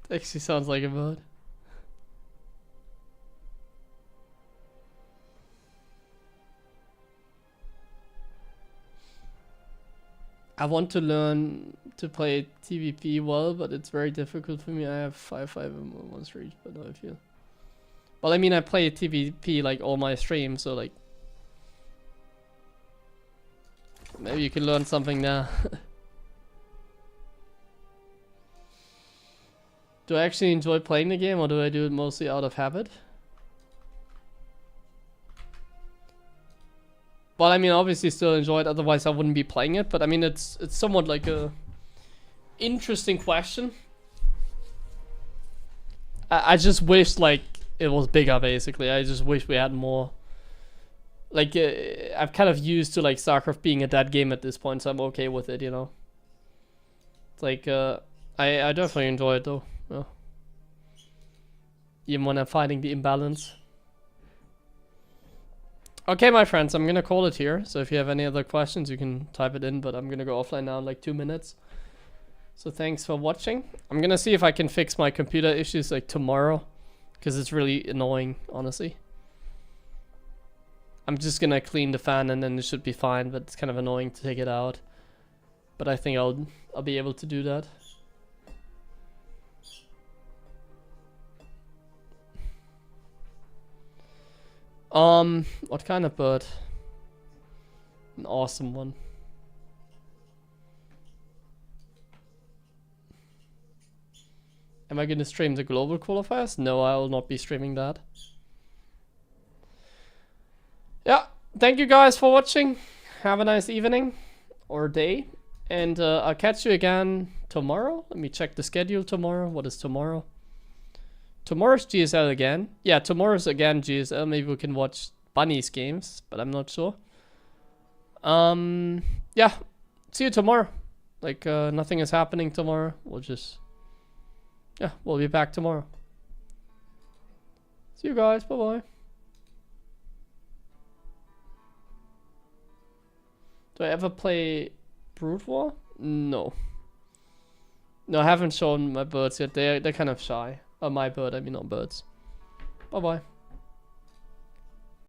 Actually sounds like a bird. I want to learn to play TVP well, but it's very difficult for me. I have 5 once reached, but how I feel. Well, I mean, I play TVP like all my streams, so like maybe you can learn something there. Do I actually enjoy playing the game, or do I do it mostly out of habit? Well, I mean, obviously still enjoy it, otherwise I wouldn't be playing it, but I mean, it's somewhat like a interesting question. I just wish like it was bigger, basically. I just wish we had more. Like, I'm kind of used to like StarCraft being a dead game at this point, so I'm okay with it, you know. It's like, I definitely enjoy it though. Yeah. Even when I'm fighting the imbalance. Okay, my friends, I'm gonna call it here. So if you have any other questions, you can type it in, but I'm gonna go offline now in like 2 minutes. So thanks for watching. I'm gonna see if I can fix my computer issues like tomorrow, because it's really annoying, honestly. I'm just gonna clean the fan and then it should be fine, but it's kind of annoying to take it out. But I think I'll be able to do that. What kind of bird? An awesome one. Am I gonna stream the global qualifiers? No, I will not be streaming that. Yeah, thank you guys for watching. Have a nice evening or day. And I'll catch you again tomorrow. Let me check the schedule tomorrow. What is tomorrow? Tomorrow's GSL again. Yeah, tomorrow's again GSL. Maybe we can watch Bunny's games, but I'm not sure. Yeah, see you tomorrow. Like, nothing is happening tomorrow. We'll just... Yeah, we'll be back tomorrow. See you guys. Bye-bye. Do I ever play Brood War? No. No, I haven't shown my birds yet. They're kind of shy. My bird, I mean, not birds. Bye-bye.